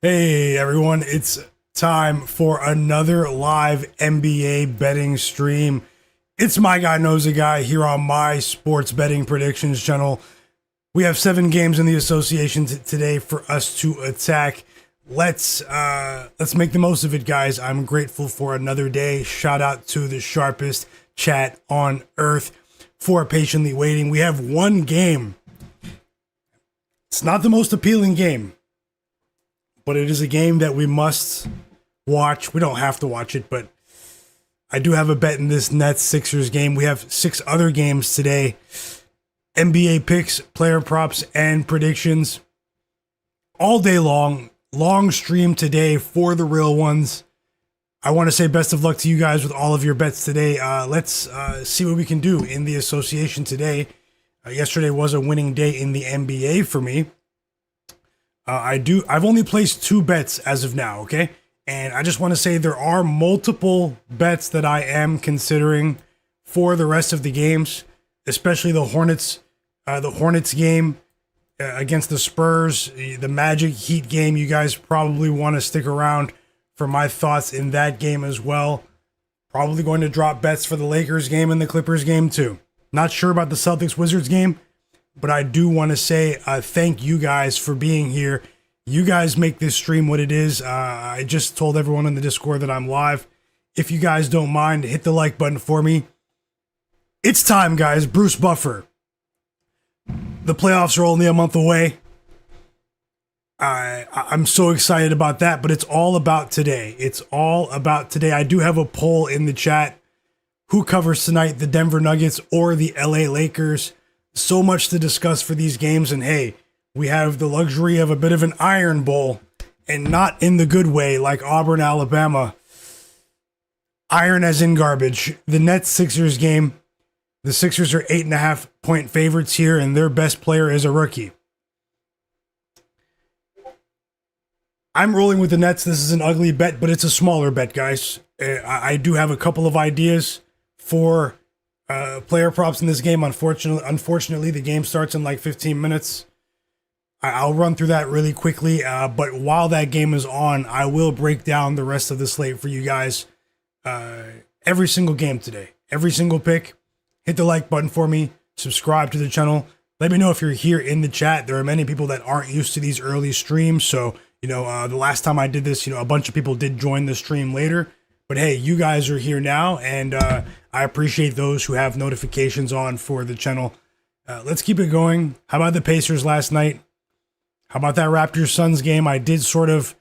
Hey everyone, it's time for another live NBA betting stream. It's Myguyknowsaguy here on my sports betting predictions channel. We have 7 games in the association today for us to attack. Let's make the most of it, guys. I'm grateful for another day. Shout out to the sharpest chat on earth for patiently waiting. We have one game. It's not the most appealing game, but it is a game that we must watch. We don't have to watch it, but I do have a bet in this Nets-Sixers game. We have 6 other games today. NBA picks, player props, and predictions. All day long. Long stream today for the real ones. I want to say best of luck to you guys with all of your bets today. Let's see what we can do in the association today. Yesterday was a winning day in the NBA for me. I've only placed 2 bets as of now, okay? And I just want to say there are multiple bets that I am considering for the rest of the games, especially the Hornets game against the Spurs, the Magic Heat game. You guys probably want to stick around for my thoughts in that game as well. Probably going to drop bets for the Lakers game and the Clippers game too. Not sure about the Celtics Wizards game, but I do want to say thank you guys for being here. You guys make this stream what it is. I just told everyone in the Discord that I'm live. If you guys don't mind, hit the like button for me. It's time, guys. Bruce Buffer. The playoffs are only a month away. I'm so excited about that, but it's all about today. It's all about today. I do have a poll in the chat. Who covers tonight, the Denver Nuggets or the LA Lakers? So much to discuss for these games, and hey, we have the luxury of a bit of an Iron Bowl, and not in the good way like Auburn, Alabama. Iron as in garbage. The Nets-Sixers game, the Sixers are 8.5-point favorites here, and their best player is a rookie. I'm rolling with the Nets. This is an ugly bet, but it's a smaller bet, guys. I do have a couple of ideas for player props in this game. Unfortunately, the game starts in like 15 minutes. I'll run through that really quickly. But while that game is on, I will break down the rest of the slate for you guys. Every single game today, every single pick. Hit the like button for me. Subscribe to the channel. Let me know if you're here in the chat. There are many people that aren't used to these early streams. So, the last time I did this, a bunch of people did join the stream later. But hey, you guys are here now, and I appreciate those who have notifications on for the channel. Let's keep it going. How about the Pacers last night? How about that Raptors-Suns game? I did sort of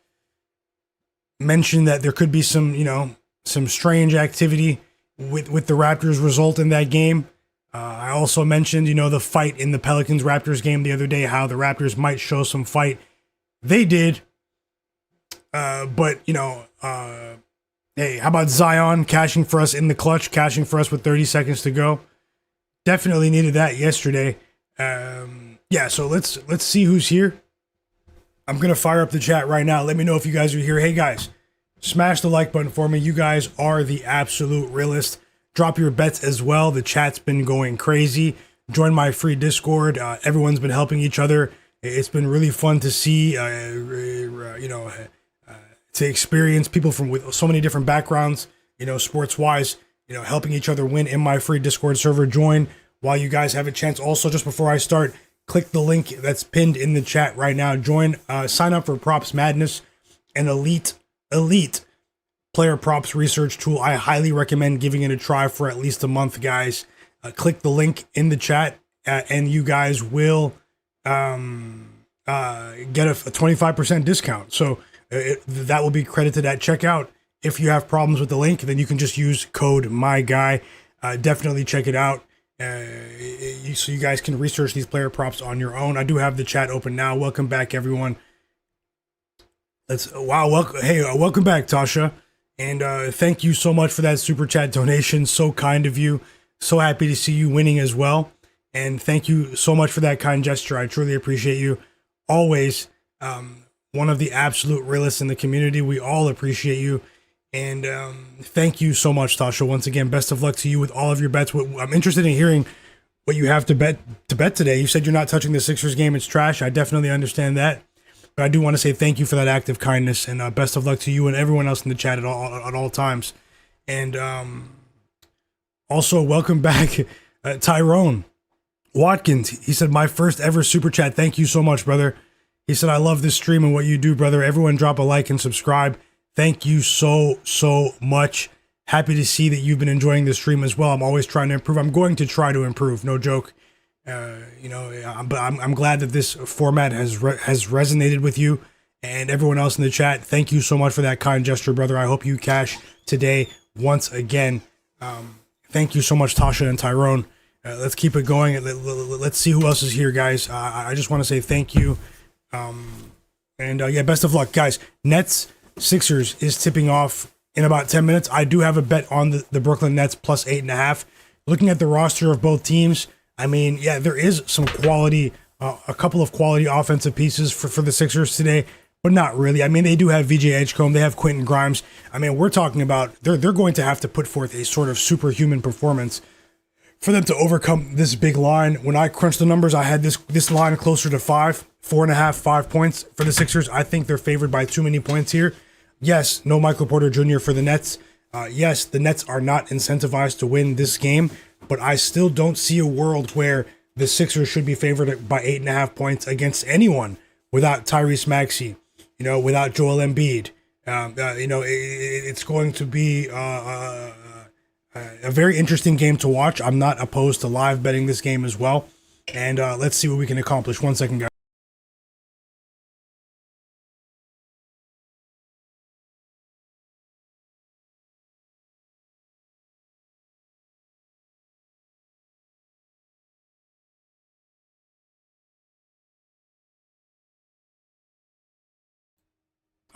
mention that there could be some strange activity with the Raptors result in that game. I also mentioned, the fight in the Pelicans-Raptors game the other day, how the Raptors might show some fight. They did. But hey, how about Zion cashing for us in the clutch, cashing for us with 30 seconds to go? Definitely needed that yesterday. Yeah, so let's see who's here. I'm going to fire up the chat right now. Let me know if you guys are here. Hey, guys, smash the like button for me. You guys are the absolute realest. Drop your bets as well. The chat's been going crazy. Join my free Discord. Everyone's been helping each other. It's been really fun to see, to experience people with so many different backgrounds, sports-wise, helping each other win in my free Discord server. Join while you guys have a chance. Also, just before I start, click the link that's pinned in the chat right now. Join, sign up for Props Madness, an elite player props research tool. I highly recommend giving it a try for at least a month, guys. Click the link in the chat, and you guys will get a 25% discount. So that will be credited at checkout. If you have problems with the link, then you can just use code MyGuy. Definitely check it out. So you guys can research these player props on your own. I do have the chat open now. Welcome back, everyone. Welcome back, Tasha. And thank you so much for that super chat donation. So kind of you. So happy to see you winning as well. And thank you so much for that kind gesture. I truly appreciate you. Always one of the absolute realists in the community. We all appreciate you. And thank you so much, Tasha. Once again, best of luck to you with all of your bets. I'm interested in hearing what you have to bet today. You said you're not touching the Sixers game. It's trash. I definitely understand that. But I do want to say thank you for that act of kindness, and best of luck to you and everyone else in the chat at all times. And also, welcome back, Tyrone Watkins. He said, my first ever super chat. Thank you so much, brother. He said, I love this stream and what you do, brother. Everyone drop a like and subscribe. Thank you so much. Happy to see that you've been enjoying the stream as well. I'm always trying to improve. I'm going to try to improve. No joke. But I'm glad that this format has resonated with you and everyone else in the chat. Thank you so much for that kind gesture, brother. I hope you cash today once again. Thank you so much, Tasha and Tyrone. Let's keep it going. Let's see who else is here, guys. I just want to say thank you. Best of luck, guys. Nets Sixers is tipping off in about 10 minutes. I do have a bet on the Brooklyn Nets plus 8.5. Looking at the roster of both teams, I mean, yeah, there is some quality, a couple of quality offensive pieces for the Sixers today, but not really. I mean, they do have VJ Edgecombe, they have Quentin Grimes. I mean, we're talking about they're going to have to put forth a sort of superhuman performance for them to overcome this big line. When I crunched the numbers, I had this line closer to 4.5, 5 points for the Sixers. I think they're favored by too many points here. Yes, no Michael Porter Jr. for the Nets. Yes, the Nets are not incentivized to win this game, but I still don't see a world where the Sixers should be favored by 8.5 points against anyone without Tyrese Maxey, without Joel Embiid. It's going to be a very interesting game to watch. I'm not opposed to live betting this game as well. And let's see what we can accomplish. 1 second, guys.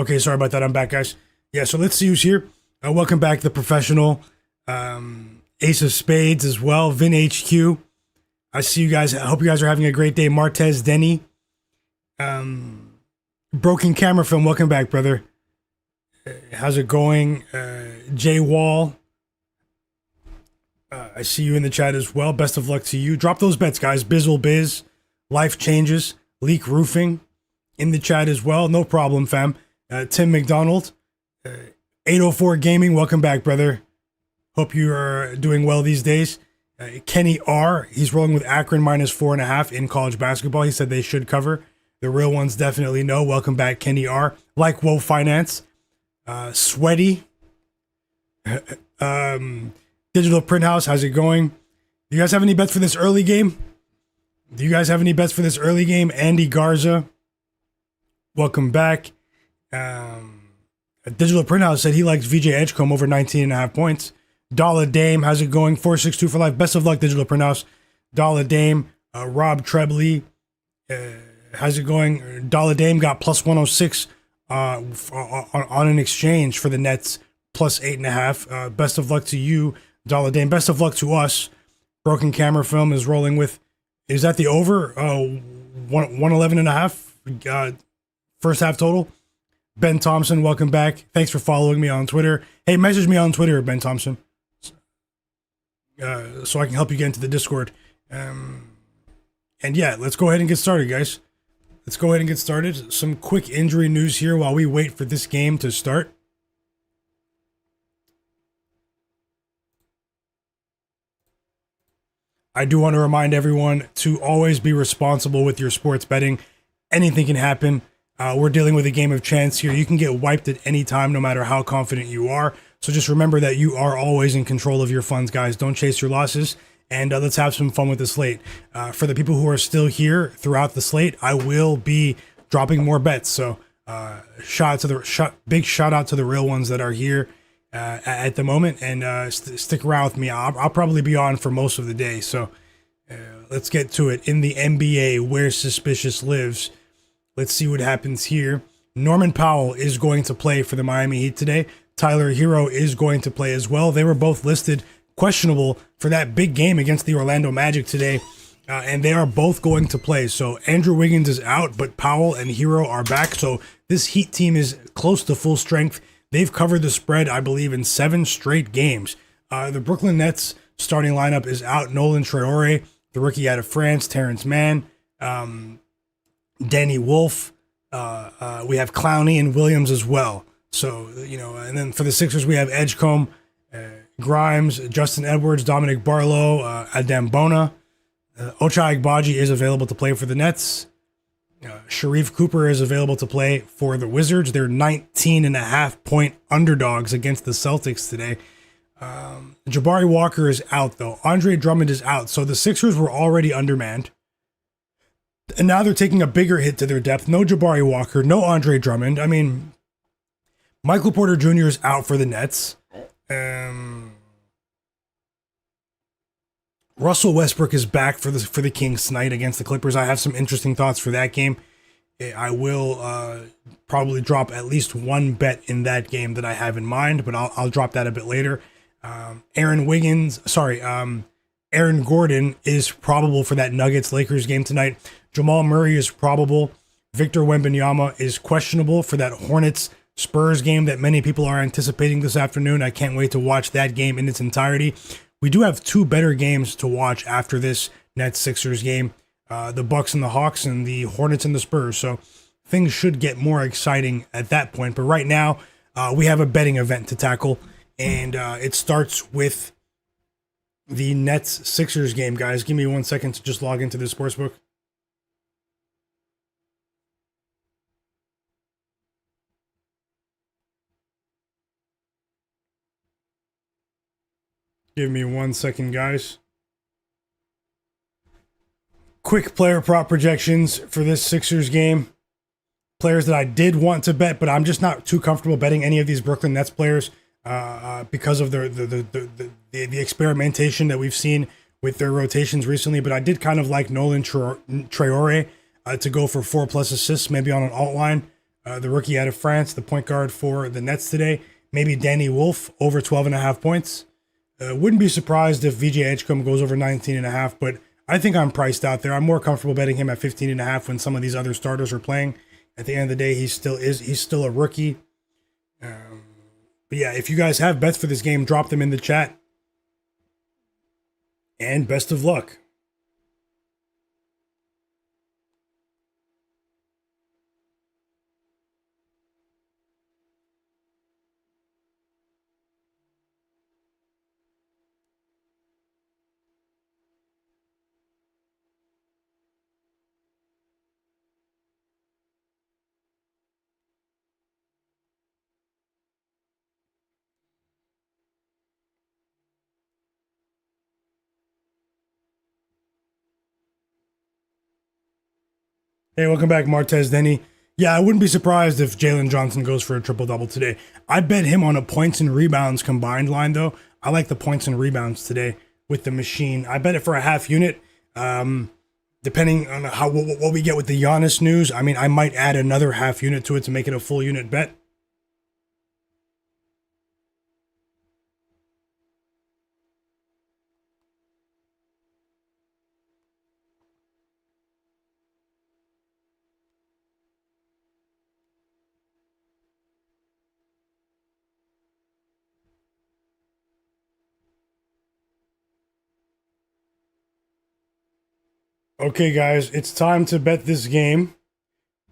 Okay, sorry about that. I'm back, guys. Yeah, so let's see who's here. Welcome back, the professional. Ace of Spades as well. Vin HQ. I see you guys. I hope you guys are having a great day. Martez Denny. Broken Camera Film. Welcome back, brother. How's it going? Jay Wall. I see you in the chat as well. Best of luck to you. Drop those bets, guys. Bizzle Biz. Life Changes. Leak Roofing. In the chat as well. No problem, fam. Tim McDonald. 804 Gaming. Welcome back, brother. Hope you are doing well these days. Kenny R. He's rolling with Akron minus 4.5 in college basketball. He said they should cover. The real ones definitely know. Welcome back, Kenny R. Like Woe Finance. Sweaty. Digital Print House. How's it going? Do you guys have any bets for this early game? Andy Garza. Welcome back. Digital Print House said he likes VJ Edgecombe over 19.5 points. Dollar Dame, how's it going? 462 for life. Best of luck, Digital Print House. Dollar Dame, Rob Trebley, how's it going? Dollar Dame got plus 106 on an exchange for the Nets, plus 8.5. Best of luck to you, Dollar Dame. Best of luck to us. Broken Camera Film is rolling with, is that the over? 111.5 first half total. Ben Thompson, welcome back. Thanks for following me on Twitter. Hey, message me on Twitter, Ben Thompson, so I can help you get into the Discord. And yeah, let's go ahead and get started, guys. Let's go ahead and get started. Some quick injury news here while we wait for this game to start. I do want to remind everyone to always be responsible with your sports betting. Anything can happen. We're dealing with a game of chance here. You can get wiped at any time, no matter how confident you are. So just remember that you are always in control of your funds, guys. Don't chase your losses. And let's have some fun with the slate. For the people who are still here throughout the slate, I will be dropping more bets. So big shout out to the real ones that are here at the moment. And stick around with me. I'll probably be on for most of the day. So let's get to it. In the NBA, where suspicious lives. Let's see what happens here. Norman Powell is going to play for the Miami Heat today. Tyler Hero is going to play as well. They were both listed questionable for that big game against the Orlando Magic today, and they are both going to play. So Andrew Wiggins is out, but Powell and Hero are back. So this Heat team is close to full strength. They've covered the spread, I believe, in 7 straight games. The Brooklyn Nets starting lineup is out. Nolan Traore, the rookie out of France, Terrence Mann, Danny Wolf, We have Clowney and Williams as well. So, and then for the Sixers, we have Edgecombe, Grimes, Justin Edwards, Dominic Barlow, Adem Bona. Ochai Agbaji is available to play for the Nets. Sharif Cooper is available to play for the Wizards. They're 19.5-point underdogs against the Celtics today. Jabari Walker is out, though. Andre Drummond is out. So the Sixers were already undermanned. And now they're taking a bigger hit to their depth. No Jabari Walker, no Andre Drummond. I mean, Michael Porter Jr. is out for the Nets. Russell Westbrook is back for the Kings tonight against the Clippers. I have some interesting thoughts for that game. I will probably drop at least one bet in that game that I have in mind, but I'll drop that a bit later. Aaron Gordon is probable for that Nuggets-Lakers game tonight. Jamal Murray is probable. Victor Wembanyama is questionable for that Hornets-Spurs game that many people are anticipating this afternoon. I can't wait to watch that game in its entirety. We do have two better games to watch after this Nets-Sixers game. The Bucks and the Hawks and the Hornets and the Spurs. So things should get more exciting at that point. But right now, we have a betting event to tackle. And it starts with the Nets-Sixers game, guys. Give me 1 second to just log into the sportsbook. Give me 1 second, guys. Quick player prop projections for this Sixers game. Players that I did want to bet, but I'm just not too comfortable betting any of these Brooklyn Nets players because of the experimentation that we've seen with their rotations recently. But I did kind of like Nolan Traore to go for 4+ assists, maybe on an alt line. The rookie out of France, the point guard for the Nets today. Maybe Danny Wolf over 12.5 points. Wouldn't be surprised if VJ Edgecombe goes over 19.5, but I think I'm priced out there. I'm more comfortable betting him at 15.5 when some of these other starters are playing. At the end of the day, he's still a rookie. But yeah, if you guys have bets for this game, drop them in the chat. And best of luck. Hey, welcome back, Martez Denny. Yeah, I wouldn't be surprised if Jalen Johnson goes for a triple-double today. I bet him on a points and rebounds combined line, though. I like the points and rebounds today with the machine. I bet it for a half unit. Depending on what we get with the Giannis news, I mean, I might add another half unit to it to make it a full unit bet. Okay, guys, it's time to bet this game.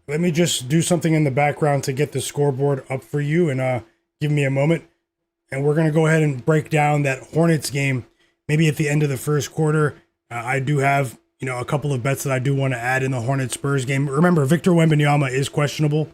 Let me just do something in the background to get the scoreboard up for you, and give me a moment. And we're going to go ahead and break down that Hornets game maybe at the end of the first quarter. I do have, a couple of bets that I do want to add in the Hornets Spurs game. Remember, Victor Wembanyama is questionable.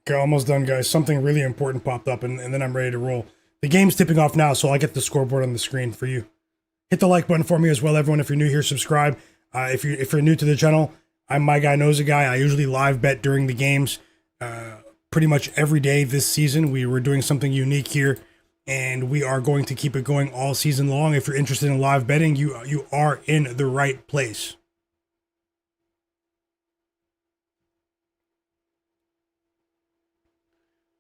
Okay, almost done, guys. Something really important popped up, and then I'm ready to roll. The game's tipping off now, so I'll get the scoreboard on the screen for you. Hit the like button for me as well, everyone. If you're new here, subscribe. If you're new to the channel, I'm Myguyknowsaguy. I usually live bet during the games pretty much every day this season. We were doing something unique here and we are going to keep it going all season long. If you're interested in live betting, you are in the right place.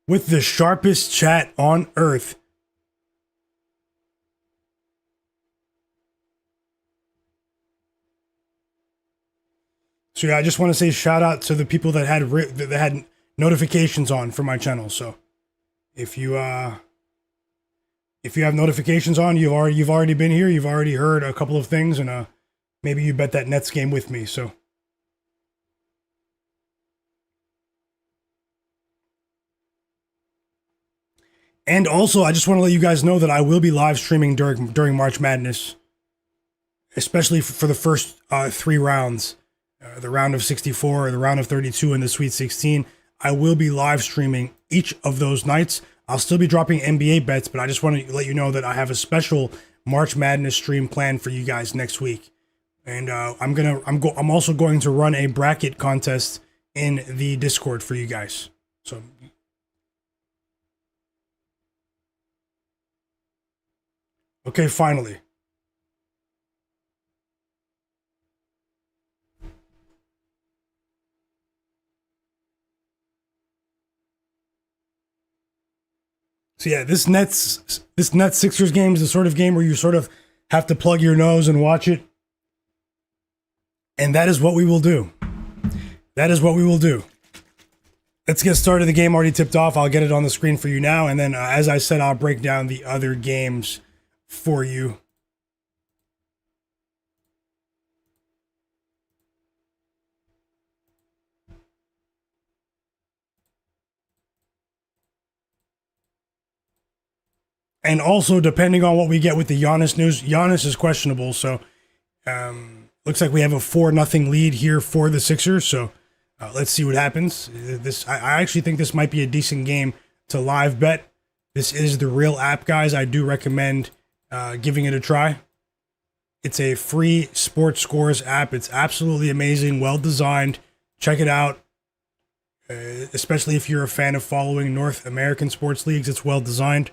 With the sharpest chat on earth. So yeah, I just want to say shout out to the people that had notifications on for my channel. So if you have notifications on, you've already been here. You've already heard a couple of things, and maybe you bet that Nets game with me. So. And also, I just want to let you guys know that I will be live streaming during March Madness, especially for the first 3 rounds, the round of 64, the round of 32, and the Sweet 16. I will be live streaming each of those nights. I'll still be dropping NBA bets, but I just want to let you know that I have a special March Madness stream planned for you guys next week, and I'm also going to run a bracket contest in the Discord for you guys. So. Okay, finally. So yeah, this Nets Sixers game is the sort of game where you sort of have to plug your nose and watch it. And that is what we will do. That is what we will do. Let's get started. The game already tipped off. I'll get it on the screen for you now. And then, as I said, I'll break down the other games for you. And also, depending on what we get with the Giannis news, Giannis is questionable. So, looks like we have a 4-0 lead here for the Sixers. So, let's see what happens. I actually think this might be a decent game to live bet. This is the real app, guys. I do recommend giving it a try. It's a free sports scores app. It's absolutely amazing, well designed. Check it out. Especially if you're a fan of following North American sports leagues, it's well designed.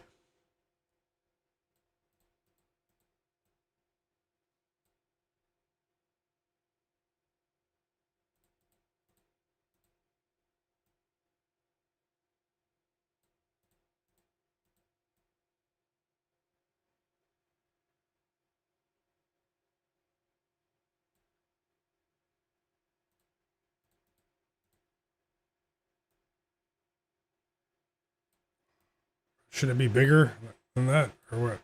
Should it be bigger than that, or what?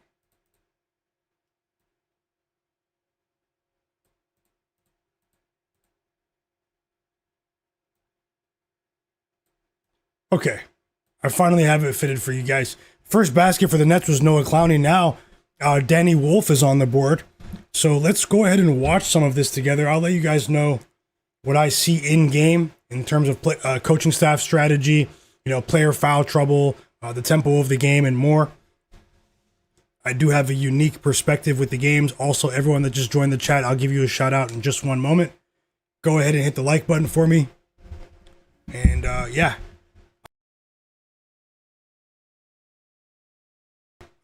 Okay, I finally have it fitted for you guys. First basket for the Nets was Noah Clowney. Now, Danny Wolf is on the board. So let's go ahead and watch some of this together. I'll let you guys know what I see in game in terms of coaching staff strategy, player foul trouble, the tempo of the game, and more. I do have a unique perspective with the games. Also, everyone that just joined the chat, I'll give you a shout out in just one moment. Go ahead and hit the like button for me. And yeah.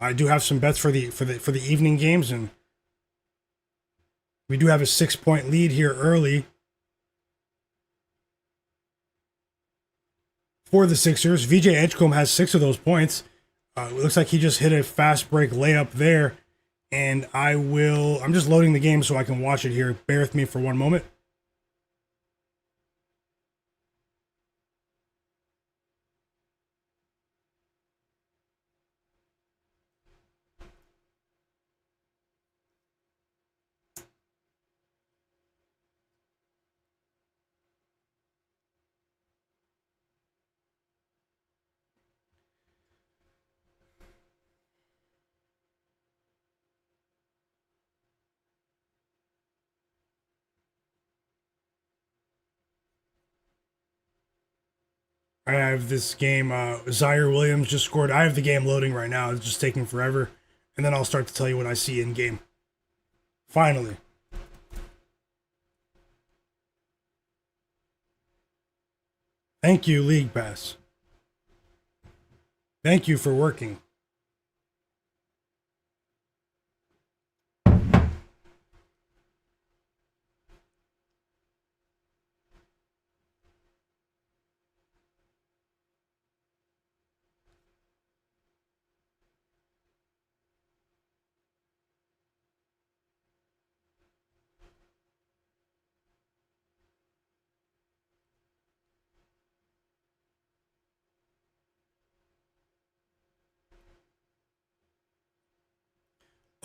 I do have some bets for the evening games, and we do have a 6-point lead here early for the Sixers. VJ Edgecombe has 6 of those points. It looks like he just hit a fast break layup there, and I'm just loading the game so I can watch it here. Bear with me for one moment. I have this game. Zaire Williams just scored. I have the game loading right now. It's just taking forever. And then I'll start to tell you what I see in game. Finally. Thank you, League Pass. Thank you for working.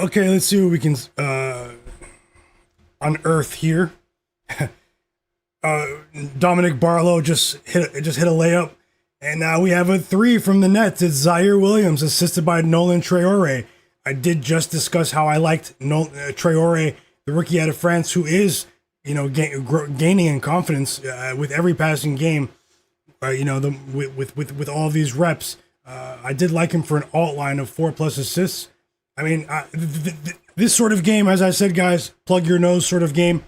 Okay, let's see what we can unearth here. uh, Dominic Barlow just hit a layup, and now we have a three from the Nets. It's Zaire Williams, assisted by Nolan Traore. I did just discuss how I liked Traore, the rookie out of France, who is gaining in confidence with every passing game. With all these reps, I did like him for an alt line of 4+ assists. I mean, this sort of game, as I said, guys, plug your nose sort of game.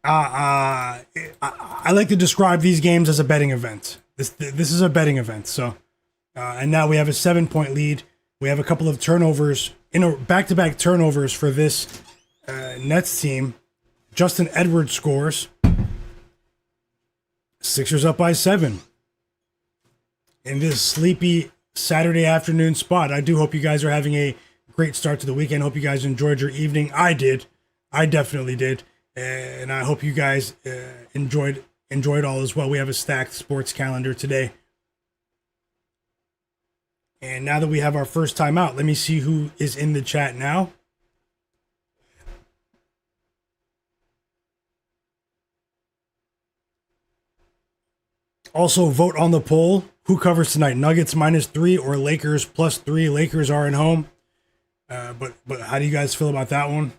I like to describe these games as a betting event. This is a betting event. So, and now we have a 7-point lead. We have a couple of turnovers, back-to-back turnovers for this Nets team. Justin Edwards scores. Sixers up by 7 in this sleepy Saturday afternoon spot. I do hope you guys are having a great start to the weekend. Hope you guys enjoyed your evening. I did. I definitely did. And I hope you guys enjoyed all as well. We have a stacked sports calendar today. And now that we have our first time out, let me see who is in the chat now. Also, vote on the poll. Who covers tonight? Nuggets -3 or Lakers +3? Lakers are at home. But how do you guys feel about that one?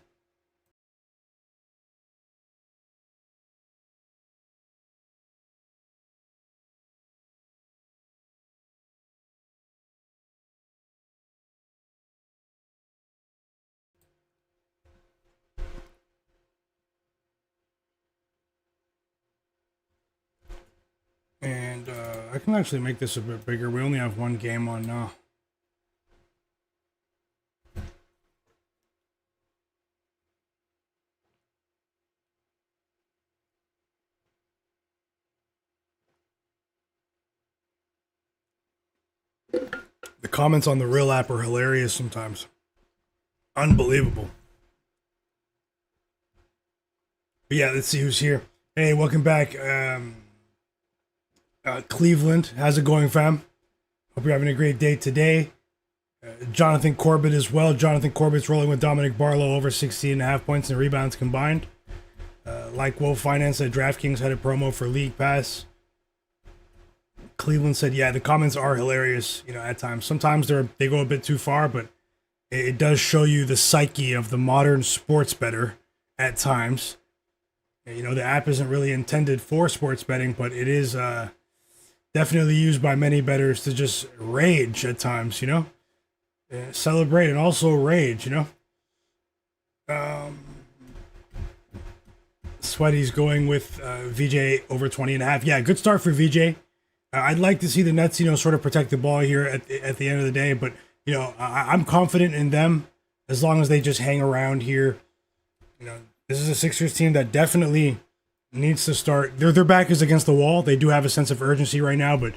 And I can actually make this a bit bigger. We only have one game on now. The comments on the real app are hilarious sometimes. Unbelievable. But yeah, let's see who's here. Hey, welcome back. Cleveland, how's it going, fam? Hope you're having a great day today. Jonathan Corbett as well. Jonathan Corbett's rolling with Dominic Barlow over 16.5 points and rebounds combined. Like Wolf Finance said, DraftKings had a promo for League Pass. Cleveland said, yeah, the comments are hilarious, at times. Sometimes they go a bit too far, but it does show you the psyche of the modern sports bettor at times. The app isn't really intended for sports betting, but it is definitely used by many bettors to just rage at times, celebrate and also rage, Sweaty's going with VJ over 20.5. Yeah, good start for VJ. I'd like to see the Nets, sort of protect the ball here at the end of the day, but I'm confident in them as long as they just hang around here. This is a Sixers team that definitely needs to start. Their back is against the wall. They do have a sense of urgency right now, but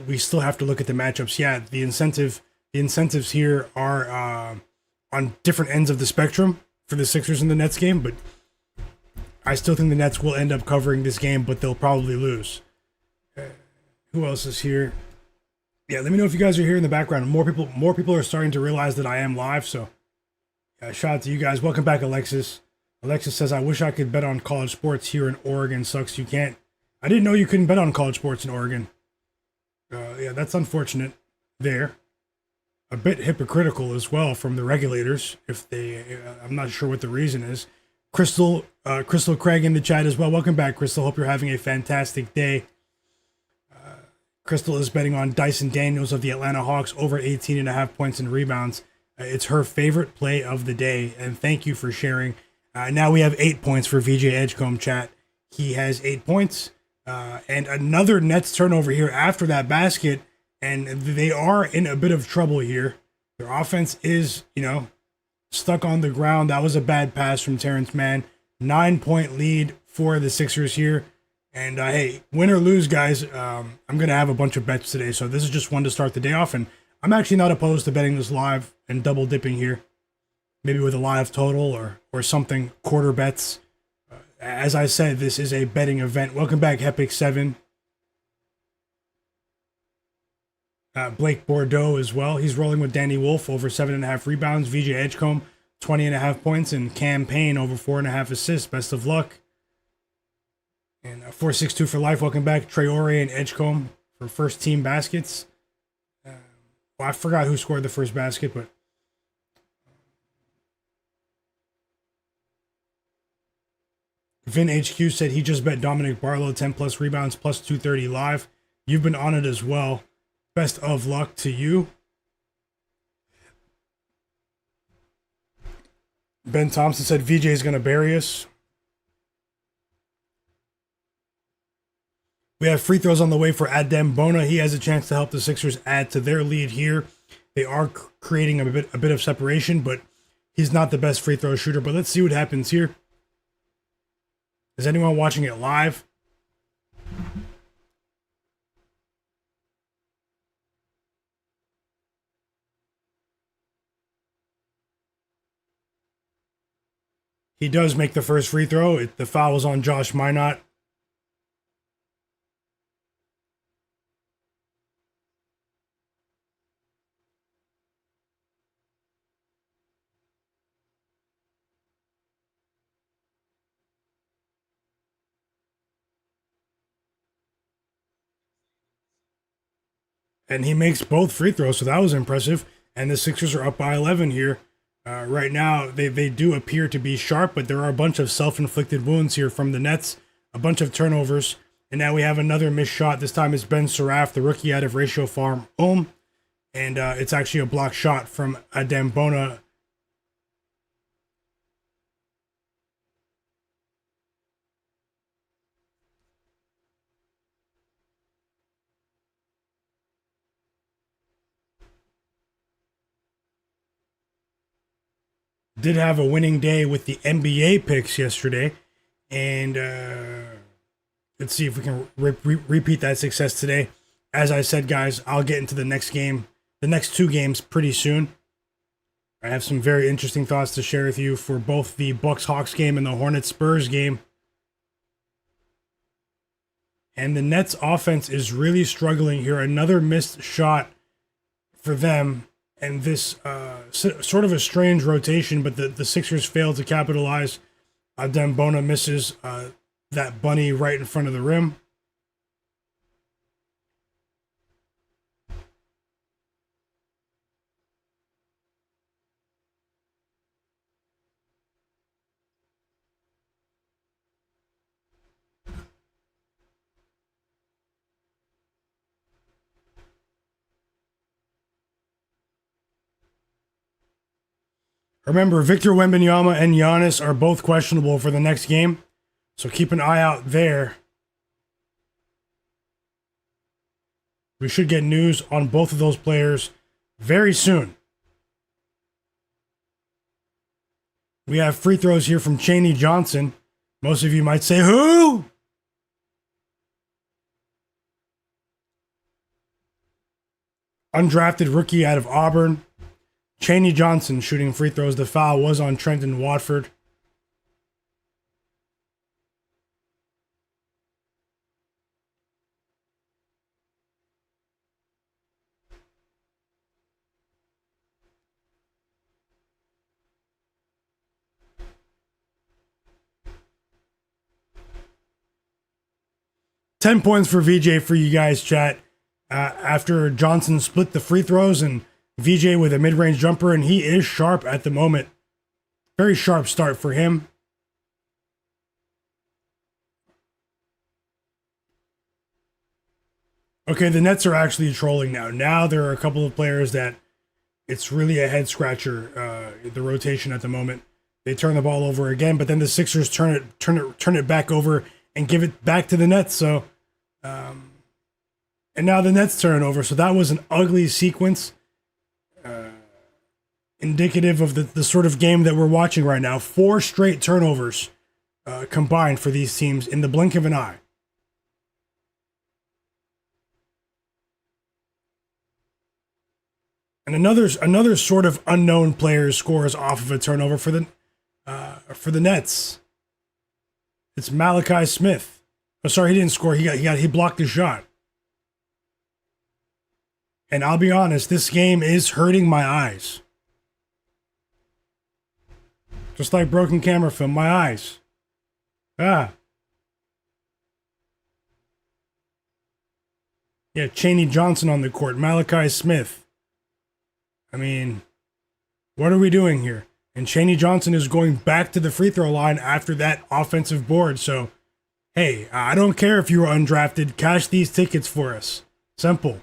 we still have to look at the matchups. Yeah, the incentives here are on different ends of the spectrum for the Sixers and the Nets game, but I still think the Nets will end up covering this game, but they'll probably lose. Who else is here? Yeah, let me know if you guys are here in the background. More people are starting to realize that I am live, so shout out to you guys. Welcome back, Alexis. Alexis says, I wish I could bet on college sports here in Oregon. Sucks you can't. I didn't know you couldn't bet on college sports in Oregon. Yeah, that's unfortunate there. A bit hypocritical as well from the regulators. I'm not sure what the reason is. Crystal Craig in the chat as well. Welcome back, Crystal. Hope you're having a fantastic day. Crystal is betting on Dyson Daniels of the Atlanta Hawks over 18.5 points and rebounds. It's her favorite play of the day, and thank you for sharing. Now we have 8 points for VJ Edgecombe chat. He has 8 points. And another Nets turnover here after that basket, and they are in a bit of trouble here. Their offense is, stuck on the ground. That was a bad pass from Terrence Mann. 9-point lead for the Sixers here. And hey, win or lose, guys, I'm going to have a bunch of bets today. So this is just one to start the day off. And I'm actually not opposed to betting this live and double dipping here. Maybe with a live total or something, quarter bets. As I said, this is a betting event. Welcome back, Hepic7. Blake Bordeaux as well. He's rolling with Danny Wolf over 7.5 rebounds. VJ Edgecombe, 20.5 points. And Cam Payne over 4.5 assists. Best of luck. And 462 for life. Welcome back. Traore and Edgecombe for first team baskets. Well, I forgot who scored the first basket, but Vin HQ said he just bet Dominic Barlow 10 plus rebounds plus 230 live. You've been on it as well. Best of luck to you. Ben Thompson said VJ is going to bury us. We have free throws on the way for Adebayo. He has a chance to help the Sixers add to their lead here. They are creating a bit of separation, but he's not the best free throw shooter. But let's see what happens here. Is anyone watching it live? He does make the first free throw. The foul was on Josh Minot. And he makes both free throws, so that was impressive. And the Sixers are up by 11 here. Right now, they do appear to be sharp, but there are a bunch of self-inflicted wounds here from the Nets, a bunch of turnovers, and now we have another missed shot. This time it's Ben Saraf, the rookie out of Ratio Farm Ulm, and it's actually a block shot from Adebayo. Did have a winning day with the NBA picks yesterday, and let's see if we can repeat that success today. As I said, guys, I'll get into the next game, the next two games pretty soon. I have some very interesting thoughts to share with you for both the Bucks-Hawks game and the Hornets-Spurs game. And the Nets offense is really struggling here. Another missed shot for them. And this sort of a strange rotation, but the Sixers failed to capitalize. Adebayo misses that bunny right in front of the rim. Remember, Victor Wembanyama and Giannis are both questionable for the next game, so keep an eye out there. We should get news on both of those players very soon. We have free throws here from Jalen Johnson. Most of you might say, who? Undrafted rookie out of Auburn. Jalen Johnson shooting free throws. The foul was on Trenton Watford. Ten points for VJ for you guys, chat. After Johnson split the free throws and VJ with a mid-range jumper, and he is sharp at the moment. Very sharp start for him. Okay, the Nets are actually trolling now. Now there are a couple of players that it's really a head scratcher. The rotation at the moment. They turn the ball over again, but then the Sixers turn it back over and give it back to the Nets. So, and now the Nets turn it over. So that was an ugly sequence. Indicative of the sort of game that we're watching right now. 4 straight turnovers combined for these teams in the blink of an eye. And another sort of unknown player scores off of a turnover for the Nets. It's Malachi Smith. Oh, sorry, he didn't score. He blocked his shot. And I'll be honest, this game is hurting my eyes. Just like broken camera film, my eyes. Ah. Yeah, Chaney Johnson on the court, Malachi Smith. I mean, what are we doing here? And Chaney Johnson is going back to the free throw line after that offensive board. So, hey, I don't care if you were undrafted. Cash these tickets for us. Simple.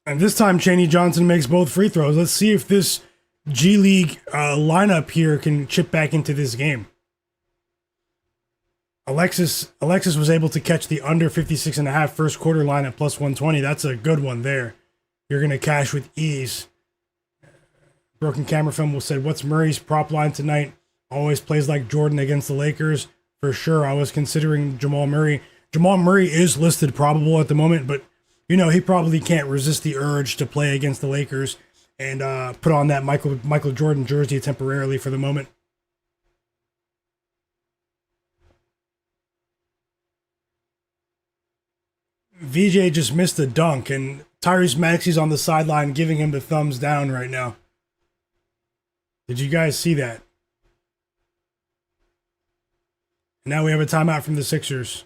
And this time, Chaney Johnson makes both free throws. Let's see if this G League lineup here can chip back into this game. Alexis was able to catch the under 56.5 first quarter line at plus 120. That's a good one there. You're going to cash with ease. Broken camera film will say, what's Murray's prop line tonight? Always plays like Jordan against the Lakers. For sure, I was considering Jamal Murray. Jamal Murray is listed probable at the moment, but you know, he probably can't resist the urge to play against the Lakers and put on that Michael Jordan jersey temporarily for the moment. VJ just missed a dunk, and Tyrese Maxey's on the sideline giving him the thumbs down right now. Did you guys see that? Now we have a timeout from the Sixers.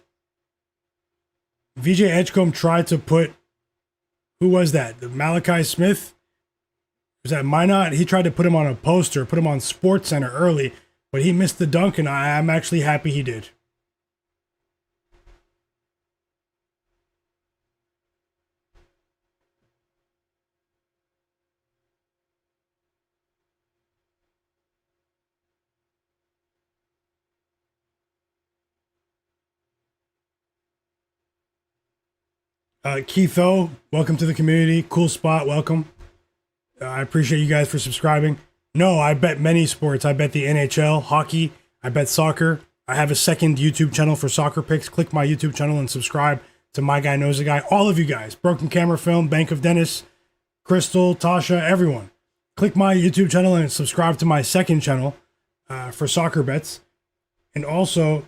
VJ Edgecombe tried to put, who was that? The Malachi Smith? Was that Minot? He tried to put him on a poster, put him on Sports Center early, but he missed the dunk, and I'm actually happy he did. Keith O, welcome to the community. Cool spot, welcome. I appreciate you guys for subscribing. No, I bet many sports. I bet the NHL, hockey, I bet soccer. I have a second YouTube channel for soccer picks. Click my YouTube channel and subscribe to Myguyknowsaguy. All of you guys, Broken Camera Film, Bank of Dennis, Crystal, Tasha, everyone. Click my YouTube channel and subscribe to my second channel for soccer bets. And also,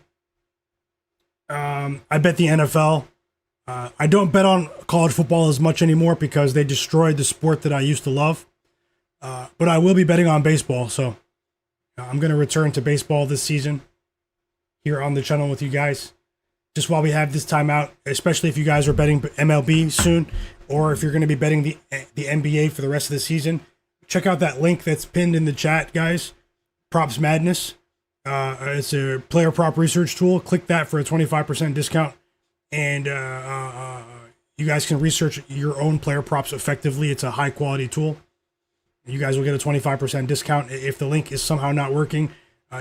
I bet the NFL. I don't bet on college football as much anymore because they destroyed the sport that I used to love. But I will be betting on baseball, so I'm going to return to baseball this season here on the channel with you guys. Just while we have this time out, especially if you guys are betting MLB soon, or if you're going to be betting the NBA for the rest of the season, check out that link that's pinned in the chat, guys. Props Madness. It's a player prop research tool. Click that for a 25% discount. And you guys can research your own player props effectively. It's a high quality tool. You guys will get a 25% discount. If the link is somehow not working,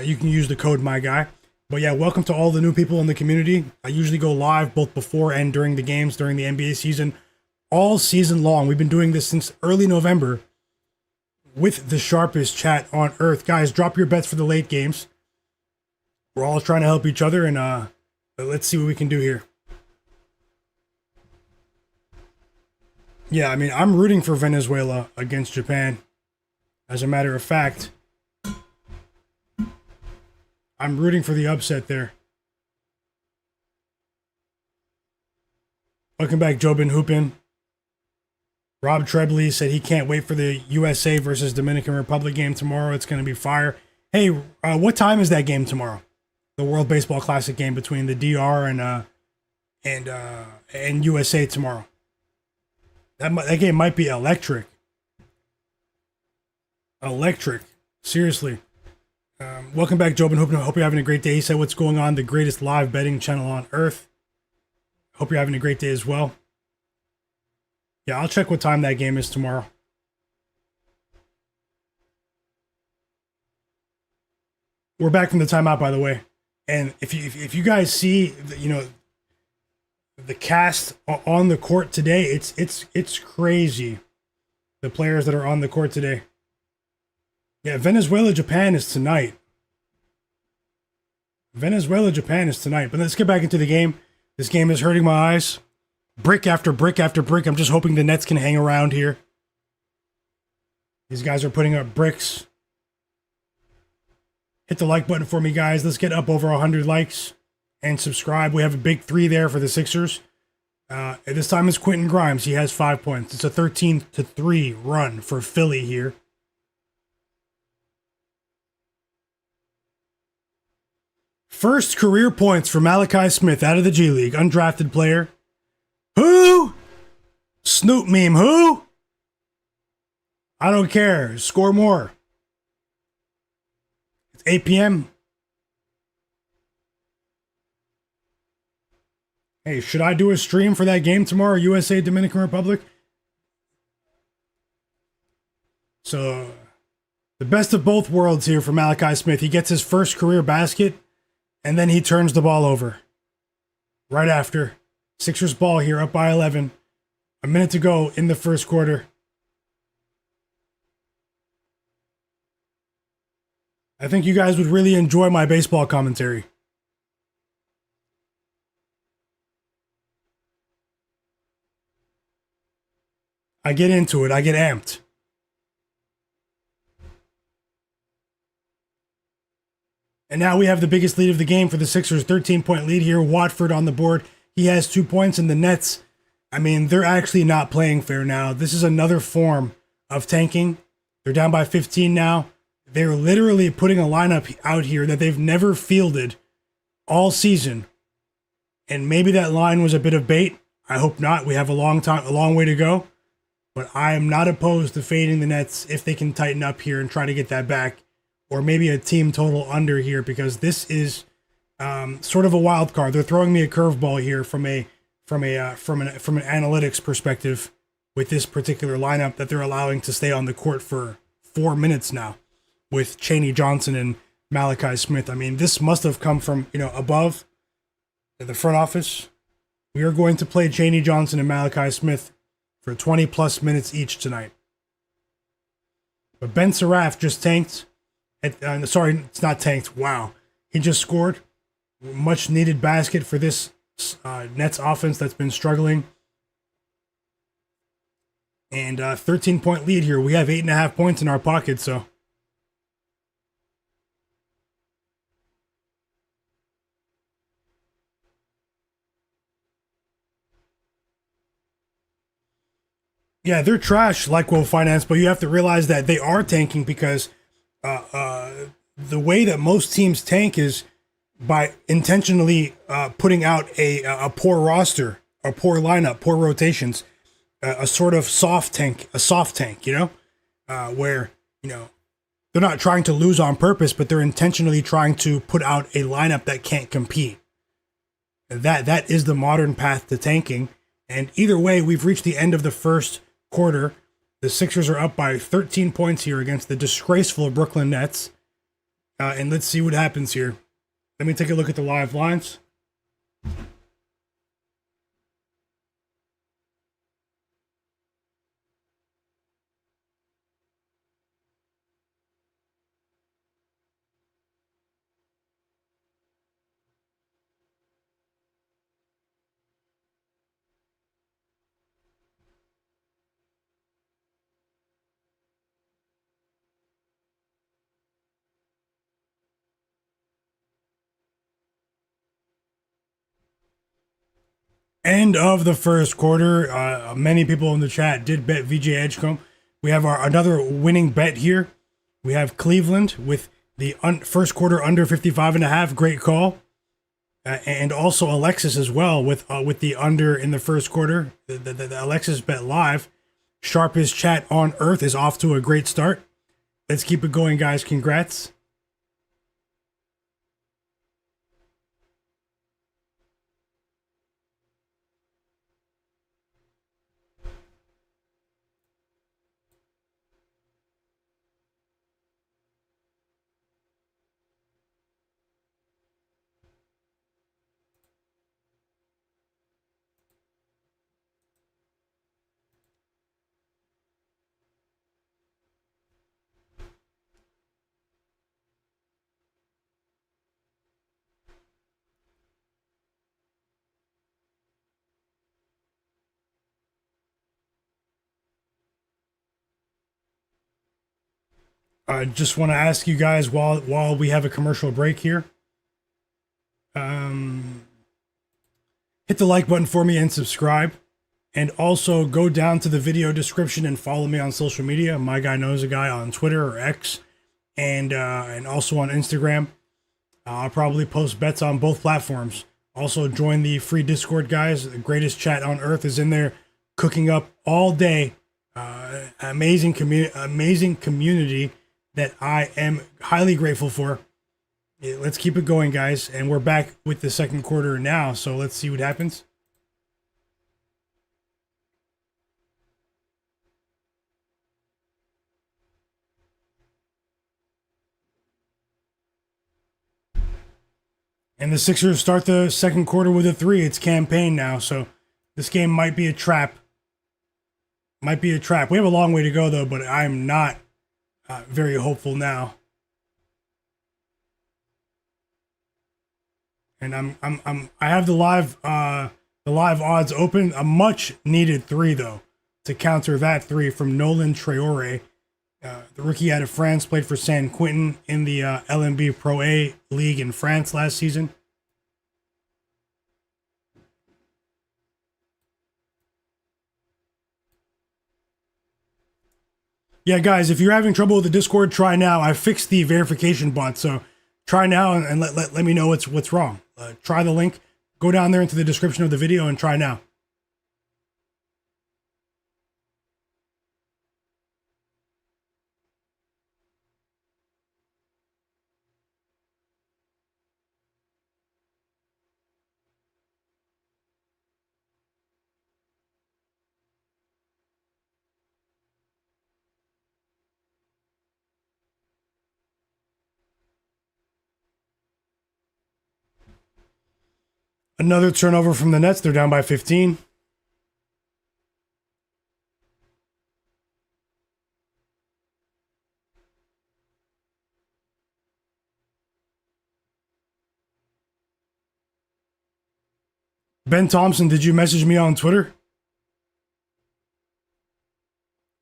you can use the code MyGuy. But yeah, welcome to all the new people in the community. I usually go live both before and during the games, during the NBA season, all season long. We've been doing this since early November with the sharpest chat on earth. Guys, drop your bets for the late games. We're all trying to help each other, and let's see what we can do here. Yeah, I mean, I'm rooting for Venezuela against Japan. As a matter of fact, I'm rooting for the upset there. Welcome back, Jobin Hoopin. Rob Trebley said he can't wait for the USA versus Dominican Republic game tomorrow. It's going to be fire. Hey, what time is that game tomorrow? The World Baseball Classic game between the DR and USA tomorrow. That game might be electric. Electric. Seriously. Welcome back, Jobin. Hope you're having a great day. He said, what's going on? The greatest live betting channel on earth. Hope you're having a great day as well. Yeah, I'll check what time that game is tomorrow. We're back from the timeout, by the way. And if you guys see, the cast on the court today, it's crazy. The players that are on the court today. Yeah, Venezuela Japan is tonight. Venezuela Japan is tonight. But let's get back into the game. This game is hurting my eyes. Brick after brick after brick. I'm just hoping the Nets can hang around here. These guys are putting up bricks. Hit the like button for me, guys. Let's get up over 100 likes and subscribe. We have a big 3 there for the Sixers. At this time, it's Quentin Grimes. He has 5 points. It's a 13-3 run for Philly here. First career points for Malachi Smith out of the G League. Undrafted player. Who? Snoop meme. Who? I don't care. Score more. It's 8 p.m. Hey, should I do a stream for that game tomorrow? USA, Dominican Republic? So, the best of both worlds here for Malachi Smith. He gets his first career basket, and then he turns the ball over. Right after. Sixers ball here, up by 11. A minute to go in the first quarter. I think you guys would really enjoy my baseball commentary. I get into it. I get amped. And now we have the biggest lead of the game for the Sixers. 13-point lead here. Watford on the board. He has 2 points, and the Nets, I mean, they're actually not playing fair now. This is another form of tanking. They're down by 15 now. They're literally putting a lineup out here that they've never fielded all season. And maybe that line was a bit of bait. I hope not. We have a long way to go. But I am not opposed to fading the Nets if they can tighten up here and try to get that back. Or maybe a team total under here, because this is sort of a wild card. They're throwing me a curveball here from an analytics perspective with this particular lineup that they're allowing to stay on the court for 4 minutes now with Chaney Johnson and Malachi Smith. I mean, this must have come from, above the front office. We are going to play Chaney Johnson and Malachi Smith for 20 plus minutes each tonight. But Ben Seraph just tanked. Sorry, it's not tanked. Wow. He just scored. Much needed basket for this Nets offense that's been struggling. And 13-point lead here. We have 8.5 points in our pocket, so. Yeah, they're trash, like Will Finance, but you have to realize that they are tanking because the way that most teams tank is by intentionally putting out a poor roster, a poor lineup, poor rotations, a sort of soft tank, where, they're not trying to lose on purpose, but they're intentionally trying to put out a lineup that can't compete. That is the modern path to tanking. And either way, we've reached the end of the first quarter. The Sixers are up by 13 points here against the disgraceful Brooklyn Nets. And let's see what happens here. Let me take a look at the live lines. End of the first quarter. Many people in the chat did bet VJ Edgecombe. We have another winning bet here. We have Cleveland with the first quarter under 55.5. Great call. And also Alexis as well with the under in the first quarter. The Alexis bet live. Sharpest chat on earth is off to a great start. Let's keep it going, guys. Congrats. I just want to ask you guys while we have a commercial break here. Hit the like button for me and subscribe. And also go down to the video description and follow me on social media. Myguyknowsaguy on Twitter or X, and also on Instagram. I'll probably post bets on both platforms. Also join the free Discord, guys. The greatest chat on earth is in there, cooking up all day. Amazing community that I am highly grateful for. Let's keep it going, guys. And we're back with the second quarter now, so let's see what happens. And the Sixers start the second quarter with a 3. It's campaign now, so this game might be a trap. Might be a trap. We have a long way to go, though, but I'm not very hopeful now. And I have the live odds open. A much needed 3 though to counter that 3 from Nolan Traore. The rookie out of France, played for San Quentin in the LMB Pro A League in France last season. Yeah, guys, if you're having trouble with the Discord, try now. I fixed the verification bot, so try now and let me know what's wrong. Try the link. Go down there into the description of the video and try now. Another turnover from the Nets. They're down by 15. Ben Thompson, did you message me on Twitter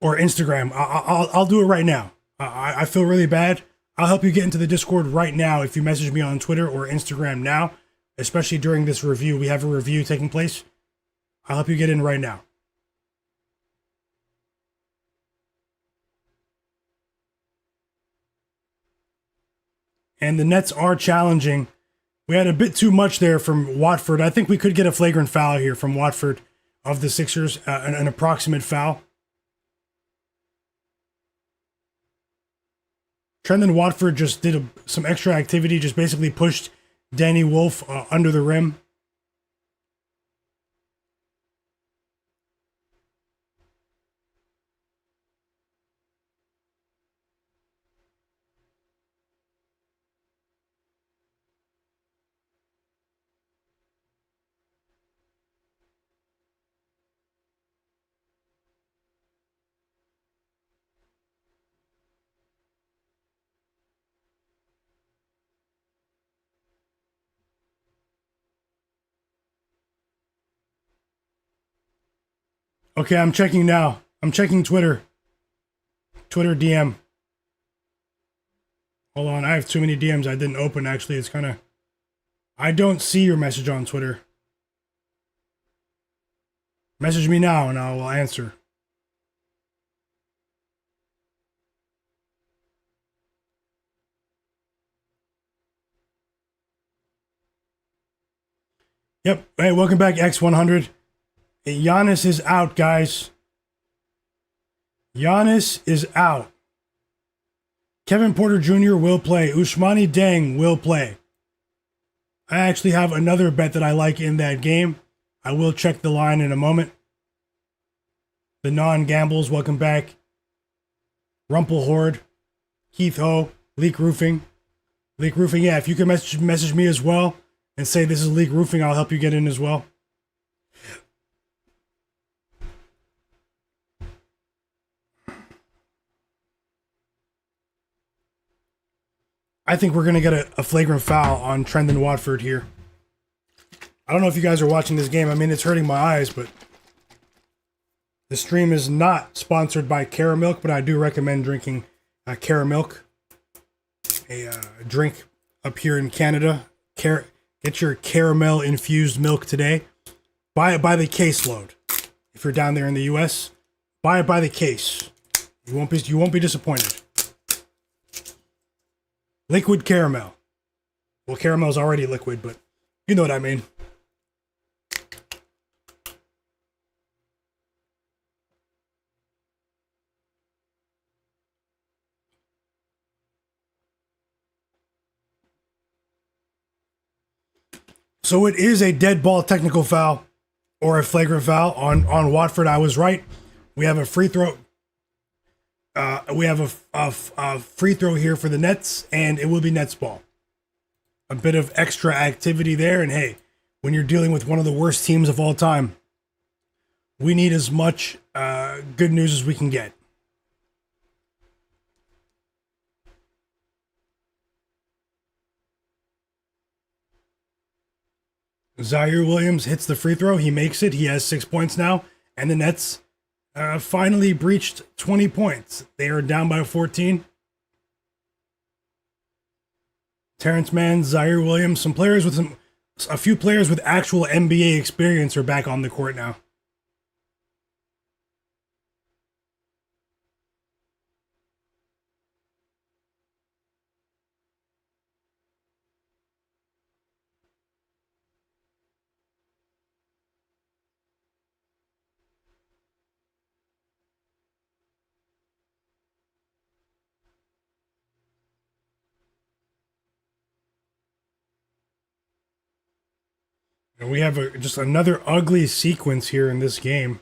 or Instagram? I'll do it right now. I feel really bad. I'll help you get into the Discord right now if you message me on Twitter or Instagram now, especially during this review. We have a review taking place. I'll help you get in right now. And the Nets are challenging. We had a bit too much there from Watford. I think we could get a flagrant foul here from Watford of the Sixers, an approximate foul. Trendon Watford just did some extra activity, just basically pushed Danny Wolf under the rim. Okay, I'm checking now. I'm checking Twitter. Twitter DM. Hold on, I have too many DMs I didn't open, actually. It's kind of... I don't see your message on Twitter. Message me now and I will answer. Yep. Hey, welcome back, X100. Giannis is out, guys. Giannis is out. Kevin Porter Jr. will play. Ousmane Deng will play. I actually have another bet that I like in that game. I will check the line in a moment. The non-gambles, welcome back. Rumpel Horde, Keith Ho, Leak Roofing. Leak Roofing, yeah, if you can message me as well and say this is Leak Roofing, I'll help you get in as well. I think we're going to get a flagrant foul on Trendon Watford here. I don't know if you guys are watching this game. I mean, it's hurting my eyes, but the stream is not sponsored by Caramilk, but I do recommend drinking caramel, a drink up here in Canada. Get your caramel infused milk today. Buy it by the caseload. If you're down there in the U.S., buy it by the case. You won't be disappointed. Liquid caramel. Well, caramel's already liquid, but you know what I mean. So it is a dead ball technical foul or a flagrant foul on Watford. I was right. We have a free throw. We have a free throw here for the Nets, and it will be Nets ball. A bit of extra activity there, and hey, when you're dealing with one of the worst teams of all time, we need as much good news as we can get. Zaire Williams hits the free throw. He makes it. He has 6 points now, and the Nets finally breached 20 points. They are down by 14. Terrence Mann, Zaire Williams, a few players with actual NBA experience are back on the court now. And we have just another ugly sequence here in this game.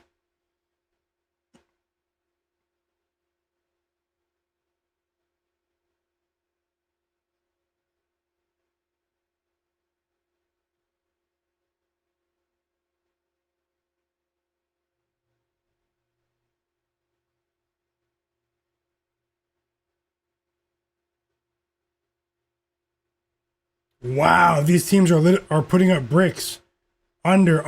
Wow, these teams are putting up bricks. Under.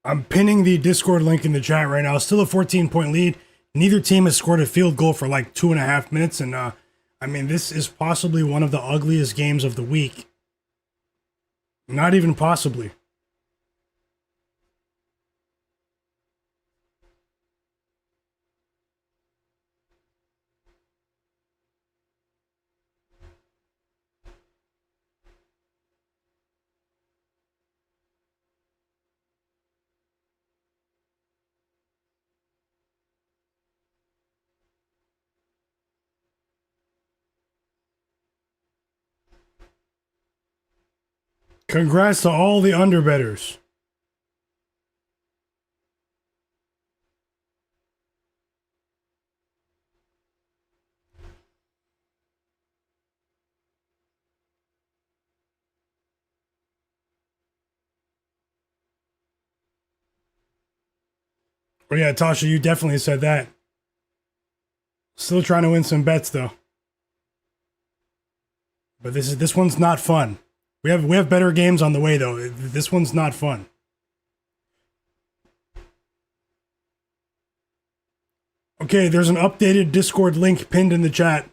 I'm pinning the Discord link in the chat right now. Still a 14-point lead. Neither team has scored a field goal for like 2.5 minutes. And, I mean, this is possibly one of the ugliest games of the week. Not even possibly. Congrats to all the underbetters. Oh yeah, Tasha, you definitely said that. Still trying to win some bets though. But this one's not fun. We have better games on the way though. This one's not fun. Okay, there's an updated Discord link pinned in the chat.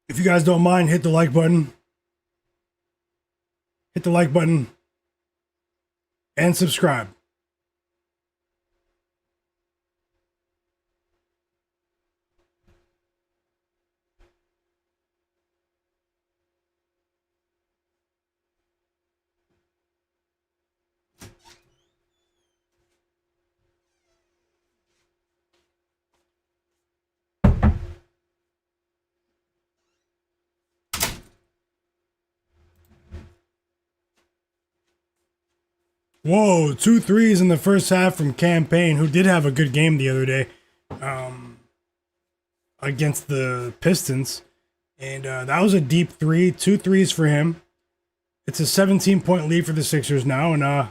If you guys don't mind, hit the like button. Hit the like button. And subscribe. Whoa, 2 threes in the first half from Campaign, who did have a good game the other day against the Pistons. And that was a deep three. 2 threes for him. It's a 17-point lead for the Sixers now. And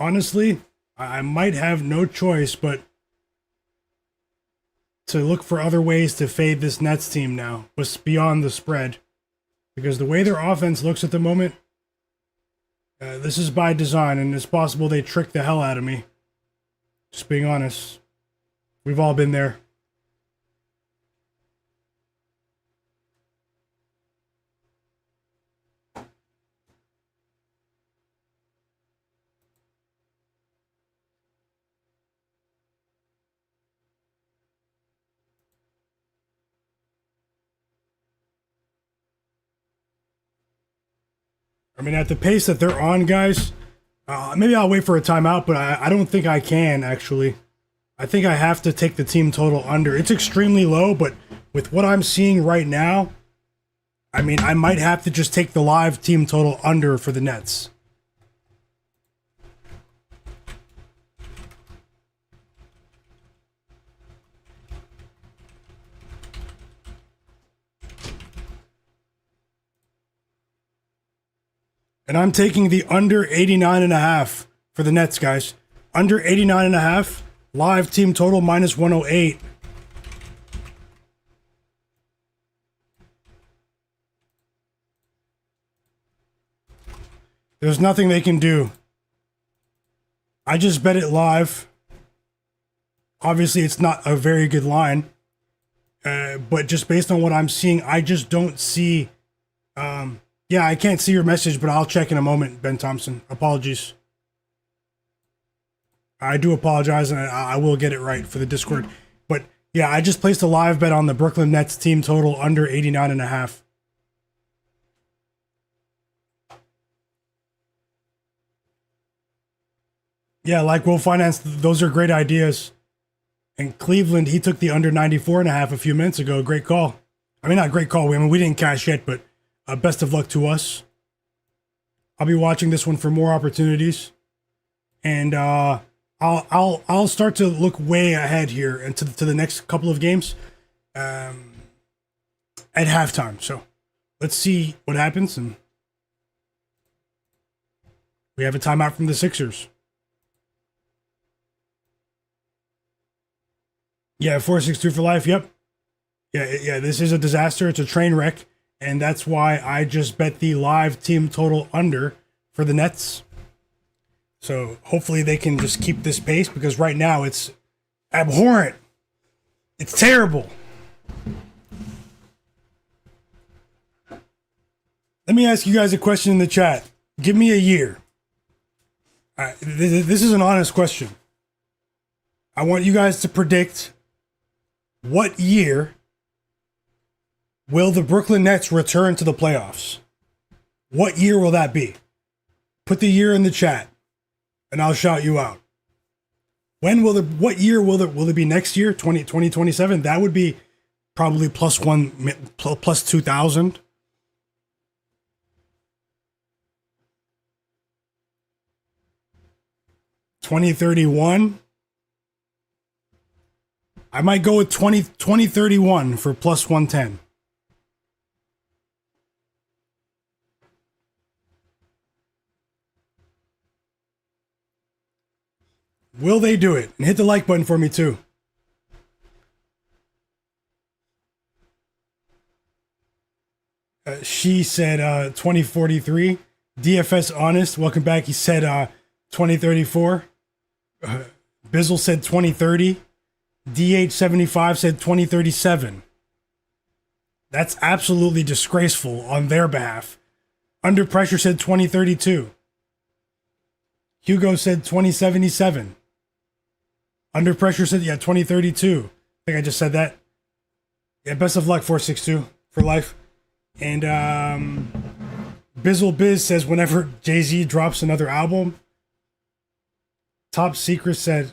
honestly, I might have no choice but to look for other ways to fade this Nets team now, was beyond the spread. Because the way their offense looks at the moment, this is by design, and it's possible they trick the hell out of me. Just being honest. We've all been there. I mean, at the pace that they're on, guys, maybe I'll wait for a timeout, but I don't think I can, actually. I think I have to take the team total under. It's extremely low, but with what I'm seeing right now, I mean, I might have to just take the live team total under for the Nets. And I'm taking the under 89.5 for the Nets, guys. Under 89.5, live team total minus 108. There's nothing they can do. I just bet it live. Obviously, it's not a very good line. But just based on what I'm seeing, I just don't see... yeah, I can't see your message, but I'll check in a moment, Ben Thompson. Apologies. I do apologize, and I will get it right for the Discord. But yeah, I just placed a live bet on the Brooklyn Nets team total under 89.5. Yeah, like Will Finance, those are great ideas. And Cleveland, he took the under 94.5 a few minutes ago. Great call. I mean, not great call. I mean, we didn't cash yet, but best of luck to us. I'll be watching this one for more opportunities, and I'll start to look way ahead here and to the next couple of games at halftime. So let's see what happens, and we have a timeout from the Sixers. Yeah, 4-6-2 for life. Yep. Yeah. This is a disaster. It's a train wreck. And that's why I just bet the live team total under for the Nets. So hopefully they can just keep this pace, because right now it's abhorrent. It's terrible. Let me ask you guys a question in the chat. Give me a year. This is an honest question. I want you guys to predict what year will the Brooklyn Nets return to the playoffs? What year will that be? Put the year in the chat, and I'll shout you out. What year will it be next year? 2027? That would be probably plus 2,000. $2031. I might go with 2031 for plus 110. Will they do it? And hit the like button for me too. She said 2043. DFS Honest, welcome back. He said 2034. Bizzle said 2030. DH75 said 2037. That's absolutely disgraceful on their behalf. Under Pressure said 2032. Hugo said 2077. Under Pressure said, 2032. I think I just said that. Yeah, best of luck, 462 for life. And Bizzle Biz says whenever Jay-Z drops another album. Top Secret said,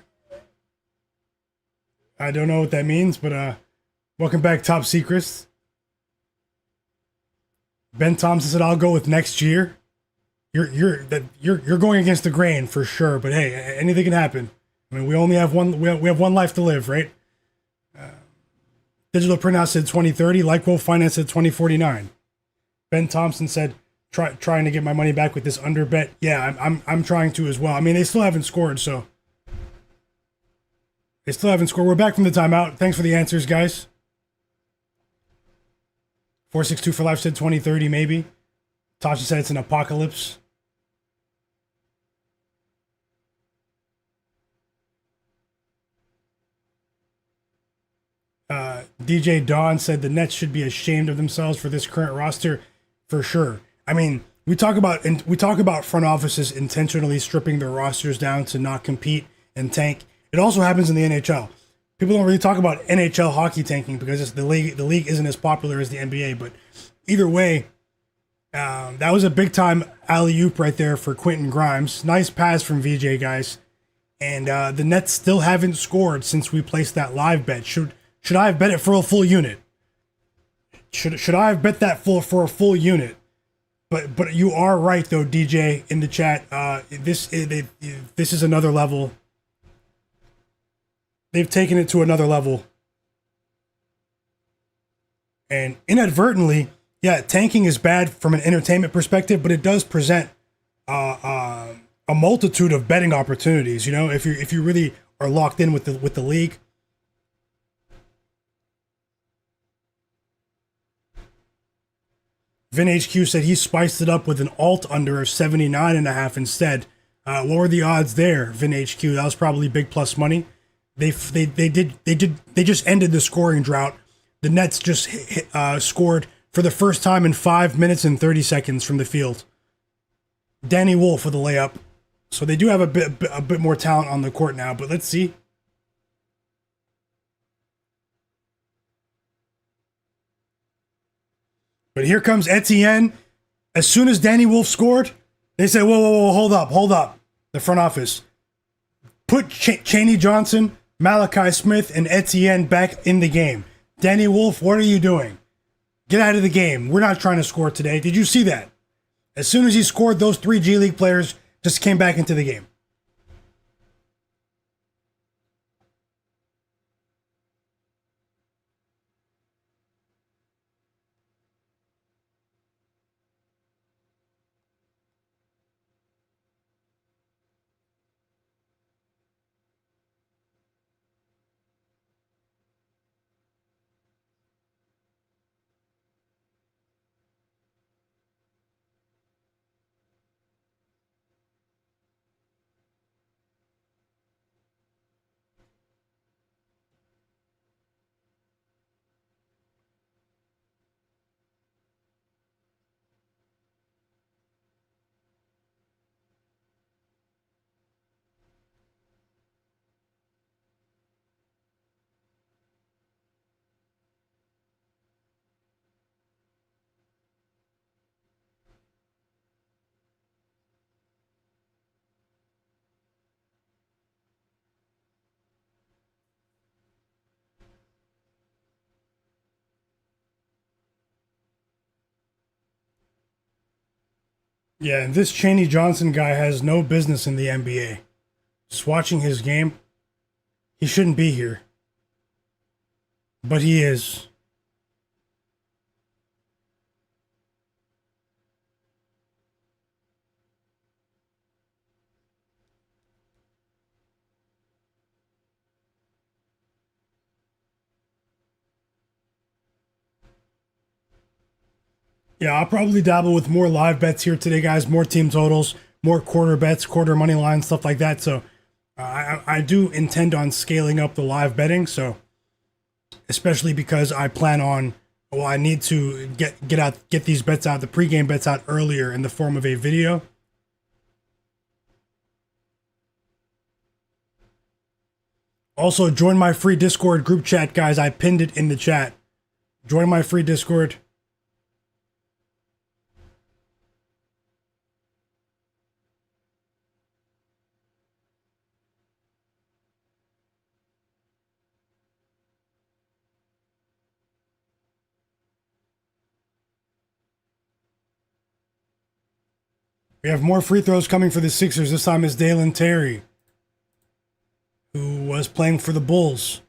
I don't know what that means, but welcome back, Top Secrets. Ben Thompson said, I'll go with next year. you're going against the grain for sure. But hey, anything can happen. I mean, we only have one. We have one life to live, right? Digital Printhouse said 2030. Like Wolf Finance said 2049. Ben Thompson said trying to get my money back with this under bet. Yeah, I'm trying to as well. I mean, they still haven't scored, so they still haven't scored. We're back from the timeout. Thanks for the answers, guys. 462 for life said 2030 maybe. Tasha said it's an apocalypse. DJ Dawn said the Nets should be ashamed of themselves for this current roster, for sure. I mean, we talk about front offices intentionally stripping their rosters down to not compete and tank. It also happens in the NHL. People don't really talk about NHL hockey tanking because it's the league isn't as popular as the NBA. But either way, that was a big time alley-oop right there for Quentin Grimes. Nice pass from VJ, guys. And the Nets still haven't scored since we placed that live bet. Should I have bet it for a full unit? Should I have bet that for a full unit? But you are right though, DJ in the chat. This is another level. They've taken it to another level. And inadvertently, yeah, tanking is bad from an entertainment perspective, but it does present a multitude of betting opportunities. You know, if you really are locked in with the league. VinHQ said he spiced it up with an alt under of 79.5 instead. What were the odds there, VinHQ? That was probably big plus money. They just ended the scoring drought. The Nets just scored for the first time in 5 minutes and 30 seconds from the field. Danny Wolf with a layup. So they do have a bit more talent on the court now, but let's see. But here comes Etienne. As soon as Danny Wolf scored, they said, whoa, hold up. The front office. Put Chaney Johnson, Malachi Smith, and Etienne back in the game. Danny Wolf, what are you doing? Get out of the game. We're not trying to score today. Did you see that? As soon as he scored, those 3 G League players just came back into the game. Yeah, and this Chaney Johnson guy has no business in the NBA. Just watching his game, he shouldn't be here. But he is. Yeah, I'll probably dabble with more live bets here today, guys. More team totals, more quarter bets, quarter money lines, stuff like that. So I do intend on scaling up the live betting. So especially because I plan on, well, I need to get these bets out, the pregame bets out earlier in the form of a video. Also, join my free Discord group chat, guys. I pinned it in the chat. Join my free Discord. We have more free throws coming for the Sixers. This time is Dalen Terry, who was playing for the Bulls.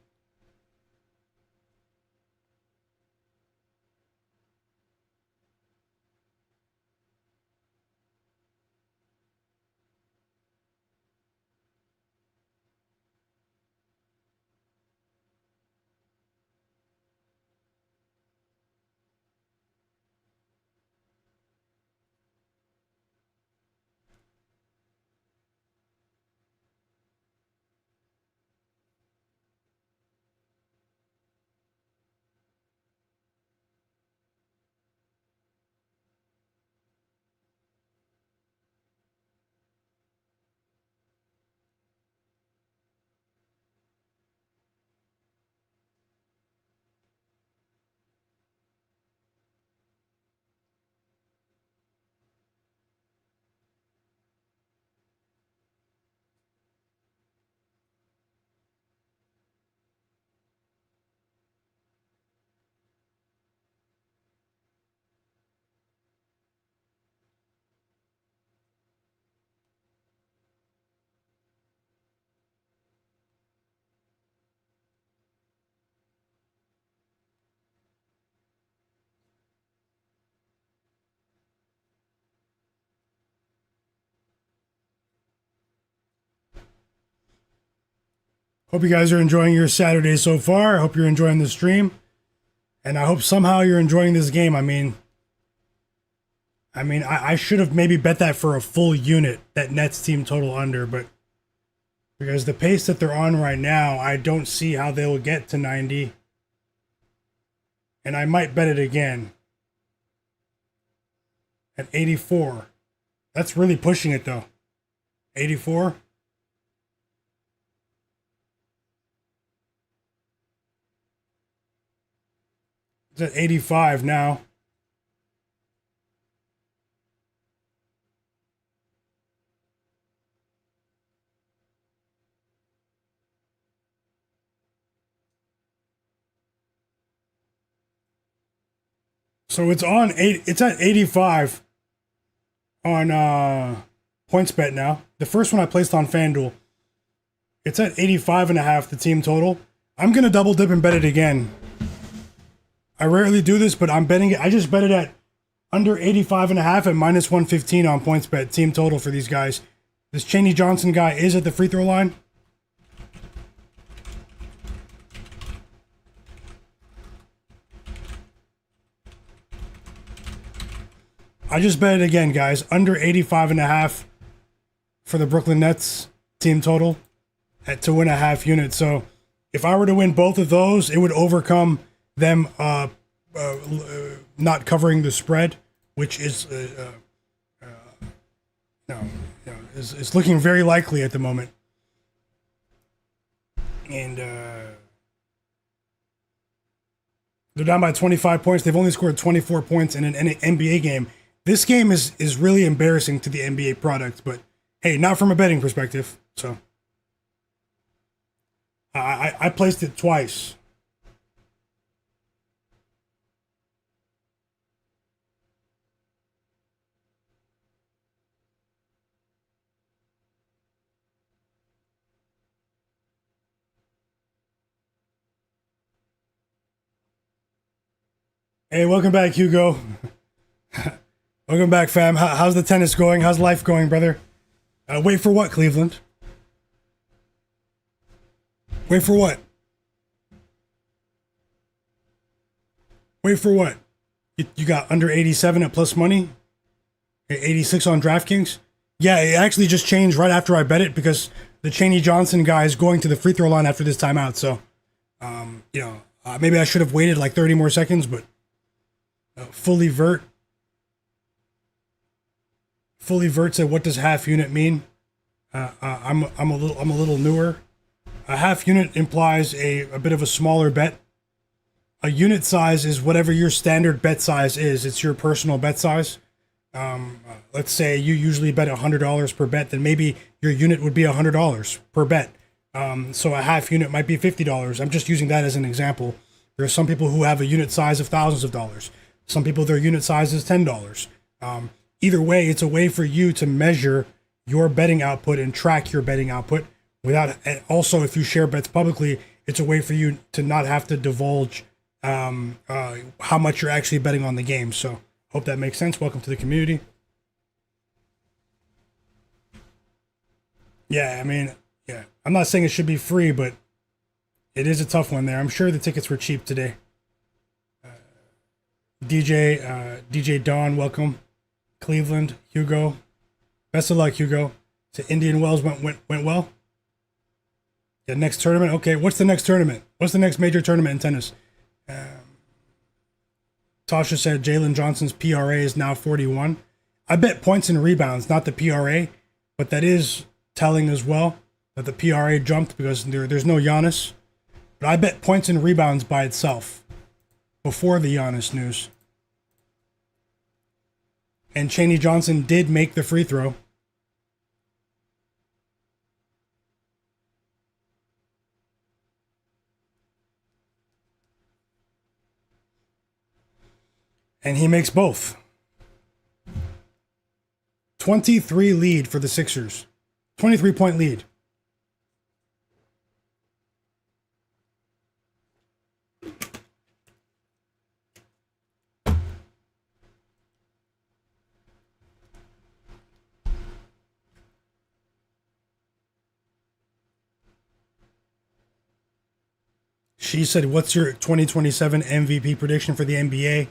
Hope you guys are enjoying your Saturday so far. I hope you're enjoying the stream. And I hope somehow you're enjoying this game. I should have maybe bet that for a full unit, that Nets team total under, but because the pace that they're on right now, I don't see how they will get to 90. And I might bet it again at 84. That's really pushing it though. 84. It's at 85 now. So it's on 8. It's at 85 on PointsBet now. The first one I placed on FanDuel. It's at 85.5, the team total. I'm gonna double dip and bet it again. I rarely do this, but I'm betting it. I just bet it at under 85.5 at minus 115 on PointsBet team total for these guys. This Cheney Johnson guy is at the free throw line. I just bet it again, guys. Under 85.5 for the Brooklyn Nets team total at 2.5 units. So if I were to win both of those, it would overcome them not covering the spread, which is is looking very likely at the moment. And they're down by 25 points. They've only scored 24 points in an NBA game. This game is really embarrassing to the NBA product, but hey, not from a betting perspective. So I placed it twice. Hey, welcome back, Hugo. Welcome back, fam. How's the tennis going? How's life going, brother? Wait for what, Cleveland? Wait for what? Wait for what? You got under 87 at plus money? 86 on DraftKings? Yeah, it actually just changed right after I bet it because the Cheney Johnson guy is going to the free throw line after this timeout. So, maybe I should have waited like 30 more seconds, but Fully Vert said, "What does half unit mean?" I'm a little newer. A half unit implies a bit of a smaller bet. A unit size is whatever your standard bet size is. It's your personal bet size. Let's say you usually bet $100 per bet, then maybe your unit would be $100 per bet. So a half unit might be $50. I'm just using that as an example. There are some people who have a unit size of thousands of dollars. Some people, their unit size is $10. either way, it's a way for you to measure your betting output and track your betting output without. And also, if you share bets publicly, it's a way for you to not have to divulge how much you're actually betting on the game. So, hope that makes sense. Welcome to the community. Yeah, I mean, yeah, I'm not saying it should be free, but it is a tough one there. I'm sure the tickets were cheap today. DJ Don, welcome. Cleveland, Hugo. Best of luck, Hugo. To Indian Wells went well. Yeah, next tournament. Okay, what's the next tournament? What's the next major tournament in tennis? Tasha said Jalen Johnson's PRA is now 41. I bet points and rebounds, not the PRA, but that is telling as well that the PRA jumped because there's no Giannis. But I bet points and rebounds by itself before the Giannis news. And Chaney Johnson did make the free throw. And he makes both. 23 lead for the Sixers. 23-point lead. She said, what's your 2027 MVP prediction for the NBA?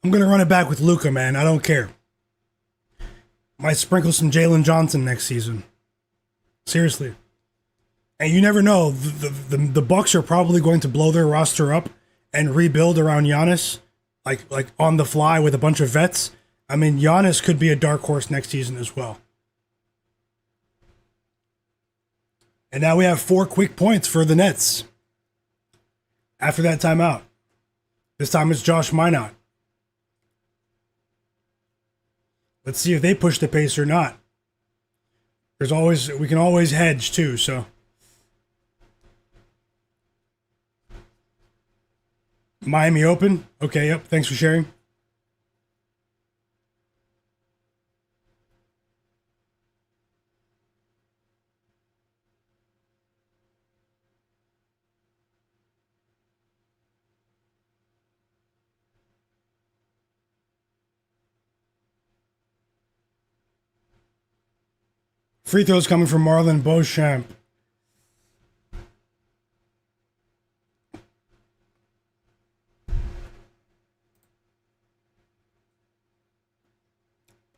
I'm going to run it back with Luka, man. I don't care. Might sprinkle some Jalen Johnson next season. Seriously. And you never know. The Bucks are probably going to blow their roster up and rebuild around Giannis, like on the fly with a bunch of vets. I mean, Giannis could be a dark horse next season as well. And now we have 4 quick points for the Nets. After that timeout. This time it's Josh Minot. Let's see if they push the pace or not. We can always hedge too, so. Miami Open. Okay, yep. Thanks for sharing. Free throws coming from Marlon Beauchamp.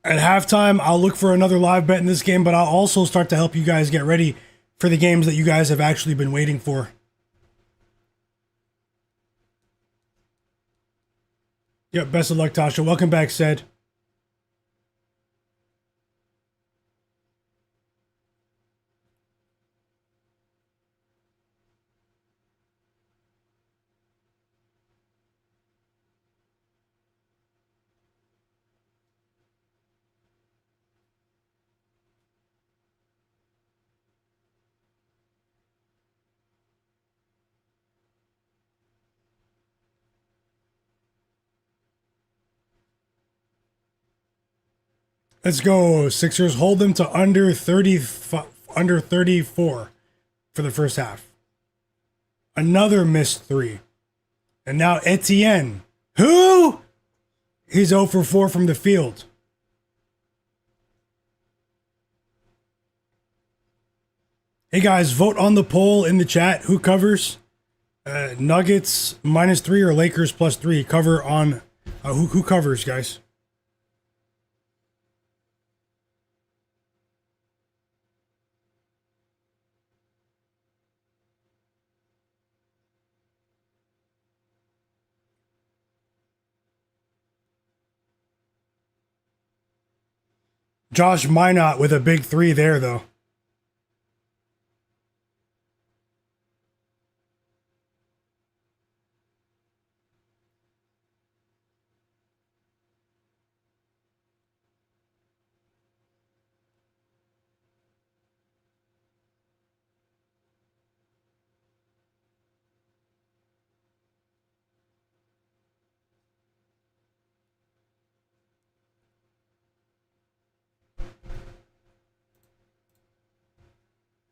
At halftime, I'll look for another live bet in this game, but I'll also start to help you guys get ready for the games that you guys have actually been waiting for. Yep, best of luck, Tasha. Welcome back, Said. Let's go, Sixers. Hold them to under 34 for the first half. Another missed 3. And now Etienne. Who? He's 0 for 4 from the field. Hey guys, vote on the poll in the chat. Who covers? Nuggets -3 or Lakers +3? Cover on who covers, guys? Josh Minot with a big 3 there, though.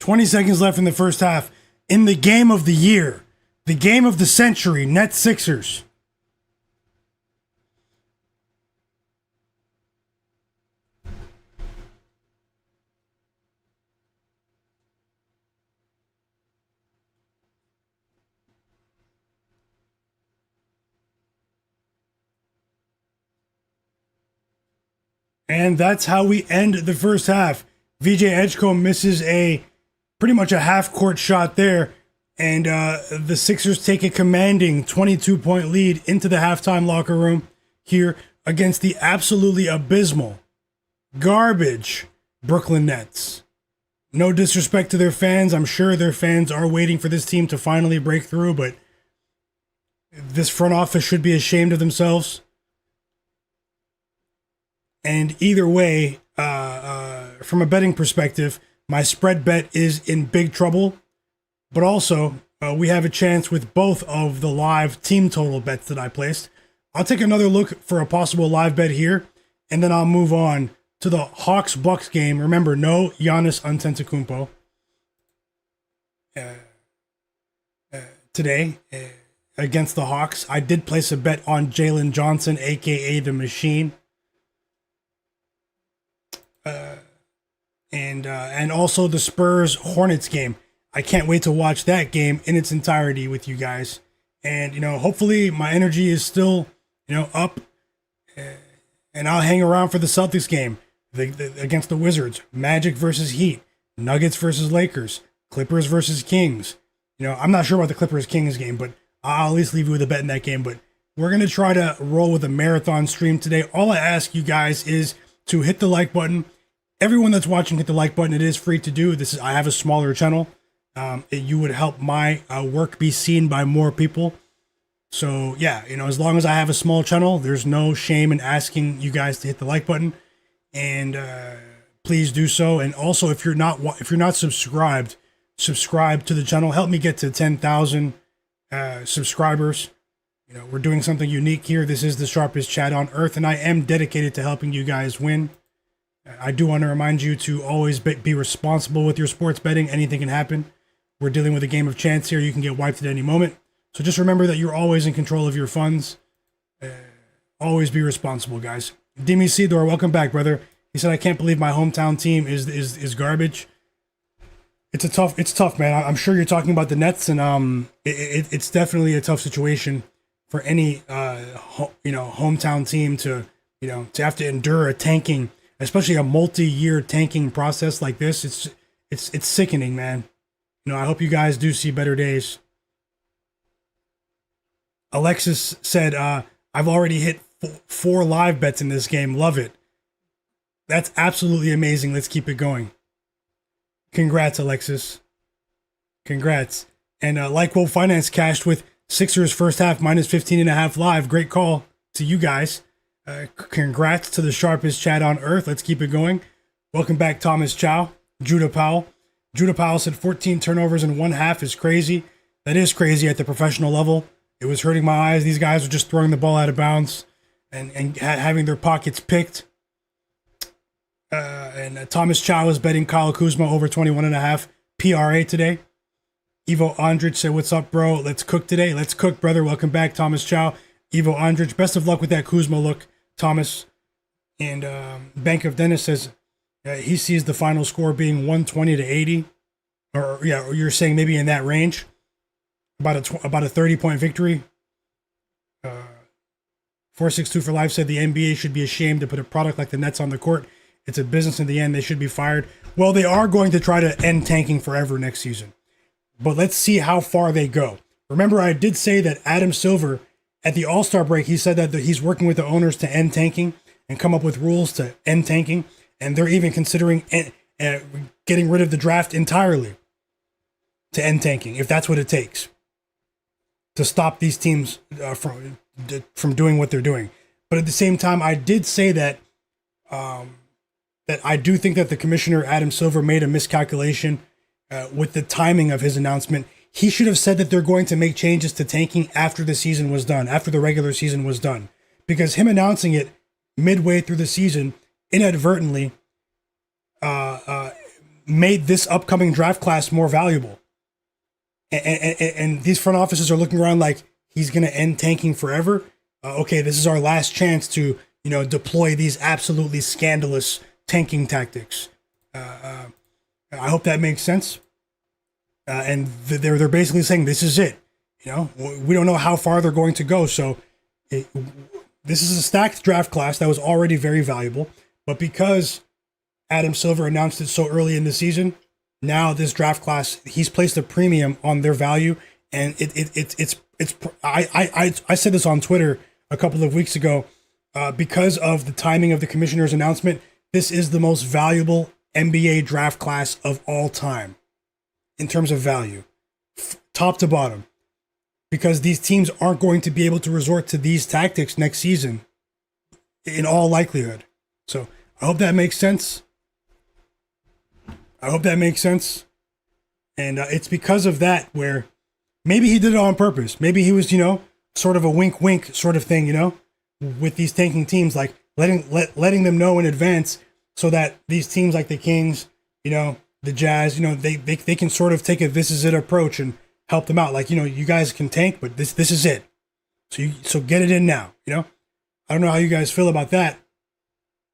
20 seconds left in the first half. In the game of the year, the game of the century, Nets Sixers. And that's how we end the first half. VJ Edgecombe misses pretty much a half-court shot there. And the Sixers take a commanding 22-point lead into the halftime locker room here against the absolutely abysmal, garbage Brooklyn Nets. No disrespect to their fans. I'm sure their fans are waiting for this team to finally break through, but this front office should be ashamed of themselves. And either way, from a betting perspective, my spread bet is in big trouble. But also, we have a chance with both of the live team total bets that I placed. I'll take another look for a possible live bet here, and then I'll move on to the Hawks-Bucks game. Remember, no Giannis Antetokounmpo today against the Hawks. I did place a bet on Jalen Johnson, a.k.a. The Machine. And also the Spurs Hornets game. I can't wait to watch that game in its entirety with you guys. And, hopefully my energy is still, up. And I'll hang around for the Celtics game against the Wizards. Magic versus Heat. Nuggets versus Lakers. Clippers versus Kings. I'm not sure about the Clippers-Kings game, but I'll at least leave you with a bet in that game. But we're going to try to roll with a marathon stream today. All I ask you guys is to hit the like button. Everyone that's watching, hit the like button. It is free to do. I have a smaller channel. You would help my work be seen by more people. So yeah, as long as I have a small channel, there's no shame in asking you guys to hit the like button, and please do so. And also, if you're not subscribed, subscribe to the channel. Help me get to 10,000 subscribers. We're doing something unique here. This is the sharpest chat on earth, and I am dedicated to helping you guys win. I do want to remind you to always be responsible with your sports betting. Anything can happen. We're dealing with a game of chance here. You can get wiped at any moment. So just remember that you're always in control of your funds. Always be responsible, guys. Demi Sidor, welcome back, brother. He said, I can't believe my hometown team is garbage. It's tough, man. I'm sure you're talking about the Nets, and it's definitely a tough situation for any hometown team to have to endure a tanking, especially a multi-year tanking process like this. It's sickening, man. I hope you guys do see better days. Alexis said, I've already hit 4 live bets in this game. Love it. That's absolutely amazing. Let's keep it going. Congrats, Alexis. Congrats. And Like Will Finance cashed with Sixers first half minus 15.5 live. Great call to you guys. Congrats to the sharpest chat on earth. Let's keep it going. Welcome back, Thomas Chow. Judah Powell. Judah Powell said 14 turnovers in one half is crazy. That is crazy at the professional level. It was hurting my eyes. These guys were just throwing the ball out of bounds and having their pockets picked. And Thomas Chow is betting Kyle Kuzma over 21.5 PRA today. Ivo Andrich said, what's up, bro? Let's cook today. Let's cook, brother. Welcome back, Thomas Chow. Ivo Andrich, best of luck with that Kuzma look, Thomas. And Bank of Dennis says he sees the final score being 120 to 80. Or you're saying maybe in that range. About a 30-point victory. 462 for Life said the NBA should be ashamed to put a product like the Nets on the court. It's a business in the end. They should be fired. Well, they are going to try to end tanking forever next season. But let's see how far they go. Remember, I did say that Adam Silver, at the All-Star break, he said that he's working with the owners to end tanking and come up with rules to end tanking. And they're even considering getting rid of the draft entirely to end tanking, if that's what it takes to stop these teams from doing what they're doing. But at the same time, I did say that that I do think that the commissioner, Adam Silver, made a miscalculation with the timing of his announcement. He should have said that they're going to make changes to tanking after the season was done, after the regular season was done. Because him announcing it midway through the season inadvertently made this upcoming draft class more valuable. And these front offices are looking around like, he's going to end tanking forever. Okay, this is our last chance to, deploy these absolutely scandalous tanking tactics. I hope that makes sense. And they're basically saying this is it. We don't know how far they're going to go. So this is a stacked draft class that was already very valuable. But because Adam Silver announced it so early in the season, now this draft class, he's placed a premium on their value. And I said this on Twitter a couple of weeks ago, because of the timing of the commissioner's announcement, this is the most valuable NBA draft class of all time in terms of value, top to bottom, because these teams aren't going to be able to resort to these tactics next season in all likelihood. So I hope that makes sense. And it's because of that where maybe he did it on purpose. Maybe he was, sort of a wink sort of thing, with these tanking teams, like letting them know in advance so that these teams like the Kings, the Jazz, they can sort of take a this is it approach and help them out. Like, you guys can tank, but this is it. So get it in now, I don't know how you guys feel about that,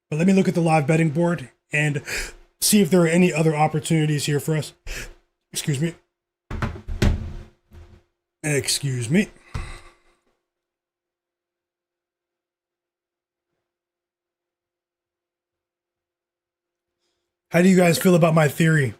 but let me look at the live betting board and see if there are any other opportunities here for us. Excuse me. How do you guys feel about my theory?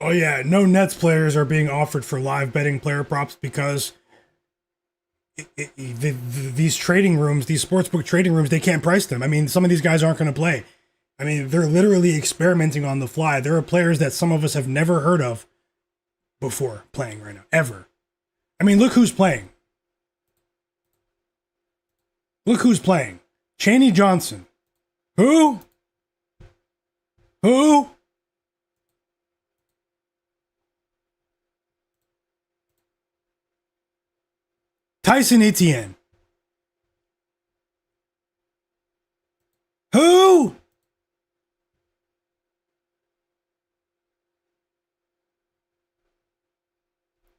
Oh yeah, no Nets players are being offered for live betting player props because these trading rooms, these sportsbook trading rooms, they can't price them. I mean, some of these guys aren't going to play. I mean, they're literally experimenting on the fly. There are players that some of us have never heard of before playing right now, ever. I mean, look who's playing. Chaney Johnson. Who? Tyson Etienne. Who?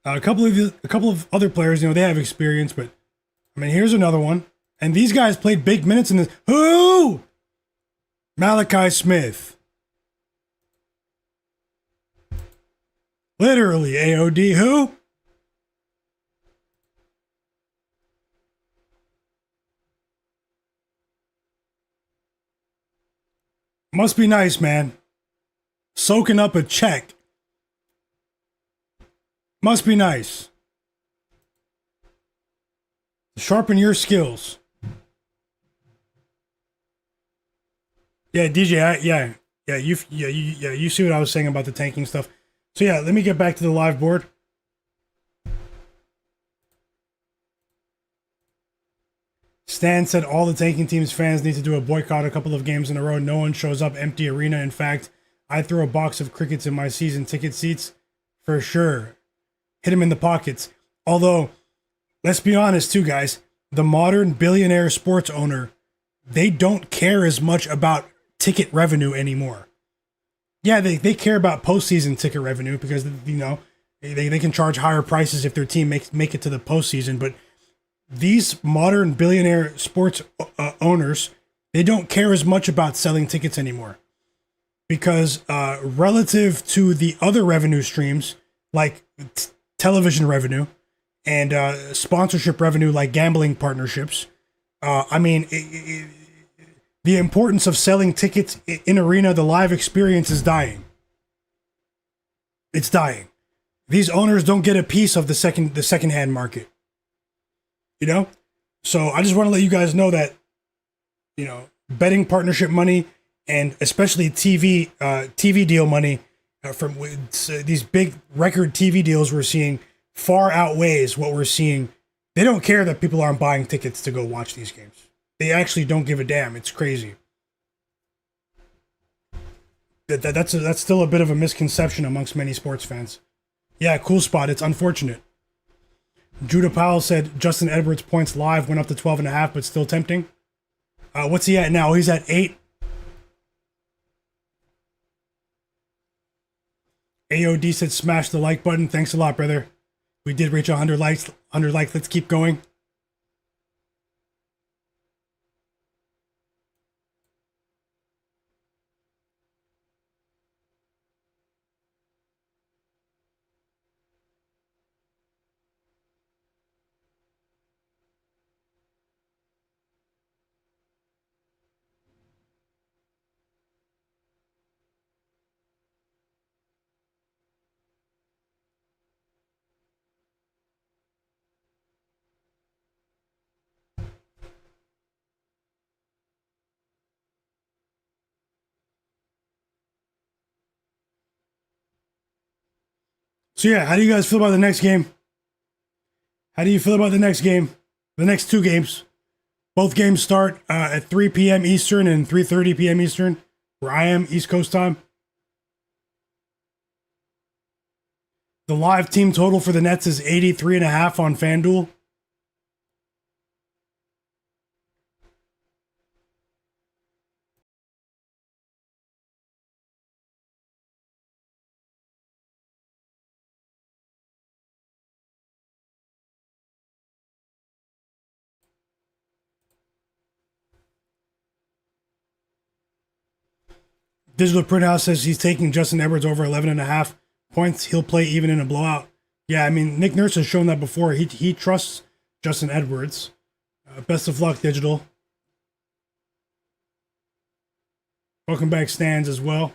A couple of other players, they have experience, but I mean, here's another one. And these guys played big minutes in this. Who? Malachi Smith. Literally, AOD. Who? Must be nice, man. Soaking up a check. Must be nice. Sharpen your skills. Yeah, DJ. You see what I was saying about the tanking stuff. So yeah, let me get back to the live board. Stan said all the tanking team's fans need to do a boycott a couple of games in a row. No one shows up, empty arena. In fact, I throw a box of crickets in my season ticket seats for sure. Hit him in the pockets. Although, let's be honest too, guys. The modern billionaire sports owner, they don't care as much about ticket revenue anymore. Yeah, they care about postseason ticket revenue because, they can charge higher prices if their team make it to the postseason. But these modern billionaire sports owners, they don't care as much about selling tickets anymore. Because relative to the other revenue streams, like television revenue and sponsorship revenue, like gambling partnerships, the importance of selling tickets in arena, the live experience is dying. It's dying. These owners don't get a piece of the secondhand market. So I just want to let you guys know that, betting partnership money and especially TV deal money from these big record TV deals we're seeing far outweighs what we're seeing. They don't care that people aren't buying tickets to go watch these games. They actually don't give a damn. It's crazy. That's still a bit of a misconception amongst many sports fans. Yeah, cool spot. It's unfortunate. Judah Powell said Justin Edwards' points live went up to 12.5, but still tempting. What's he at now? He's at 8. AOD said smash the like button. Thanks a lot, brother. We did reach 100 likes. 100 likes. Let's keep going. So yeah, how do you guys feel about the next game? How do you feel about the next game? The next two games. Both games start at 3 p.m. Eastern and 3:30 p.m. Eastern, where I am, East Coast time. The live team total for the Nets is 83.5 on FanDuel. Digital Print House says he's taking Justin Edwards over 11.5 points. He'll play even in a blowout. Yeah, I mean, Nick Nurse has shown that before. He trusts Justin Edwards. Best of luck, Digital. Welcome back, Stans, as well.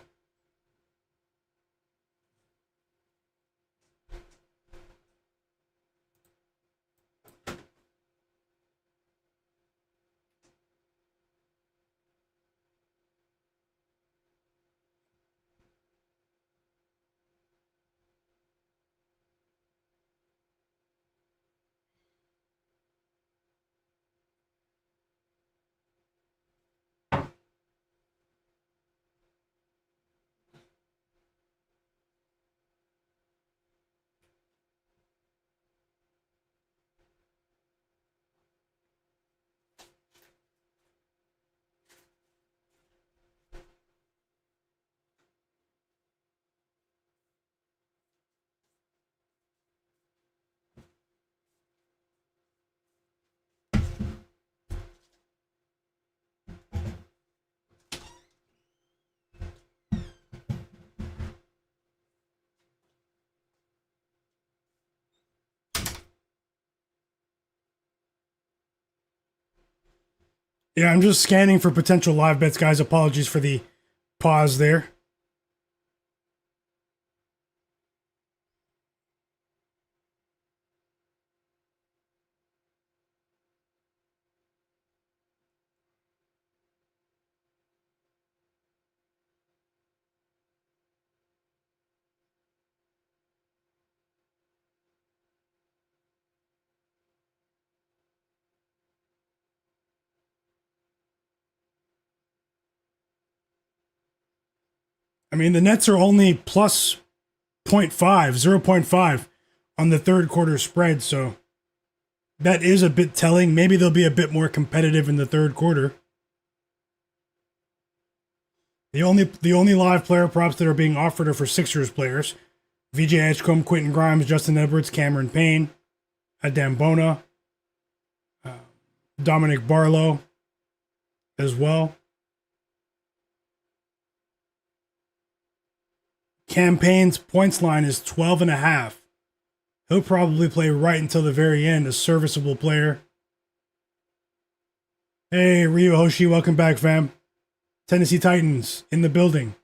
Yeah, I'm just scanning for potential live bets, guys. Apologies for the pause there. I mean, the Nets are only plus 0.5 on the third quarter spread, so that is a bit telling. Maybe they'll be a bit more competitive in the third quarter. The only live player props that are being offered are for Sixers players. VJ Edgecombe, Quentin Grimes, Justin Edwards, Cameron Payne, Adam Bona, Dominic Barlow as well. Campaign's points line is 12.5. He'll probably play right until the very end, a serviceable player. Hey, Ryu Hoshi, welcome back, fam. Tennessee Titans in the building.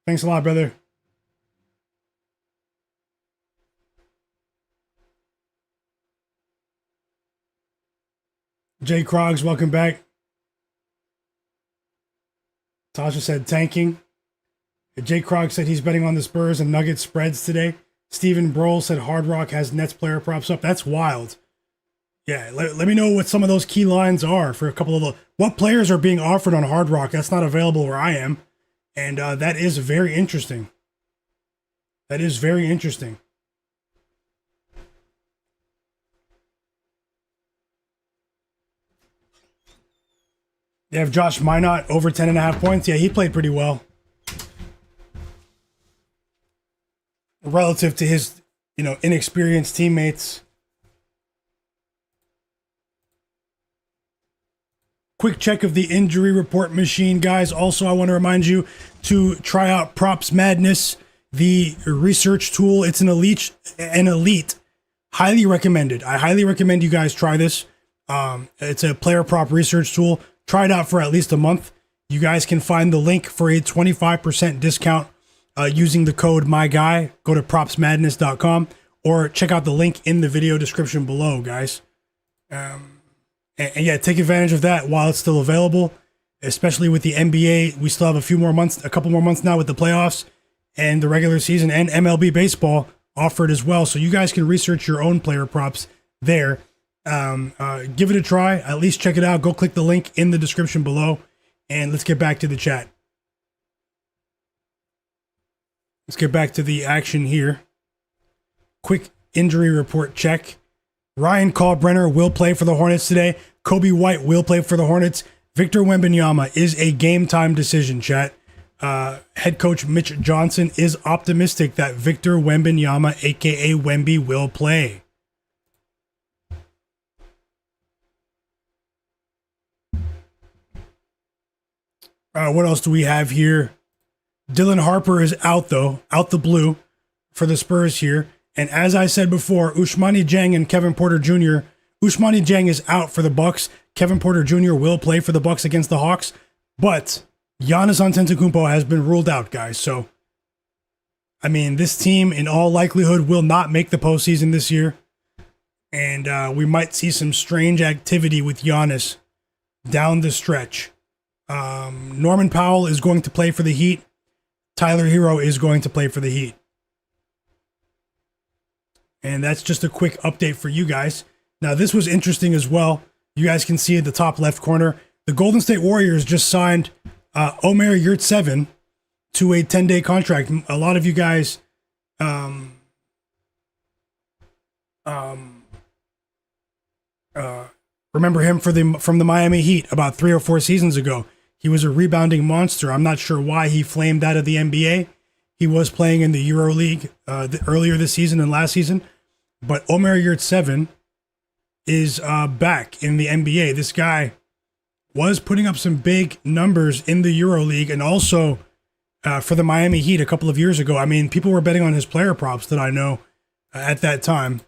Thanks a lot, brother. Jay Kroggs, welcome back. Tasha said tanking. Jay Kroggs said he's betting on the Spurs and Nuggets spreads today. Steven Broll said Hard Rock has Nets player props up. That's wild. Yeah, let me know what some of those key lines are for a couple of the... What players are being offered on Hard Rock? That's not available where I am. And that is very interesting. That is very interesting. They have Josh Minot over 10.5 points. Yeah, he played pretty well. Relative to his, inexperienced teammates. Quick check of the injury report machine, guys. Also, I want to remind you to try out Props Madness, the research tool. It's an elite. Highly recommended. I highly recommend you guys try this. It's a player prop research tool. Try it out for at least a month. You guys can find the link for a 25% discount using the code MyGuy. Go to propsmadness.com or check out the link in the video description below, guys. And yeah, take advantage of that while it's still available, especially with the NBA. We still have a couple more months now with the playoffs and the regular season, and MLB baseball offered as well. So you guys can research your own player props there. Give it a try. At least check it out. Go click the link in the description below, and let's get back to the chat. Let's get back to the action here. Quick injury report check. Ryan Kalbrenner will play for the Hornets today. Kobe White will play for the Hornets. Victor Wembanyama is a game time decision, chat. Head coach Mitch Johnson is optimistic that Victor Wembanyama, aka Wemby, will play. What else do we have here? Dylan Harper is out, though. Out the blue for the Spurs here. And as I said before, Ousmane Dieng and Kevin Porter Jr. Ousmane Dieng is out for the Bucks. Kevin Porter Jr. will play for the Bucks against the Hawks. But Giannis Antetokounmpo has been ruled out, guys. So, I mean, this team, in all likelihood, will not make the postseason this year. And we might see some strange activity with Giannis down the stretch. Norman Powell is going to play for the Heat. Tyler Hero is going to play for the Heat. And that's just a quick update for you guys. Now, this was interesting as well. You guys can see at the top left corner, the Golden State Warriors just signed Omer Yurtseven to a 10-day contract. A lot of you guys remember him from the Miami Heat about 3 or 4 seasons ago. He was a rebounding monster. I'm not sure why he flamed out of the NBA. He was playing in the EuroLeague earlier this season and last season. But Omer Yurtseven is back in the NBA. This guy was putting up some big numbers in the EuroLeague and also for the Miami Heat a couple of years ago. I mean, people were betting on his player props that I know at that time.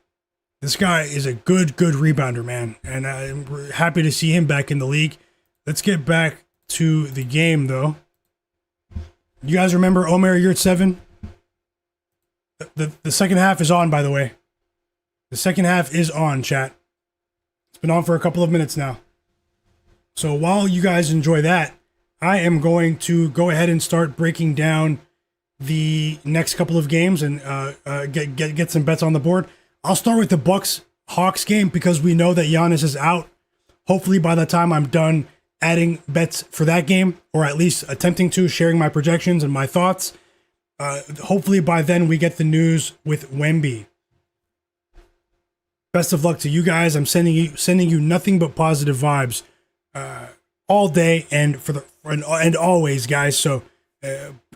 This guy is a good rebounder, man. And I'm happy to see him back in the league. Let's get back to the game, though. You guys remember Omer Yurtseven? The second half is on, by the way. The second half is on, chat. It's been on for a couple of minutes now. So while you guys enjoy that, I am going to go ahead and start breaking down the next couple of games and get some bets on the board. I'll start with the Bucks-Hawks game because we know that Giannis is out. Hopefully by the time I'm done adding bets for that game, or at least attempting to, sharing my projections and my thoughts, hopefully by then we get the news with Wemby. Best of luck to you guys. I'm sending you nothing but positive vibes all day and and always, guys. So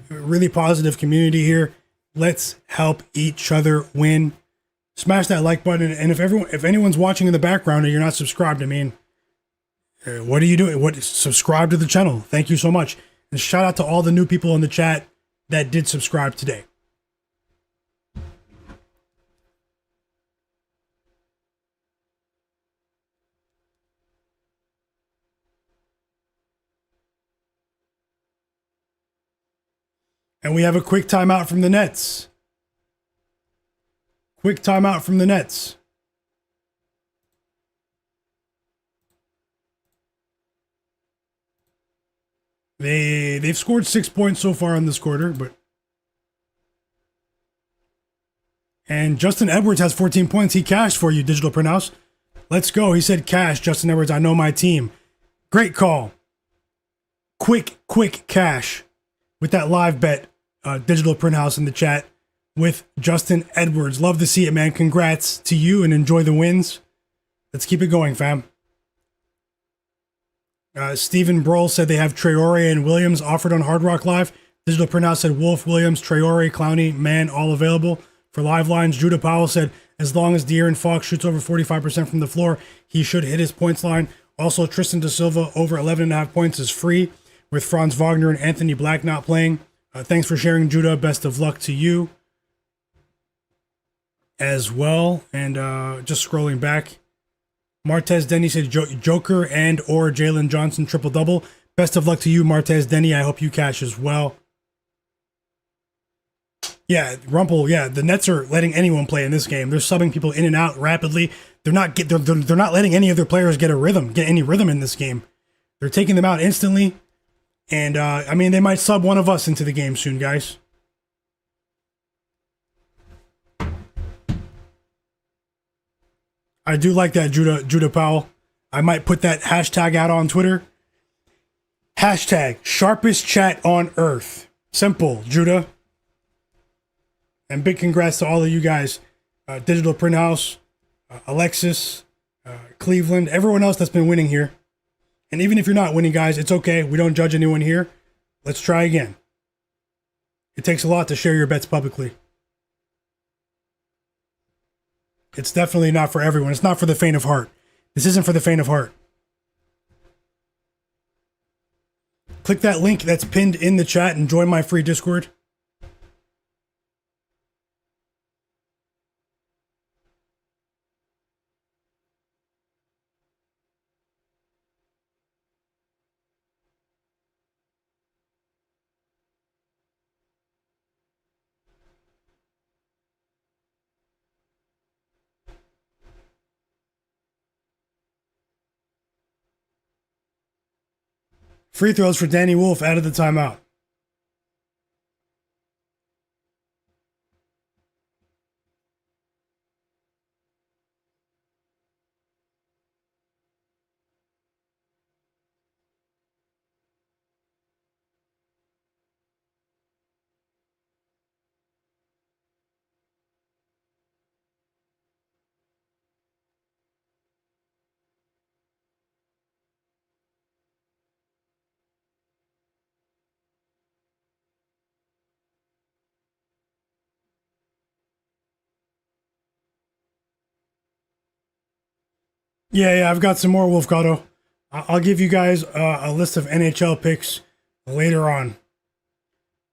really positive community here. Let's help each other win. Smash that like button, and if anyone's watching in the background and you're not subscribed, I mean, what are you doing? Subscribe to the channel. Thank you so much. And shout out to all the new people in the chat that did subscribe today. And we have a quick timeout from the Nets. Quick timeout from the Nets. They've scored 6 points so far in this quarter, but and Justin Edwards has 14 points. He cashed for you, Digital Print House. Let's go. He said cash, Justin Edwards. I know my team. Great call. Quick cash with that live bet, Digital Print House in the chat with Justin Edwards. Love to see it, man. Congrats to you and enjoy the wins. Let's keep it going, fam. Stephen Broll said they have Traore and Williams offered on Hard Rock Live. Digital Print House said Wolf, Williams, Traore, Clowney, Mann, all available for live lines. Judah Powell said as long as De'Aaron Fox shoots over 45% from the floor, he should hit his points line. Also, Tristan Da Silva over 11.5 points is free with Franz Wagner and Anthony Black not playing. Thanks for sharing, Judah. Best of luck to you as well. And just scrolling back, Martez Denny said Joker and or Jalen Johnson triple-double. Best of luck to you, Martez Denny. I hope you cash as well. Yeah, Rumpel, yeah, the Nets are letting anyone play in this game. They're subbing people in and out rapidly. They're not letting any of their players get any rhythm in this game. They're taking them out instantly. And, I mean, they might sub one of us into the game soon, guys. I do like that, Judah Powell. I might put that hashtag out on Twitter. Hashtag sharpest chat on earth. Simple, Judah. And big congrats to all of you guys. Digital Print House, Alexis, Cleveland, everyone else that's been winning here. And even if you're not winning, guys, it's okay. We don't judge anyone here. Let's try again. It takes a lot to share your bets publicly. It's definitely not for everyone. It's not for the faint of heart. This isn't for the faint of heart. Click that link that's pinned in the chat and join my free Discord. Free throws for Danny Wolf out of the timeout. Yeah, I've got some more Wolf Gatto. I'll give you guys a list of NHL picks later on.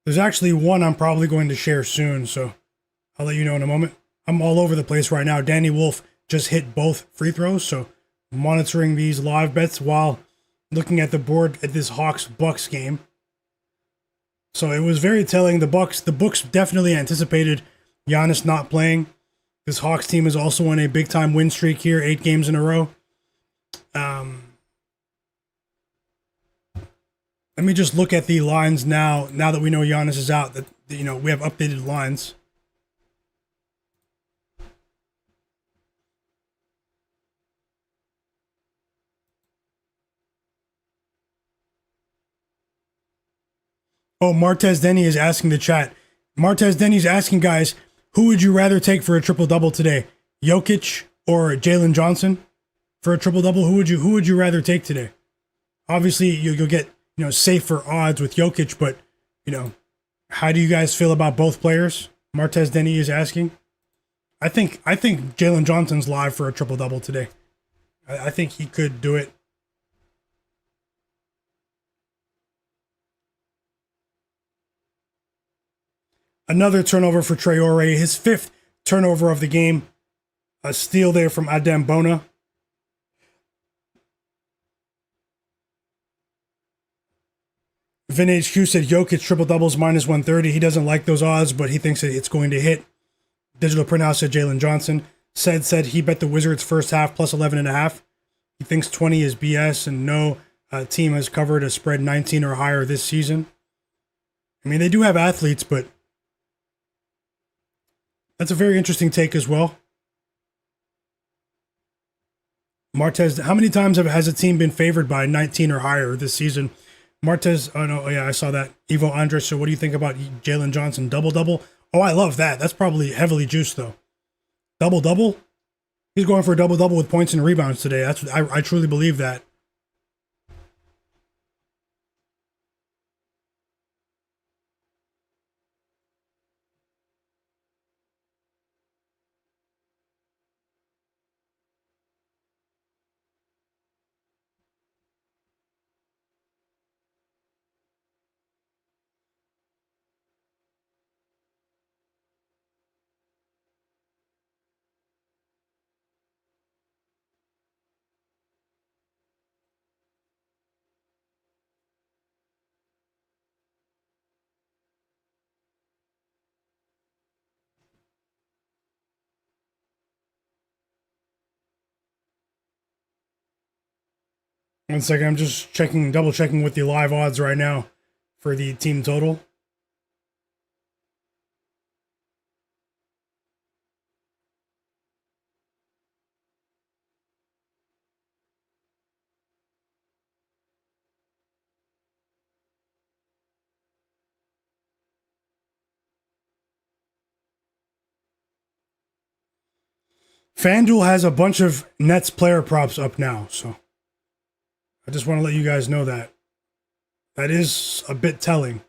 There's actually one I'm probably going to share soon, so I'll let you know in a moment. I'm all over the place right now. Danny Wolf just hit both free throws, so monitoring these live bets while looking at the board at this Hawks-Bucks game. So it was very telling. The books definitely anticipated Giannis not playing. This Hawks team is also on a big-time win streak here, 8 games in a row. Let me just look at the lines now that we know Giannis is out, that we have updated lines. Oh, Martez Denny is asking the chat. Martez Denny's asking, guys, who would you rather take for a triple-double today? Jokic or Jalen Johnson for a triple-double? Who would you rather take today? Obviously, you'll get, safer odds with Jokic, but, how do you guys feel about both players? Martez Denny is asking. I think Jalen Johnson's live for a triple-double today. I think he could do it. Another turnover for Traore, his 5th turnover of the game. A steal there from Adebayo. Vin HQ said Jokic triple doubles -130. He doesn't like those odds, but he thinks that it's going to hit. Digital Printhouse said Jalen Johnson. Said he bet the Wizards first half plus 11.5. He thinks 20 is BS and no team has covered a spread 19 or higher this season. I mean, they do have athletes, but that's a very interesting take as well. Martez, how many times has a team been favored by 19 or higher this season? Martez, oh no, yeah, I saw that. Evo Andres, so what do you think about Jalen Johnson? Double-double? Oh, I love that. That's probably heavily juiced, though. Double-double? He's going for a double-double with points and rebounds today. I truly believe that. One second, I'm just double checking with the live odds right now for the team total. FanDuel has a bunch of Nets player props up now, so I just want to let you guys know that. That is a bit telling.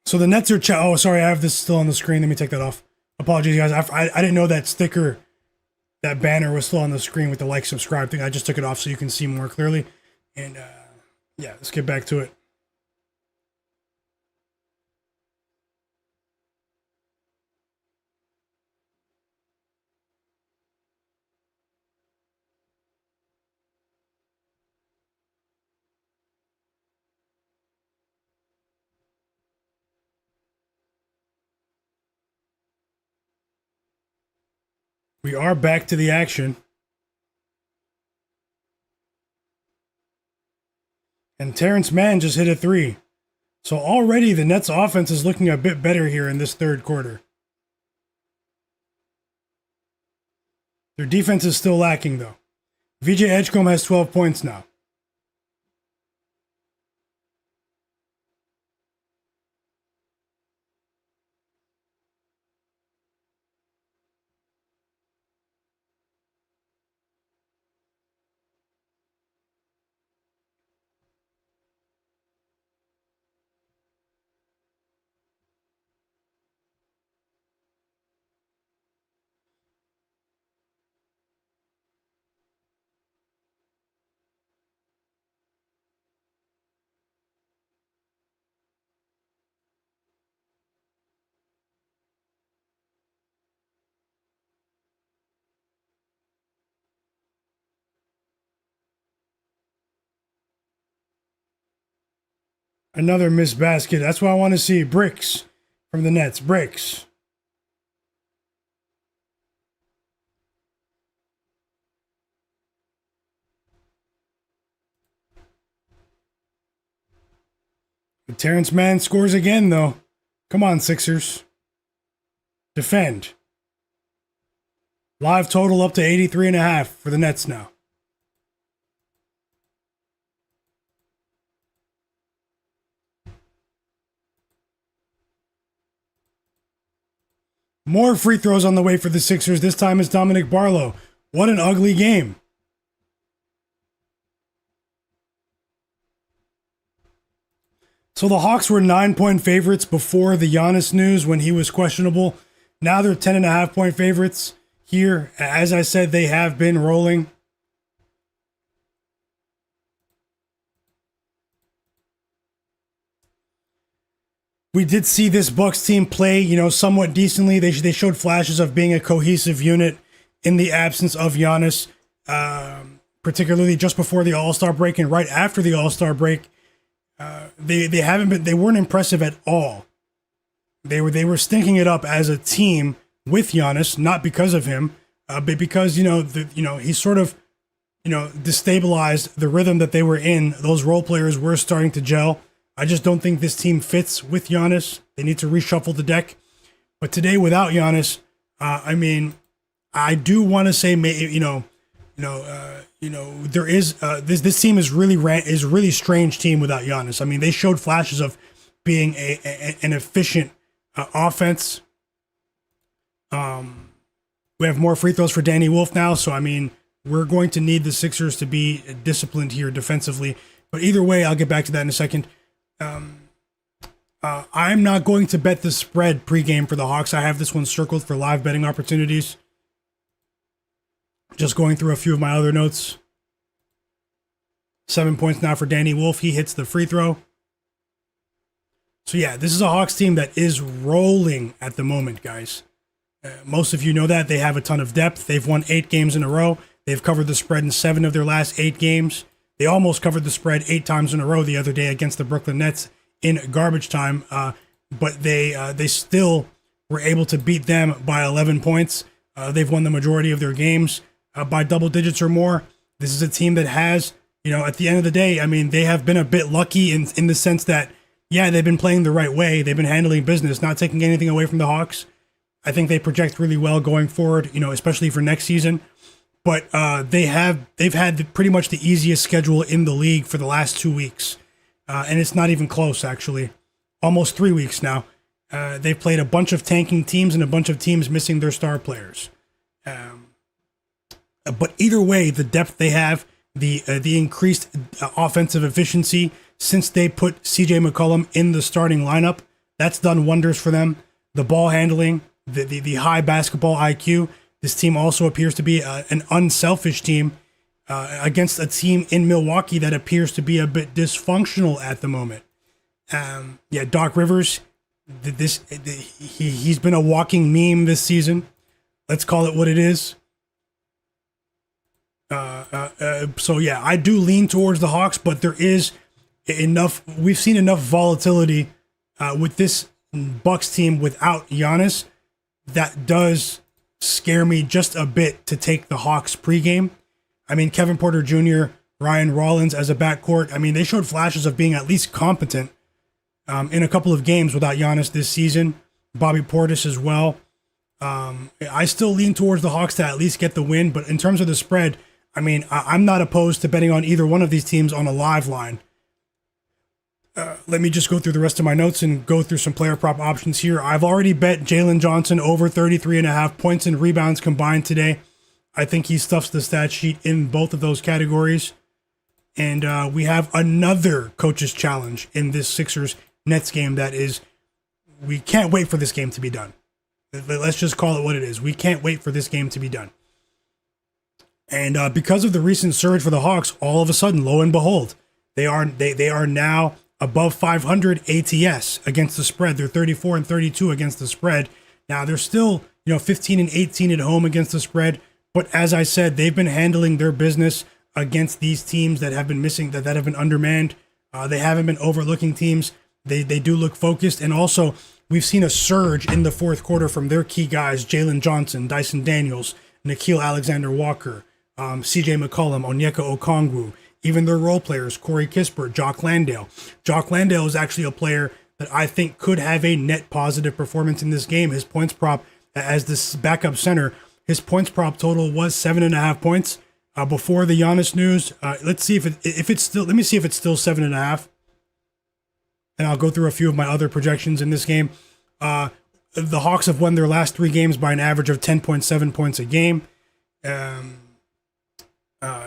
So the Nets are. Oh, sorry, I have this still on the screen. Let me take that off. Apologies, guys. I didn't know that sticker, that banner was still on the screen with the like, subscribe thing. I just took it off so you can see more clearly. And yeah, let's get back to it. We are back to the action. And Terrence Mann just hit a three. So already the Nets offense is looking a bit better here in this third quarter. Their defense is still lacking, though. VJ Edgecombe has 12 points now. Another missed basket. That's what I want to see. Bricks from the Nets. Bricks. But Terrence Mann scores again, though. Come on, Sixers. Defend. Live total up to 83.5 for the Nets now. More free throws on the way for the Sixers. This time it's Dominic Barlow. What an ugly game. So the Hawks were 9-point favorites before the Giannis news when he was questionable. Now they're 10.5-point favorites here. As I said, they have been rolling. We did see this Bucks team play, somewhat decently. They showed flashes of being a cohesive unit in the absence of Giannis, particularly just before the All-Star break and right after the All-Star break. They weren't impressive at all. They were stinking it up as a team with Giannis, not because of him, but because he sort of destabilized the rhythm that they were in. Those role players were starting to gel. I just don't think this team fits with Giannis. They need to reshuffle the deck. But today, without Giannis, I do want to say, there is this team is really strange team without Giannis. I mean, they showed flashes of being an efficient offense. We have more free throws for Danny Wolf now, so we're going to need the Sixers to be disciplined here defensively. But either way, I'll get back to that in a second. I'm not going to bet the spread pregame for the Hawks. I have this one circled for live betting opportunities. Just going through a few of my other notes. 7 points now for Danny Wolf. He hits the free throw. So yeah, this is a Hawks team that is rolling at the moment, guys. Most of you know that. They have a ton of depth. They've won 8 games in a row. They've covered the spread in 7 of their last 8 games. They almost covered the spread 8 times in a row the other day against the Brooklyn Nets in garbage time, but they still were able to beat them by 11 points. They've won the majority of their games by double digits or more. This is a team that has, at the end of the day, they have been a bit lucky in the sense that, yeah, they've been playing the right way. They've been handling business, not taking anything away from the Hawks. I think they project really well going forward, especially for next season. But they've had pretty much the easiest schedule in the league for the last 2 weeks. And it's not even close, actually. Almost 3 weeks now. They've played a bunch of tanking teams and a bunch of teams missing their star players. But either way, the depth they have, the increased offensive efficiency since they put CJ McCollum in the starting lineup, that's done wonders for them. The ball handling, the high basketball IQ. This team also appears to be an unselfish team against a team in Milwaukee that appears to be a bit dysfunctional at the moment. Doc Rivers, he's been a walking meme this season. Let's call it what it is. So yeah, I do lean towards the Hawks, but there is enough. We've seen enough volatility with this Bucks team without Giannis that does scare me just a bit to take the Hawks pregame. Kevin Porter Jr., Ryan Rollins as a backcourt. They showed flashes of being at least competent in a couple of games without Giannis this season. Bobby Portis as well. I still lean towards the Hawks to at least get the win, but in terms of the spread, I'm not opposed to betting on either one of these teams on a live line. Let me just go through the rest of my notes and go through some player prop options here. I've already bet Jalen Johnson over 33.5 points and rebounds combined today. I think he stuffs the stat sheet in both of those categories. And we have another coach's challenge in this Sixers-Nets game we can't wait for this game to be done. Let's just call it what it is. We can't wait for this game to be done. And because of the recent surge for the Hawks, all of a sudden, lo and behold, they are now above 500 ATS against the spread. They're 34-32 against the spread. Now they're still, 15-18 at home against the spread. But as I said, they've been handling their business against these teams that have been missing, that have been undermanned. They haven't been overlooking teams. They do look focused. And also, we've seen a surge in the fourth quarter from their key guys, Jalen Johnson, Dyson Daniels, Nickeil Alexander-Walker, CJ McCollum, Onyeka Okongwu, even their role players, Corey Kispert, Jock Landale. Jock Landale is actually a player that I think could have a net positive performance in this game. His points prop as this backup center, his points prop total was 7.5 points before the Giannis news. Let's see if it's still 7.5. And I'll go through a few of my other projections in this game. The Hawks have won their last 3 games by an average of 10.7 points a game.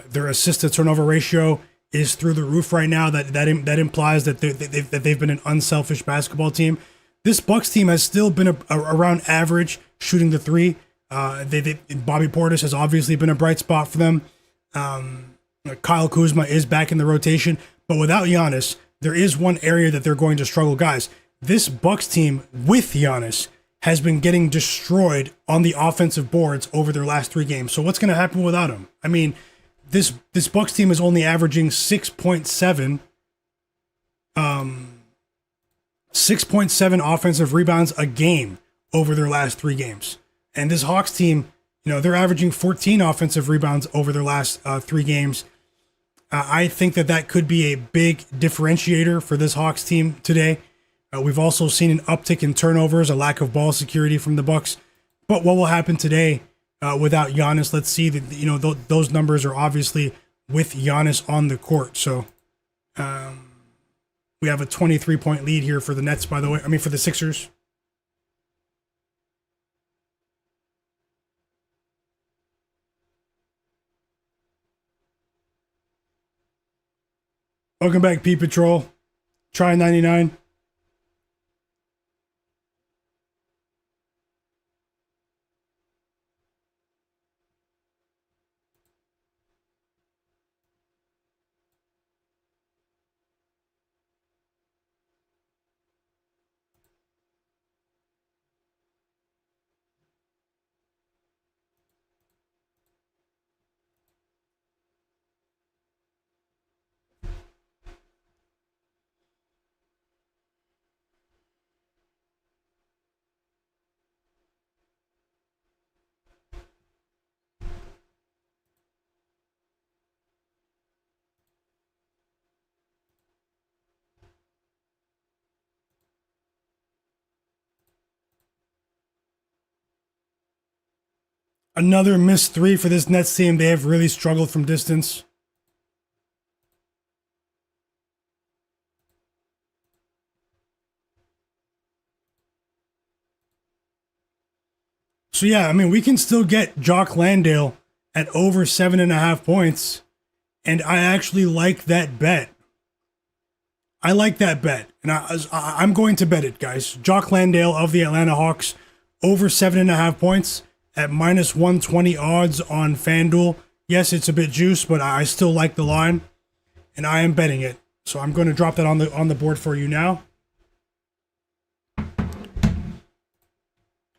Their assist to turnover ratio is through the roof right now. That implies that they've been an unselfish basketball team. This Bucks team has still been around average shooting the three. Bobby Portis has obviously been a bright spot for them. Kyle Kuzma is back in the rotation, but without Giannis, there is one area that they're going to struggle, guys. This Bucks team with Giannis has been getting destroyed on the offensive boards over their last 3 games. So what's going to happen without him? I mean, this Bucks team is only averaging 6.7 offensive rebounds a game over their last 3 games. And this Hawks team, they're averaging 14 offensive rebounds over their last 3 games. I think that could be a big differentiator for this Hawks team today. We've also seen an uptick in turnovers, a lack of ball security from the Bucks. But what will happen today without Giannis? Let's see that those numbers are obviously with Giannis on the court. So we have a 23-point lead here for the Nets, by the way. I mean, for the Sixers. Welcome back, P Patrol. Try 99. Another missed 3 for this Nets team. They have really struggled from distance. So yeah, I mean, we can still get Jock Landale at over 7.5 points. And I actually like that bet. I like that bet. And I'm going to bet it, guys. Jock Landale of the Atlanta Hawks over 7.5 points at minus 120 odds on FanDuel. Yes, it's a bit juice, but I still like the line. And I am betting it. So I'm going to drop that on the board for you now.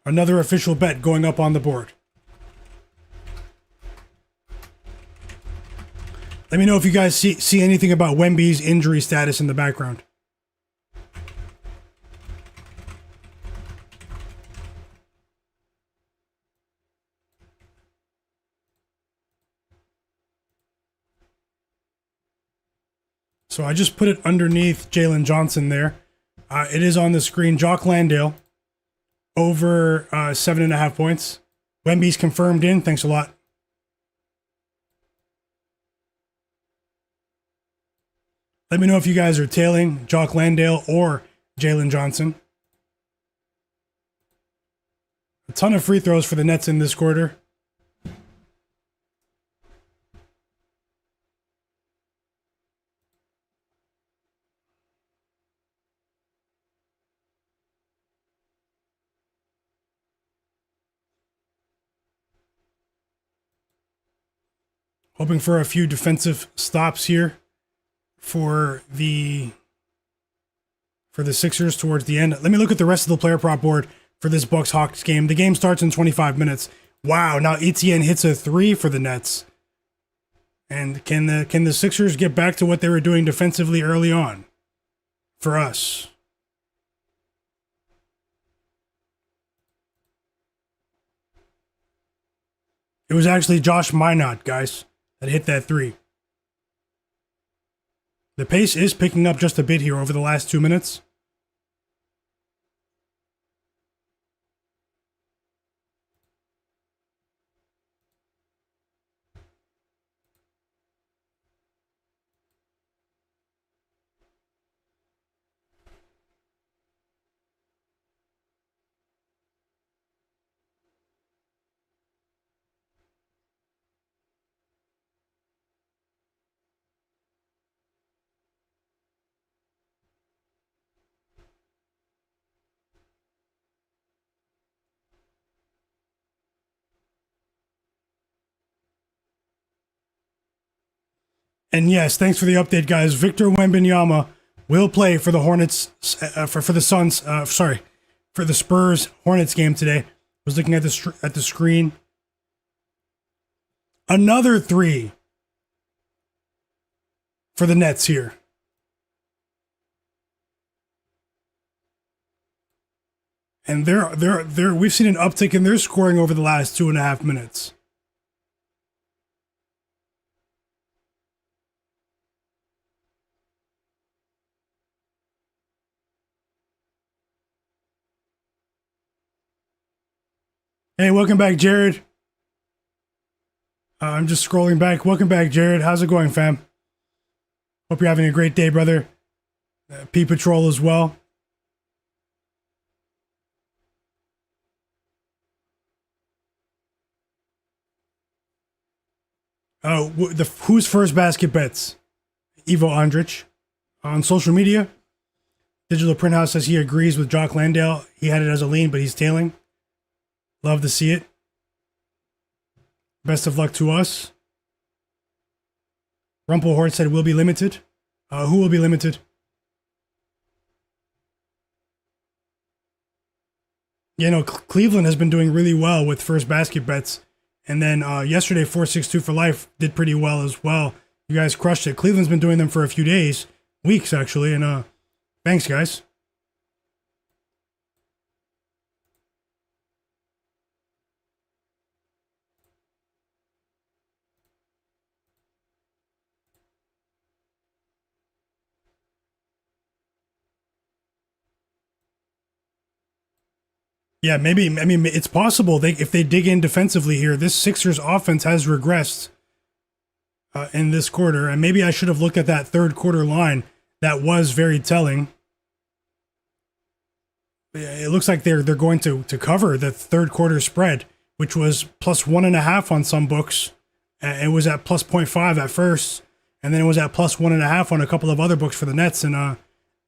Another official bet going up on the board. Let me know if you guys see anything about Wemby's injury status in the background. So I just put it underneath Jalen Johnson there. It is on the screen. Jock Landale over 7.5 points. Wemby's confirmed in. Thanks a lot. Let me know if you guys are tailing Jock Landale or Jalen Johnson. A ton of free throws for the Nets in this quarter. Hoping for a few defensive stops here for the Sixers towards the end. Let me look at the rest of the player prop board for this Bucks Hawks game. The game starts in 25 minutes. Wow, now ETN hits a 3 for the Nets. And can the Sixers get back to what they were doing defensively early on for us? It was actually Josh Minot, guys, that hit that 3. The pace is picking up just a bit here over the last 2 minutes. And yes, thanks for the update, guys. Victor Wembanyama will play for the Hornets, for the Suns. Sorry, for the Spurs Hornets game today. Was looking at the screen. Another three for the Nets here. And we've seen an uptick in their scoring over the last 2.5 minutes. Hey, welcome back, Jared. I'm just scrolling back. Welcome back, Jared. How's it going, fam? Hope you're having a great day, brother. P Patrol as well. Oh, who's first basket bets? Ivo Andrich on social media. Digital Print House says he agrees with Jock Landale. He had it as a lean, but he's tailing. Love to see it. Best of luck to us. Rumpelhort said will be limited. Who will be limited? Yeah, no, Cleveland has been doing really well with first basket bets. And then yesterday, 462 for Life did pretty well as well. You guys crushed it. Cleveland's been doing them for a few days, weeks actually. And thanks, guys. Yeah, maybe. I mean, it's possible if they dig in defensively here, this Sixers offense has regressed in this quarter, and maybe I should have looked at that third quarter line. That was very telling. It looks like they're going to cover the third quarter spread, which was plus 1.5 on some books. It was at plus 0.5 at first, and then it was at plus 1.5 on a couple of other books for the Nets. And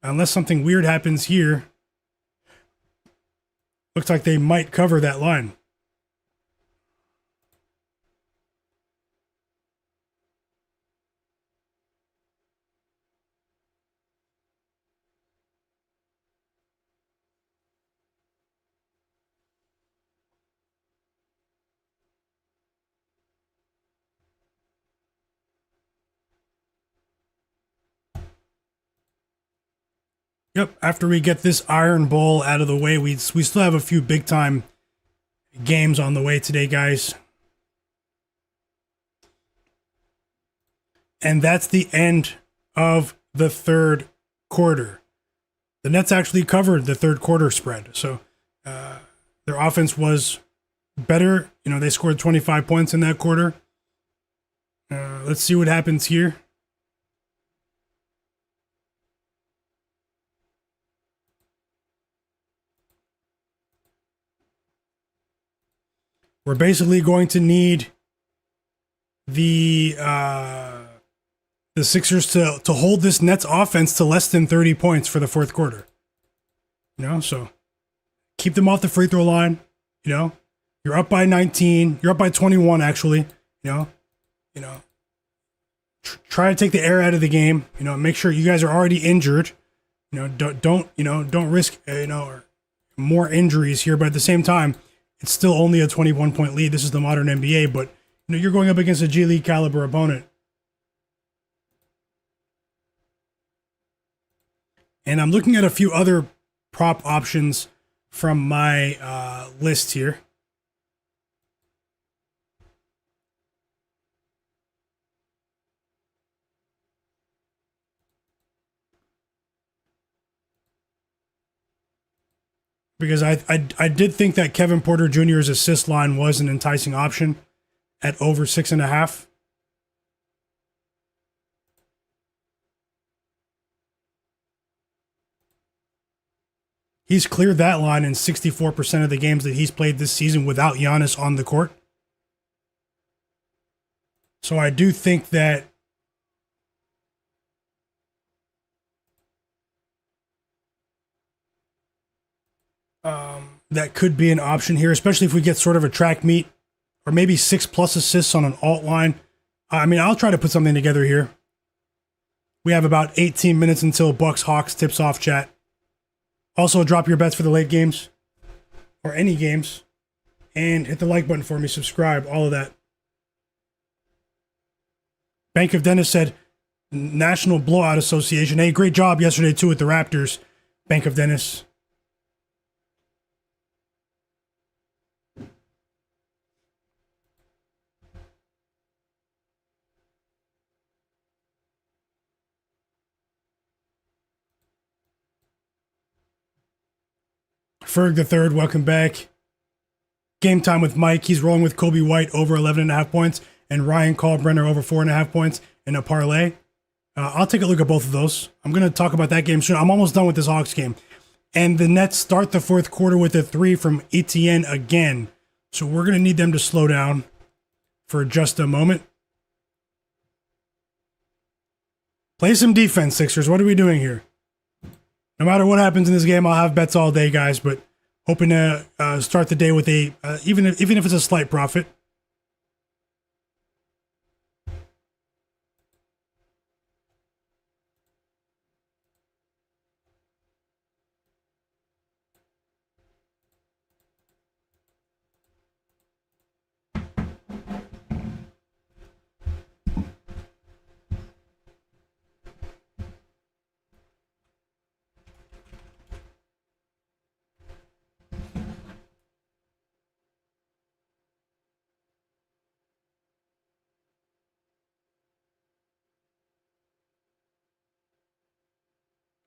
unless something weird happens here, looks like they might cover that line. Yep, after we get this Iron Bowl out of the way, we still have a few big-time games on the way today, guys. And that's the end of the third quarter. The Nets actually covered the third quarter spread. So their offense was better. You know, they scored 25 points in that quarter. Let's see what happens here. We're basically going to need the Sixers to hold this Nets offense to less than 30 points for the fourth quarter. You know, so keep them off the free throw line. You know, you're up by 19. You're up by 21, actually. You know, try to take the air out of the game. You know, make sure you guys are already injured. You know, don't risk more injuries here. But at the same time, it's still only a 21-point lead. This is the modern NBA, but you know, you're going up against a G League caliber opponent. And I'm looking at a few other prop options from my list here. Because I did think that Kevin Porter Jr.'s assist line was an enticing option at over 6.5. He's cleared that line in 64% of the games that he's played this season without Giannis on the court. So I do think that that could be an option here, especially if we get sort of a track meet, or maybe 6+ assists on an alt line. I mean, I'll try to put something together here. We have about 18 minutes until Bucks Hawks tips off, chat. Also, drop your bets for the late games or any games, and hit the like button for me. Subscribe, all of that. Bank of Dennis said, National Blowout Association. Hey, great job yesterday too with the Raptors. Bank of Dennis. Ferg the Third, welcome back. Game time with Mike. He's rolling with Kobe White over 11.5 points and Ryan Kalbrenner over 4.5 points in a parlay. I'll take a look at both of those. I'm going to talk about that game soon. I'm almost done with this Hawks game. And the Nets start the fourth quarter with a 3 from Etienne again. So we're going to need them to slow down for just a moment. Play some defense, Sixers. What are we doing here? No matter what happens in this game, I'll have bets all day, guys. But hoping to start the day with a, even if it's a slight profit.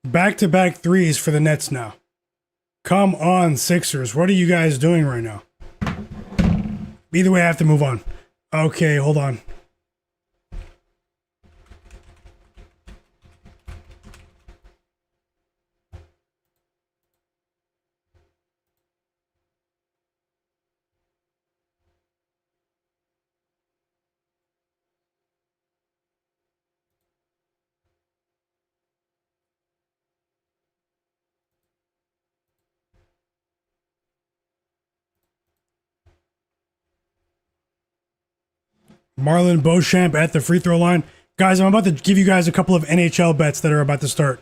Back-to-back threes for the Nets now. Come on, Sixers. What are you guys doing right now? Either way, I have to move on. Okay, hold on. Marlon Beauchamp at the free throw line. Guys, I'm about to give you guys a couple of NHL bets that are about to start.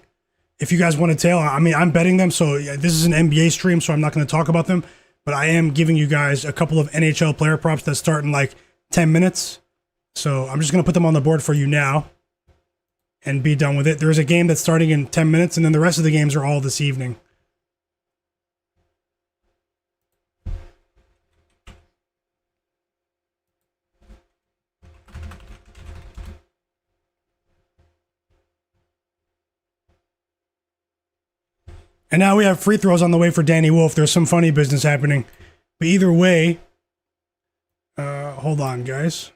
If you guys want to tail, I mean, I'm betting them, so this is an NBA stream, so I'm not going to talk about them, but I am giving you guys a couple of NHL player props that start in like 10 minutes. So I'm just going to put them on the board for you now and be done with it. There's a game that's starting in 10 minutes, and then the rest of the games are all this evening. And now we have free throws on the way for Danny Wolf. There's some funny business happening. But either way, hold on, guys.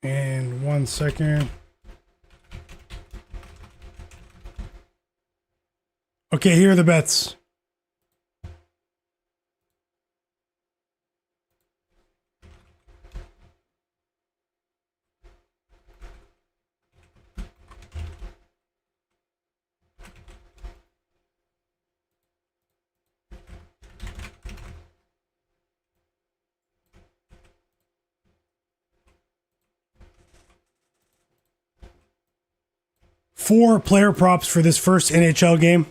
And 1 second. Okay, here are the bets. Four player props for this first NHL game.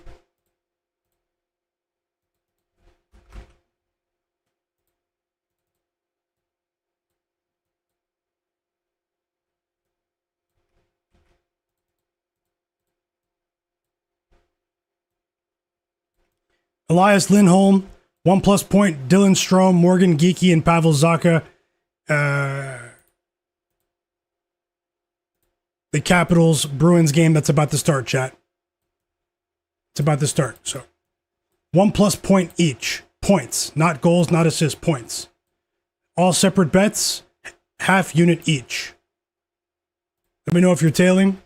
Elias Lindholm, 1+ point, Dylan Strome, Morgan Geeky, and Pavel Zaka. The Capitals Bruins game that's about to start, chat. It's about to start. So 1+ point each. Points, not goals, not assists, points. All separate bets, half unit each. Let me know if you're tailing.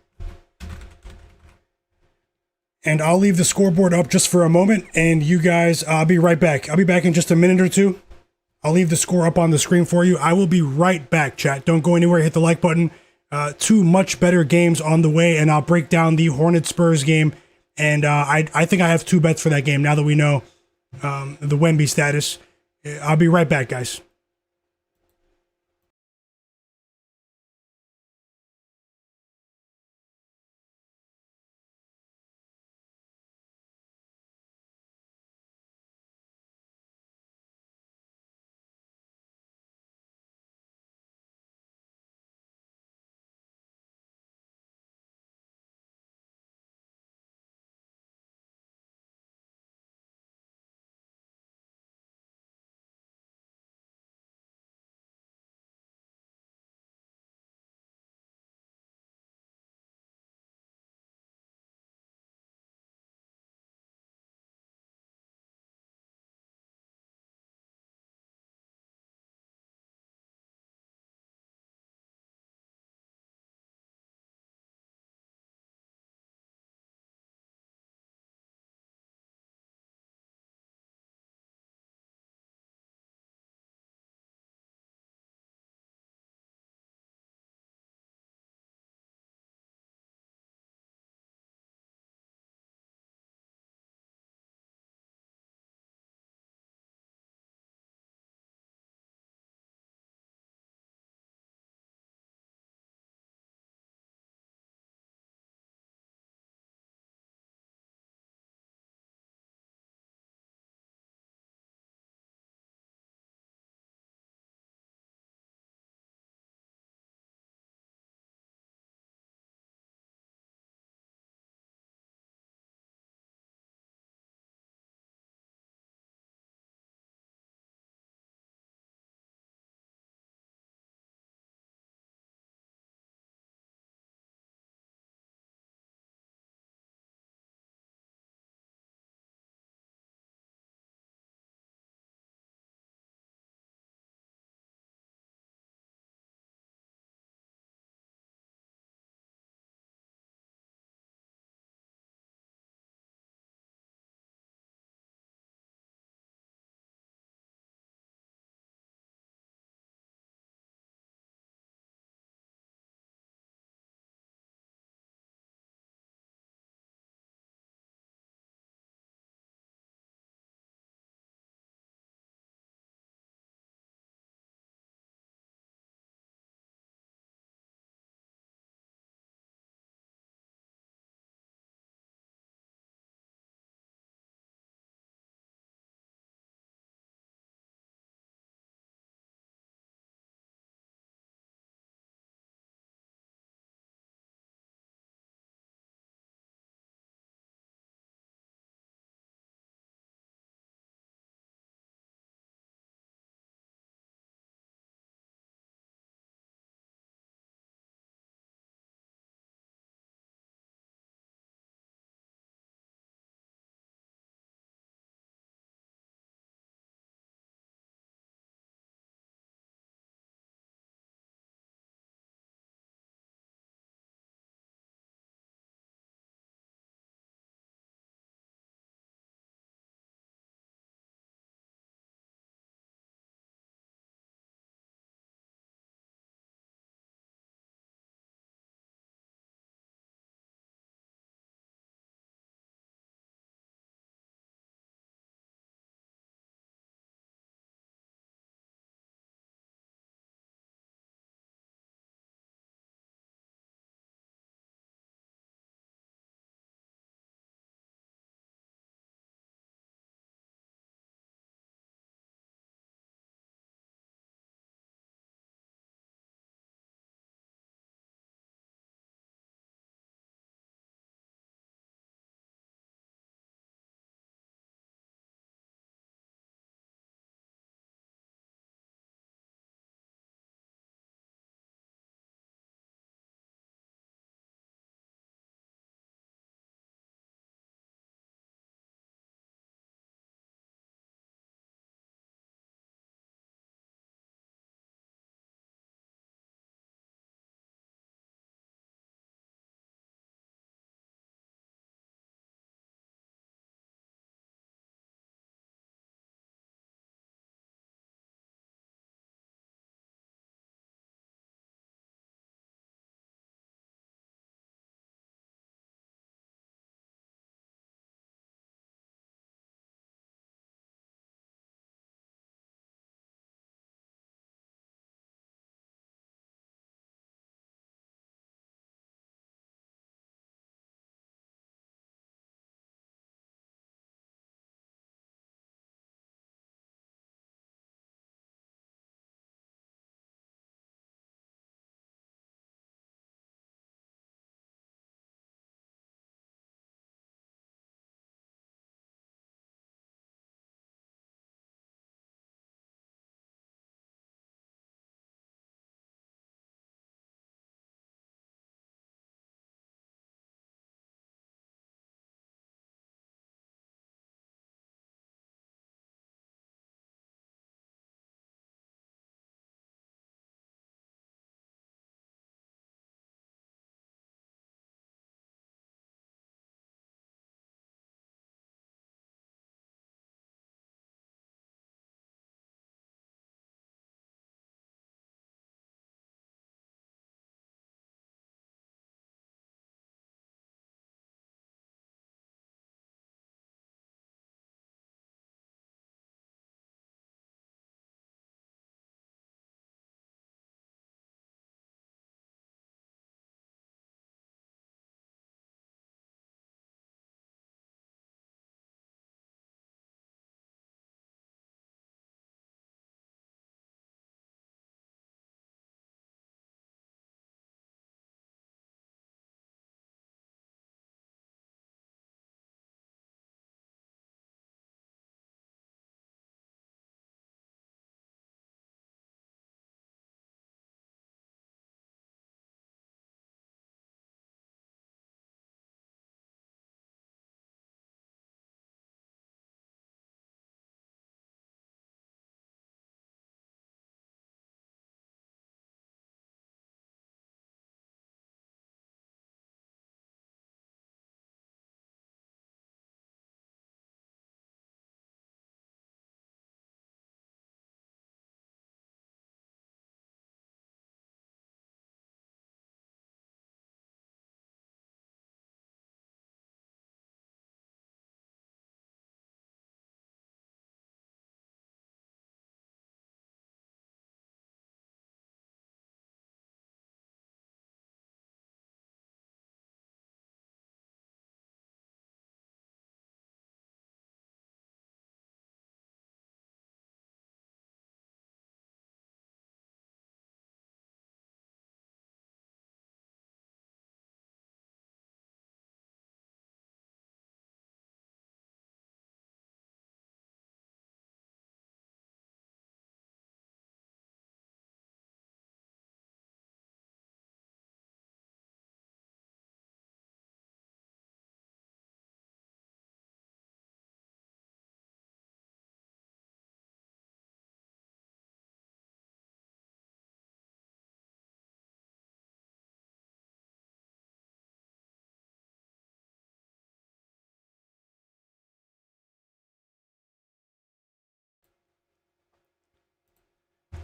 And I'll leave the scoreboard up just for a moment. And you guys, I'll be right back. I'll be back in just a minute or two. I'll leave the score up on the screen for you. I will be right back, chat. Don't go anywhere. Hit the like button. 2 much better games on the way. And I'll break down the Hornets Spurs game. And I think I have 2 bets for that game now that we know the Wemby status. I'll be right back, guys.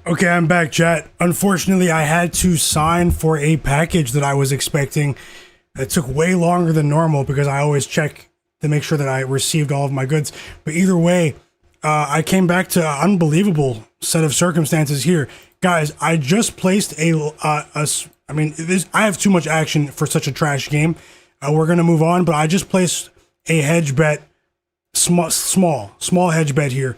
Okay, I'm back, chat. Unfortunately, I had to sign for a package that I was expecting. It took way longer than normal because I always check to make sure that I received all of my goods. But either way, I came back to an unbelievable set of circumstances here. Guys, I just placed I mean, I have too much action for such a trash game. We're going to move on, but I just placed a hedge bet, small hedge bet here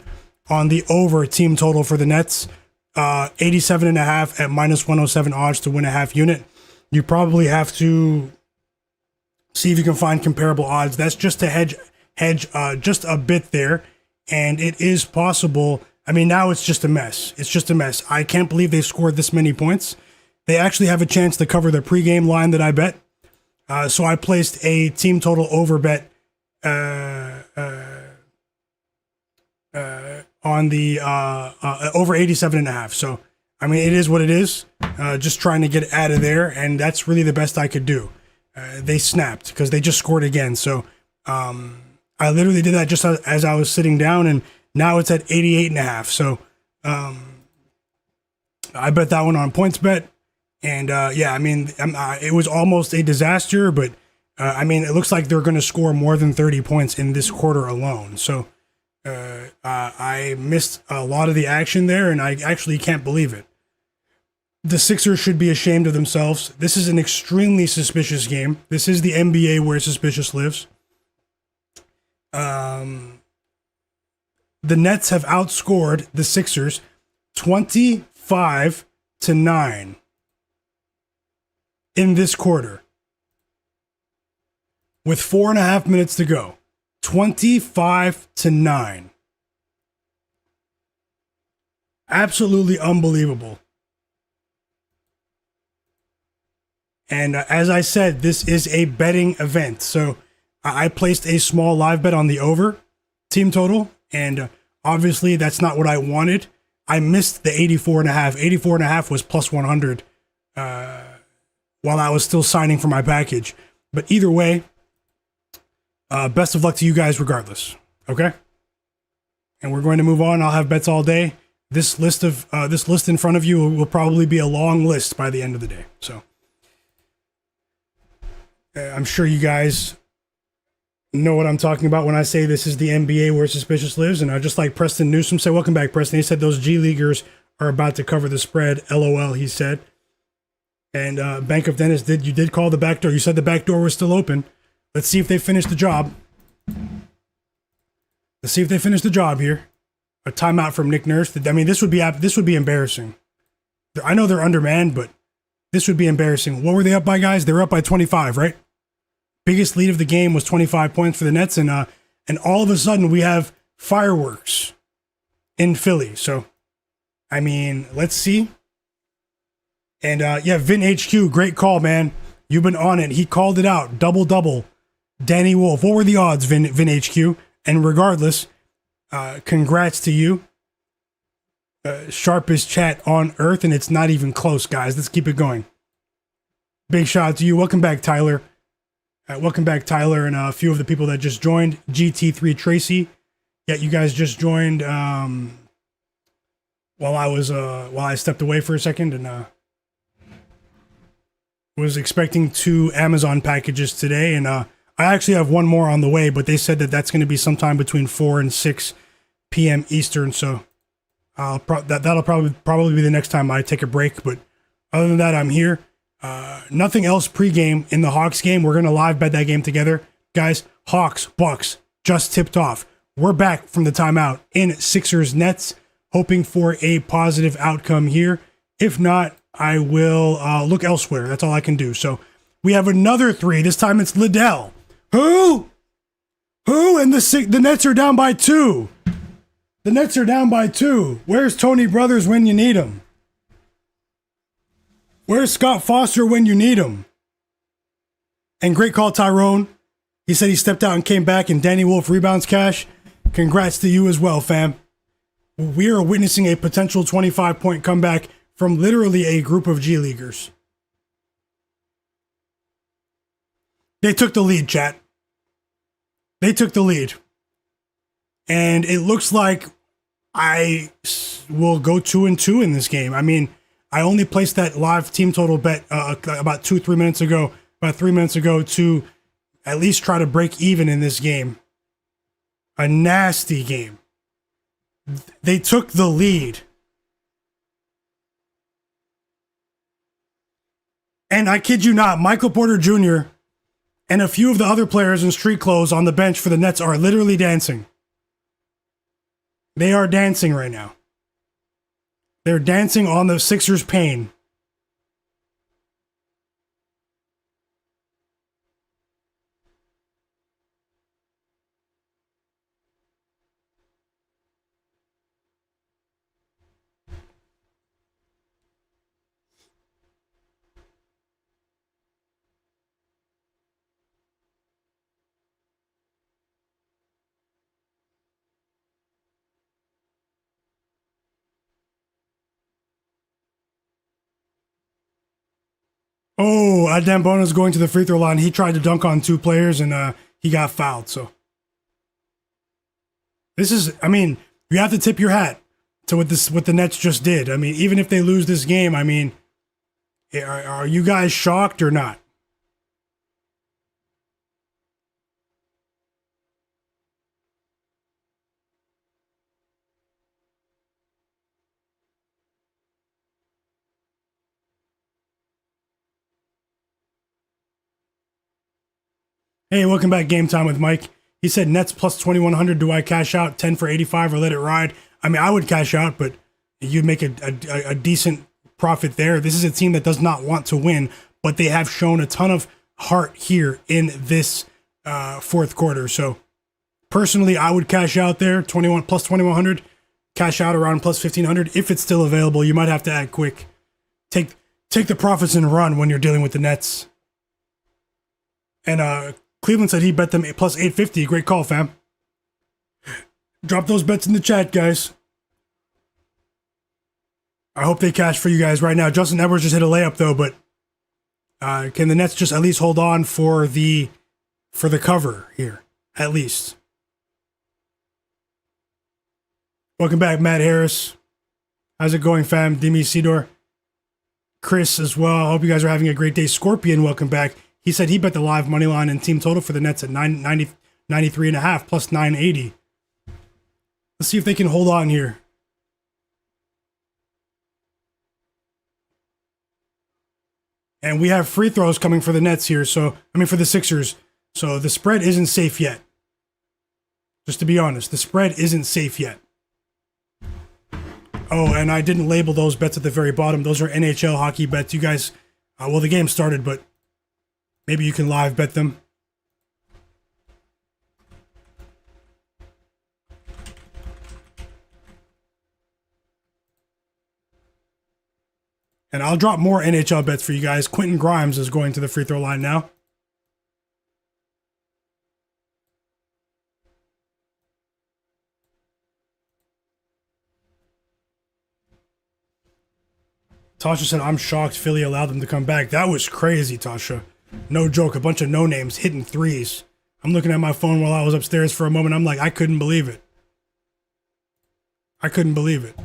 on the over team total for the Nets. 87.5 at minus 107 odds to win a half unit. You probably have to see if you can find comparable odds. That's just to hedge just a bit there. And it is possible. I mean, now it's just a mess. It's just a mess. I can't believe they scored this many points. They actually have a chance to cover the pregame line that I bet. So I placed a team total over bet on the over 87.5. So, I mean, it is what it is. Just trying to get out of there, and that's really the best I could do. They snapped because they just scored again. So, I literally did that just as I was sitting down, and now it's at 88.5. So, I bet that one on points bet. And yeah, I mean, it was almost a disaster, but I mean, it looks like they're going to score more than 30 points in this quarter alone. So I missed a lot of the action there, and I actually can't believe it. The Sixers should be ashamed of themselves. This is an extremely suspicious game. This is the NBA where suspicious lives. The Nets have outscored the Sixers 25-9 in this quarter with 4.5 minutes to go. 25-9. Absolutely unbelievable. And as I said, this is a betting event. So I placed a small live bet on the over team total. And obviously that's not what I wanted. I missed the 84.5. 84.5 was plus 100 while I was still signing for my package. But either way, best of luck to you guys regardless. Okay? And we're going to move on. I'll have bets all day. This list in front of you will probably be a long list by the end of the day. So I'm sure you guys know what I'm talking about when I say this is the NBA where suspicious lives. And just like Preston Newsom said, welcome back, Preston. He said those G Leaguers are about to cover the spread. LOL, he said. And Bank of Dennis you did call the back door. You said the back door was still open. Let's see if they finish the job. Let's see if they finish the job here. A timeout from Nick Nurse. I mean, this would be embarrassing. I know they're undermanned, but this would be embarrassing. What were they up by, guys? They were up by 25, right? Biggest lead of the game was 25 points for the Nets, and all of a sudden we have fireworks in Philly. So, I mean, let's see. And yeah, Vin HQ, great call, man. You've been on it. He called it out. Double. Danny Wolf. What were the odds, Vin HQ? And regardless, congrats to you. Sharpest chat on earth, and it's not even close, guys. Let's keep it going. Big shout out to you. Welcome back, Tyler. Welcome back, Tyler, and a few of the people that just joined. GT3 Tracy. Yeah, you guys just joined while I stepped away for a second and was expecting 2 Amazon packages today, and I actually have one more on the way, but they said that that's going to be sometime between 4 and 6 p.m. Eastern, so that'll probably be the next time I take a break. But other than that, I'm here. Nothing else pregame in the Hawks game. We're going to live bet that game together. Guys, Hawks, Bucks just tipped off. We're back from the timeout in Sixers Nets, hoping for a positive outcome here. If not, I will look elsewhere. That's all I can do. So we have another 3. This time it's Liddell. Who? And the Nets are down by 2. The Nets are down by 2. Where's Tony Brothers when you need him? Where's Scott Foster when you need him? And great call, Tyrone. He said he stepped out and came back, and Danny Wolf rebounds cash. Congrats to you as well, fam. We are witnessing a potential 25-point comeback from literally a group of G Leaguers. They took the lead, chat. They took the lead. And it looks like will go 2-2 in this game. I mean, I only placed that live team total bet about 3 minutes ago, to at least try to break even in this game. A nasty game. They took the lead. And I kid you not, Michael Porter Jr. and a few of the other players in street clothes on the bench for the Nets are literally dancing. They are dancing right now. They're dancing on the Sixers' pain. Oh, Adambona's going to the free throw line. He tried to dunk on 2 players and he got fouled. So this is, I mean, you have to tip your hat to what the Nets just did. I mean, even if they lose this game, I mean, are you guys shocked or not? Hey, welcome back. Game Time with Mike. He said Nets plus 2,100. Do I cash out 10 for 85 or let it ride? I mean, I would cash out, but you'd make a decent profit there. This is a team that does not want to win, but they have shown a ton of heart here in this fourth quarter. So personally, I would cash out there 21 plus 2,100. Cash out around plus 1,500 if it's still available. You might have to act quick. Take the profits and run when you're dealing with the Nets. And Cleveland said he bet them plus 850. Great call, fam. Drop those bets in the chat, guys. I hope they cash for you guys right now. Justin Edwards just hit a layup, though, but can the Nets just at least hold on for the cover here? At least. Welcome back, Matt Harris. How's it going, fam? Demi Sidor. Chris as well. I hope you guys are having a great day. Scorpion, welcome back. He said he bet the live money line and team total for the Nets at 93.5 plus 980. Let's see if they can hold on here. And we have free throws coming for the Nets here. For the Sixers. So the spread isn't safe yet. Just to be honest, the spread isn't safe yet. Oh, and I didn't label those bets at the very bottom. Those are NHL hockey bets. You guys, well, the game started, but maybe you can live bet them. And I'll drop more NHL bets for you guys. Quentin Grimes is going to the free throw line now. Tasha said, I'm shocked Philly allowed them to come back. That was crazy, Tasha. No joke, a bunch of no-names hitting threes. I'm looking at my phone while I was upstairs for a moment. I'm like, I couldn't believe it. I couldn't believe it.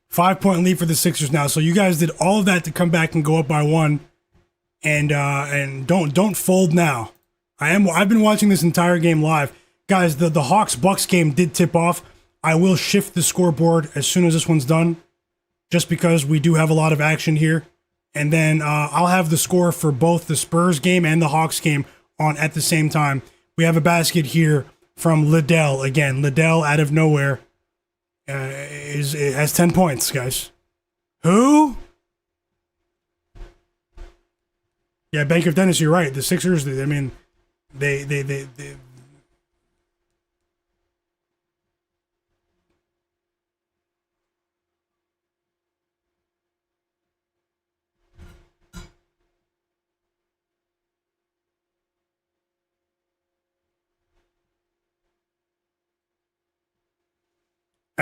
Five-point lead for the Sixers now. So you guys did all of that to come back and go up by 1. And don't fold now. I've been watching this entire game live. Guys, the Hawks-Bucks game did tip off. I will shift the scoreboard as soon as this one's done, just because we do have a lot of action here. And then I'll have the score for both the Spurs game and the Hawks game on at the same time. We have a basket here from Liddell. Again, Liddell out of nowhere has 10 points, guys. Who? Yeah, Bank of Dennis, you're right. The Sixers, they and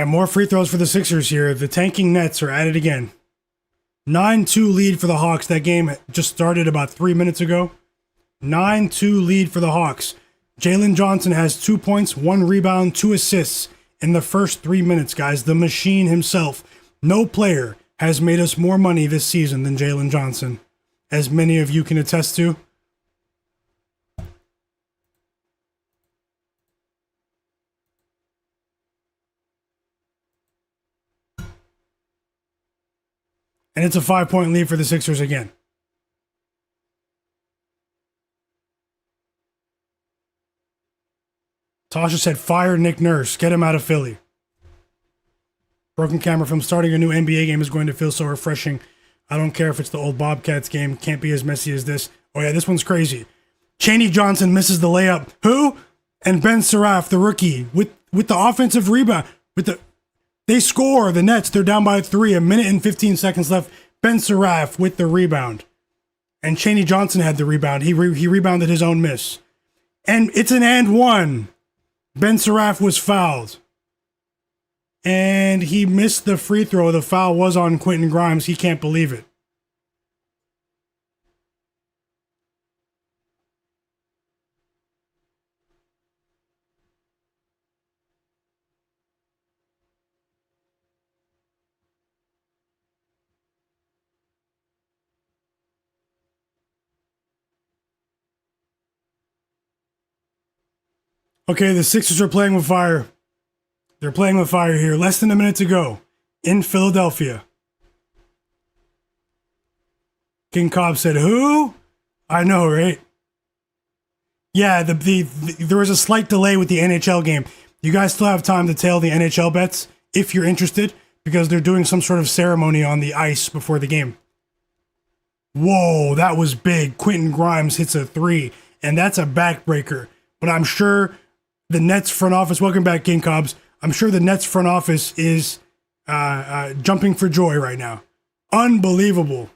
more free throws for the Sixers here. The tanking Nets are at it again. 9-2 lead for the Hawks. That game just started about 3 minutes ago. 9-2 lead for the Hawks. Jalen Johnson has 2 points, 1 rebound, 2 assists in the first 3 minutes, guys. The machine himself. No player has made us more money this season than Jalen Johnson, as many of you can attest to. And it's a 5-point lead for the Sixers again. Tasha said, fire Nick Nurse. Get him out of Philly. Broken camera from starting a new NBA game is going to feel so refreshing. I don't care if it's the old Bobcats game. Can't be as messy as this. Oh, yeah, this one's crazy. Chaney Johnson misses the layup. Who? And Ben Seraph, the rookie, with the offensive rebound. They score, the Nets. They're down by 3. A minute and 15 seconds left. Ben Seraph with the rebound. And Chaney Johnson had the rebound. He rebounded his own miss. And it's an and one. Ben Seraph was fouled. And he missed the free throw. The foul was on Quentin Grimes. He can't believe it. Okay, the Sixers are playing with fire. They're playing with fire here. Less than a minute to go in Philadelphia. King Cobb said, who? I know, right? Yeah, there was a slight delay with the NHL game. You guys still have time to tail the NHL bets if you're interested, because they're doing some sort of ceremony on the ice before the game. Whoa, that was big. Quentin Grimes hits a 3, and that's a backbreaker. But I'm sure the Nets front office, welcome back, King Cobbs. I'm sure the Nets front office is jumping for joy right now. Unbelievable.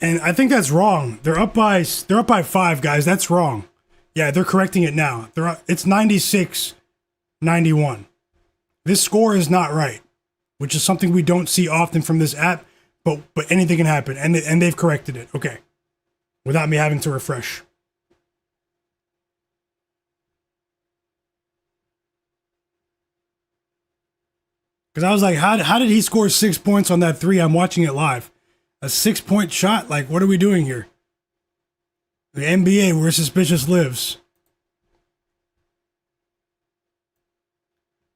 And I think that's wrong. They're up by 5, guys. That's wrong. Yeah, they're correcting it now. It's 96-91. This score is not right, which is something we don't see often from this app, but anything can happen, and they've corrected it. Okay. Without me having to refresh. Because I was like, how did he score 6 points on that 3? I'm watching it live. A 6-point shot? Like, what are we doing here? The NBA, where suspicious lives.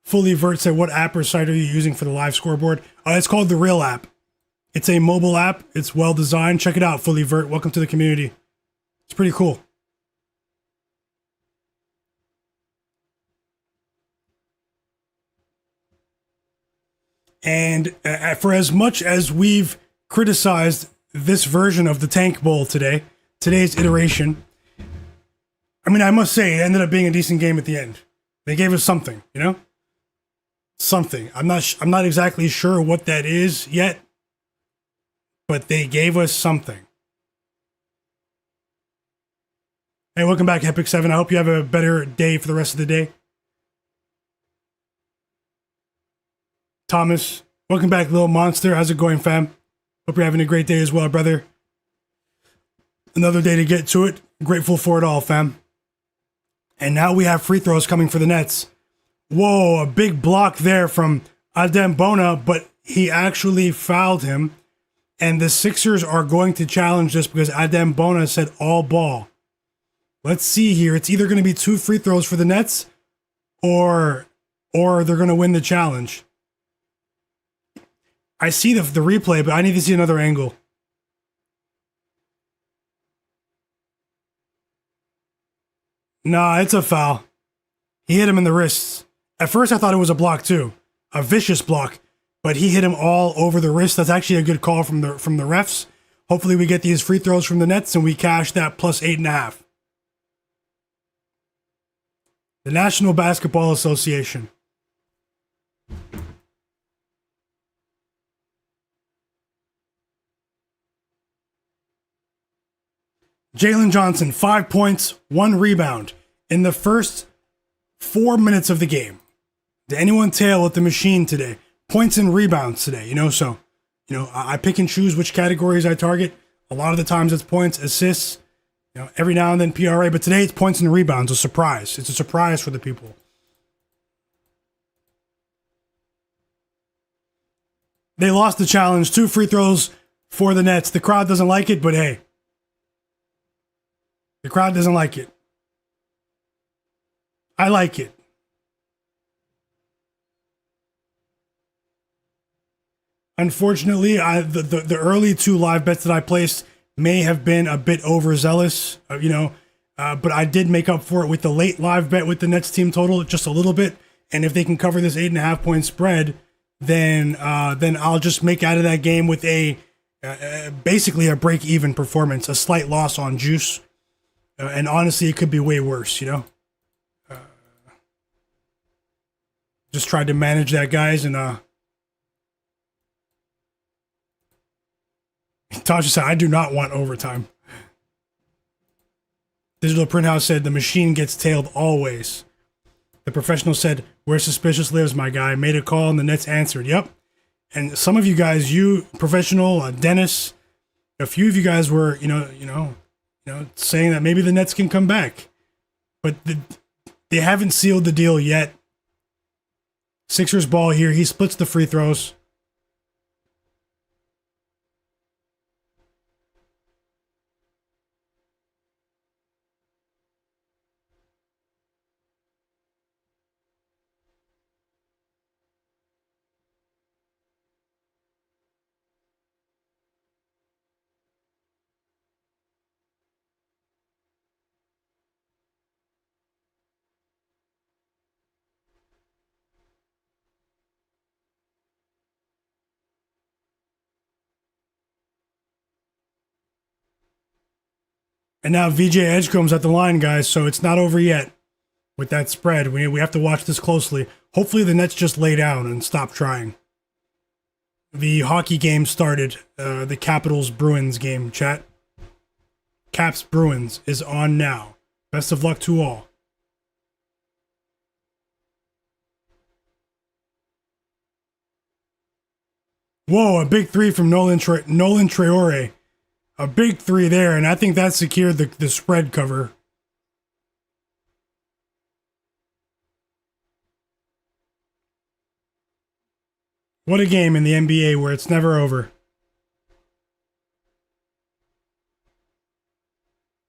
Fully Vert said, what app or site are you using for the live scoreboard? It's called the Real app. It's a mobile app. It's well designed. Check it out, Fully Vert. Welcome to the community. It's pretty cool. And for as much as we've criticized this version of the Tank Bowl today's iteration, I mean, I must say, it ended up being a decent game at the end. They gave us something, you know? Something. I'm not exactly sure what that is yet, but they gave us something. Hey, welcome back, Epic 7. I hope you have a better day for the rest of the day. Thomas, welcome back, Little Monster. How's it going, fam? Hope you're having a great day as well, brother. Another day to get to it. Grateful for it all, fam. And now we have free throws coming for the Nets. Whoa, a big block there from Adebayo, but he actually fouled him. And the Sixers are going to challenge this because Adebayo said all ball. Let's see here. It's either going to be 2 free throws for the Nets or they're going to win the challenge. I see the replay, but I need to see another angle. Nah, it's a foul. He hit him in the wrists. At first, I thought it was a block too, a vicious block, but he hit him all over the wrist. That's actually a good call from the refs. Hopefully, we get these free throws from the Nets and we cash that plus 8.5. The National Basketball Association. Jalen Johnson, 5 points, 1 rebound in the first 4 minutes of the game. Did anyone tail at the machine today? Points and rebounds today, so, I pick and choose which categories I target. A lot of the times it's points, assists, every now and then PRA, but today it's points and rebounds, a surprise. It's a surprise for the people. They lost the challenge, 2 free throws for the Nets. The crowd doesn't like it, but hey, the crowd doesn't like it. I like it. Unfortunately, the early 2 live bets that I placed may have been a bit overzealous, but I did make up for it with the late live bet with the Nets team total just a little bit. And if they can cover this 8.5-point spread, then I'll just make out of that game with basically a break-even performance, a slight loss on juice. And honestly, it could be way worse, Just tried to manage that, guys, and Tasha said, I do not want overtime. Digital Print House said, the machine gets tailed always. The professional said, where suspicious lives, my guy. Made a call and the Nets answered. Yep. And some of you guys, you professional, Dennis, a few of you guys were, saying that maybe the Nets can come back. But they haven't sealed the deal yet. Sixers ball here. He splits the free throws. And now VJ Edgecombe's at the line, guys, so it's not over yet with that spread. We have to watch this closely. Hopefully the Nets just lay down and stop trying. The hockey game started. The Capitals-Bruins game, chat. Caps-Bruins is on now. Best of luck to all. Whoa, a big 3 from Nolan Traore. A big 3 there, and I think that secured the spread cover. What a game in the NBA where it's never over.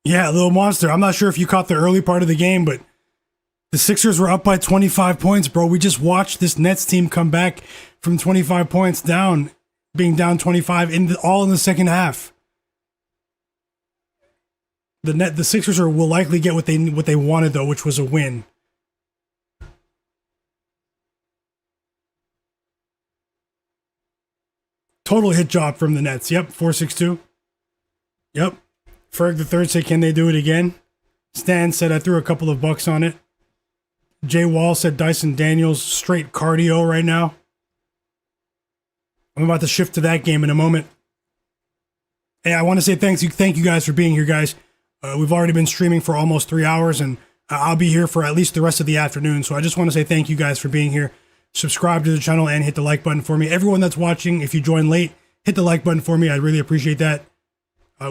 Yeah, Little Monster. I'm not sure if you caught the early part of the game, but the Sixers were up by 25 points, bro. We just watched this Nets team come back from 25 points down, being down 25 all in the second half. The Sixers will likely get what they wanted though, which was a win. Total hit job from the Nets. Yep, 462. Yep. Ferg the third said, can they do it again? Stan said, I threw a couple of bucks on it. Jay Wall said, Dyson Daniels straight cardio right now. I'm about to shift to that game in a moment. Hey, I want to say thank you guys for being here, guys. We've already been streaming for almost 3 hours, and I'll be here for at least the rest of the afternoon. So I just want to say thank you guys for being here. Subscribe to the channel and hit the like button for me. Everyone that's watching, if you join late, hit the like button for me. I really appreciate that.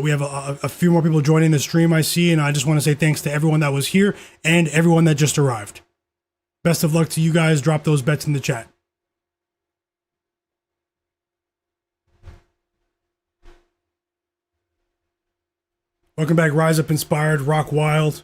We have a few more people joining the stream, I see, and I just want to say thanks to everyone that was here and everyone that just arrived. Best of luck to you guys. Drop those bets in the chat. Welcome back, Rise Up Inspired, Rock Wild.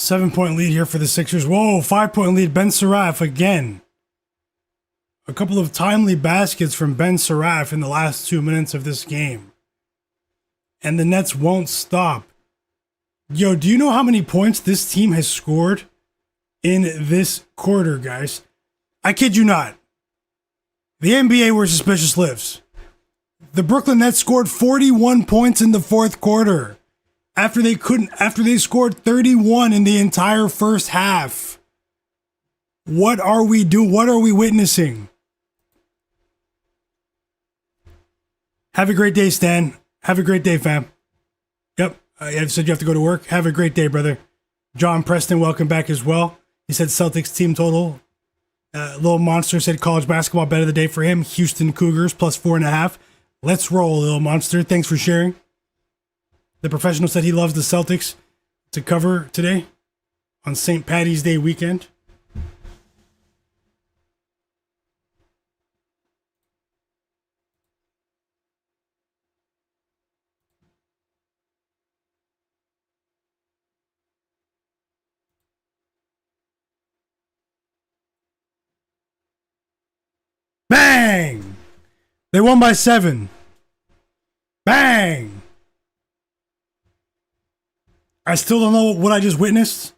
7-point lead here for the Sixers. Whoa, 5-point lead. Ben Seraph again. A couple of timely baskets from Ben Seraph in the last 2 minutes of this game. And the Nets won't stop. Yo, do you know how many points this team has scored in this quarter, guys? I kid you not. The NBA where suspicious lives. The Brooklyn Nets scored 41 points in the fourth quarter after they scored 31 in the entire first half. What are we doing? What are we witnessing? Have a great day, Stan. Have a great day, fam. Yep, I said you have to go to work. Have a great day, brother. John Preston, welcome back as well. He said Celtics team total. Little Monster said college basketball bet of the day for him. Houston Cougars plus 4.5. Let's roll, Little Monster. Thanks for sharing. The professional said he loves the Celtics to cover today on St. Paddy's Day weekend. Bang! They won by 7. Bang! I still don't know what I just witnessed,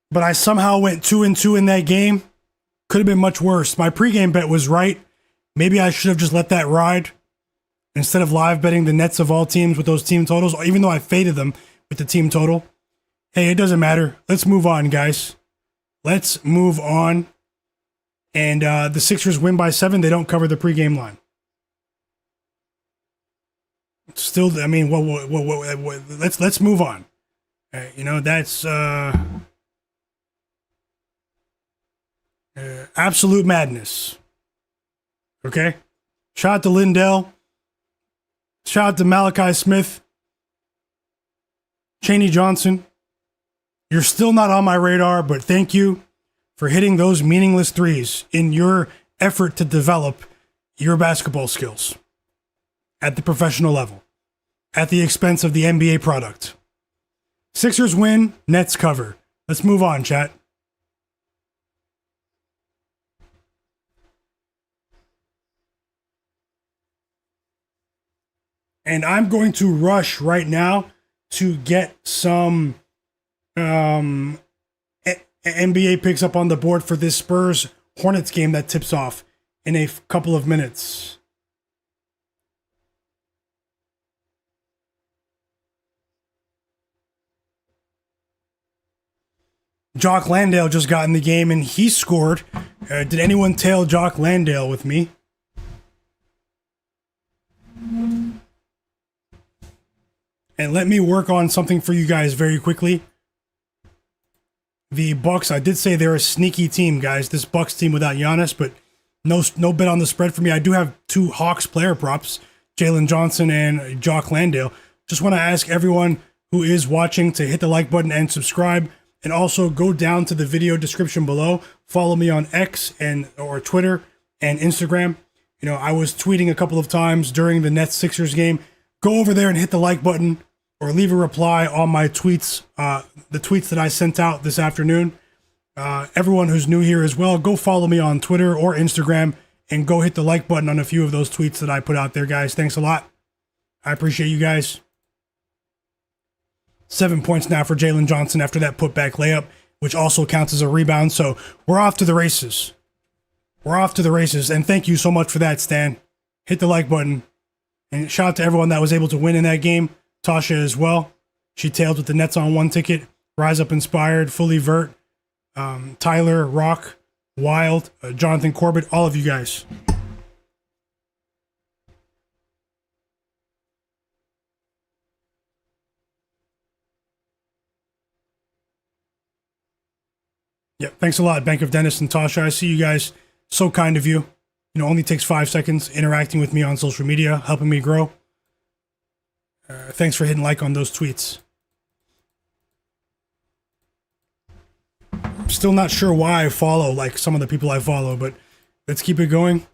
but I somehow went 2-2 in that game. Could have been much worse. My pregame bet was right. Maybe I should have just let that ride instead of live betting the Nets of all teams with those team totals, even though I faded them with the team total. Hey, it doesn't matter. Let's move on, guys. Let's move on. And the Sixers win by 7. They don't cover the pregame line. Still, I mean, let's move on. That's absolute madness. Okay? Shout out to Lindell. Shout out to Malachi Smith. Chaney Johnson. You're still not on my radar, but thank you for hitting those meaningless threes in your effort to develop your basketball skills at the professional level, at the expense of the NBA product. Sixers win, Nets cover. Let's move on, chat. And I'm going to rush right now to get some NBA picks up on the board for this Spurs Hornets game that tips off in a couple of minutes. Jock Landale just got in the game and he scored. Did anyone tail Jock Landale with me? And let me work on something for you guys very quickly. The Bucks, I did say they're a sneaky team, guys. This Bucks team without Giannis, but no bet on the spread for me. I do have 2 Hawks player props, Jalen Johnson and Jock Landale. Just want to ask everyone who is watching to hit the like button and subscribe, and also go down to the video description below. Follow me on X or Twitter and Instagram. I was tweeting a couple of times during the Nets Sixers game. Go over there and hit the like button, or leave a reply on my tweets, the tweets that I sent out this afternoon. Everyone who's new here as well, go follow me on Twitter or Instagram and go hit the like button on a few of those tweets that I put out there, guys. Thanks a lot. I appreciate you guys. 7 points now for Jalen Johnson after that putback layup, which also counts as a rebound. So we're off to the races. We're off to the races. And thank you so much for that, Stan. Hit the like button. And shout out to everyone that was able to win in that game. Tasha as well. She tailed with the Nets on 1 ticket. Rise Up Inspired, Fully Vert, Tyler, Rock, Wild, Jonathan Corbett, all of you guys. Yep, thanks a lot, Bank of Dennis and Tasha. I see you guys. So kind of you. Only takes 5 seconds interacting with me on social media, helping me grow. Thanks for hitting like on those tweets. I'm still not sure why I follow like some of the people I follow, but let's keep it going.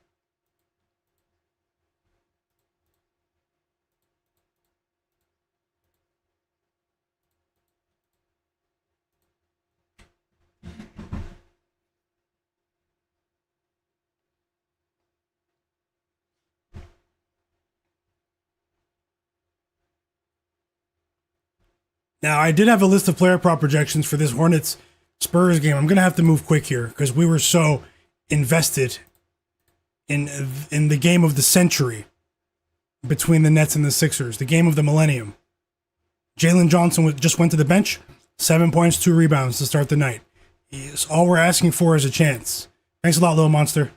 Now, I did have a list of player prop projections for this Hornets Spurs game. I'm going to have to move quick here because we were so invested in the game of the century between the Nets and the Sixers, the game of the millennium. Jalen Johnson just went to the bench, 7 points, 2 rebounds to start the night. All we're asking for is a chance. Thanks a lot, little monster.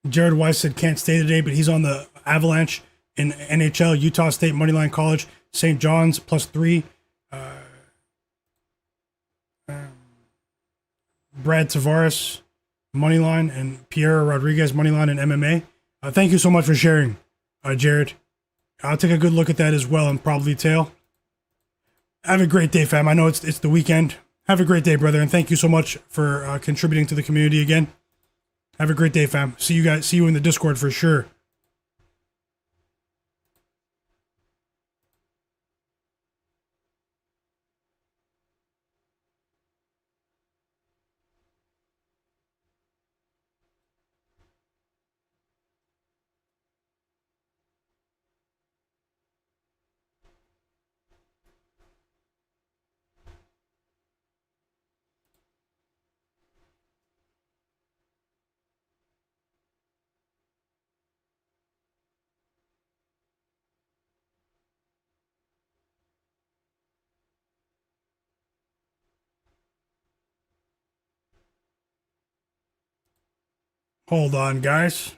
Jared Weiss said can't stay today, but he's on the Avalanche in NHL, Utah State, Moneyline College, St. John's, +3. Brad Tavares, Moneyline, and Pierre Rodriguez, Moneyline and MMA. Thank you so much for sharing, Jared. I'll take a good look at that as well and probably tail. Have a great day, fam. I know it's the weekend. Have a great day, brother, and thank you so much for contributing to the community again. Have a great day, fam. See you in the Discord for sure. Hold on, guys.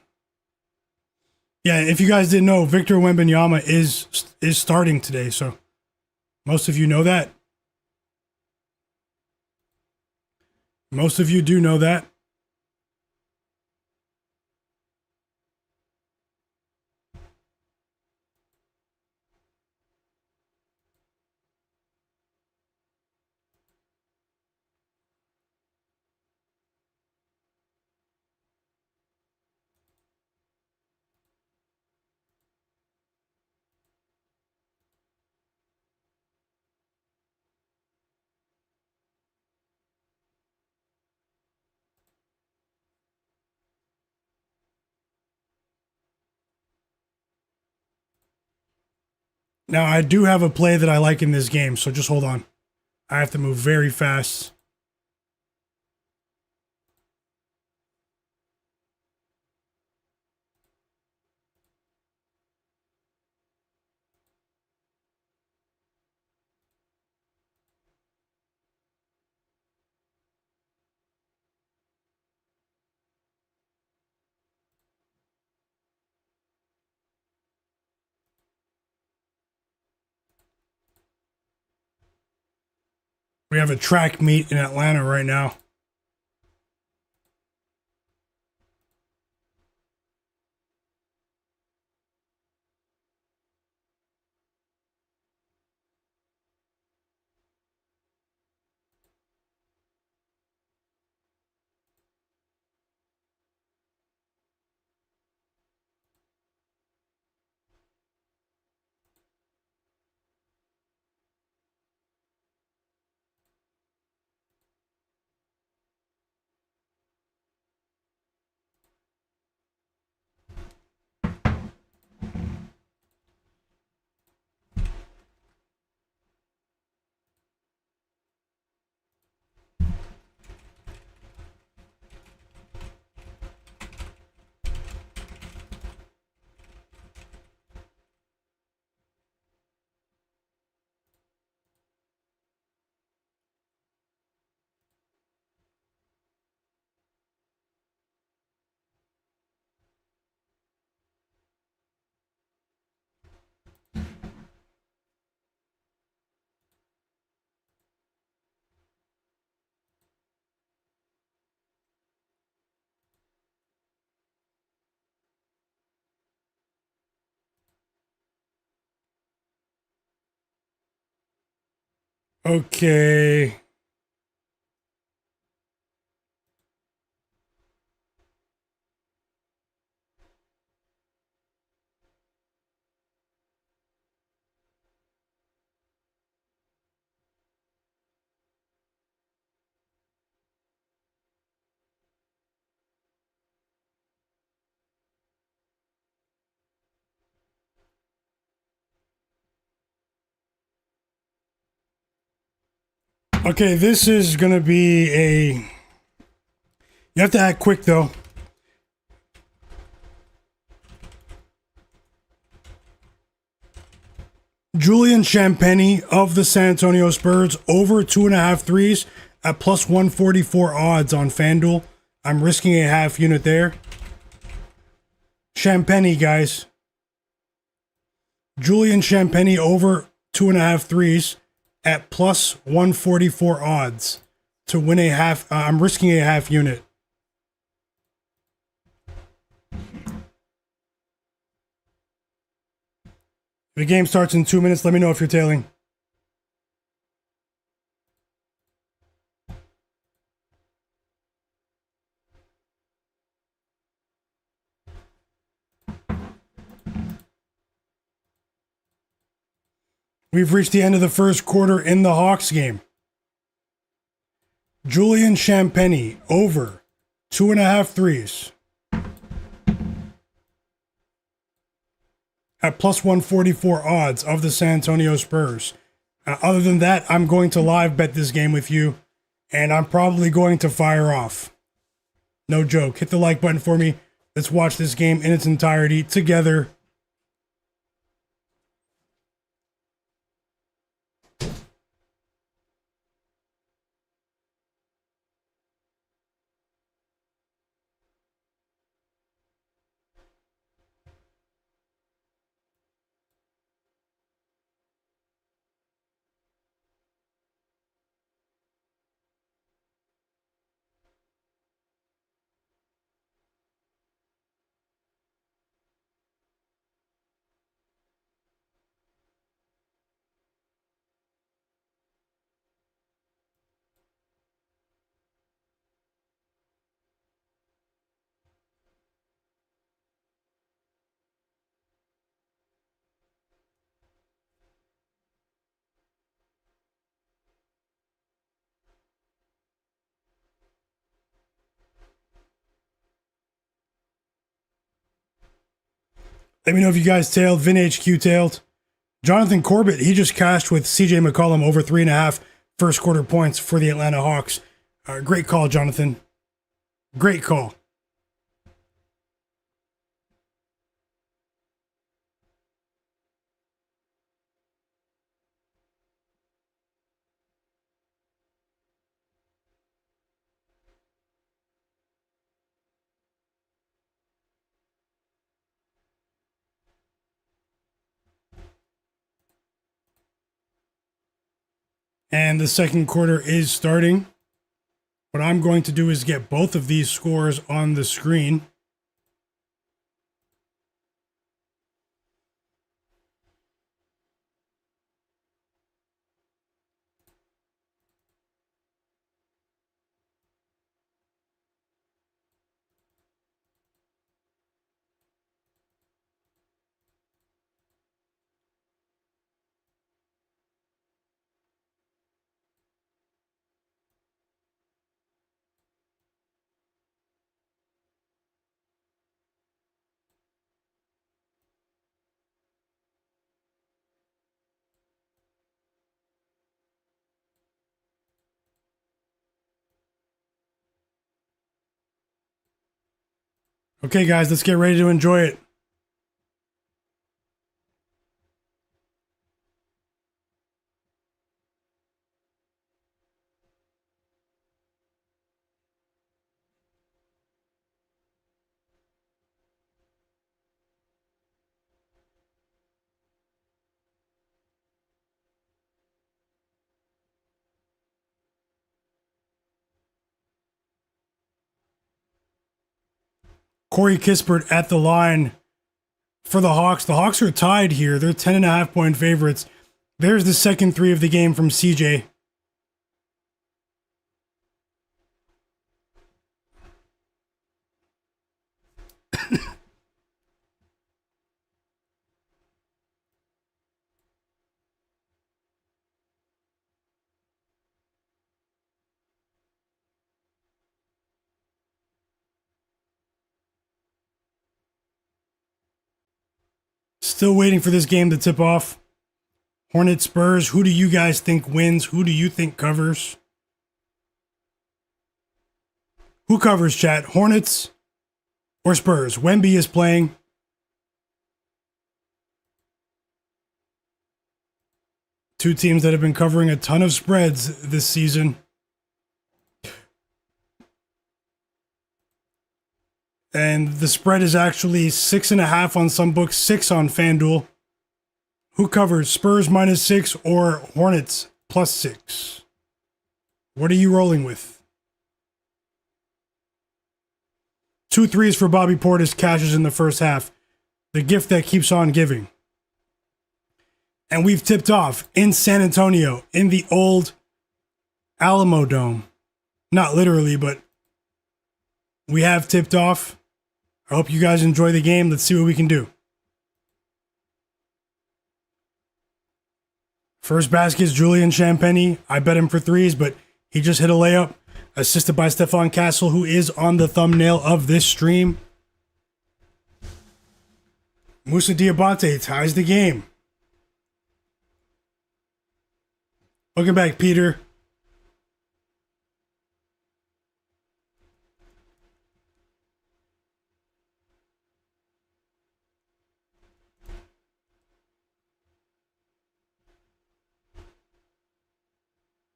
Yeah, if you guys didn't know, Victor Wembanyama is starting today, so most of you know that. Most of you do know that. Now, I do have a play that I like in this game, so just hold on. I have to move very fast. We have a track meet in Atlanta right now. Okay. Okay, this is gonna be a. You have to act quick though. Julian Champagny of the San Antonio Spurs over 2.5 threes at plus 144 odds on FanDuel. I'm risking a half unit there. Champagny, guys. Julian Champagny over 2.5 threes at plus 144 odds to win a half. I'm risking a half unit. The game starts in 2 minutes. Let me know if you're tailing. We've reached the end of the first quarter in the Hawks game. Julian Champagny over 2.5 threes at plus 144 odds of the San Antonio Spurs. Other than that, I'm going to live bet this game with you, and I'm probably going to fire off. No joke. Hit the like button for me. Let's watch this game in its entirety together. Let me know if you guys tailed. VinHQ tailed. Jonathan Corbett, he just cashed with CJ McCollum over 3.5 first quarter points for the Atlanta Hawks. Great call, Jonathan. Great call. And the second quarter is starting. What I'm going to do is get both of these scores on the screen. Okay, guys, let's get ready to enjoy it. Corey Kispert at the line for the Hawks. The Hawks are tied here. They're 10.5-point favorites. There's the second three of the game from CJ. Still waiting for this game to tip off. Hornets, Spurs. Who do you guys think wins? Who do you think covers? Who covers, chat? Hornets or Spurs? Wemby is playing. Two teams that have been covering a ton of spreads this season. And the spread is actually 6.5 on some books, 6 on FanDuel. Who covers? Spurs -6 or Hornets +6? What are you rolling with? 2 threes for Bobby Portis cashes in the first half. The gift that keeps on giving. And we've tipped off in San Antonio, in the old Alamo Dome. Not literally, but we have tipped off. I hope you guys enjoy the game. Let's see what we can do. First basket is Julian Champagny. I bet him for threes, but he just hit a layup. Assisted by Stephon Castle, who is on the thumbnail of this stream. Moussa Diabate ties the game. Welcome back, Peter.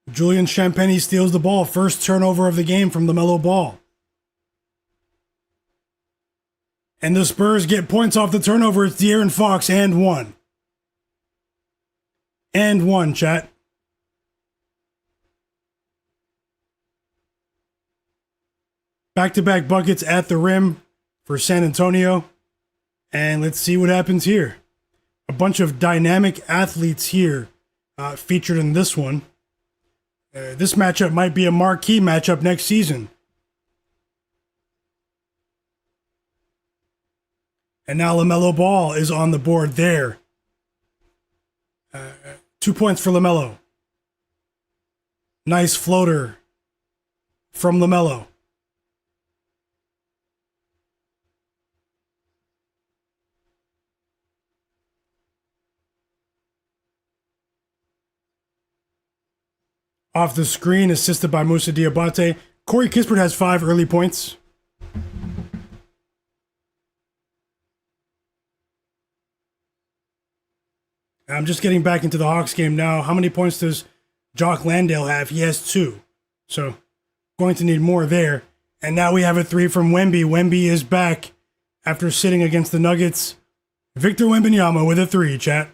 Julian Champagny steals the ball. First turnover of the game from Lamelo Ball. And the Spurs get points off the turnover. It's De'Aaron Fox and one. And one, chat. Back-to-back buckets at the rim for San Antonio. And let's see what happens here. A bunch of dynamic athletes here featured in this one. This matchup might be a marquee matchup next season. And now LaMelo Ball is on the board there. 2 points for LaMelo. Nice floater from LaMelo. Off the screen, assisted by Moussa Diabate. Corey Kispert has 5 early points. I'm just getting back into the Hawks game now. How many points does Jock Landale have? He has 2. So, going to need more there. And now we have a 3 from Wemby. Wemby is back after sitting against the Nuggets. Victor Wembanyama with a 3, chat.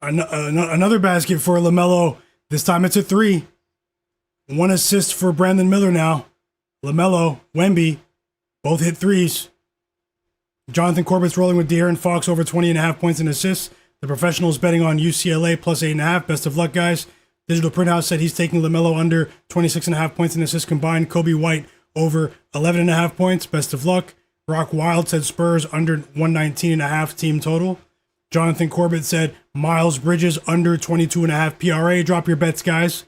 Another basket for LaMelo. This time it's a 3. 1 assist for Brandon Miller now. LaMelo, Wemby, both hit 3s. Jonathan Corbett's rolling with De'Aaron Fox over 20.5 points and assists. The professionals betting on UCLA +8.5. Best of luck, guys. Digital Printhouse said he's taking LaMelo under 26.5 points and assists combined. Kobe White over 11.5 points. Best of luck. Rock Wild said Spurs under 119.5 team total. Jonathan Corbett said Miles Bridges under 22.5 PRA. Drop your bets, guys.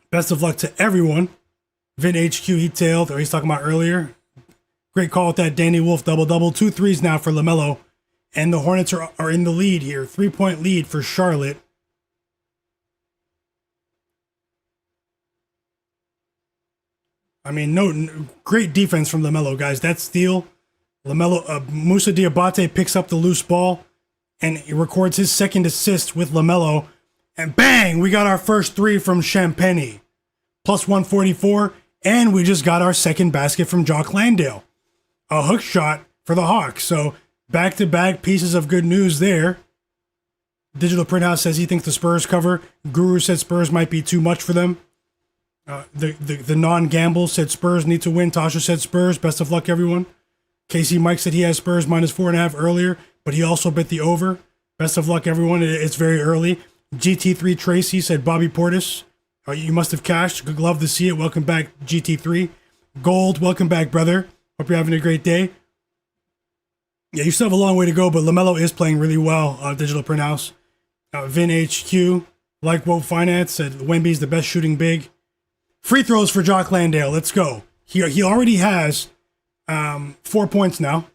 Best of luck to everyone. Vin HQ, he tailed, or he's talking about earlier. Great call with that Danny Wolf double-double. 2 threes now for LaMelo. And the Hornets are in the lead here. 3-point lead for Charlotte. I mean, great defense from LaMelo, guys. That steal. Moussa Diabate picks up the loose ball and he records his second assist with LaMelo. And bang, we got our first 3 from Champagny. +144, and we just got our second basket from Jock Landale. A hook shot for the Hawks. So back-to-back pieces of good news there. Digital Printhouse says he thinks the Spurs cover. Guru said Spurs might be too much for them. The non-gamble said Spurs need to win. Tasha said Spurs. Best of luck, everyone. Casey Mike said he has Spurs -4.5 earlier, but he also bet the over. Best of luck, everyone. It's very early. GT3 Tracy said Bobby Portis. You must have cashed. Good, love to see it. Welcome back, GT3. Gold, welcome back, brother. Hope you're having a great day. Yeah, you still have a long way to go, but LaMelo is playing really well. Digital Printhouse. Vin HQ, like Woe Finance, said Wemby's the best shooting big. Free throws for Jock Landale. Let's go. He already has 4 points now.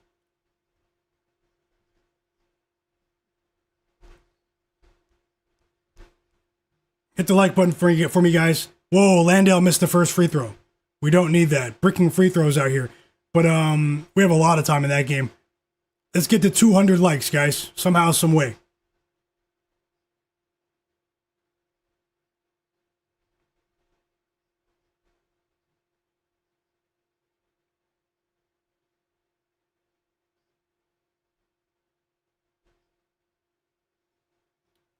Hit the like button for me, guys. Whoa, Landale missed the first free throw. We don't need that. Bricking free throws out here. But we have a lot of time in that game. Let's get to 200 likes, guys. Somehow, some way.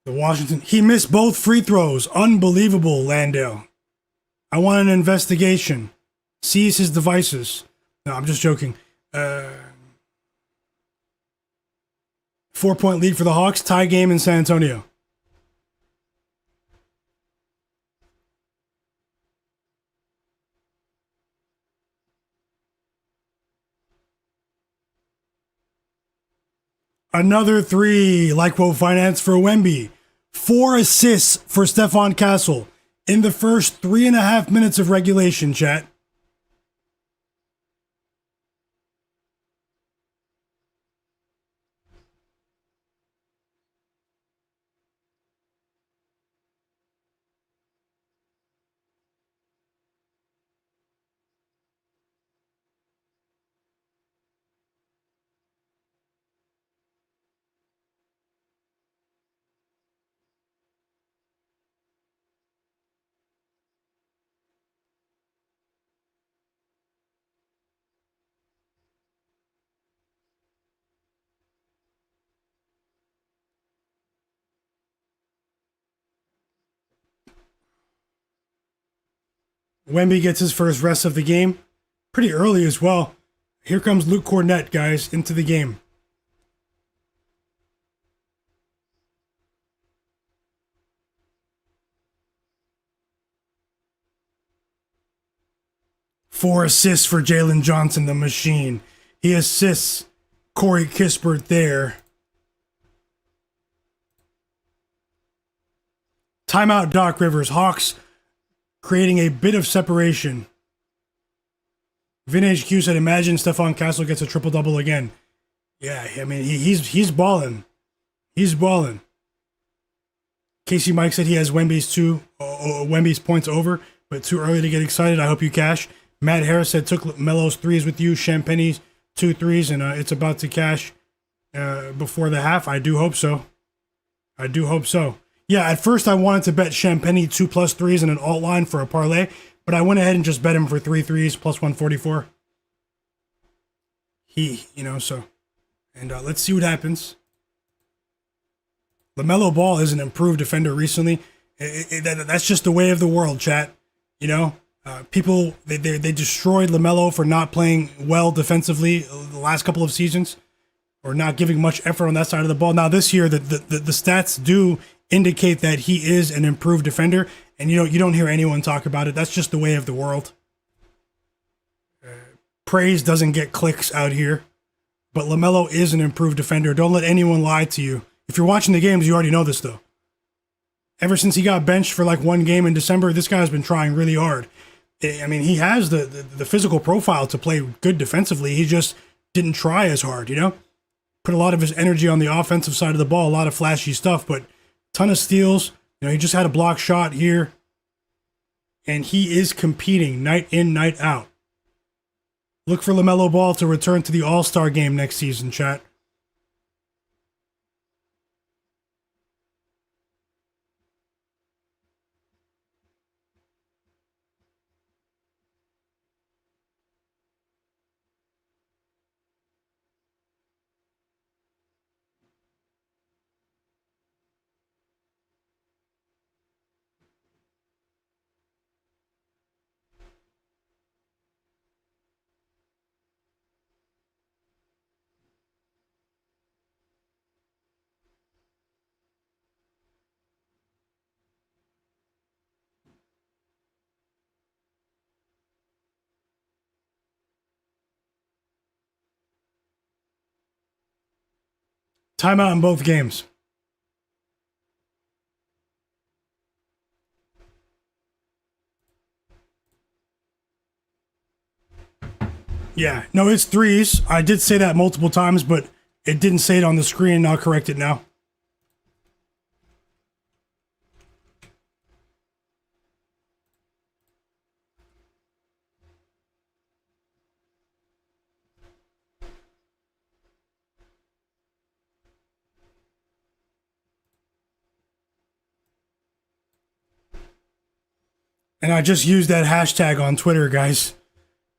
The Washington. He missed both free throws. Unbelievable, Landale. I want an investigation. Seize his devices. No, I'm just joking. 4-point lead for the Hawks. Tie game in San Antonio. Another three, like Quote Finance for Wemby. 4 assists for Stephon Castle in the first 3.5 minutes of regulation, chat. Wemby gets his first rest of the game. Pretty early as well. Here comes Luke Cornett, guys, into the game. Four assists for Jalen Johnson, the machine. He assists Corey Kispert there. Timeout, Doc Rivers. Hawks creating a bit of separation. Vintage Q said, imagine Stephon Castle gets a triple-double again. Yeah, I mean, he's balling. He's balling. Casey Mike said he has Wemby's points over, but too early to get excited. I hope you cash. Matt Harris said, took Melo's threes with you. Champagne's 2 threes, and it's about to cash before the half. I do hope so. I do hope so. Yeah, at first I wanted to bet Champagne 2+ threes and an alt line for a parlay, but I went ahead and just bet him for 3 threes plus 144. And let's see what happens. Lamelo Ball is an improved defender recently. That's just the way of the world, chat. People, they destroyed Lamelo for not playing well defensively the last couple of seasons, or not giving much effort on that side of the ball. Now this year, the stats do indicate that he is an improved defender, and you don't hear anyone talk about it. That's just the way of the world. Praise doesn't get clicks out here, but LaMelo is an improved defender. Don't let anyone lie to you. If you're watching the games, you already know this, though. Ever since he got benched for like one game in December, this guy's been trying really hard. I mean, he has the physical profile to play good defensively. He just didn't try as hard, Put a lot of his energy on the offensive side of the ball, a lot of flashy stuff, but ton of steals. He just had a block shot here. And he is competing night in, night out. Look for LaMelo Ball to return to the All-Star game next season, chat. Timeout in both games. Yeah, no, it's threes. I did say that multiple times, but it didn't say it on the screen. I'll correct it now. And I just used that hashtag on Twitter, guys.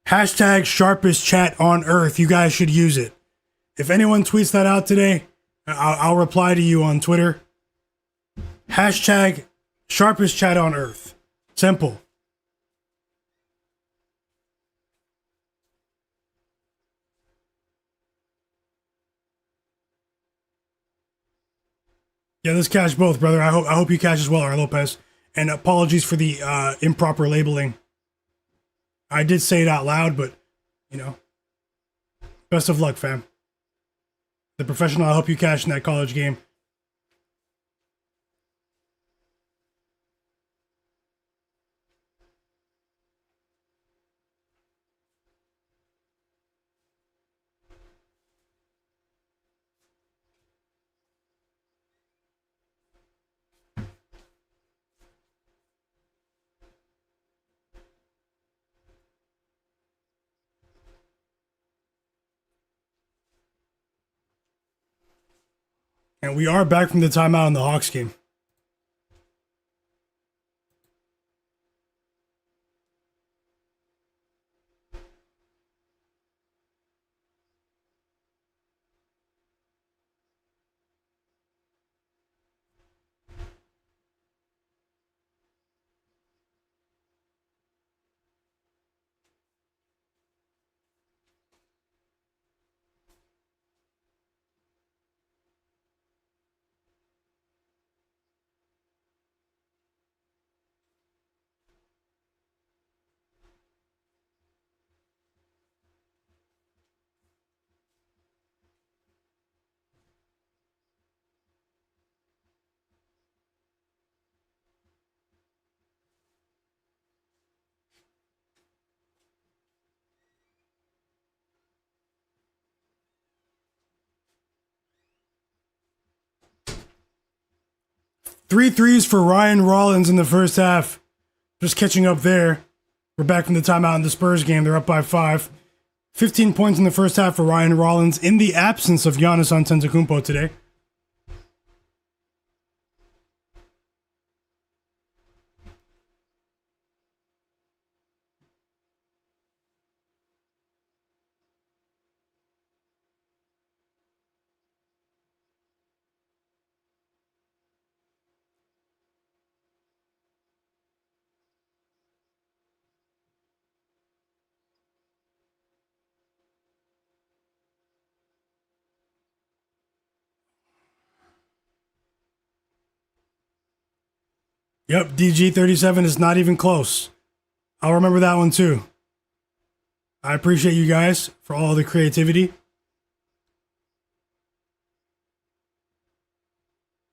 Hashtag sharpest chat on earth. You guys should use it. If anyone tweets that out today, I'll reply to you on Twitter. Hashtag sharpest chat on earth. Simple. Yeah, let's cash both, brother. I hope you cash as well, R. Lopez. And apologies for the improper labeling. I did say it out loud, but, you know, best of luck, fam. The professional, I hope you cash in that college game. And we are back from the timeout in the Hawks game. Three threes for Ryan Rollins in the first half. Just catching up there. We're back from the timeout in the Spurs game. They're up by 5. 15 points in the first half for Ryan Rollins in the absence of Giannis Antetokounmpo today. Yep, DG37 is not even close. I'll remember that one too. I appreciate you guys for all the creativity.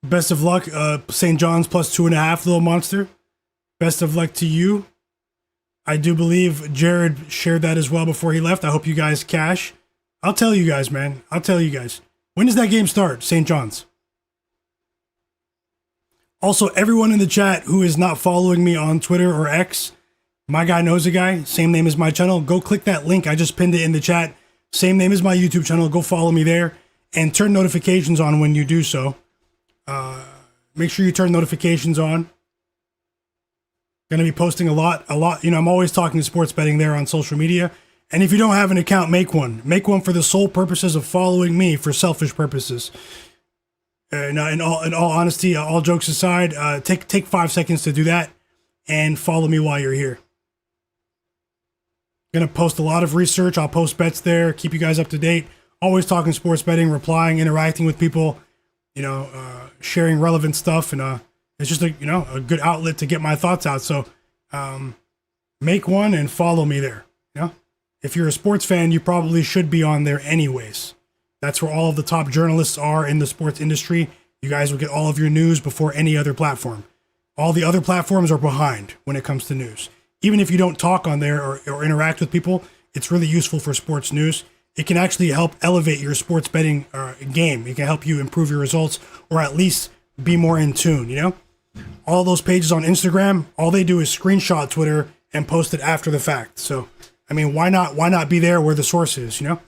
Best of luck, St. John's plus 2.5, little monster. Best of luck to you. I do believe Jared shared that as well before he left. I hope you guys cash. I'll tell you guys, man. I'll tell you guys. When does that game start, St. John's? Also, everyone in the chat who is not following me on Twitter or X, Myguyknowsaguy, same name as my channel, go click that link. I just pinned it in the chat. Same name as my YouTube channel. Go follow me there and turn notifications on when you do so. Make sure you turn notifications on. Going to be posting a lot. You know, I'm always talking sports betting there on social media. And if you don't have an account, make one. Make one for the sole purposes of following me for selfish purposes. In all honesty, all jokes aside, take 5 seconds to do that and follow me while you're here. Gonna post a lot of research. I'll post bets there, keep you guys up to date. Always talking sports betting, replying, interacting with people, you know, sharing relevant stuff, and it's just a good outlet to get my thoughts out. So make one and follow me there. You know, if you're a sports fan, you probably should be on there anyways. That's where all of the top journalists are in the sports industry. You guys will get all of your news before any other platform. All the other platforms are behind when it comes to news. Even if you don't talk on there or interact with people, It's really useful for sports news. It can actually help elevate your sports betting game. It can help you improve your results or at least be more in tune, you know? All those pages on Instagram, all they do is screenshot Twitter and post it after the fact. So, I mean, why not be there where the source is, you know?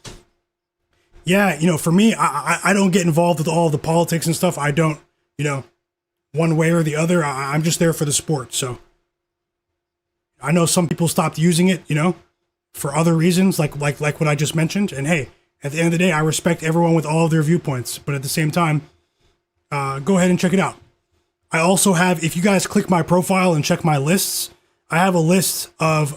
Yeah, you know, for me, I don't get involved with all the politics and stuff. I don't, you know, one way or the other. I'm just there for the sport. So I know some people stopped using it, you know, for other reasons, like what I just mentioned. And hey, at the end of the day, I respect everyone with all of their viewpoints. But at the same time, go ahead and check it out. I also have, if you guys click my profile and check my lists, I have a list of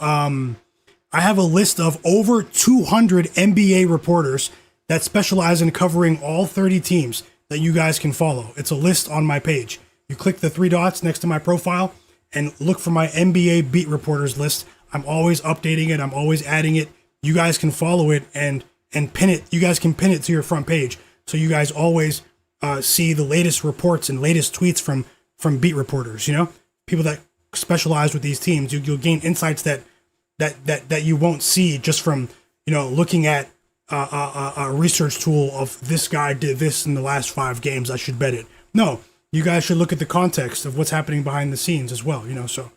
over 200 NBA reporters that specialize in covering all 30 teams that you guys can follow. It's a list on my page. You click the 3 dots next to my profile and look for my NBA beat reporters list. I'm always updating it. I'm always adding it. You guys can follow it and pin it. You guys can pin it to your front page. So you guys always see the latest reports and latest tweets from beat reporters, you know, people that specialize with these teams. You'll gain insights that you won't see just from, you know, looking at a research tool of this guy did this in the last 5 games, I should bet it. No, you guys should look at the context of what's happening behind the scenes as well, you know. So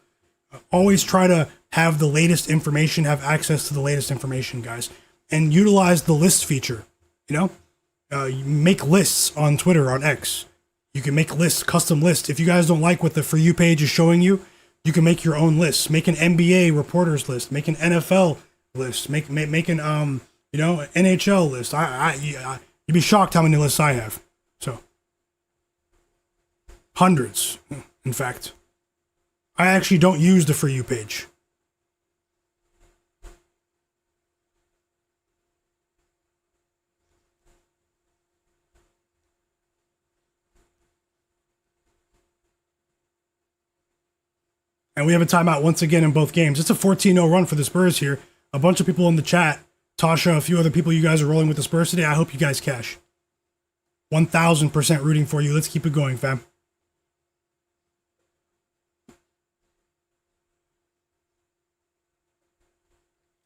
always try to have the latest information, have access to the latest information, guys, and utilize the list feature, you know. You make lists on Twitter, on X. You can make lists, custom lists. If you guys don't like what the For You page is showing you, you can make your own lists. Make an NBA reporters list. Make an NFL list. Make an you know, NHL list. You'd be shocked how many lists I have. So hundreds, in fact. I actually don't use the For You page. And we have a timeout once again in both games. It's a 14-0 run for the Spurs here. A bunch of people in the chat. Tasha, a few other people, you guys are rolling with the Spurs today. I hope you guys cash. 1,000% rooting for you. Let's keep it going, fam.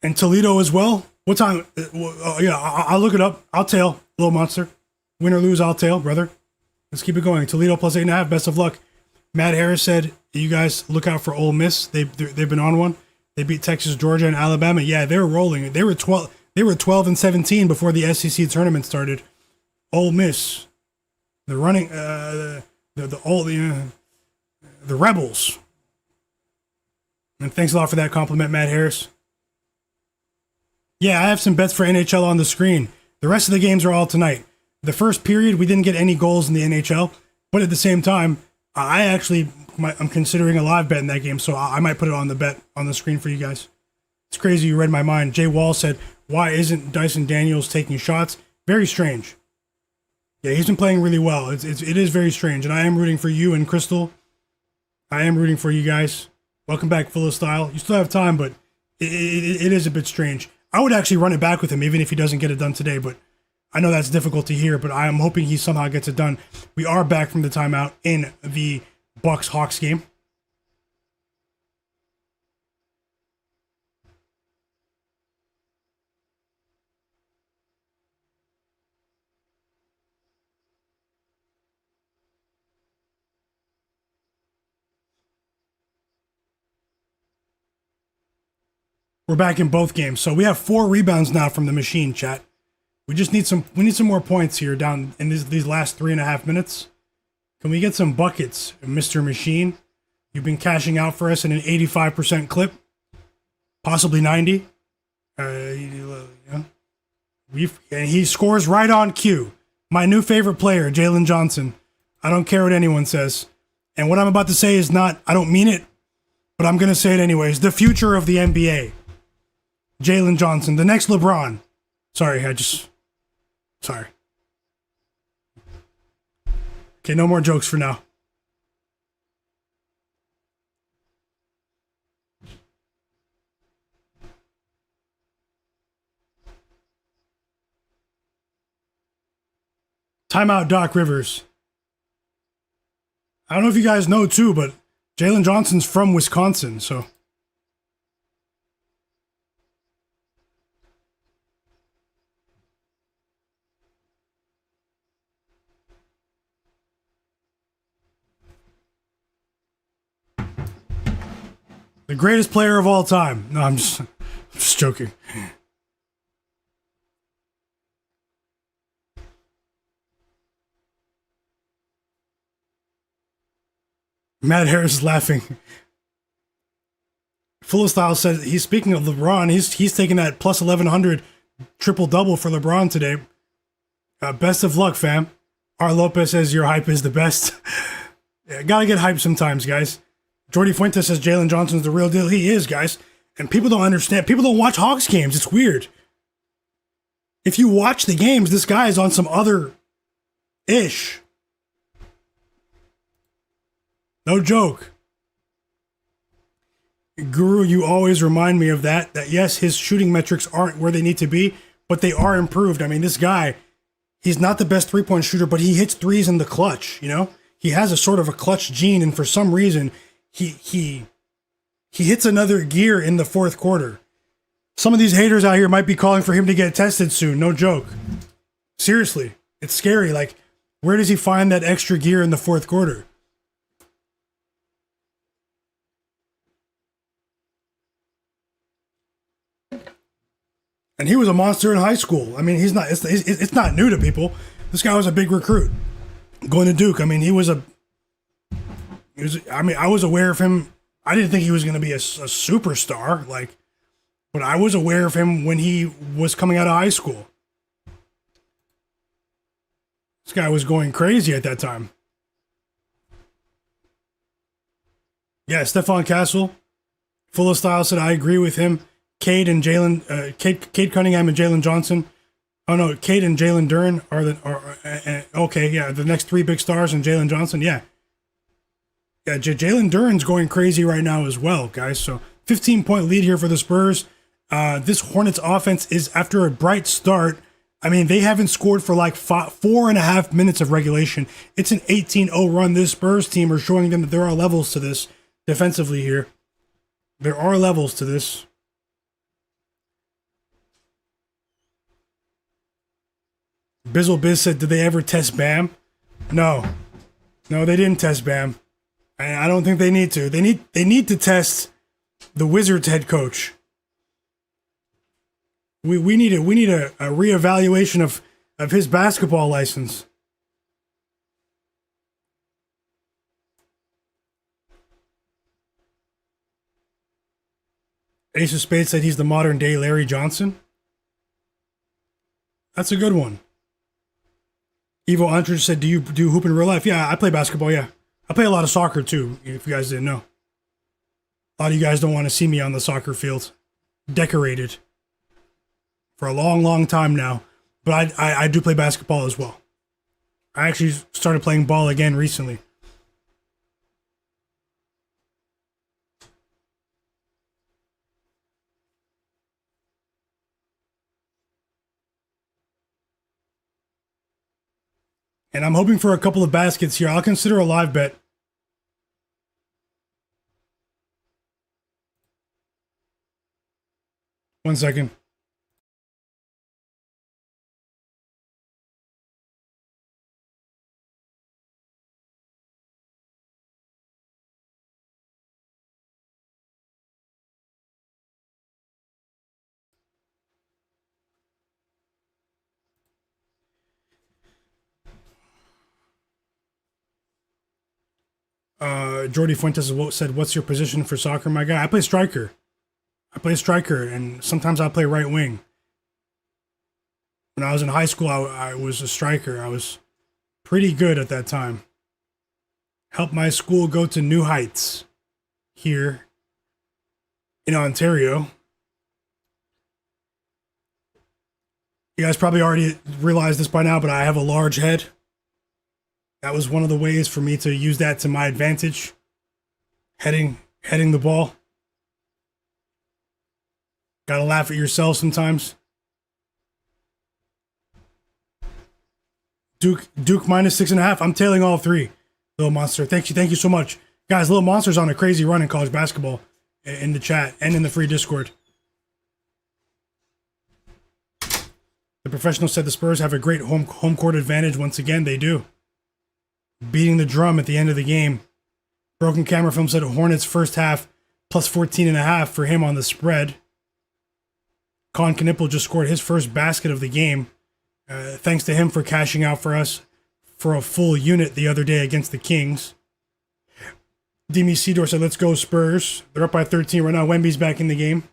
And Toledo as well. What time? Yeah, I'll look it up. I'll tail, little monster. Win or lose, I'll tail, brother. Let's keep it going. Toledo plus 8.5. Best of luck. Matt Harris said, you guys look out for Ole Miss. They've been on one. They beat Texas, Georgia, and Alabama. Yeah, they were rolling. They were 12-17 before the SEC tournament started. Ole Miss, the running, the Rebels. And thanks a lot for that compliment, Matt Harris. Yeah, I have some bets for NHL on the screen. The rest of the games are all tonight. The first period, we didn't get any goals in the NHL, but at the same time, I'm considering a live bet in that game, so I might put it on the bet on the screen for you guys. It's crazy you read my mind. Jay Wall said, why isn't Dyson Daniels taking shots? Very strange. Yeah, he's been playing really well. It is very strange, and I am rooting for you and Crystal. I am rooting for you guys. Welcome back, Full of Style. You still have time, but it is a bit strange. I would actually run it back with him, even if he doesn't get it done today, but I know that's difficult to hear, but I am hoping he somehow gets it done. We are back from the timeout in the Bucks-Hawks game. We're back in both games. So we have 4 rebounds now from the machine, chat. We just need some more points here down in these last 3.5 minutes. Can we get some buckets, Mr. Machine? You've been cashing out for us in an 85% clip, possibly 90. And he scores right on cue. My new favorite player, Jalen Johnson. I don't care what anyone says. And what I'm about to say is not, I don't mean it, but I'm going to say it anyways. The future of the NBA. Jalen Johnson, the next LeBron. Sorry. Okay, no more jokes for now. Timeout, Doc Rivers. I don't know if you guys know too, but Jalen Johnson's from Wisconsin, so. The greatest player of all time. No, I'm just joking. Matt Harris is laughing. Full of Style said he's speaking of LeBron. He's taking that plus 1100 triple double for LeBron today. Best of luck, fam. R. Lopez says your hype is the best. Yeah, gotta get hyped sometimes, guys. Jordy Fuentes says Jalen Johnson's the real deal. He is, guys. And people don't understand. People don't watch Hawks games. It's weird. If you watch the games, this guy is on some other ish. No joke. Guru, you always remind me of that. That yes, his shooting metrics aren't where they need to be, but they are improved. I mean, this guy, he's not the best three-point shooter, but he hits threes in the clutch, you know? He has a sort of a clutch gene, and for some reason, he hits another gear in the fourth quarter. Some of these haters out here might be calling for him to get tested soon. No joke. Seriously. It's scary. Like, where does he find that extra gear in the fourth quarter? And he was a monster in high school. I mean, it's not new to people. This guy was a big recruit going to Duke. I mean, I was aware of him. I didn't think he was going to be a superstar, but I was aware of him when he was coming out of high school. This guy was going crazy at that time. Yeah, Stephon Castle, Full of Style said, I agree with him. Cade Cunningham and Jalen Johnson. Oh no, Cade and Jalen Duren are the next three big stars, and Jalen Johnson, yeah. Yeah, Jalen Duren's going crazy right now as well, guys. So 15-point lead here for the Spurs. This Hornets offense is after a bright start. I mean, they haven't scored for like 4.5 minutes of regulation. It's an 18-0 run. This Spurs team are showing them that there are levels to this defensively here. There are levels to this. Bizzle Biz said, did they ever test Bam? No, they didn't test Bam. I don't think they need to. They need to test the Wizards head coach. We need a reevaluation of his basketball license. Ace of Spades said he's the modern day Larry Johnson. That's a good one. Evo Antridge said, do you do hoop in real life? Yeah, I play basketball, yeah. I play a lot of soccer too, if you guys didn't know. A lot of you guys don't want to see me on the soccer field. Decorated. For a long, long time now. But I do play basketball as well. I actually started playing ball again recently. And I'm hoping for a couple of baskets here. I'll consider a live bet. One second. Jordy Fuentes said, what's your position for soccer, my guy? I play striker. And sometimes I play right wing. When I was in high school, I was a striker. I was pretty good at that time. Helped my school go to new heights here in Ontario. You guys probably already realized this by now, but I have a large head. That was one of the ways for me to use that to my advantage. Heading the ball. Gotta laugh at yourself sometimes. Duke minus 6.5. I'm tailing all three. Little Monster. Thank you so much. Guys, Little Monster's on a crazy run in college basketball in the chat and in the free Discord. The professional said the Spurs have a great home court advantage. Once again, they do. Beating the drum at the end of the game. Broken Camera Film said Hornets first half plus 14.5 for him on the spread. Kon Knueppel just scored his first basket of the game. Thanks to him for cashing out for us for a full unit the other day against the Kings. Demi Sidor said, let's go Spurs. They're up by 13 right now. Wemby's back in the game.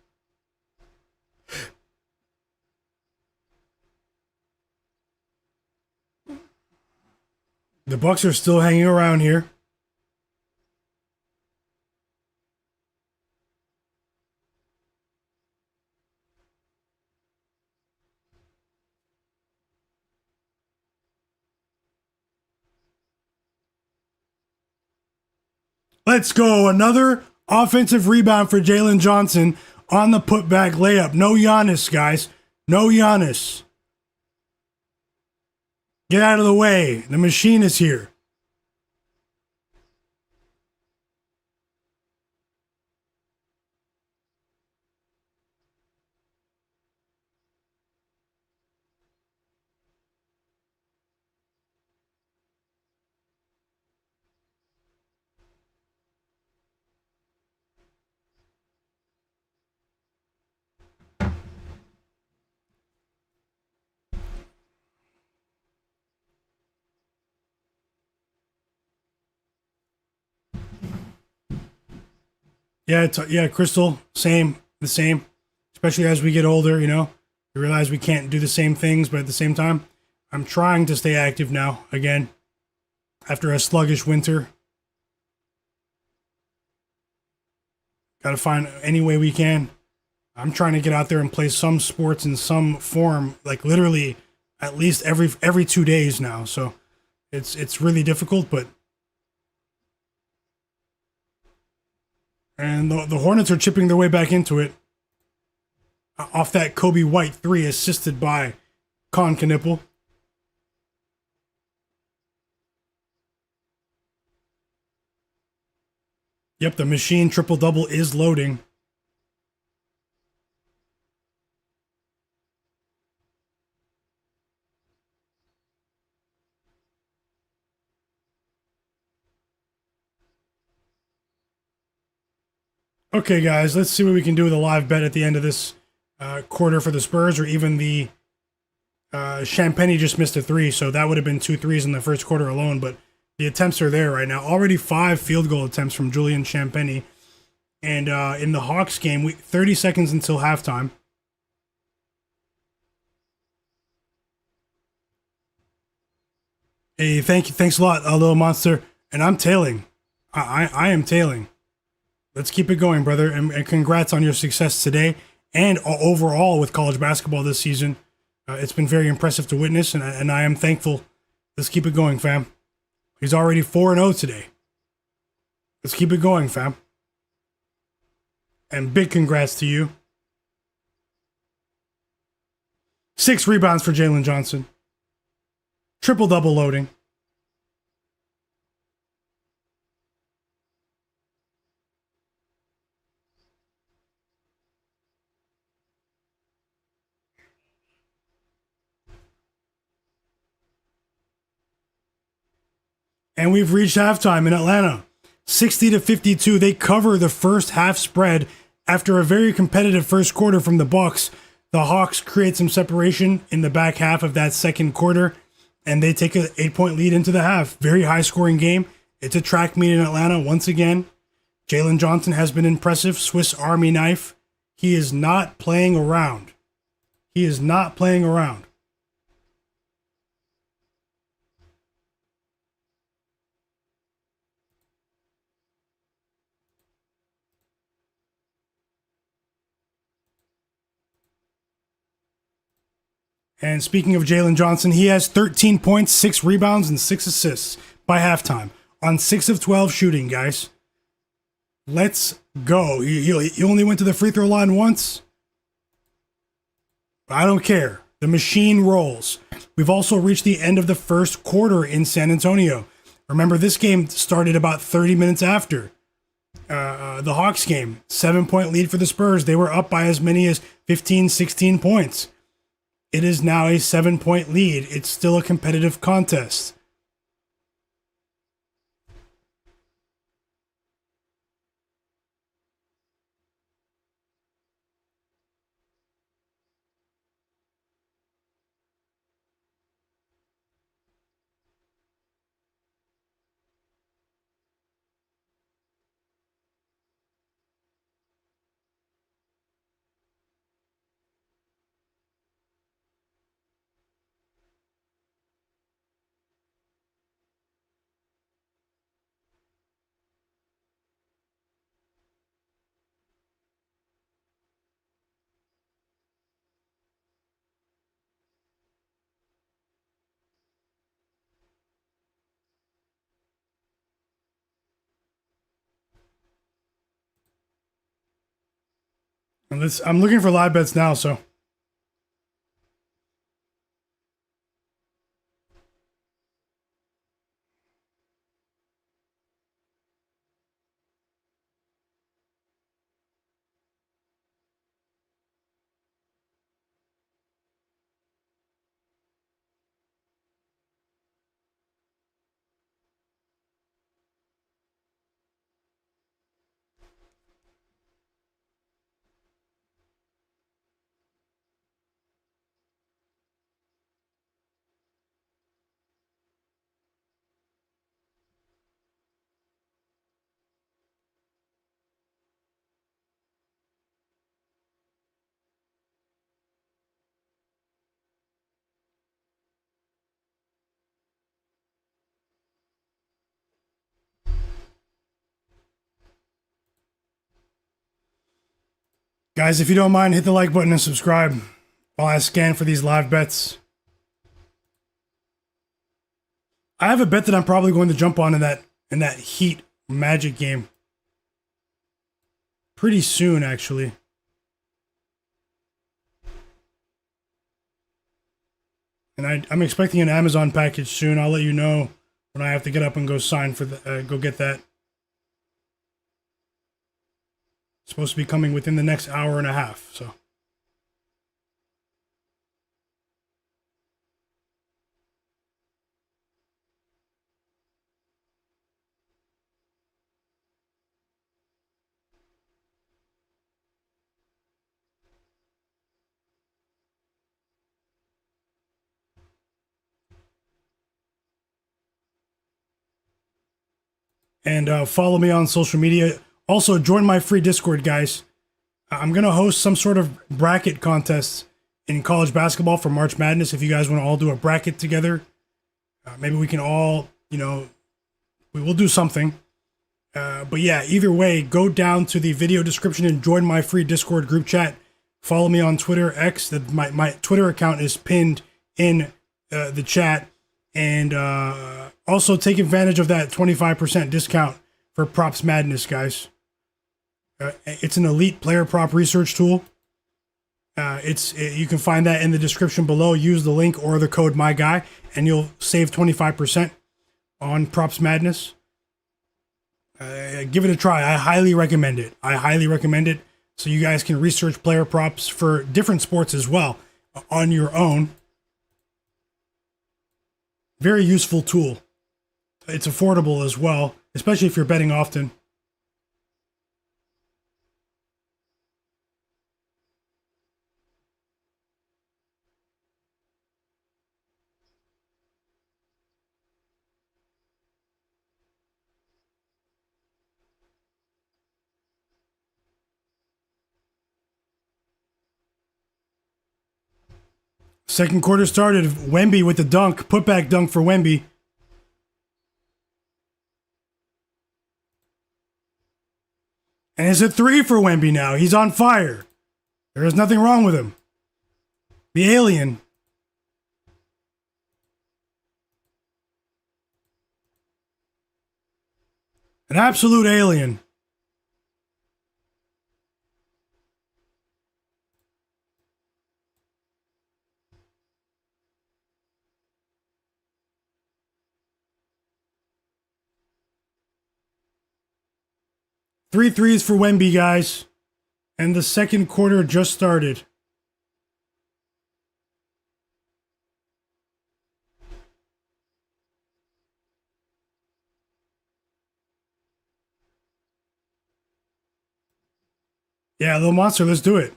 The Bucks are still hanging around here. Let's go. Another offensive rebound for Jalen Johnson on the putback layup. No Giannis, guys. No Giannis. Get out of the way. The machine is here. Yeah, Crystal, the same. Especially as we get older, we realize we can't do the same things, but at the same time, I'm trying to stay active now, again, after a sluggish winter. Got to find any way we can. I'm trying to get out there and play some sports in some form, like literally at least every 2 days now. So it's really difficult, but and the Hornets are chipping their way back into it off that Kobe White 3 assisted by Kon Knueppel. Yep, the machine triple-double is loading. Okay, guys, let's see what we can do with a live bet at the end of this quarter for the Spurs, or even the Champagny just missed a 3, so that would have been 2 threes in the first quarter alone, but the attempts are there right now. Already 5 field goal attempts from Julian Champagny. And in the Hawks game, 30 seconds until halftime. Hey, thanks a lot, little monster. And I'm tailing. I am tailing. Let's keep it going, brother. And congrats on your success today and overall with college basketball this season. It's been very impressive to witness, and I am thankful. Let's keep it going, fam. He's already 4-0 today. Let's keep it going, fam. And big congrats to you. 6 rebounds for Jalen Johnson. Triple-double loading. And we've reached halftime in Atlanta. 60-52. They cover the first half spread after a very competitive first quarter from the Bucks. The Hawks create some separation in the back half of that second quarter, and they take an 8-point lead into the half. Very high-scoring game. It's a track meet in Atlanta once again. Jalen Johnson has been impressive. Swiss Army knife. He is not playing around. He is not playing around. And speaking of Jalen Johnson, he has 13 points, 6 rebounds, and 6 assists by halftime on 6 of 12 shooting, guys. Let's go. He only went to the free throw line once. But I don't care. The machine rolls. We've also reached the end of the first quarter in San Antonio. Remember, this game started about 30 minutes after the Hawks game. 7-point lead for the Spurs. They were up by as many as 15, 16 points. It is now a 7-point lead. It's still a competitive contest. And I'm looking for live bets now, so. Guys, if you don't mind, hit the like button and subscribe while I scan for these live bets. I have a bet that I'm probably going to jump on in that Heat Magic game. Pretty soon, actually. And I'm expecting an Amazon package soon. I'll let you know when I have to get up and go sign for go get that. It's supposed to be coming within the next hour and a half, so. And follow me on social media. Also, join my free Discord, guys. I'm going to host some sort of bracket contest in college basketball for March Madness. If you guys want to all do a bracket together, maybe we can all, we will do something. But yeah, either way, go down to the video description and join my free Discord group chat. Follow me on Twitter, X. My Twitter account is pinned in the chat. And also take advantage of that 25% discount for Props Madness, guys. It's an elite player prop research tool. You can find that in the description below. Use the link or the code MyGuy, and you'll save 25% on Props Madness. Give it a try. I highly recommend it. So you guys can research player props for different sports as well on your own. Very useful tool. It's affordable as well, especially if you're betting often. Second quarter started. Wemby with the dunk. Putback dunk for Wemby. And it's a 3 for Wemby now. He's on fire. There is nothing wrong with him. The alien. An absolute alien. Three threes for Wemby, guys. And the second quarter just started. Yeah, little monster, let's do it.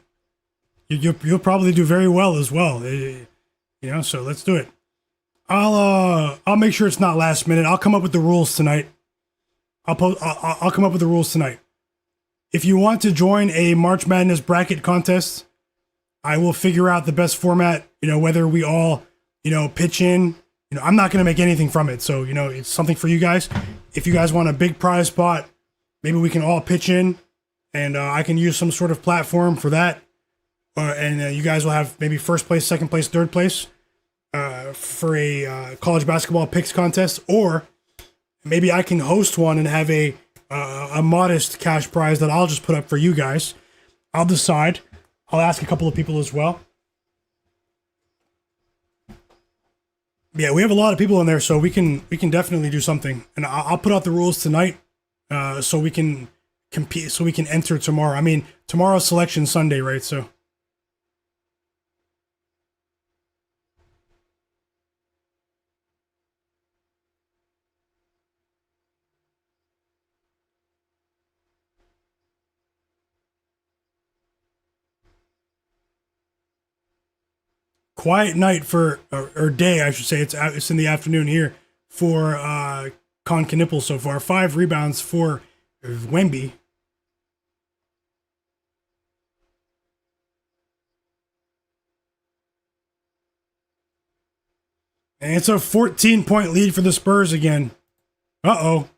You'll probably do very well as well. So let's do it. I'll make sure it's not last minute. I'll come up with the rules tonight. I'll come up with the rules tonight. If you want to join a March Madness bracket contest, I will figure out the best format, whether we all, pitch in. I'm not going to make anything from it. So, it's something for you guys. If you guys want a big prize pot, maybe we can all pitch in and I can use some sort of platform for that. And you guys will have maybe first place, second place, third place for a college basketball picks contest. Or maybe I can host one and have a modest cash prize that I'll just put up for you guys. I'll decide. I'll ask a couple of people as well. Yeah, we have a lot of people in there, so we can definitely do something. And I'll put out the rules tonight, so we can compete, so we can enter tomorrow. I mean, tomorrow's selection Sunday, right? So quiet night for or day, I should say. It's in the afternoon here for Kon Knueppel so far. 5 rebounds for Wemby. And it's a 14-point lead for the Spurs again. Uh oh.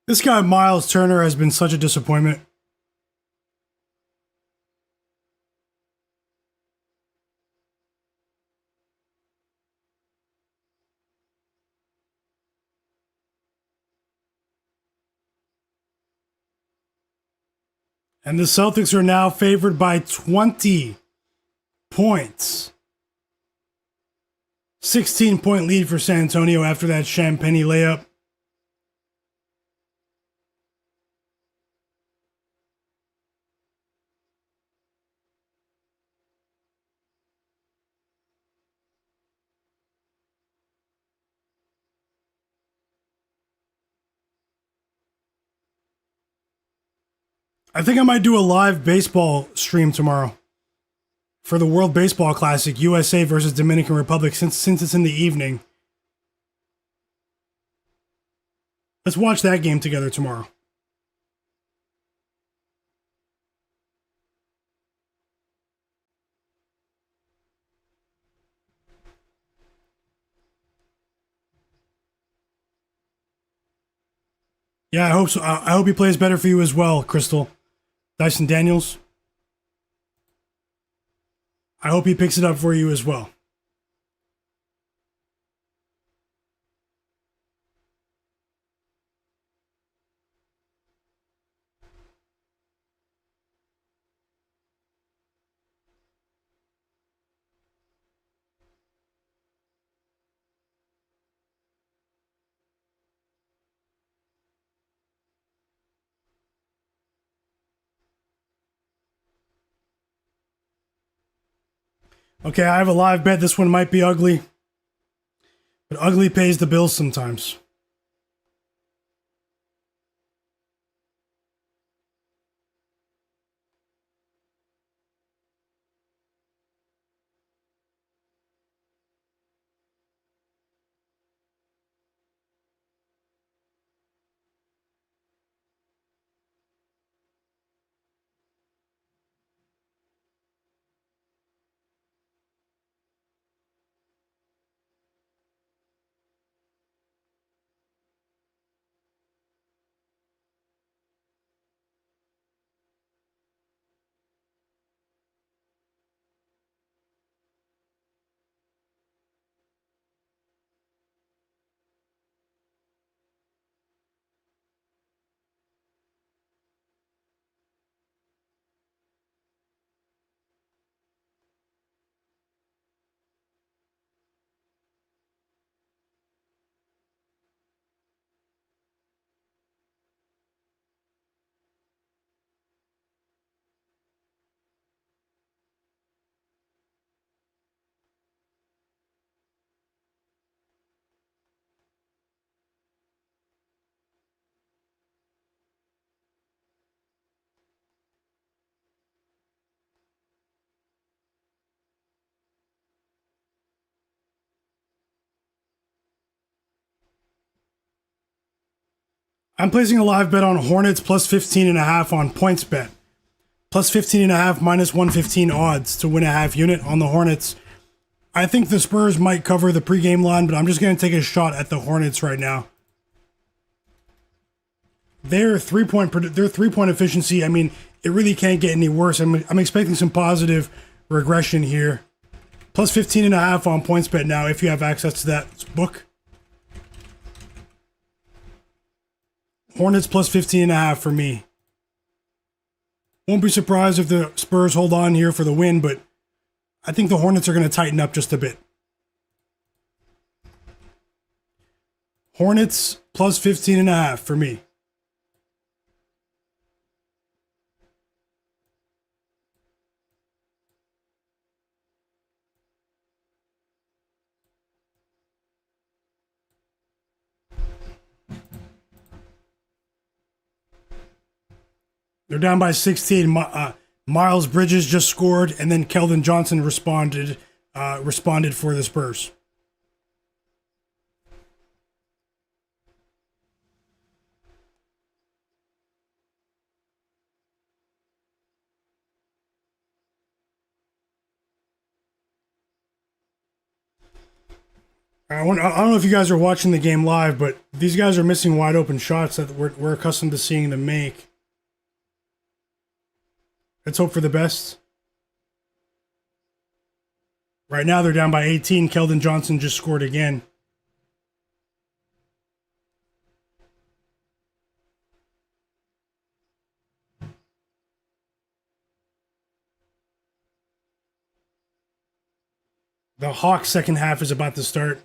This guy Miles Turner has been such a disappointment. And the Celtics are now favored by 20 points. 16-point lead for San Antonio after that Champagne layup. I think I might do a live baseball stream tomorrow for the World Baseball Classic, USA versus Dominican Republic, since it's in the evening. Let's watch that game together tomorrow. Yeah, I hope so. I hope he plays better for you as well, Crystal. Dyson Daniels. I hope he picks it up for you as well. Okay, I have a live bet. This one might be ugly, but ugly pays the bills sometimes. I'm placing a live bet on Hornets plus 15.5 on points bet. Plus 15.5 minus 115 odds to win a half unit on the Hornets. I think the Spurs might cover the pregame line, but I'm just going to take a shot at the Hornets right now. Their three-point efficiency, I mean, it really can't get any worse. I'm expecting some positive regression here. Plus 15.5 on points bet now if you have access to that book. Hornets plus 15.5 for me. Won't be surprised if the Spurs hold on here for the win, but I think the Hornets are going to tighten up just a bit. Hornets plus 15.5 for me. They're down by 16. Miles Bridges just scored, and then Keldon Johnson responded for the Spurs. I don't know if you guys are watching the game live, but these guys are missing wide open shots that we're accustomed to seeing them make. Let's hope for the best. Right now they're down by 18. Keldon Johnson just scored again. The Hawks' second half is about to start.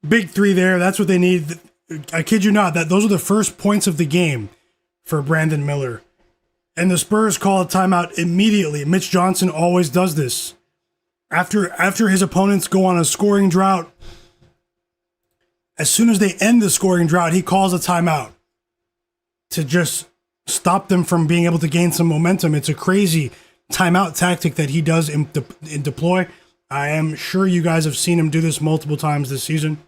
Big three there. That's what they need. I kid you not. Those are the first points of the game for Brandon Miller. And the Spurs call a timeout immediately. Mitch Johnson always does this. After his opponents go on a scoring drought, as soon as they end the scoring drought, he calls a timeout to just stop them from being able to gain some momentum. It's a crazy timeout tactic that he does in deploy. I am sure you guys have seen him do this multiple times this season.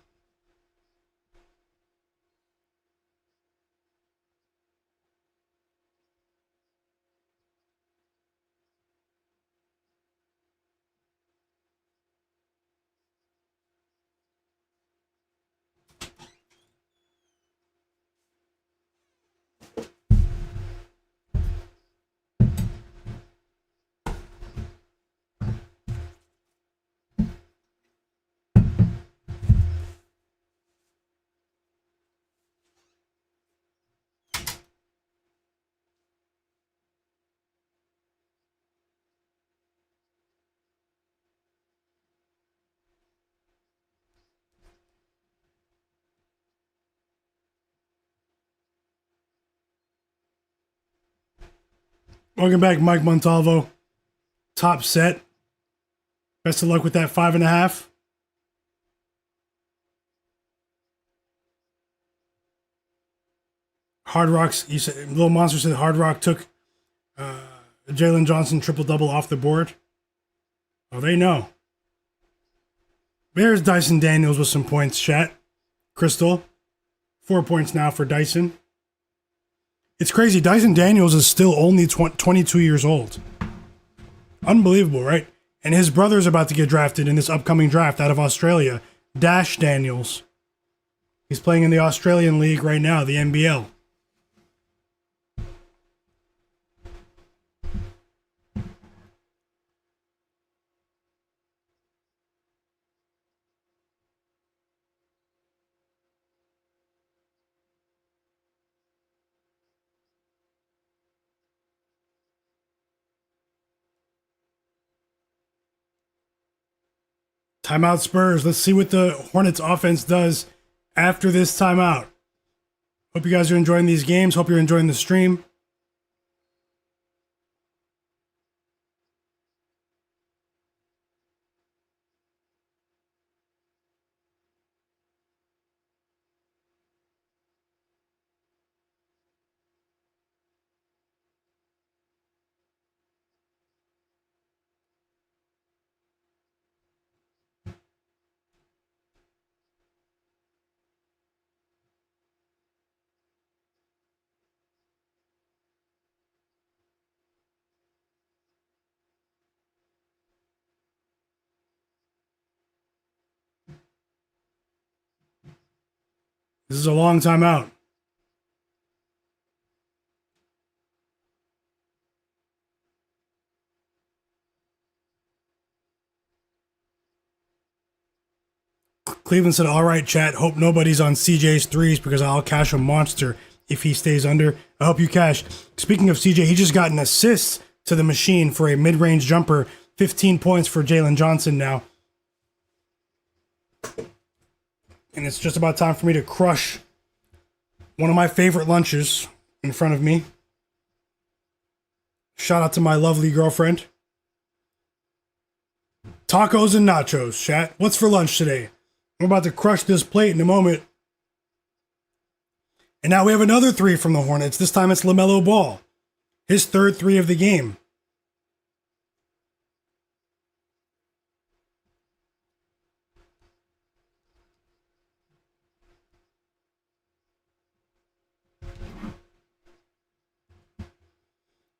Welcome back, Mike Montalvo. Top set. Best of luck with that 5.5. Hard Rock's, you said, Little Monster said Hard Rock took Jalen Johnson triple-double off the board. Oh, they know. There's Dyson Daniels with some points, chat. Crystal, 4 points now for Dyson. It's crazy. Dyson Daniels is still only 22 years old. Unbelievable, right? And his brother's about to get drafted in this upcoming draft out of Australia. Dash Daniels. He's playing in the Australian League right now, the NBL. Timeout Spurs. Let's see what the Hornets offense does after this timeout. Hope you guys are enjoying these games. Hope you're enjoying the stream. This is a long timeout. Cleveland said, all right, chat. Hope nobody's on CJ's threes because I'll cash a monster if he stays under. I hope you cash. Speaking of CJ, he just got an assist to the machine for a mid-range jumper. 15 points for Jalen Johnson now. And it's just about time for me to crush one of my favorite lunches in front of me. Shout out to my lovely girlfriend. Tacos and nachos, chat. What's for lunch today? I'm about to crush this plate in a moment. And now we have another three from the Hornets. This time it's Lamelo Ball. His third three of the game.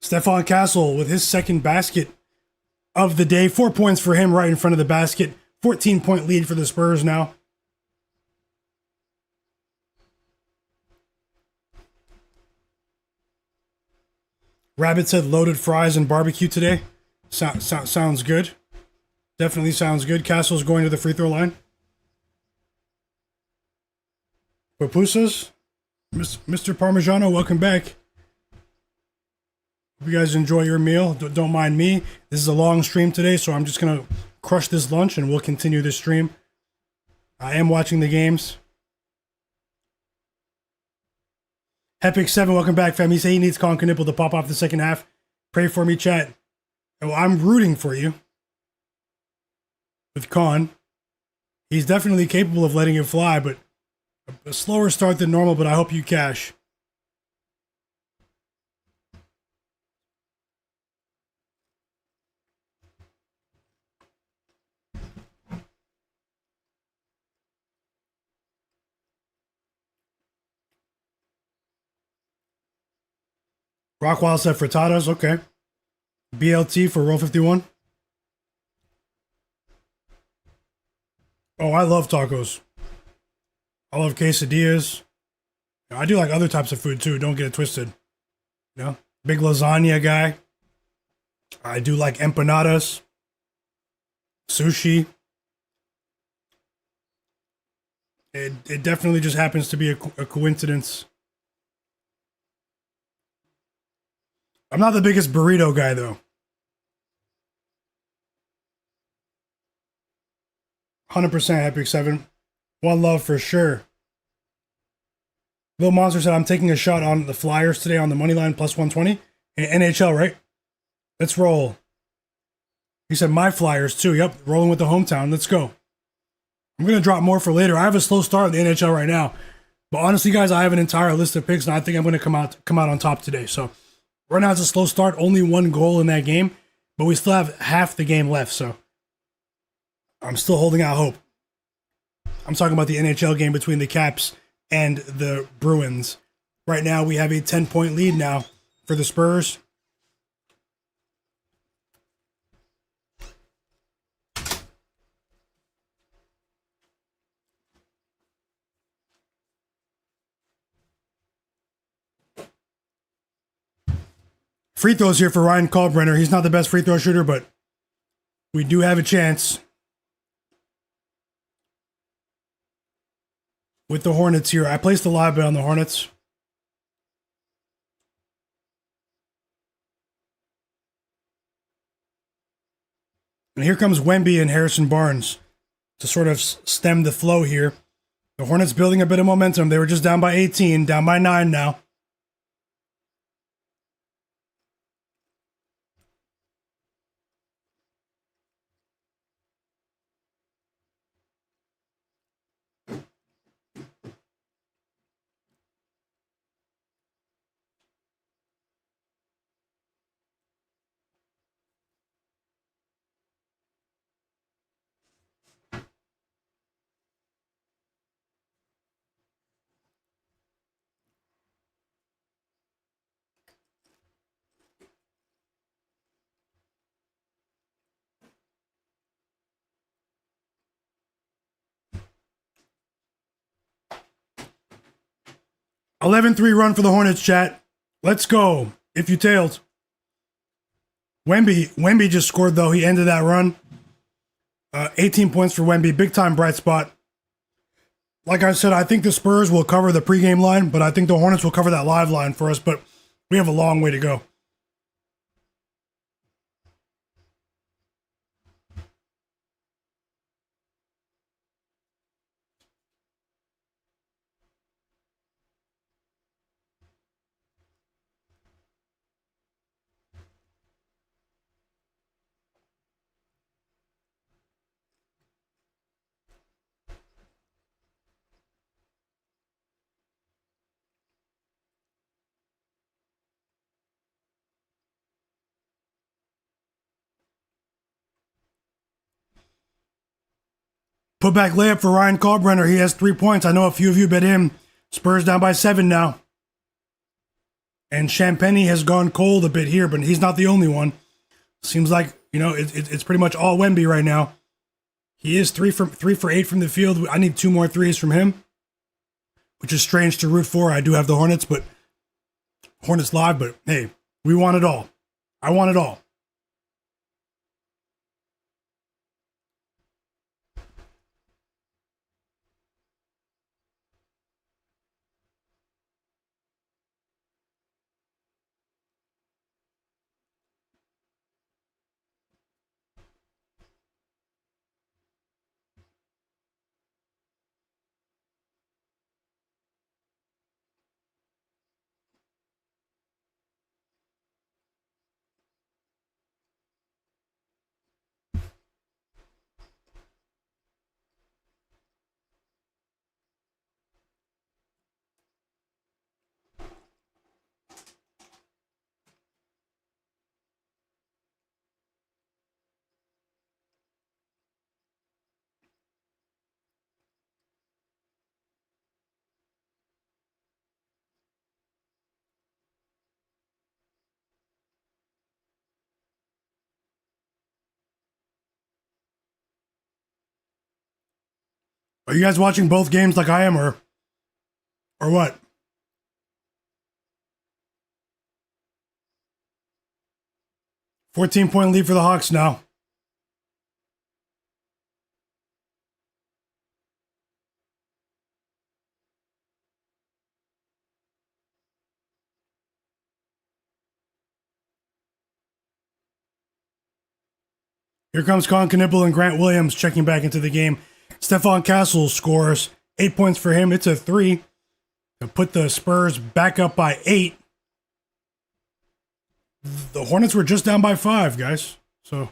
Stephon Castle with his second basket of the day. 4 points for him right in front of the basket. 14-point lead for the Spurs now. Rabbit said loaded fries and barbecue today. Sounds good. Definitely sounds good. Castle's going to the free throw line. Papusas, Mr. Parmigiano, welcome back. Hope you guys enjoy your meal. Don't mind me. This is a long stream today, so I'm just going to crush this lunch and we'll continue this stream. I am watching the games. Epic7, welcome back, fam. He said he needs Kon Knueppel to pop off the second half. Pray for me, chat. Well, I'm rooting for you. With Kon. He's definitely capable of letting it fly, but a slower start than normal, but I hope you cash. Rockwild said frittatas, okay. BLT for roll 51. Oh, I love tacos. I love quesadillas. I do like other types of food too, don't get it twisted. You know, big lasagna guy. I do like empanadas. Sushi. It definitely just happens to be a coincidence. I'm not the biggest burrito guy, though. 100% Epic 7. One love for sure. Lil Monster said, I'm taking a shot on the Flyers today on the money line plus 120. In NHL, right? Let's roll. He said, my Flyers too. Yep, rolling with the hometown. Let's go. I'm going to drop more for later. I have a slow start in the NHL right now. But honestly, guys, I have an entire list of picks, and I think I'm going to come out on top today. So right now it's a slow start. Only one goal in that game. But we still have half the game left, so I'm still holding out hope. I'm talking about the NHL game between the Caps and the Bruins. Right now, we have a 10-point lead now for the Spurs. Free throws here for Ryan Kalbrenner. He's not the best free throw shooter, but we do have a chance with the Hornets here. I placed a live bet on the Hornets. And here comes Wemby and Harrison Barnes. to sort of stem the flow here. The Hornets building a bit of momentum. They were just down by 18, down by 9 now. "11-3 run for the Hornets, chat. Let's go. If you tailed." Wemby just scored, though. He ended that run. 18 points for Wemby. Big time bright spot. Like I said, I think the Spurs will cover the pregame line, but I think the Hornets will cover that live line for us, but we have a long way to go. Put back layup for Ryan Kalkbrenner. He has 3 points. I know a few of you bet him. Spurs down by 7 now. And Champagny has gone cold a bit here, but he's not the only one. Seems like, it's pretty much all Wemby right now. He is 3 for 8 from the field. I need 2 more threes from him, which is strange to root for. I do have the Hornets live, but hey, we want it all. I want it all. Are you guys watching both games like I am, or what? "14-point lead for the Hawks now. Here comes Kon Knueppel and Grant Williams checking back into the game. Stephon Castle scores 8 points for him. It's a 3 to put the Spurs back up by 8. The Hornets were just down by 5, guys. So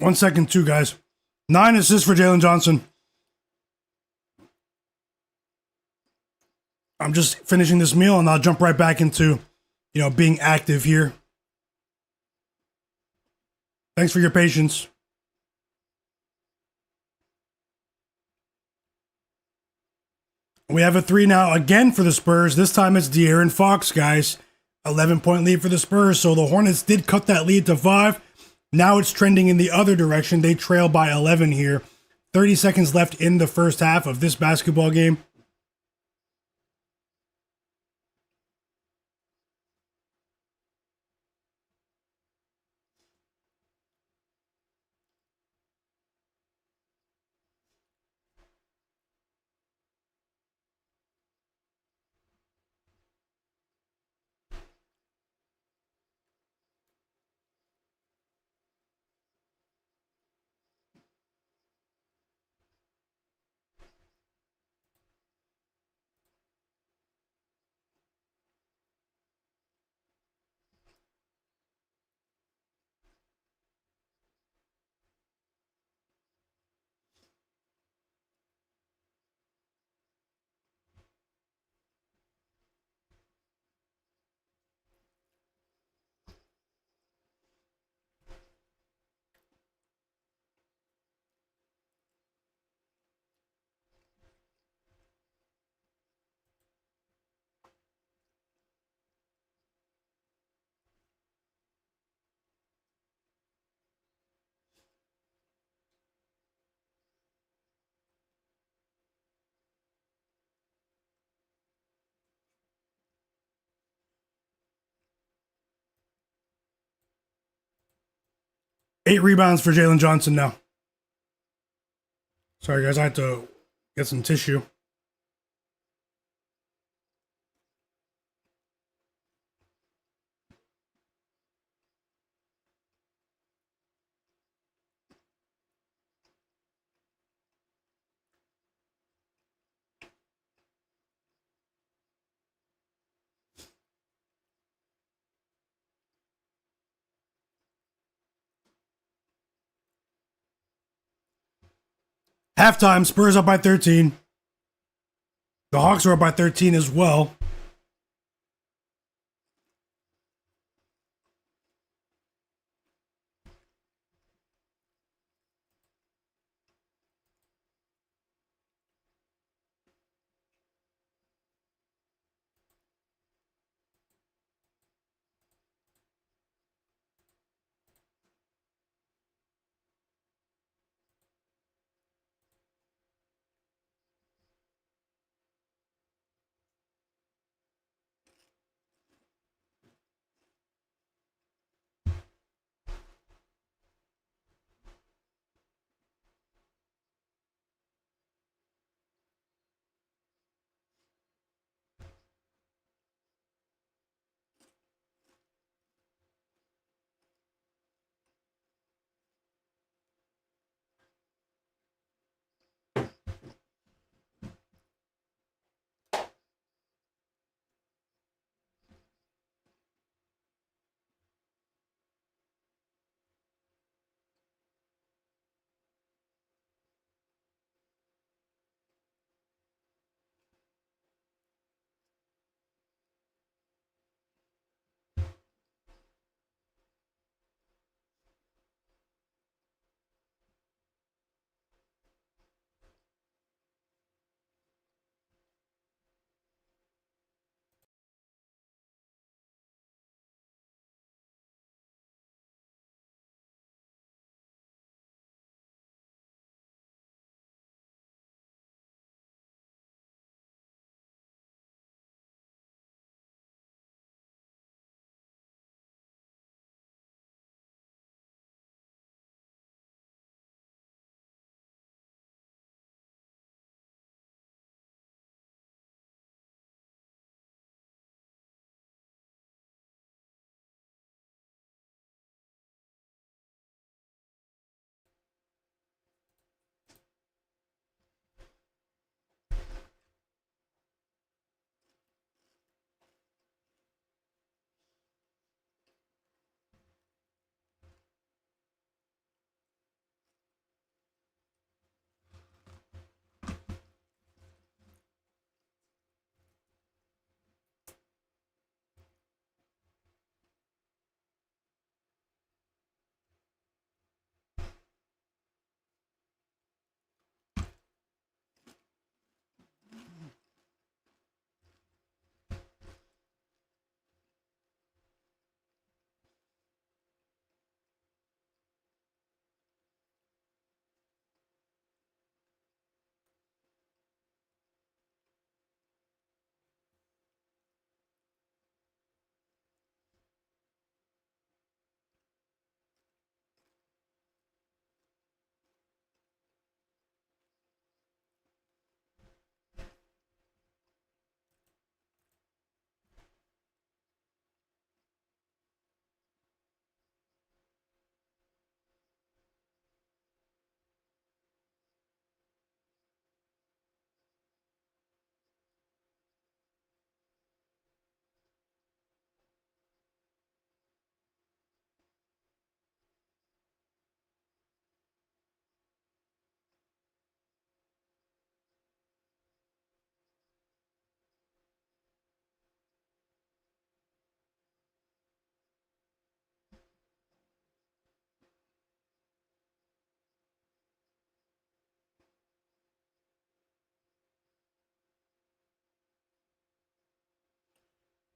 1 second, too, guys. 9 assists for Jalen Johnson. I'm just finishing this meal and I'll jump right back into, being active here. Thanks for your patience. We have a 3 now again for the Spurs. This time it's De'Aaron Fox, guys. 11-point lead for the Spurs. So the Hornets did cut that lead to 5. Now it's trending in the other direction. They trail by 11 here. 30 seconds left in the first half of this basketball game. Eight rebounds for Jalen Johnson now. Sorry, guys. I had to get some tissue. Halftime, Spurs up by 13. The Hawks are up by 13 as well.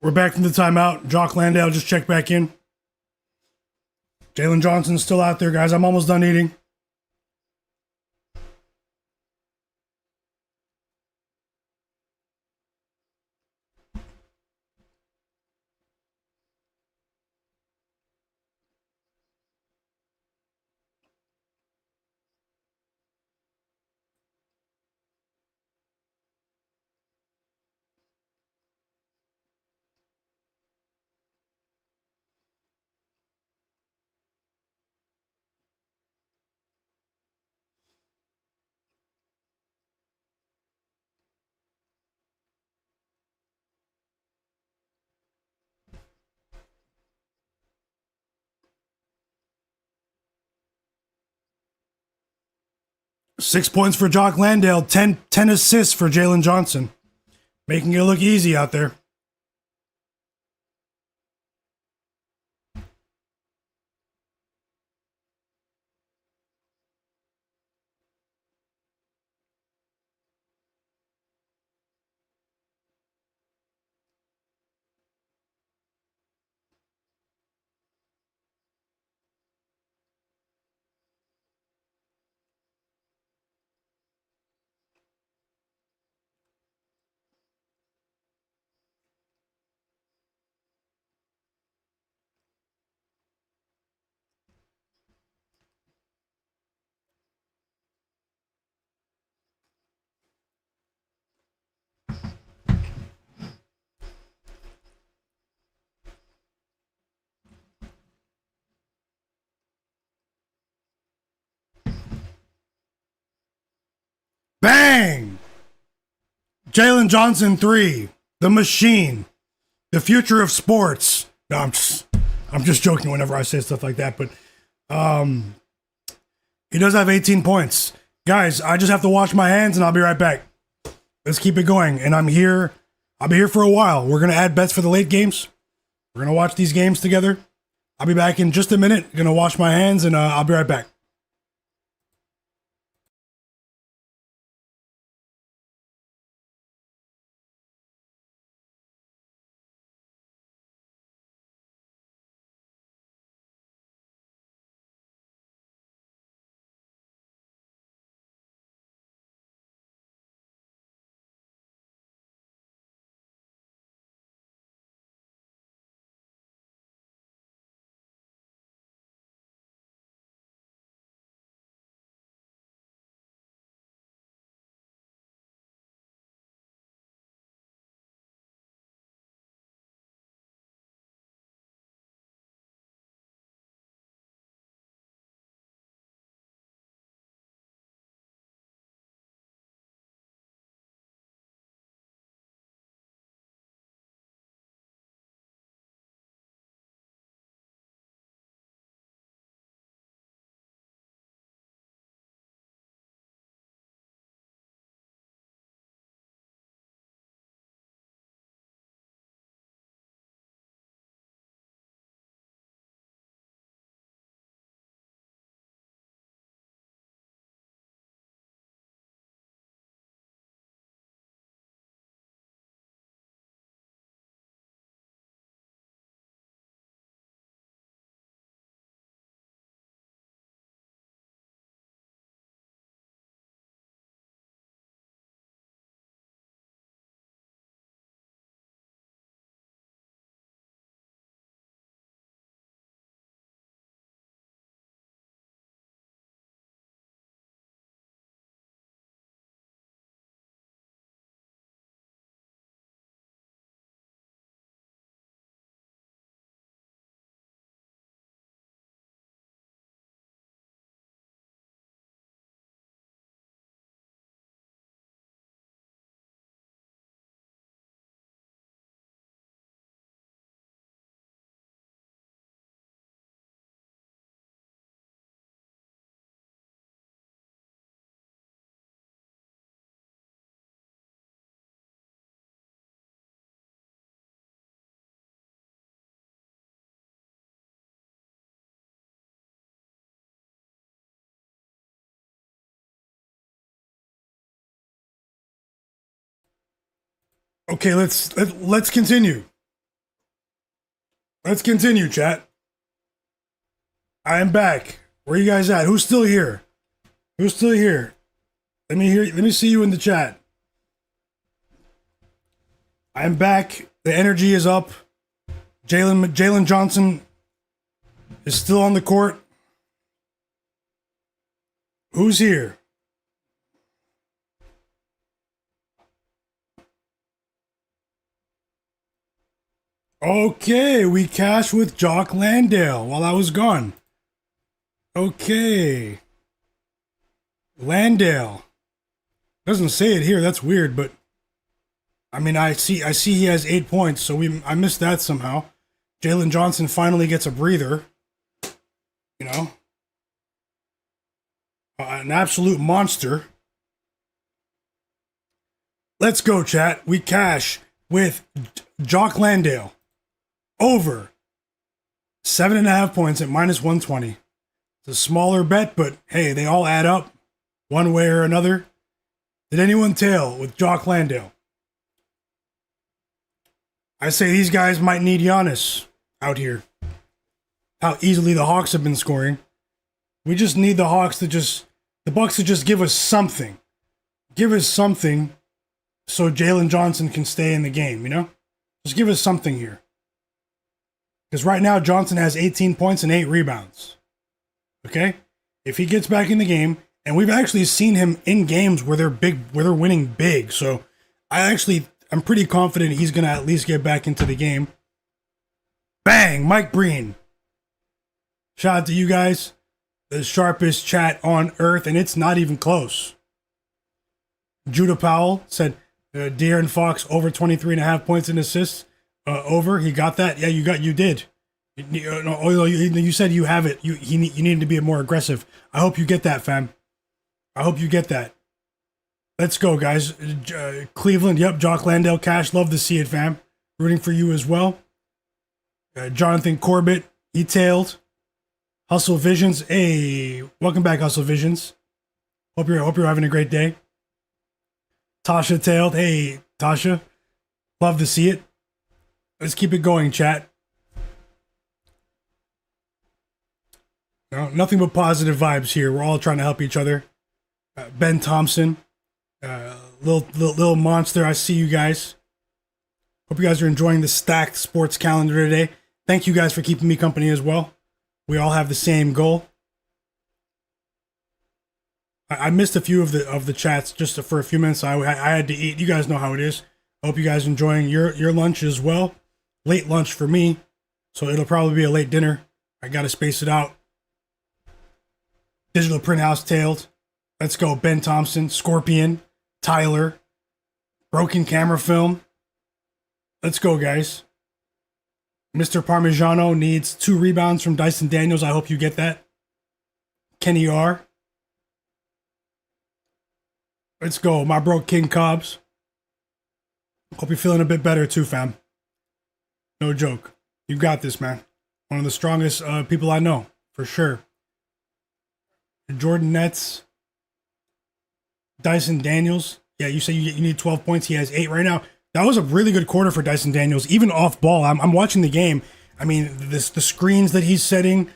We're back from the timeout. Jock Landale just checked back in. Jalen Johnson's still out there, guys. I'm almost done eating. Six points for Jock Landale, 10 assists for Jalen Johnson. Making it look easy out there. Bang! Jalen Johnson 3. The machine. The future of sports. No, I'm just joking whenever I say stuff like that, but he does have 18 points. Guys, I just have to wash my hands and I'll be right back. Let's keep it going. And I'm here. I'll be here for a while. We're going to add bets for the late games. We're going to watch these games together. I'll be back in just a minute. Going to wash my hands and I'll be right back. Okay, let's continue. Let's continue, chat. I am back. Where you guys at? Who's still here? Who's still here? Let me see you in the chat. I am back. The energy is up. Jalen Johnson is still on the court. Who's here? Okay, we cashed with Jock Landale while I was gone. Okay. Landale. Doesn't say it here, that's weird, but I mean I see he has 8 points, so I missed that somehow. Jalen Johnson finally gets a breather. You know? An absolute monster. Let's go, chat. We cash with Jock Landale. Over 7.5 points at -120. It's a smaller bet, but hey, they all add up one way or another. Did anyone tail with Jock Landale? I say these guys might need Giannis out here. How easily the Hawks have been scoring. We just need the Bucks to just give us something. Give us something so Jalen Johnson can stay in the game, you know? Just give us something here. Because right now, Johnson has 18 points and 8 rebounds. Okay? If he gets back in the game, and we've actually seen him in games where they're winning big. So I'm pretty confident he's going to at least get back into the game. Bang! Mike Breen. Shout out to you guys. The sharpest chat on earth, and it's not even close. Judah Powell said, De'Aaron Fox over 23.5 points and assists. Over, he got that. Yeah, you did. You said you have it. You needed to be more aggressive. I hope you get that, fam. I hope you get that. Let's go, guys. Cleveland, yep. Jock Landale cash. Love to see it, fam. Rooting for you as well. Jonathan Corbett, he tailed. Hustle Visions, hey, welcome back, Hustle Visions. Hope you're having a great day. Tasha tailed, hey, Tasha. Love to see it. Let's keep it going, chat. No, nothing but positive vibes here. We're all trying to help each other. Ben Thompson, little monster. I see you guys. Hope you guys are enjoying the stacked sports calendar today. Thank you guys for keeping me company as well. We all have the same goal. I missed a few of the chats just for a few minutes. I had to eat. You guys know how it is. I hope you guys are enjoying your lunch as well. Late lunch for me, so it'll probably be a late dinner. I gotta space it out. Digital Print House tailed. Let's go. Ben Thompson, Scorpion, Tyler, Broken Camera Film. Let's go, guys. Mr. Parmigiano needs 2 rebounds from Dyson Daniels. I hope you get that. Kenny R. Let's go. My bro King Cobbs. Hope you're feeling a bit better too, fam. No joke. You got this, man. One of the strongest people I know, for sure. Jordan Nets. Dyson Daniels. Yeah, you say you need 12 points. He has 8 right now. That was a really good quarter for Dyson Daniels, even off ball. I'm watching the game. I mean, the screens that he's setting,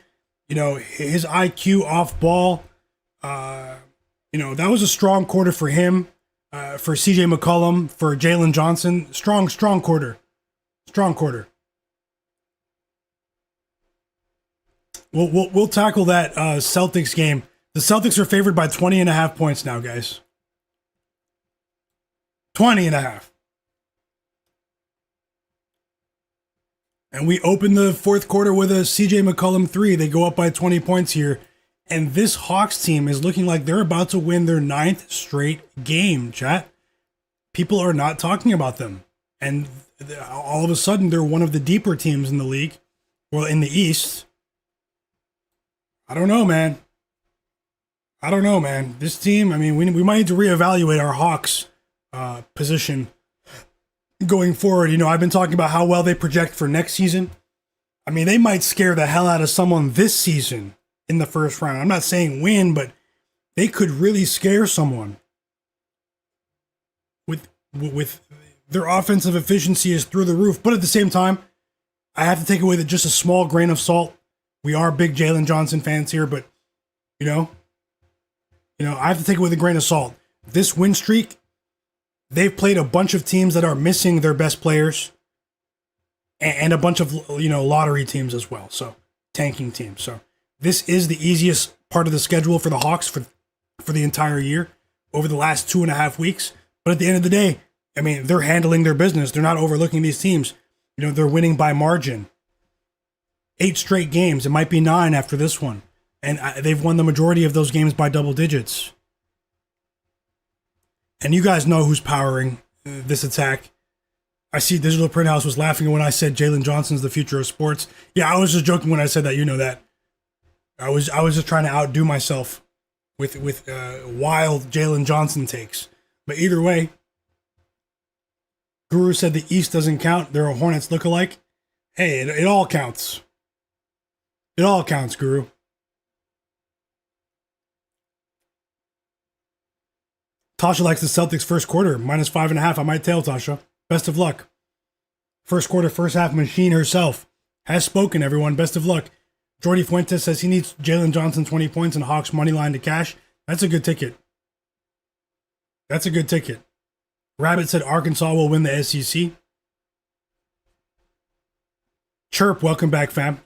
you know, his IQ off ball. You know, that was a strong quarter for him, for CJ McCollum, for Jalen Johnson. Strong quarter. Strong quarter. We'll tackle that Celtics game. The Celtics are favored by 20.5 points now, guys. 20.5. And we open the fourth quarter with a CJ McCollum 3. They go up by 20 points here. And this Hawks team is looking like they're about to win their 9th straight game, chat. People are not talking about them. And all of a sudden, they're one of the deeper teams in the league. Well, in the East. I don't know, man. This team, I mean, we might need to reevaluate our Hawks position going forward. You know, I've been talking about how well they project for next season. I mean, they might scare the hell out of someone this season in the first round. I'm not saying win, but they could really scare someone. With their offensive efficiency is through the roof. But at the same time, I have to take away just a small grain of salt. We are big Jalen Johnson fans here, but you know, I have to take it with a grain of salt. This win streak, they've played a bunch of teams that are missing their best players, and a bunch of lottery teams as well. So tanking teams. So this is the easiest part of the schedule for the Hawks for the entire year over the last 2.5 weeks. But at the end of the day, I mean, they're handling their business. They're not overlooking these teams. They're winning by margin. 8 straight games. It might be 9 after this one. And they've won the majority of those games by double digits. And you guys know who's powering this attack. I see Digital Print House was laughing when I said Jalen Johnson's the future of sports. Yeah, I was just joking when I said that. You know that. I was just trying to outdo myself with wild Jalen Johnson takes. But either way, Guru said the East doesn't count. They're a Hornets lookalike. Hey, it all counts. It all counts, Guru. Tasha likes the Celtics first quarter, -5.5. I might tail Tasha. Best of luck. First quarter, first half machine herself. Has spoken, everyone. Best of luck. Jordy Fuentes says he needs Jalen Johnson 20 points and Hawks money line to cash. That's a good ticket. That's a good ticket. Rabbit said Arkansas will win the SEC. Chirp, welcome back, fam.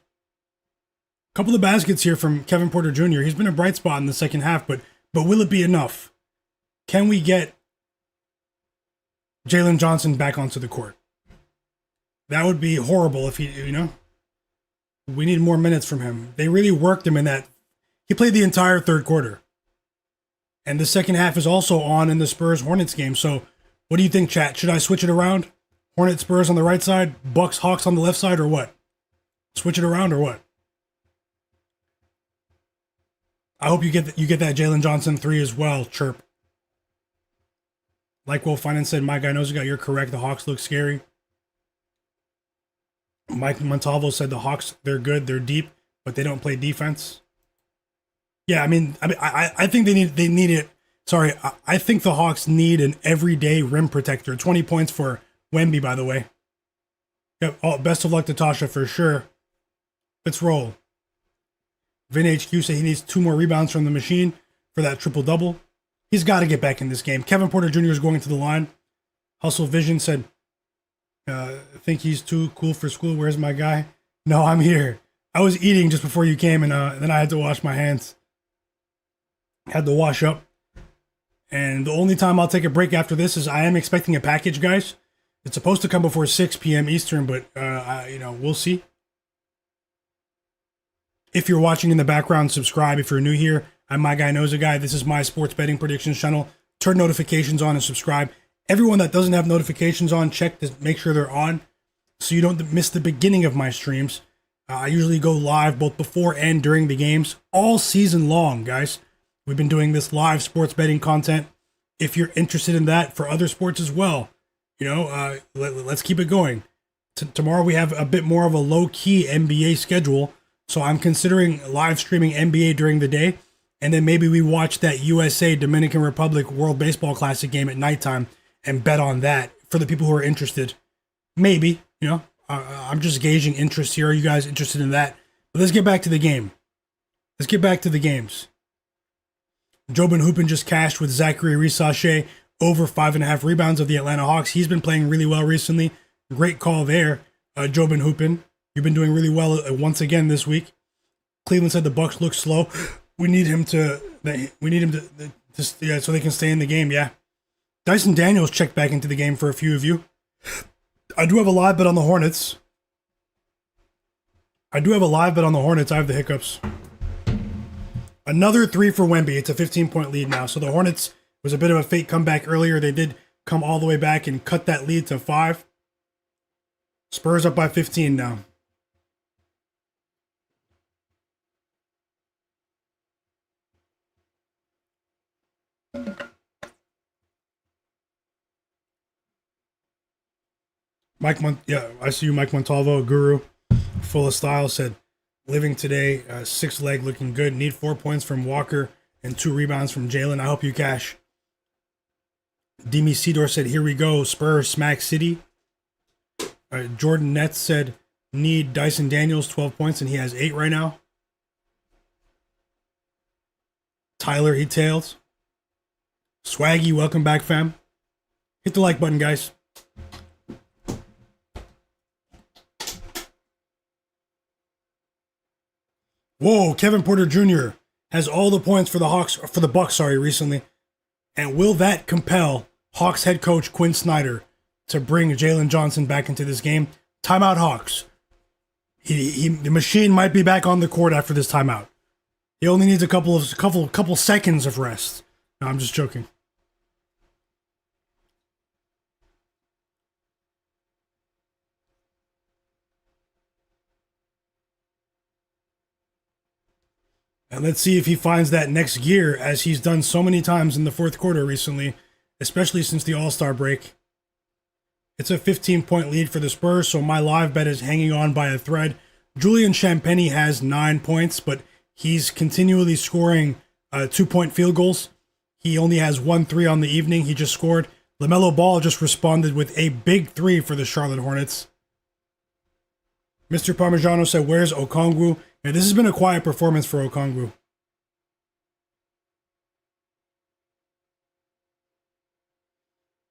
Couple of baskets here from Kevin Porter Jr. He's been a bright spot in the second half, but will it be enough? Can we get Jalen Johnson back onto the court? That would be horrible if we need more minutes from him. They really worked him in that. He played the entire third quarter. And the second half is also on in the Spurs Hornets game. So what do you think, chat? Should I switch it around? Hornets Spurs on the right side, Bucks Hawks on the left side, or what? Switch it around or what? I hope you get that Jalen Johnson 3 as well, Chirp. Like Will Finance said, Myguyknowsaguy, you're correct. The Hawks look scary. Mike Montalvo said the Hawks, they're good, they're deep, but they don't play defense. Yeah, I think they need it. Sorry, I think the Hawks need an everyday rim protector. 20 points for Wemby, by the way. Yep. Oh, best of luck to Tasha for sure. Let's roll. Vin HQ said he needs 2 more rebounds from the machine for that triple-double. He's got to get back in this game. Kevin Porter Jr. is going to the line. Hustle Vision said, think he's too cool for school. Where's my guy? No, I'm here. I was eating just before you came, and then I had to wash my hands. Had to wash up. And the only time I'll take a break after this is I am expecting a package, guys. It's supposed to come before 6 p.m. Eastern, but we'll see. If you're watching in the background, subscribe. If you're new here, I'm Myguyknowsaguy. This is my sports betting predictions channel. Turn notifications on and subscribe. Everyone that doesn't have notifications on, check to make sure they're on so you don't miss the beginning of my streams. I usually go live both before and during the games all season long, guys. We've been doing this live sports betting content. If you're interested in that for other sports as well, let's keep it going. Tomorrow we have a bit more of a low-key NBA schedule, so I'm considering live streaming NBA during the day, and then maybe we watch that USA Dominican Republic World Baseball Classic game at nighttime and bet on that for the people who are interested. Maybe, I'm just gauging interest here. Are you guys interested in that? But let's get back to the game. Let's get back to the games. Jobin Hoopin just cashed with Zachary Risache over 5.5 rebounds of the Atlanta Hawks. He's been playing really well recently. Great call there, Jobin Hoopin. You've been doing really well once again this week. Cleveland said the Bucks look slow. We need him to so they can stay in the game. Yeah. Dyson Daniels checked back into the game for a few of you. I do have a live bet on the Hornets. I have the hiccups. Another 3 for Wemby. It's a 15-point lead now. So the Hornets was a bit of a fake comeback earlier. They did come all the way back and cut that lead to 5. Spurs up by 15 now. I see you, Mike Montalvo, Guru, full of style, said, living today, 6 leg looking good. Need 4 points from Walker and 2 rebounds from Jalen. I hope you cash. Demi Sidor said, here we go, Spurs, Smack City. Jordan Nets said, need Dyson Daniels 12 points, and he has 8 right now. Tyler, he tails. Swaggy, welcome back, fam. Hit the like button, guys. Whoa, Kevin Porter Jr. has all the points for the Bucks, recently. And will that compel Hawks head coach Quinn Snyder to bring Jalen Johnson back into this game? Timeout, Hawks. The machine might be back on the court after this timeout. He only needs a couple seconds of rest. No, I'm just joking. And let's see if he finds that next gear, as he's done so many times in the fourth quarter recently, especially since the All-Star break. It's a 15-point lead for the Spurs, so my live bet is hanging on by a thread. Julian Champagnie has 9 points, but he's continually scoring 2-point field goals. He only has 1 3 on the evening. He just scored. Lamelo Ball just responded with a big 3 for the Charlotte Hornets. Mr. Parmigiano said, "Where's Okongwu?" Yeah, this has been a quiet performance for Okongwu.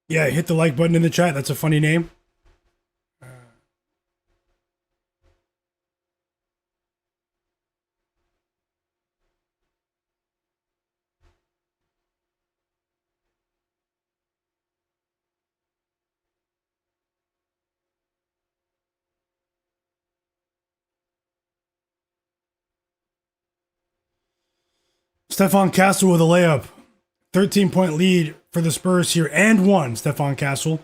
Yeah, hit the like button in the chat. That's a funny name. Stephon Castle with a layup. 13-point lead for the Spurs here, and one, Stephon Castle.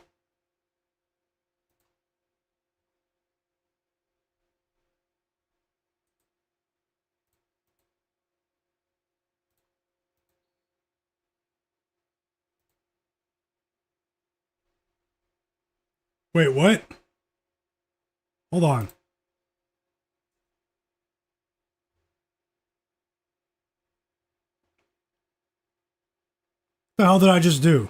Wait, what? Hold on. What the hell did I just do?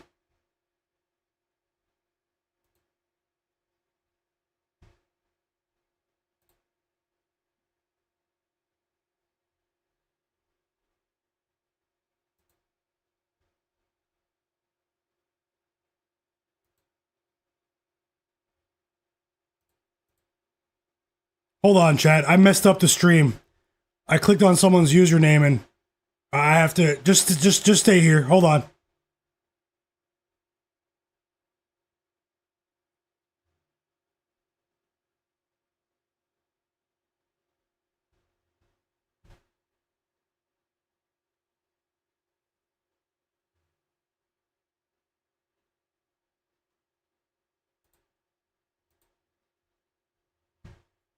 Hold on, chat. I messed up the stream. I clicked on someone's username and I have to just stay here. Hold on.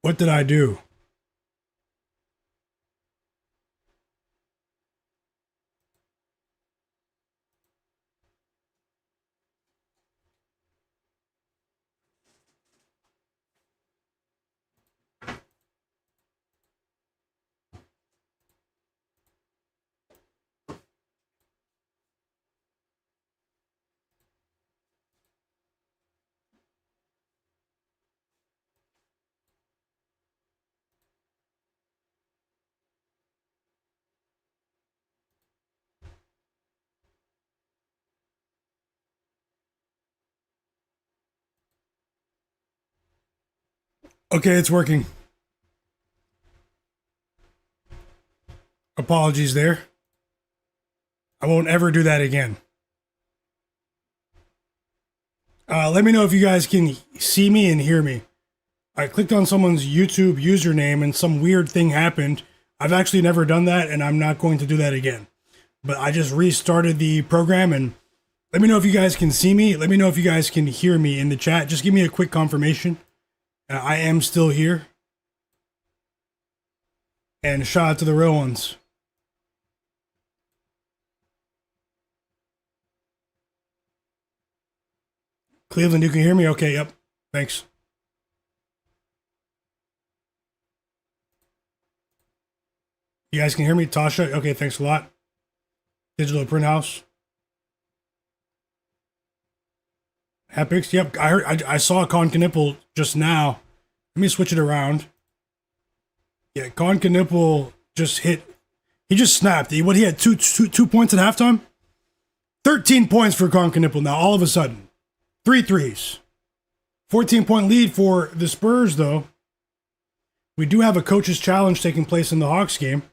What did I do? Okay, it's working. Apologies there. I won't ever do that again. Let me know if you guys can see me and hear me. I clicked on someone's YouTube username and some weird thing happened. I've actually never done that, and I'm not going to do that again. But I just restarted the program, and let me know if you guys can see me. Let me know if you guys can hear me in the chat. Just give me a quick confirmation. I am still here. And shout out to the real ones. Cleveland, you can hear me? Okay, yep. Thanks. You guys can hear me? Tasha? Okay, thanks a lot. Digital Print House. Epics, yep. I saw Kon Knueppel just now Let me switch it around. Yeah, Kon Knueppel just hit. He just snapped. He had two points at halftime? 13 points for Kon Knueppel now, all of a sudden. 3 threes. 14-point lead for the Spurs, though. We do have a coach's challenge taking place in the Hawks game.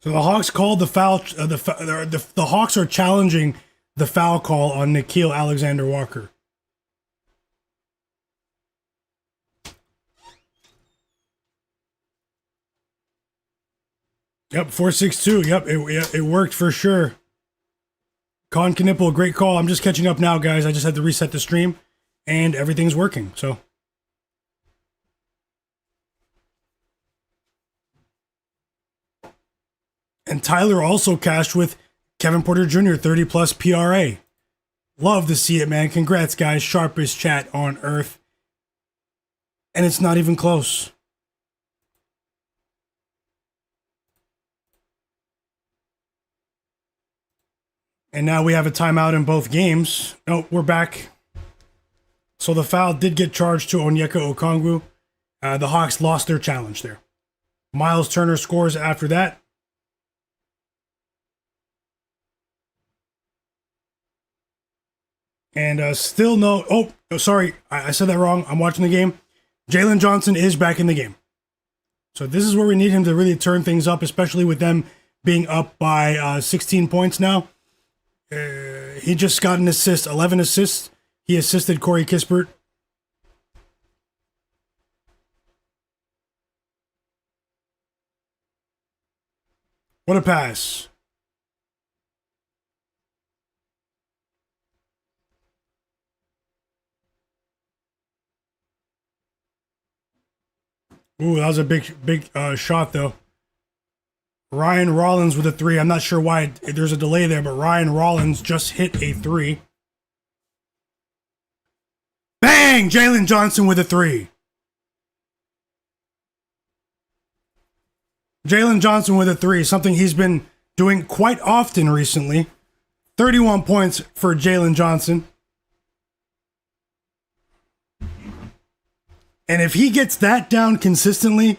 So the Hawks called the foul. The Hawks are challenging the foul call on Nickeil Alexander-Walker. Yep, 4-6-2. Yep, it worked for sure. Kon Knueppel, great call. I'm just catching up now, guys. I just had to reset the stream, and everything's working. So. And Tyler also cashed with Kevin Porter Jr., 30 plus PRA. Love to see it, man. Congrats, guys. Sharpest chat on earth. And it's not even close. And now we have a timeout in both games. Oh, we're back. So the foul did get charged to Onyeka Okongwu. The Hawks lost their challenge there. Miles Turner scores after that. And still no... Oh, sorry. I said that wrong. I'm watching the game. Jalen Johnson is back in the game. So this is where we need him to really turn things up, especially with them being up by 16 points now. He just got an assist, 11 assists. He assisted Corey Kispert. What a pass. Ooh, that was a big shot, though. Ryan Rollins with a 3. I'm not sure why there's a delay there, but Ryan Rollins just hit a 3. Bang! Jalen Johnson with a 3. Jalen Johnson with a 3, something he's been doing quite often recently. 31 points for Jalen Johnson. And if he gets that down consistently,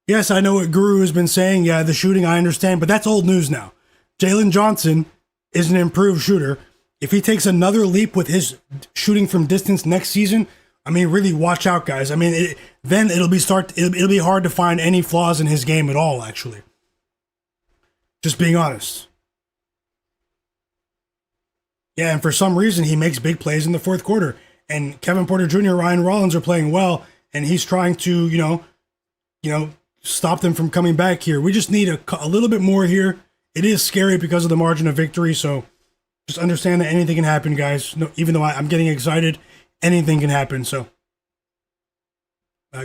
yes, I know what Guru has been saying. Yeah, the shooting, I understand, but that's old news now. Jalen Johnson is an improved shooter. If he takes another leap with his shooting from distance next season, I mean, really watch out, guys. I mean, then it'll be hard to find any flaws in his game at all, actually. Just being honest. Yeah, and for some reason, he makes big plays in the fourth quarter. And Kevin Porter Jr., Ryan Rollins are playing well, and he's trying to, you know, stop them from coming back here. We just need a little bit more here. It is scary because of the margin of victory, so just understand that anything can happen, guys. No, even though I'm getting excited, anything can happen. So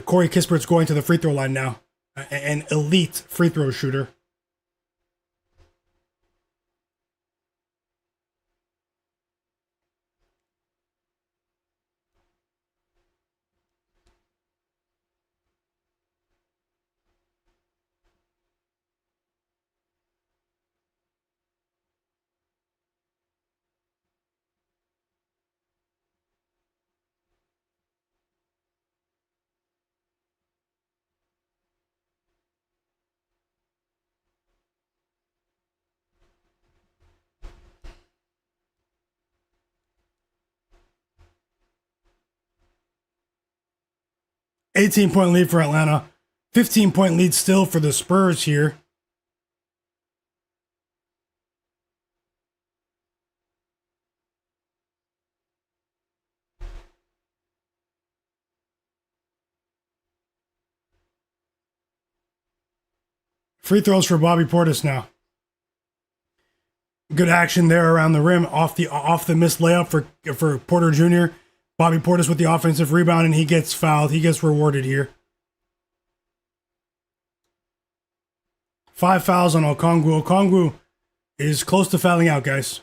Corey Kispert's going to the free throw line now. An elite free throw shooter. $18-point lead for Atlanta. 15-point lead still for the Spurs here. Free throws for Bobby Portis now. Good action there around the rim, off the missed layup for Porter Jr. Bobby Portis with the offensive rebound, and he gets fouled. He gets rewarded here. 5 fouls on Okongwu. Okongwu is close to fouling out, guys.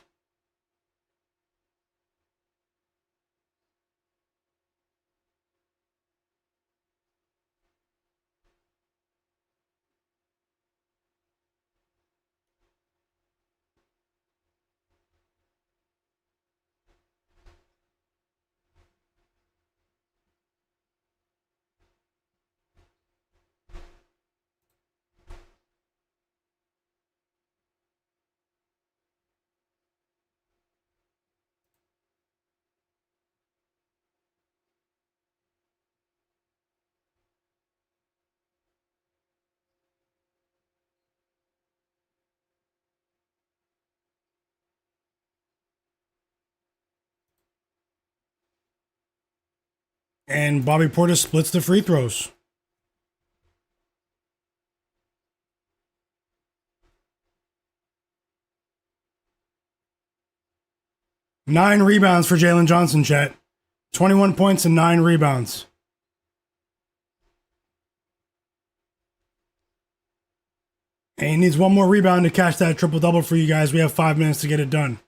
And Bobby Portis splits the free throws. Nine rebounds for Jalen Johnson, chat. 21 points and 9 rebounds. And he needs one more rebound to catch that triple-double for you guys. We have 5 minutes to get it done.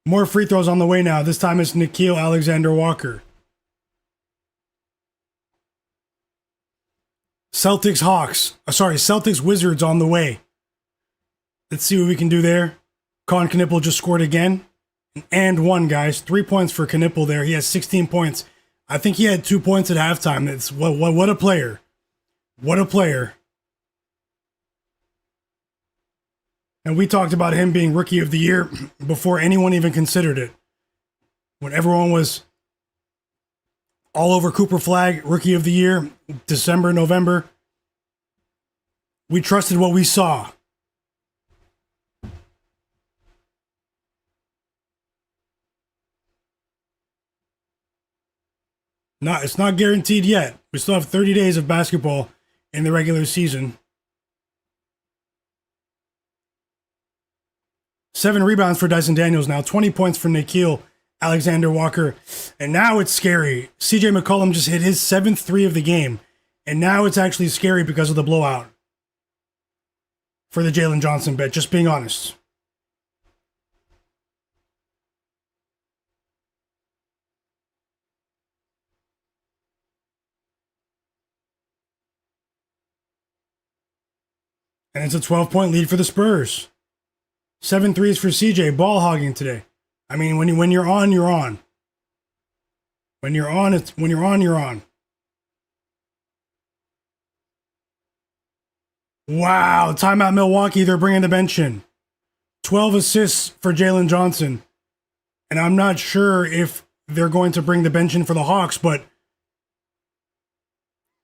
More free throws on the way now. This time it's Nickeil Alexander-Walker. Celtics Wizards on the way. Let's see what we can do there. Kon Knueppel just scored again. And one, guys. 3 points for Knueppel there. He has 16 points. I think he had 2 points at halftime. It's what a player. What a player. And we talked about him being Rookie of the Year before anyone even considered it. When everyone was all over Cooper Flag, Rookie of the Year, December, November, we trusted what we saw. It's not guaranteed yet. We still have 30 days of basketball in the regular season. 7 rebounds for Dyson Daniels now. 20 points for Nickeil Alexander-Walker. And now it's scary. CJ McCollum just hit his 7th 3 of the game. And now it's actually scary because of the blowout. For the Jalen Johnson bet, just being honest. And it's a 12-point lead for the Spurs. 7 threes for CJ, ball hogging today. I mean, when you're on, you're on. When you're on, you're on. Wow, timeout Milwaukee, they're bringing the bench in. 12 assists for Jalen Johnson. And I'm not sure if they're going to bring the bench in for the Hawks, but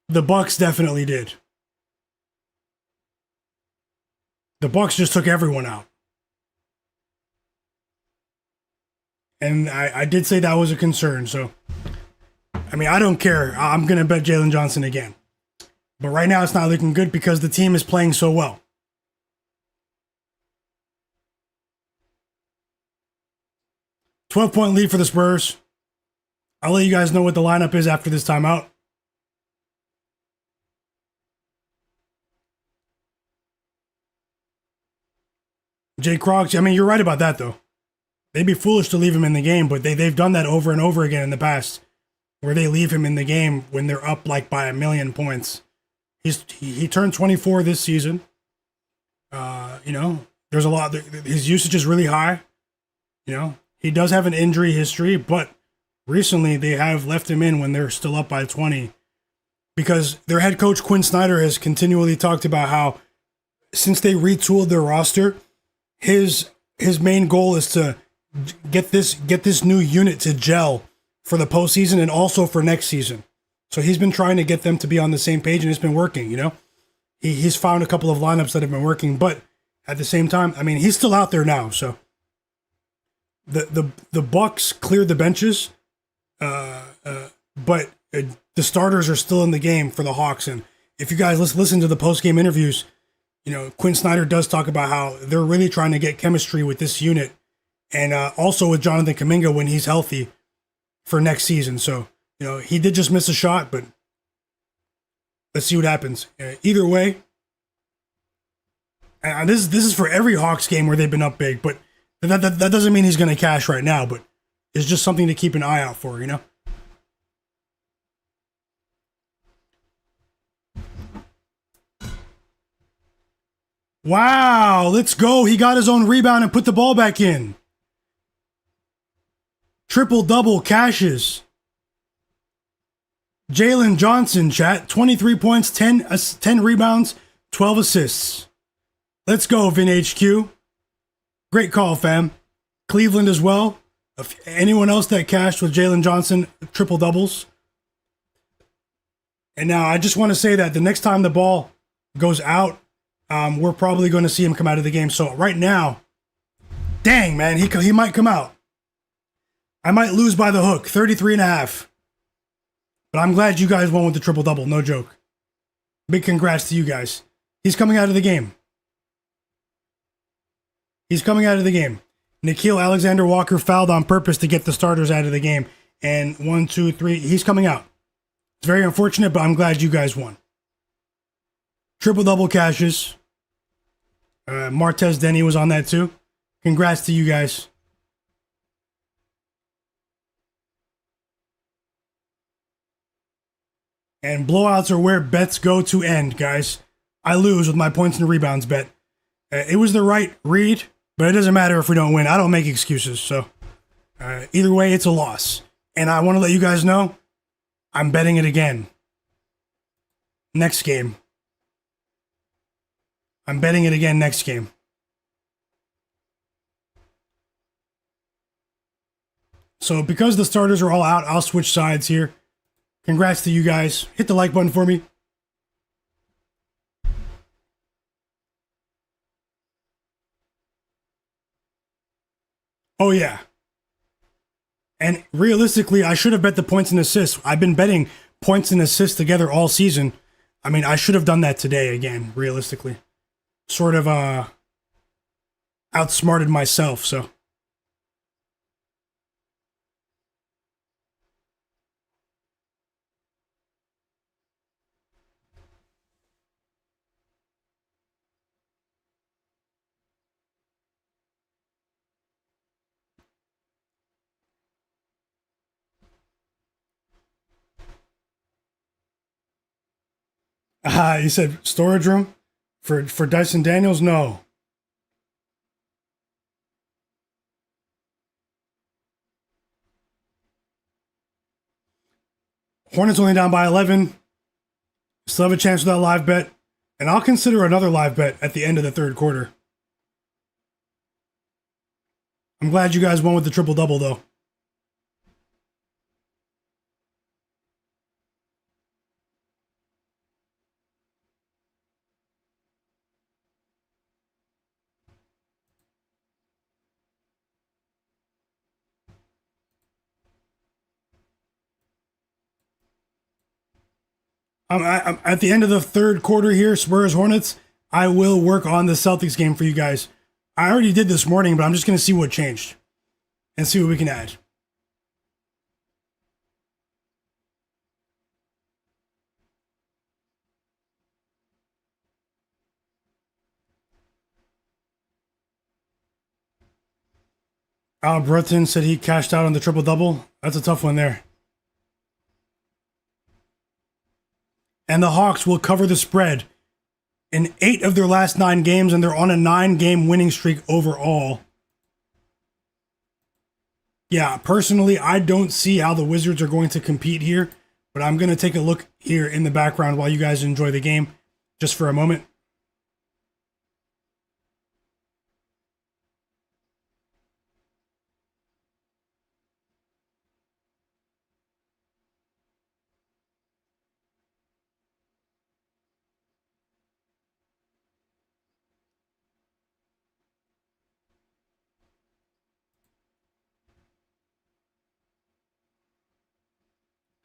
the Bucks definitely did. The Bucks just took everyone out. And I did say that was a concern, so I mean, I don't care. I'm going to bet Jalen Johnson again. But right now it's not looking good because the team is playing so well. $12-point lead for the Spurs. I'll let you guys know what the lineup is after this timeout. Jay Crocs, I mean, you're right about that, though. They'd be foolish to leave him in the game, but they've done that over and over again in the past, where they leave him in the game when they're up like by 1 million points. He turned 24 this season. There's a lot. His usage is really high. He does have an injury history, but recently they have left him in when they're still up by 20, because their head coach Quinn Snyder has continually talked about how since they retooled their roster, his main goal is to get this new unit to gel for the postseason and also for next season. So he's been trying to get them to be on the same page, and it's been working. He's found a couple of lineups that have been working, but at the same time, I mean, he's still out there now. So the Bucks cleared the benches, but the starters are still in the game for the Hawks, and if you guys listen to the post game interviews, Quinn Snyder does talk about how they're really trying to get chemistry with this unit, and also with Jonathan Kuminga when he's healthy for next season. So he did just miss a shot, but let's see what happens. Either way, and this is for every Hawks game where they've been up big, but that doesn't mean he's going to cash right now, but it's just something to keep an eye out for, Wow, let's go. He got his own rebound and put the ball back in. Triple-double cashes. Jalen Johnson, chat. 23 points, 10 rebounds, 12 assists. Let's go, VinHQ. Great call, fam. Cleveland as well. Anyone else that cashed with Jalen Johnson, triple-doubles. And now I just want to say that the next time the ball goes out, we're probably going to see him come out of the game. So right now, dang, man, he might come out. I might lose by the hook, 33.5. But I'm glad you guys won with the triple-double, no joke. Big congrats to you guys. He's coming out of the game. He's coming out of the game. Nickeil Alexander-Walker fouled on purpose to get the starters out of the game. And 1, 2, 3, he's coming out. It's very unfortunate, but I'm glad you guys won. Triple-double cashes. Martez Denny was on that too. Congrats to you guys. And blowouts are where bets go to end, guys. I lose with my points and rebounds bet. It was the right read, but it doesn't matter if we don't win. I don't make excuses, so either way, it's a loss. And I want to let you guys know, I'm betting it again. Next game. I'm betting it again next game. So because the starters are all out, I'll switch sides here. Congrats to you guys. Hit the like button for me. Oh, yeah. And realistically, I should have bet the points and assists. I've been betting points and assists together all season. I mean, I should have done that today again, realistically. Sort of outsmarted myself, so. You said storage room for Dyson Daniels? No. Hornets only down by 11. Still have a chance with that live bet. And I'll consider another live bet at the end of the third quarter. I'm glad you guys won with the triple-double, though. I'm at the end of the third quarter here, Spurs Hornets. I will work on the Celtics game for you guys. I already did this morning, but I'm just going to see what changed and see what we can add. Al Breton said he cashed out on the triple-double. That's a tough one there. And the Hawks will cover the spread in 8 of their last 9 games, and they're on a 9-game winning streak overall. Yeah, personally, I don't see how the Wizards are going to compete here, but I'm going to take a look here in the background while you guys enjoy the game, just for a moment.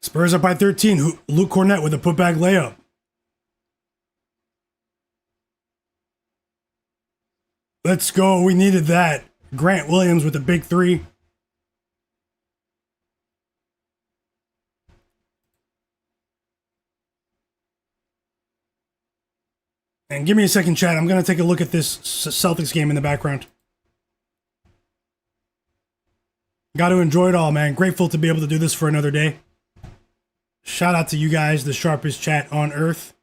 Spurs up by 13. Luke Cornett with a putback layup. Let's go. We needed that. Grant Williams with the big three. And give me a second, chat. I'm going to take a look at this Celtics game in the background. Got to enjoy it all, man. Grateful to be able to do this for another day. Shout out to you guys, the sharpest chat on earth.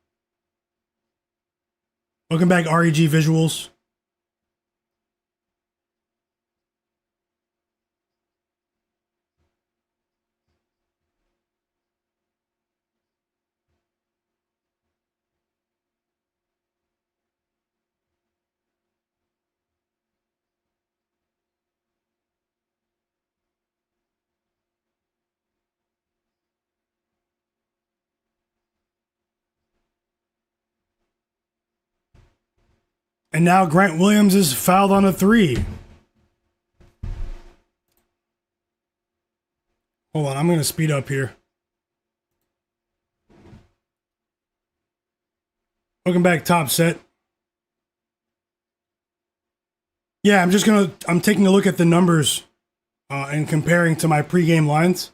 Welcome back, REG Visuals. And now Grant Williams is fouled on a three. Hold on, I'm going to speed up here. Welcome back, Top Set. Yeah, I'm taking a look at the numbers and comparing to my pregame lines.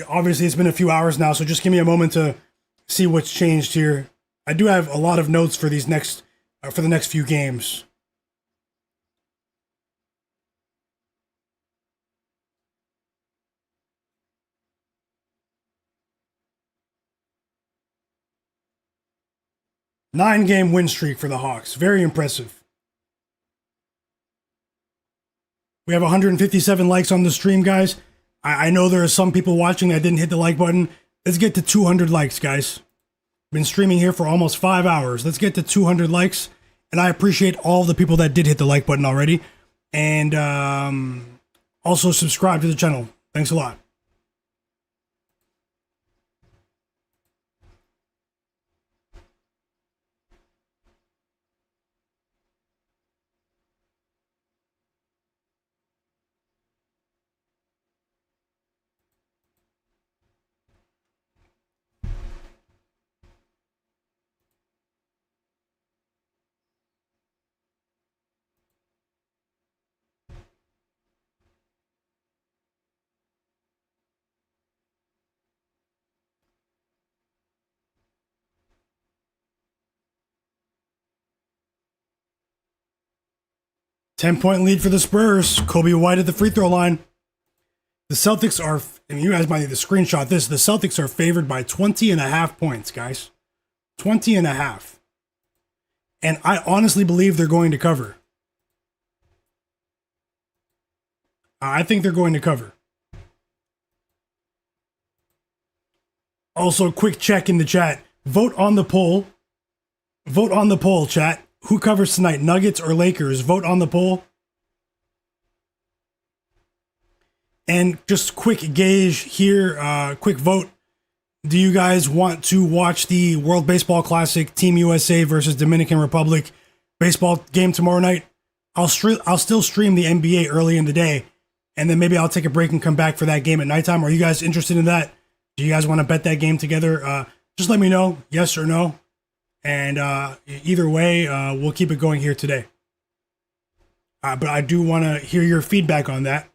Obviously, it's been a few hours now, so just give me a moment to see what's changed here. I do have a lot of notes for these for the next few games. Nine-game win streak for the Hawks. Very impressive. We have 157 likes on the stream, guys. I know there are some people watching that didn't hit the like button. Let's get to 200 likes, guys. Been streaming here for almost 5 hours. Let's get to 200 likes. And I appreciate all the people that did hit the like button already. And also subscribe to the channel. Thanks a lot. Ten-point lead for the Spurs. Kobe White at the free throw line. The Celtics are, and you guys might need to screenshot this, the Celtics are favored by 20.5 points, guys. 20.5. And I honestly believe they're going to cover. I think they're going to cover. Also, quick check in the chat. Vote on the poll. Vote on the poll, chat. Who covers tonight, Nuggets or Lakers? Vote on the poll. And just quick gauge here, quick vote. Do you guys want to watch the World Baseball Classic Team USA versus Dominican Republic baseball game tomorrow night? I'll still stream the NBA early in the day, and then maybe I'll take a break and come back for that game at nighttime. Are you guys interested in that? Do you guys want to bet that game together? Just let me know, yes or no. And either way, we'll keep it going here today. But I do want to hear your feedback on that.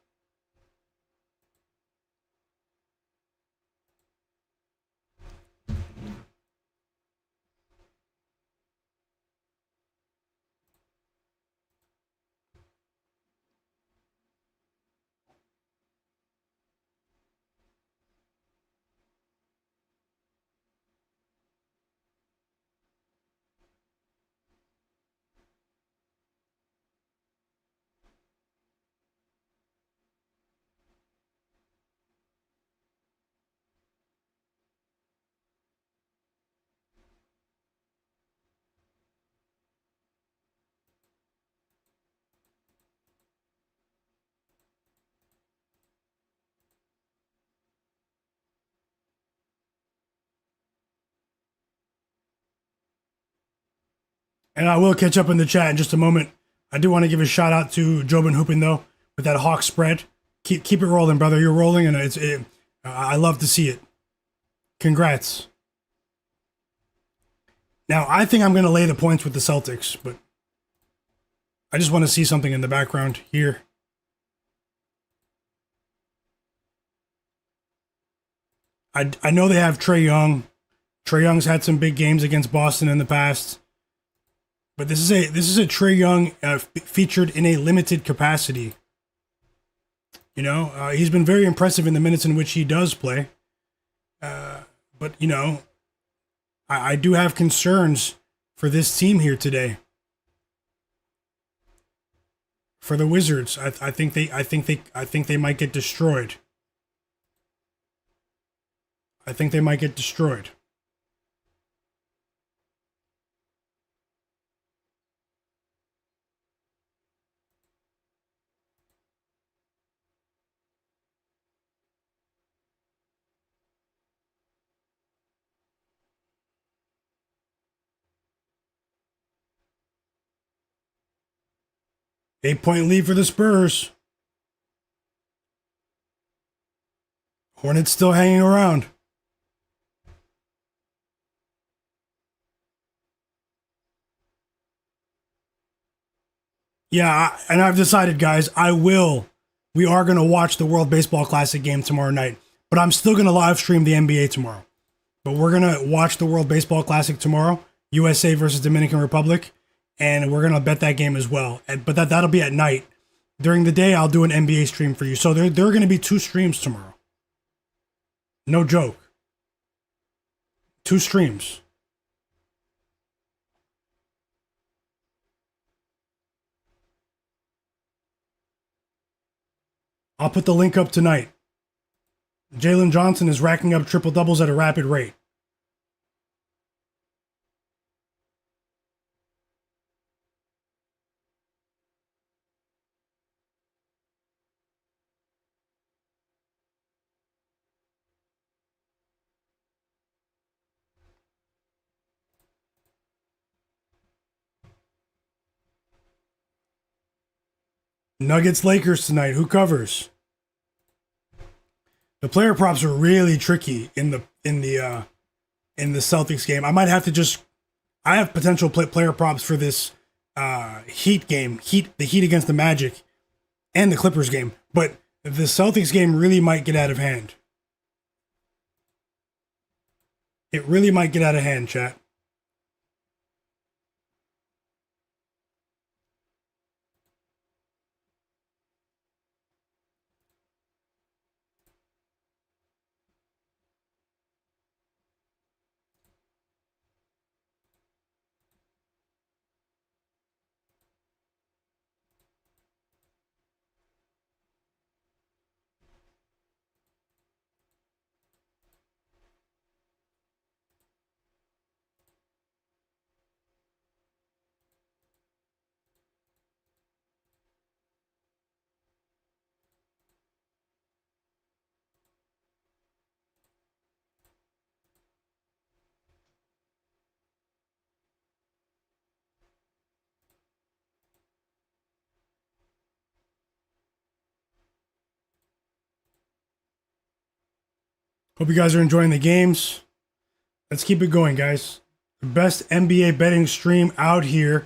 And I will catch up in the chat in just a moment. I do want to give a shout out to Jobin Hoopin though with that Hawk spread. Keep it rolling, brother. You're rolling, and I love to see it. Congrats. Now I think I'm going to lay the points with the Celtics, but I just want to see something in the background here. I know they have Trae Young. Trae Young's had some big games against Boston in the past. But this is a Trae Young featured in a limited capacity. You know, he's been very impressive in the minutes in which he does play. But, you know, I do have concerns for this team here today. For the Wizards, I think they might get destroyed. I think they might get destroyed. Eight-point lead for the Spurs. Hornets still hanging around. Yeah, and I've decided, guys, we are going to watch the World Baseball Classic game tomorrow night. But I'm still going to live stream the NBA tomorrow. But we're going to watch the World Baseball Classic tomorrow, USA versus Dominican Republic. And we're going to bet that game as well. But that'll be at night. During the day, I'll do an NBA stream for you. So there are going to be 2 streams tomorrow. No joke. 2 streams. I'll put the link up tonight. Jalen Johnson is racking up triple doubles at a rapid rate. Nuggets Lakers tonight. Who covers? The player props are really tricky in the Celtics game. I might have to I have potential player props for this Heat game. The Heat against the Magic and the Clippers game. But the Celtics game really might get out of hand. It really might get out of hand, chat. Hope you guys are enjoying the games. Let's keep it going, guys. The best NBA betting stream out here.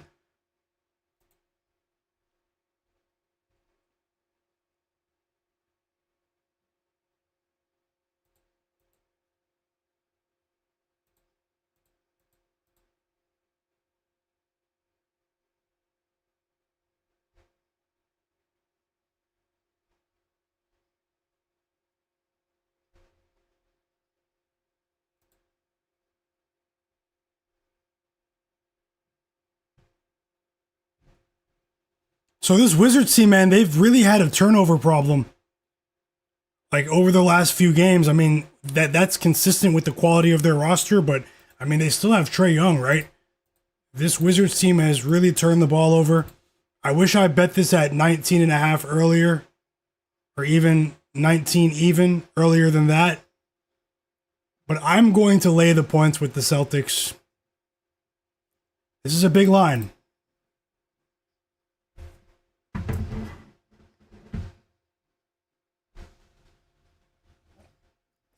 So this Wizards team, man, they've really had a turnover problem. Like over the last few games. I mean, that's consistent with the quality of their roster, but I mean, they still have Trae Young, right? This Wizards team has really turned the ball over. I wish I bet this at 19.5 earlier, or even 19 even earlier than that. But I'm going to lay the points with the Celtics. This is a big line.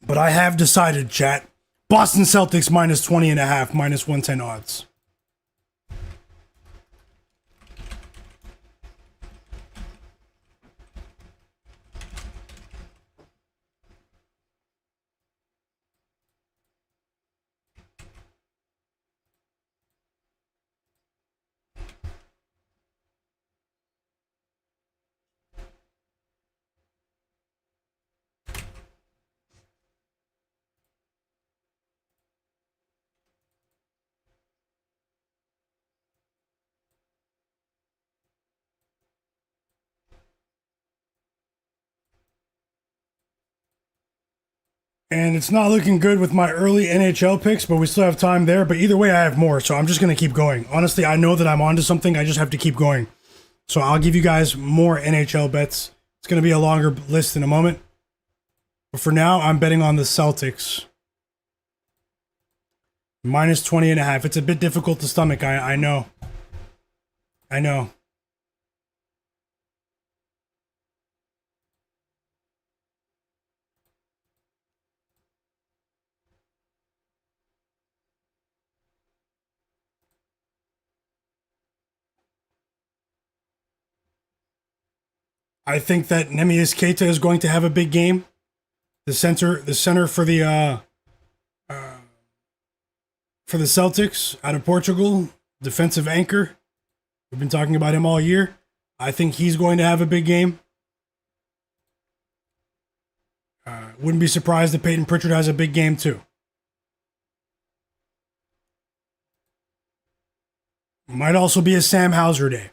But I have decided, chat. Boston Celtics minus 20.5, minus 110 odds. And it's not looking good with my early NHL picks, but we still have time there. But either way, I have more, so I'm just going to keep going. Honestly, I know that I'm onto something. I just have to keep going. So I'll give you guys more NHL bets. It's going to be a longer list in a moment. But for now, I'm betting on the Celtics. Minus 20.5. It's a bit difficult to stomach. I know. I know. I think that Nemias Keita is going to have a big game. The center for the Celtics out of Portugal, defensive anchor. We've been talking about him all year. I think he's going to have a big game. Wouldn't be surprised if Peyton Pritchard has a big game too. Might also be a Sam Hauser day.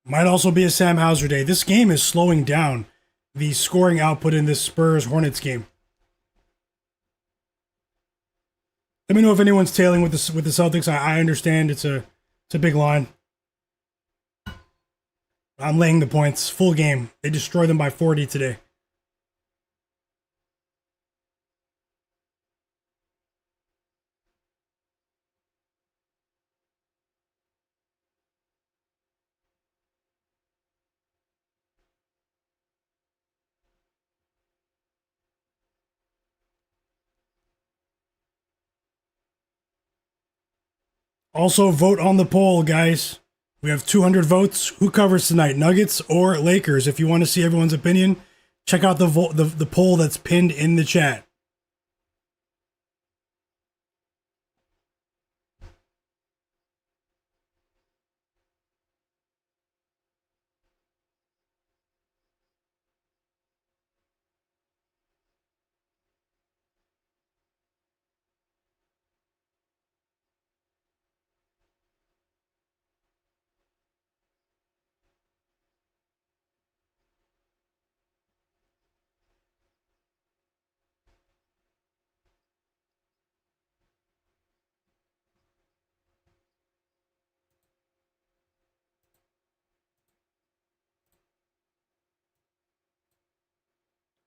Might also be a Sam Hauser day. This game is slowing down the scoring output in this Spurs Hornets game. Let me know if anyone's tailing with the Celtics. I understand it's a big line. I'm laying the points. Full game. They destroyed them by 40 today. Also, vote on the poll, guys. We have 200 votes. Who covers tonight, Nuggets or Lakers? If you want to see everyone's opinion, check out the poll that's pinned in the chat.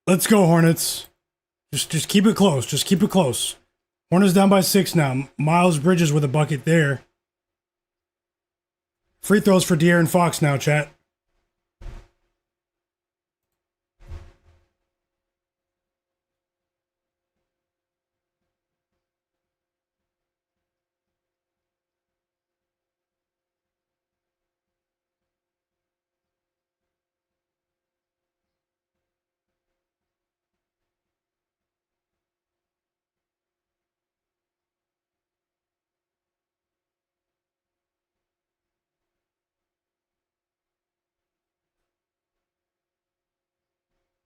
Let's go, Hornets. Just keep it close. Just keep it close. Hornets down by 6 now. Miles Bridges with a bucket there. Free throws for De'Aaron Fox now, chat.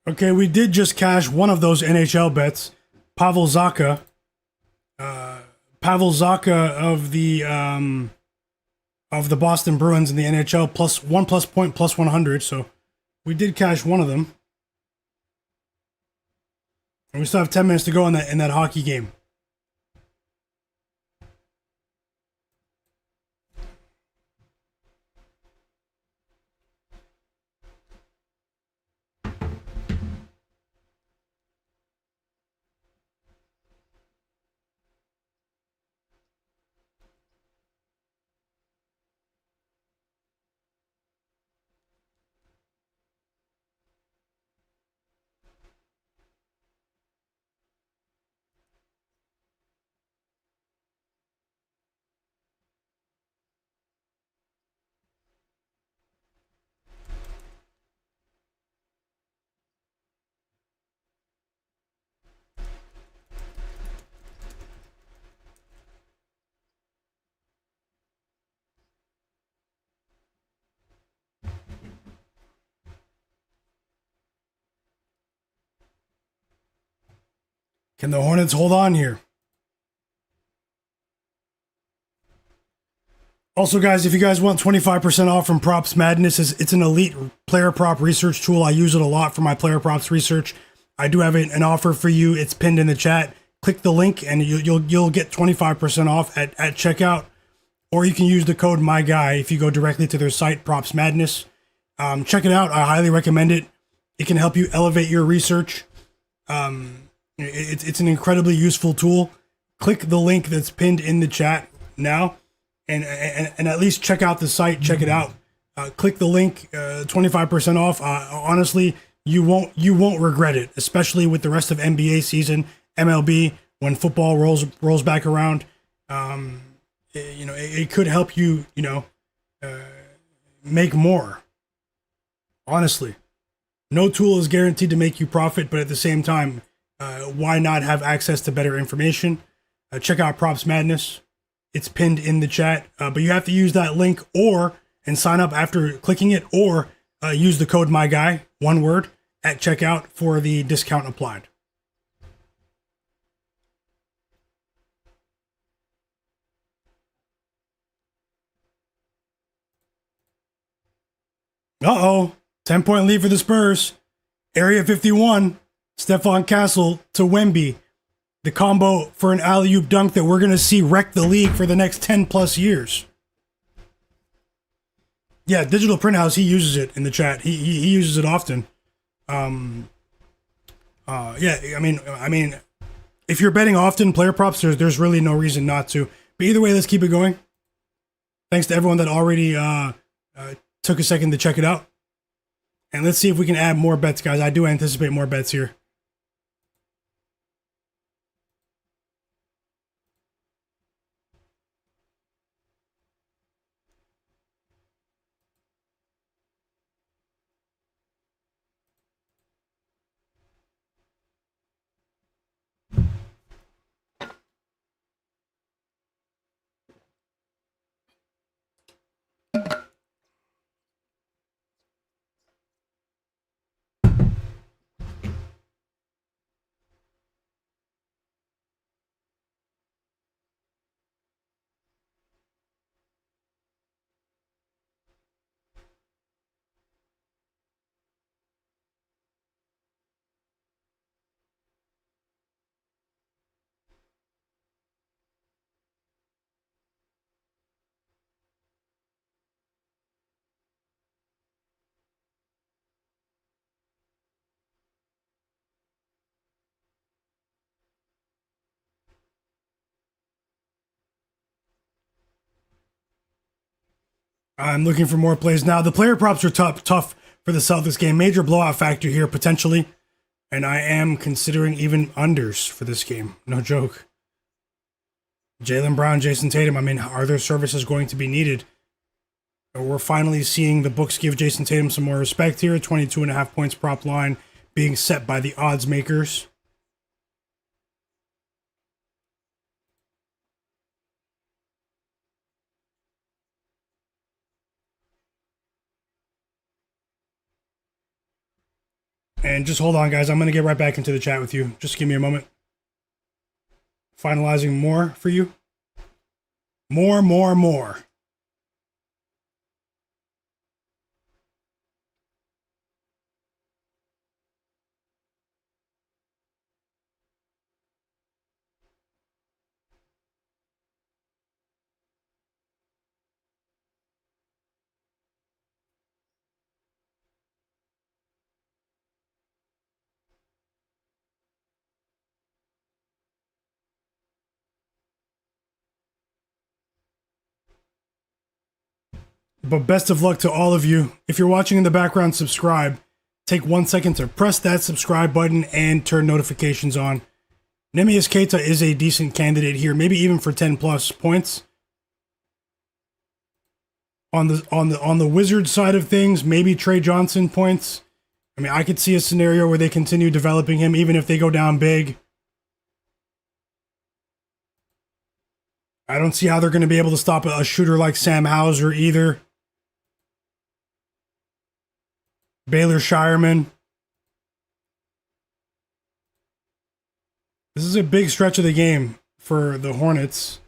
Okay, we did just cash one of those NHL bets. Pavel Zacha. Pavel Zacha of the Boston Bruins in the NHL plus point plus 100. So we did cash one of them. And we still have 10 minutes to go in that hockey game. Can the Hornets hold on here? Also, guys, if you guys want 25% off from Props Madness, it's an elite player prop research tool. I use it a lot for my player props research. I do have an offer for you. It's pinned in the chat. Click the link and you'll get 25% off at checkout. Or you can use the code MyGuy if you go directly to their site, Props Madness. Check it out. I highly recommend it. It can help you elevate your research. It's an incredibly useful tool. Click the link that's pinned in the chat now, and at least check out the site. Check it out. Click the link. 25% off. Honestly, you won't regret it, especially with the rest of NBA season, MLB, when football rolls back around. It could help you, make more. Honestly, no tool is guaranteed to make you profit, but at the same time, why not have access to better information? Check out Props Madness. It's pinned in the chat, but you have to use that link and sign up after clicking it, or use the code MyGuy, one word, at checkout for the discount applied. Uh-oh. 10-point lead for the Spurs. Area 51. Stephon Castle to Wemby. The combo for an alley-oop dunk that we're going to see wreck the league for the next 10 plus years. Yeah, Digital Print House, he uses it in the chat. He uses it often. I mean, if you're betting often, player props, there's really no reason not to. But either way, let's keep it going. Thanks to everyone that already took a second to check it out. And let's see if we can add more bets, guys. I do anticipate more bets here. I'm looking for more plays now. The player props are tough for the Celtics game. Major blowout factor here, potentially. And I am considering even unders for this game. No joke. Jaylen Brown, Jayson Tatum, I mean, are their services going to be needed? We're finally seeing the books give Jayson Tatum some more respect here. 22.5 points prop line being set by the odds makers. And just hold on, guys. I'm going to get right back into the chat with you. Just give me a moment. Finalizing more for you. More. But best of luck to all of you. If you're watching in the background, subscribe. Take 1 second to press that subscribe button and turn notifications on. Neemias Queta is a decent candidate here, maybe even for 10 plus points. On the Wizards side of things, maybe Trey Johnson points. I mean, I could see a scenario where they continue developing him even if they go down big. I don't see how they're going to be able to stop a shooter like Sam Hauser either. Baylor Shireman. This is a big stretch of the game for the Hornets.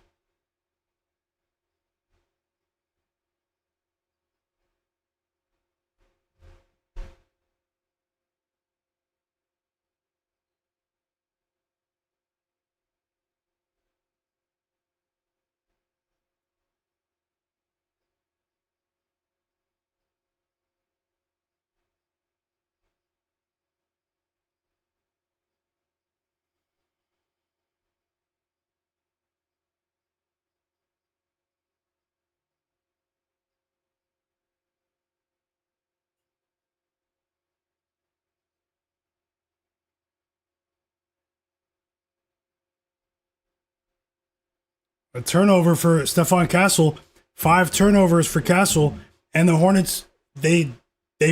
A turnover for Stefan Castle, 5 turnovers for Castle, and the Hornets they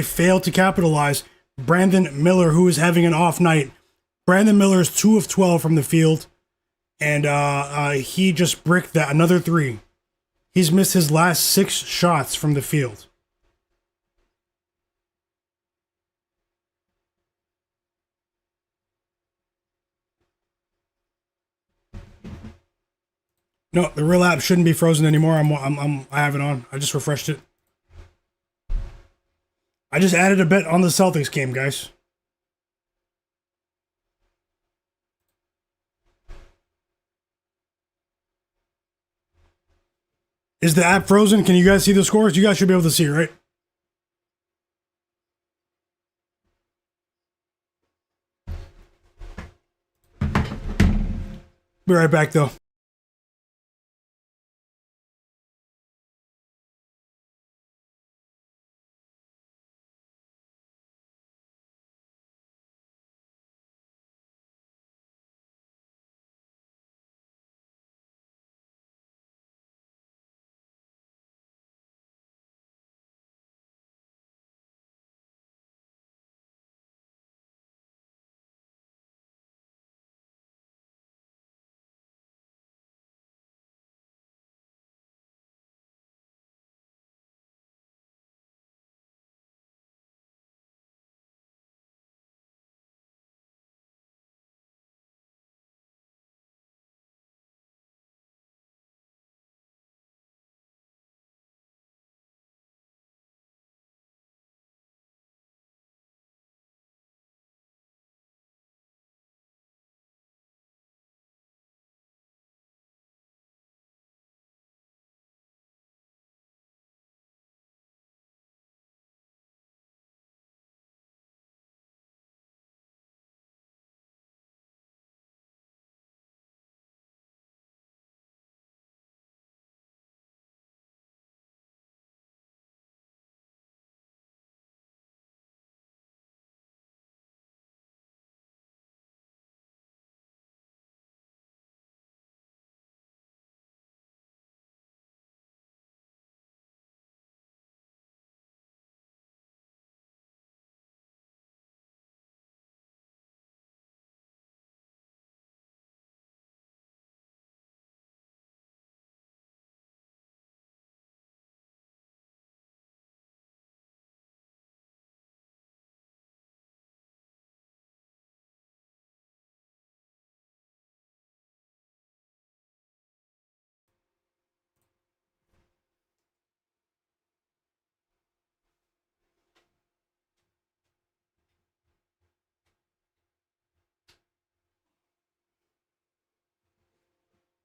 failed to capitalize. Brandon Miller, who is having an off night, Brandon Miller is 2 of 12 from the field, and he just bricked that another three. He's missed his last 6 shots from the field. No, the real app shouldn't be frozen anymore. I have it on. I just refreshed it. I just added a bet on the Celtics game, guys. Is the app frozen? Can you guys see the scores? You guys should be able to see, right? Be right back, though.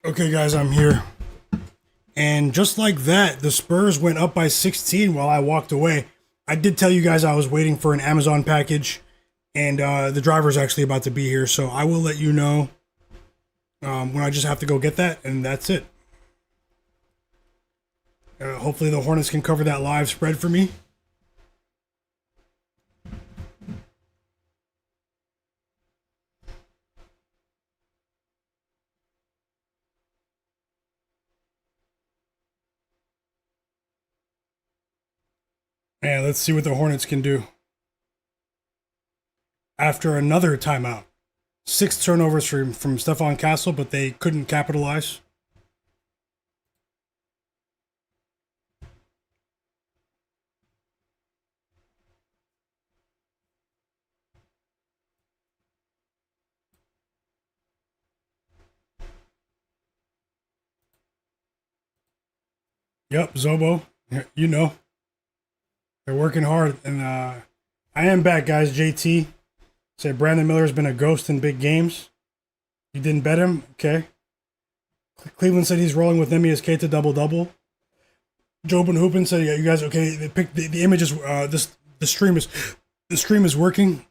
Okay, guys, I'm here. And just like that, the Spurs went up by 16 while I walked away. I did tell you guys I was waiting for an Amazon package, and the driver's actually about to be here, so I will let you know when I just have to go get that, and that's it. Hopefully the Hornets can cover that live spread for me. And let's see what the Hornets can do. After another timeout. 6 turnovers from Stefan Castle, but they couldn't capitalize. Yep, Zobo. You know. They're working hard. And I am back, guys. JT. Say Brandon Miller's been a ghost in big games. You didn't bet him? Okay. Cleveland said he's rolling with Nemi as K to double-double. Jobin Hoopin said, yeah, you guys okay? They picked the images. The stream is working.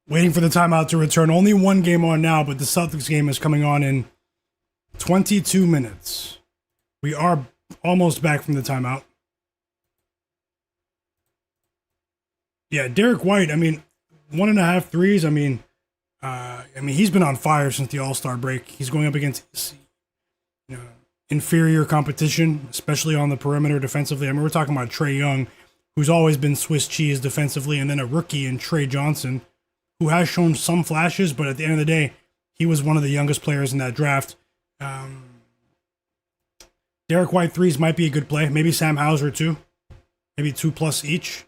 Waiting for the timeout to return. Only one game on now, but the Celtics game is coming on in 22 minutes. We are almost back from the timeout. Yeah, Derek White, I mean, 1.5 threes. He's been on fire since the All-Star break. He's going up against inferior competition, especially on the perimeter defensively. I mean, we're talking about Trae Young, who's always been Swiss cheese defensively, and then a rookie in Jalen Johnson, who has shown some flashes, but at the end of the day, he was one of the youngest players in that draft. Derek White threes might be a good play. Maybe Sam Hauser too. Maybe 2+ each.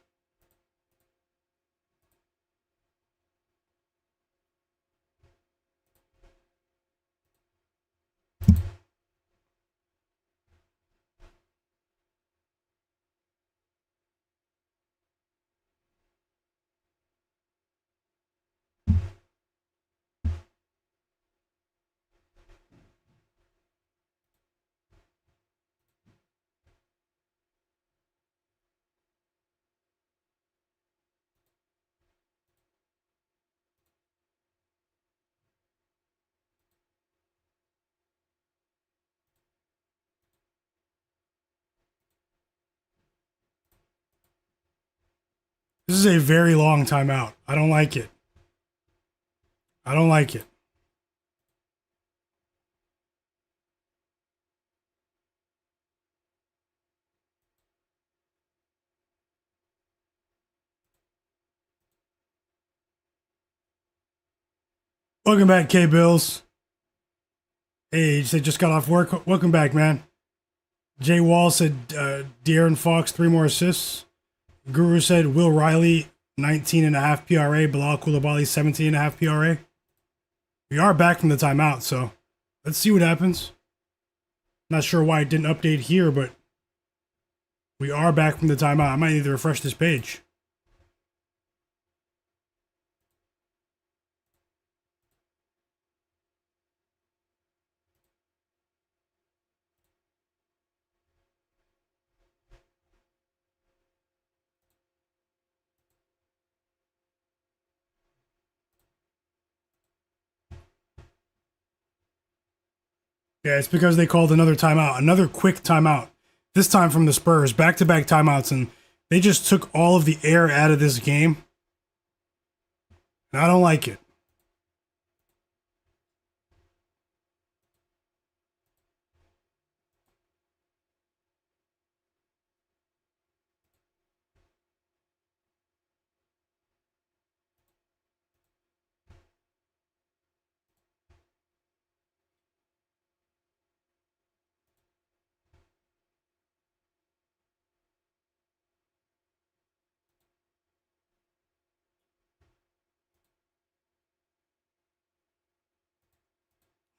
This is a very long timeout. I don't like it. I don't like it. Welcome back, K-Bills. Hey, you said just got off work. Welcome back, man. Jay Wall said De'Aaron Fox, 3 more assists. Guru said Will Riley, 19.5 PRA. Bilal Coulibaly, 17.5 PRA. We are back from the timeout, so let's see what happens. Not sure why it didn't update here, but we are back from the timeout. I might need to refresh this page. Yeah, it's because they called another timeout, another quick timeout. This time from the Spurs, back-to-back timeouts, and they just took all of the air out of this game. And I don't like it.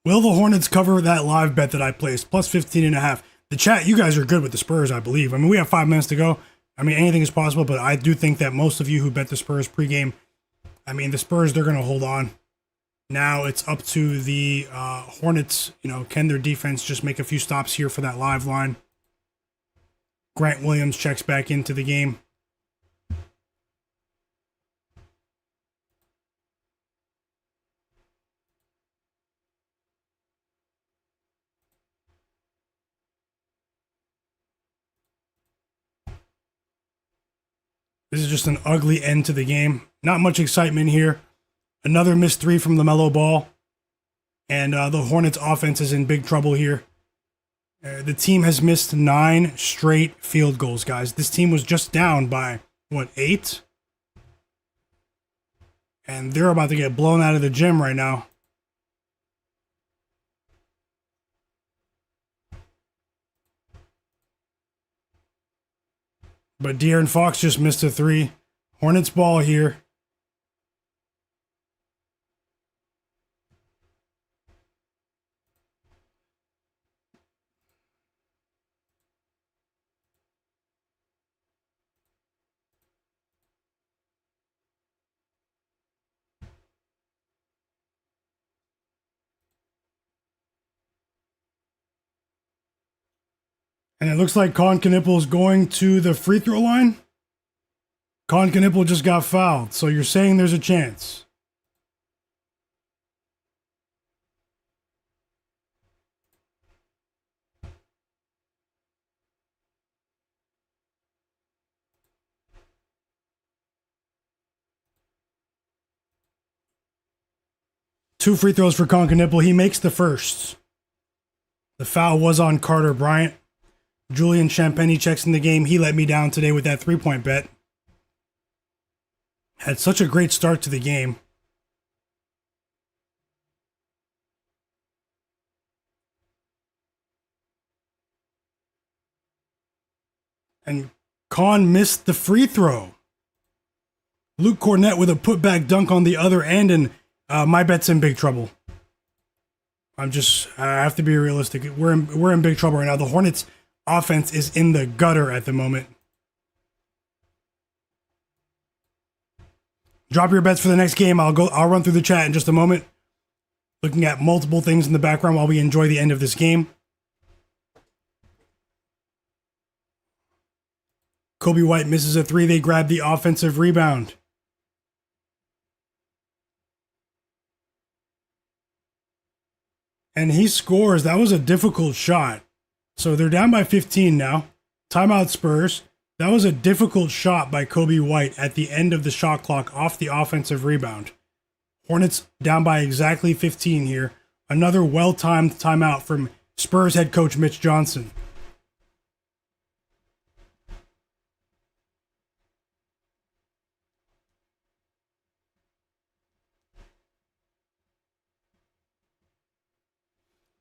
Will the Hornets cover that live bet that I placed? Plus 15.5. The chat, you guys are good with the Spurs, I believe. I mean, we have 5 minutes to go. I mean, anything is possible, but I do think that most of you who bet the Spurs pregame, I mean, the Spurs, they're going to hold on. Now it's up to the Hornets. Can their defense just make a few stops here for that live line? Grant Williams checks back into the game. This is just an ugly end to the game. Not much excitement here. Another missed 3 from Lamelo Ball. And the Hornets offense is in big trouble here. The team has missed 9 straight field goals, guys. This team was just down by, 8? And they're about to get blown out of the gym right now. But De'Aaron Fox just missed a 3. Hornets ball here. And it looks like Kon Knueppel is going to the free throw line. Kon Knueppel just got fouled, so you're saying there's a chance. 2 free throws for Kon Knueppel. He makes the first. The foul was on Carter Bryant. Julian Champagny checks in the game. He let me down today with that 3-point bet. Had such a great start to the game. And Kon missed the free throw. Luke Cornett with a putback dunk on the other end, and my bet's in big trouble. I have to be realistic. We're in big trouble right now. The Hornets offense is in the gutter at the moment. Drop your bets for the next game. I'll run through the chat in just a moment. Looking at multiple things in the background while we enjoy the end of this game. Kobe White misses a 3. They grab the offensive rebound. And he scores. That was a difficult shot. So they're down by 15 now. Timeout Spurs. That was a difficult shot by Kobe White at the end of the shot clock off the offensive rebound. Hornets down by exactly 15 here. Another well-timed timeout from Spurs head coach Mitch Johnson.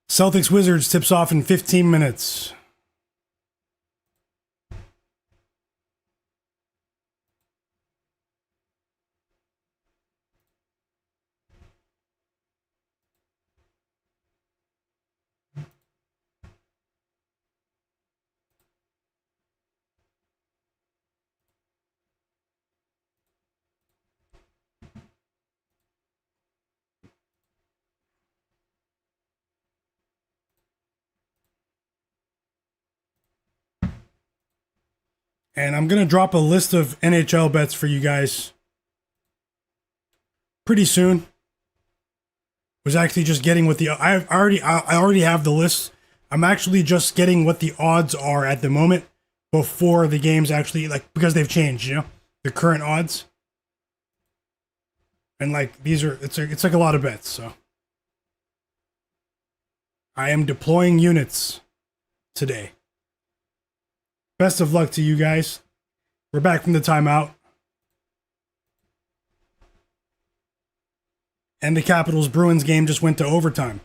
Celtics Wizards tips off in 15 minutes. And I'm going to drop a list of NHL bets for you guys pretty soon. Was actually just getting what I already have the list. I'm actually just getting what the odds are at the moment before the games actually, like, because they've changed, you know, the current odds. And like these are it's like a lot of bets, so I am deploying units today. Best of luck to you guys. We're back from the timeout. And the Capitals-Bruins game just went to overtime.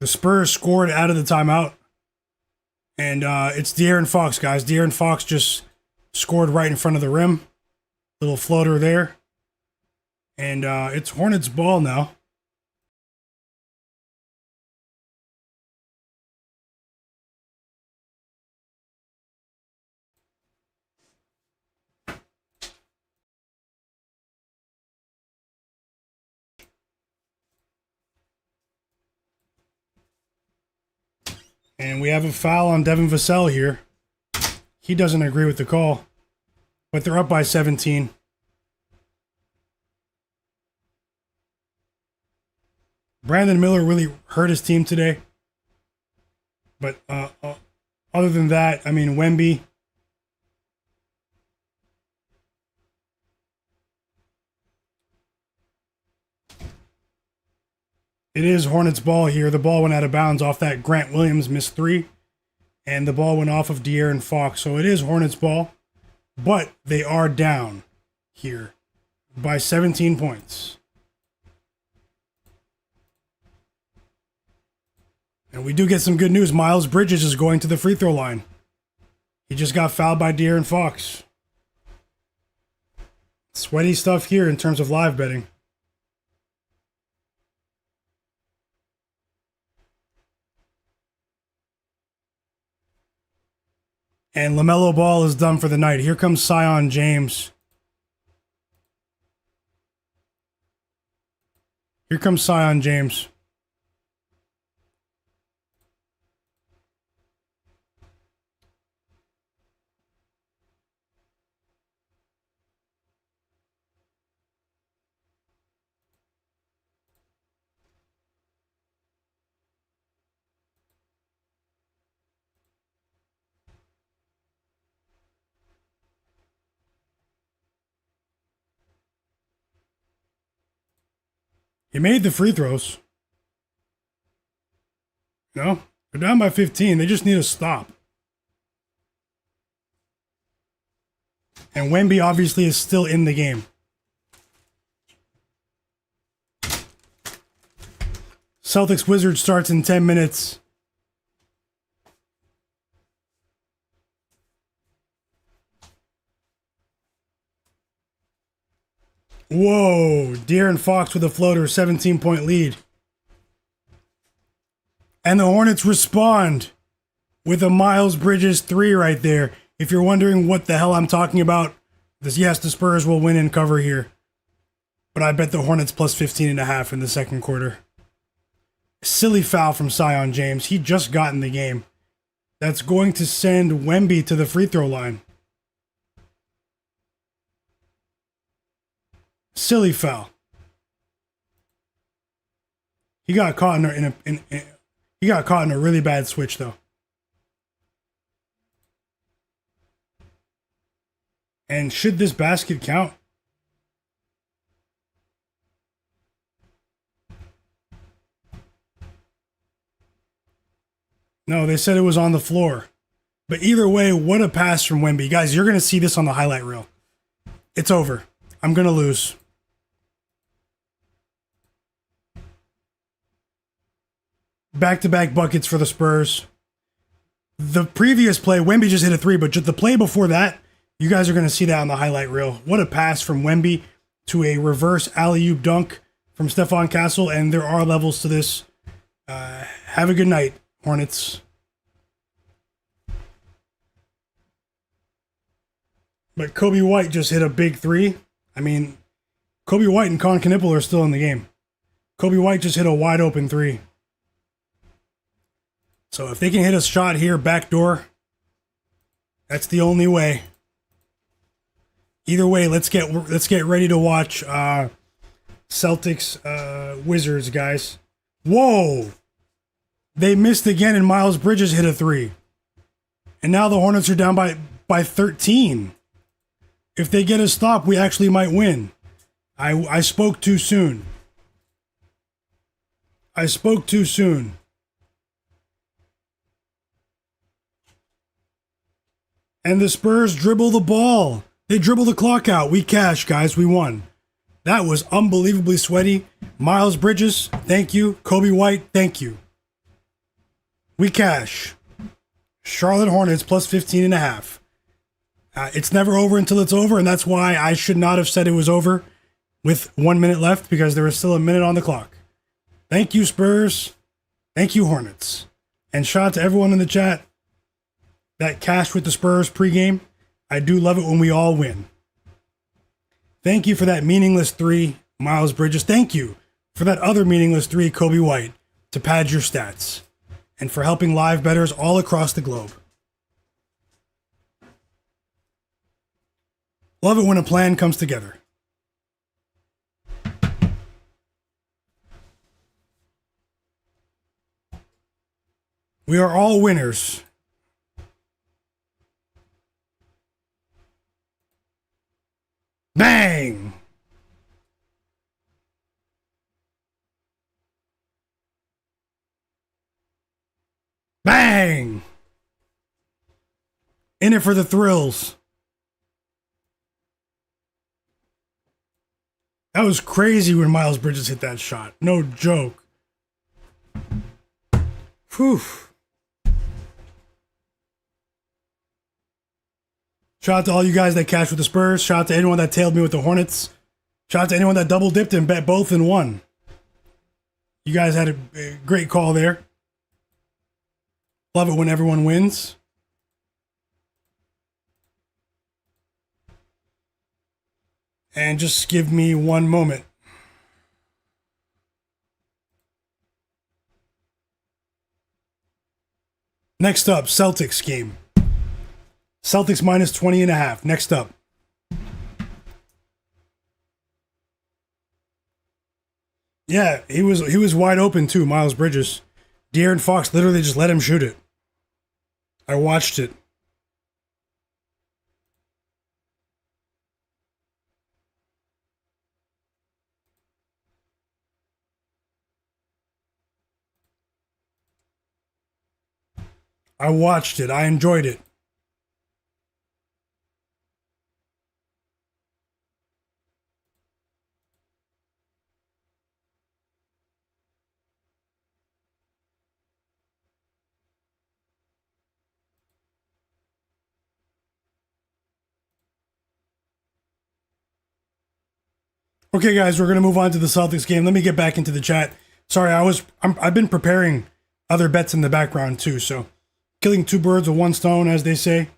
The Spurs scored out of the timeout. And it's De'Aaron Fox, guys. De'Aaron Fox just scored right in front of the rim. Little floater there. And it's Hornets ball now. And we have a foul on Devin Vassell here. He doesn't agree with the call. But they're up by 17. Brandon Miller really hurt his team today. But other than that, I mean, Wemby. It is Hornets ball here. The ball went out of bounds off that Grant Williams missed 3. And the ball went off of De'Aaron Fox. So it is Hornets ball. But they are down here by 17 points. And we do get some good news. Miles Bridges is going to the free throw line. He just got fouled by De'Aaron Fox. Sweaty stuff here in terms of live betting. And Lamelo Ball is done for the night. Here comes Zion James. Here comes Zion James. They made the free throws. No, they're down by 15. They just need a stop. And Wemby obviously is still in the game. Celtics Wizards starts in 10 minutes. Whoa, De'Aaron Fox with a floater, 17-point lead. And the Hornets respond with a Miles Bridges 3 right there. If you're wondering what the hell I'm talking about, yes, the Spurs will win and cover here. But I bet the Hornets plus 15.5 in the second quarter. Silly foul from Zion James. He just got in the game. That's going to send Wemby to the free throw line. Silly foul. He got caught he got caught in a really bad switch though. And should this basket count? No, they said it was on the floor. But either way, what a pass from Wemby. Guys, you're going to see this on the highlight reel. It's over. I'm going to lose. Back-to-back buckets for the Spurs. The previous play, Wemby just hit a 3, but just the play before that, you guys are going to see that on the highlight reel. What a pass from Wemby to a reverse alley-oop dunk from Stephon Castle, and there are levels to this. Have a good night, Hornets. But Kobe White just hit a big 3. I mean, Kobe White and Kon Knueppel are still in the game. Kobe White just hit a wide open 3. So if they can hit a shot here, backdoor, that's the only way. Either way, let's get ready to watch Celtics Wizards, guys. Whoa! They missed again, and Miles Bridges hit a 3. And now the Hornets are down by 13. If they get a stop, we actually might win. I spoke too soon. I spoke too soon. And the Spurs dribble the ball. They dribble the clock out. We cash, guys. We won. That was unbelievably sweaty. Miles Bridges, thank you. Kobe White, thank you. We cash. Charlotte Hornets plus 15.5. It's never over until it's over, and that's why I should not have said it was over with 1 minute left, because there is still a minute on the clock. Thank you, Spurs. Thank you, Hornets. And shout out to everyone in the chat that cashed with the Spurs pregame. I do love it when we all win. Thank you for that meaningless 3, Miles Bridges. Thank you for that other meaningless 3, Kobe White, to pad your stats. And for helping live bettors all across the globe. Love it when a plan comes together. We are all winners. Bang! Bang! In it for the thrills. That was crazy when Miles Bridges hit that shot. No joke. Whew. Shout out to all you guys that cashed with the Spurs. Shout out to anyone that tailed me with the Hornets. Shout out to anyone that double dipped and bet both and won. You guys had a great call there. Love it when everyone wins. And just give me one moment. Next up, Celtics game. Celtics minus 20.5. Next up. Yeah, he was wide open too, Miles Bridges. De'Aaron Fox literally just let him shoot it. I watched it. I watched it. I enjoyed it. Okay, guys, we're gonna move on to the Celtics game. Let me get back into the chat. Sorry, I've been preparing other bets in the background too. So, killing two birds with one stone, as they say.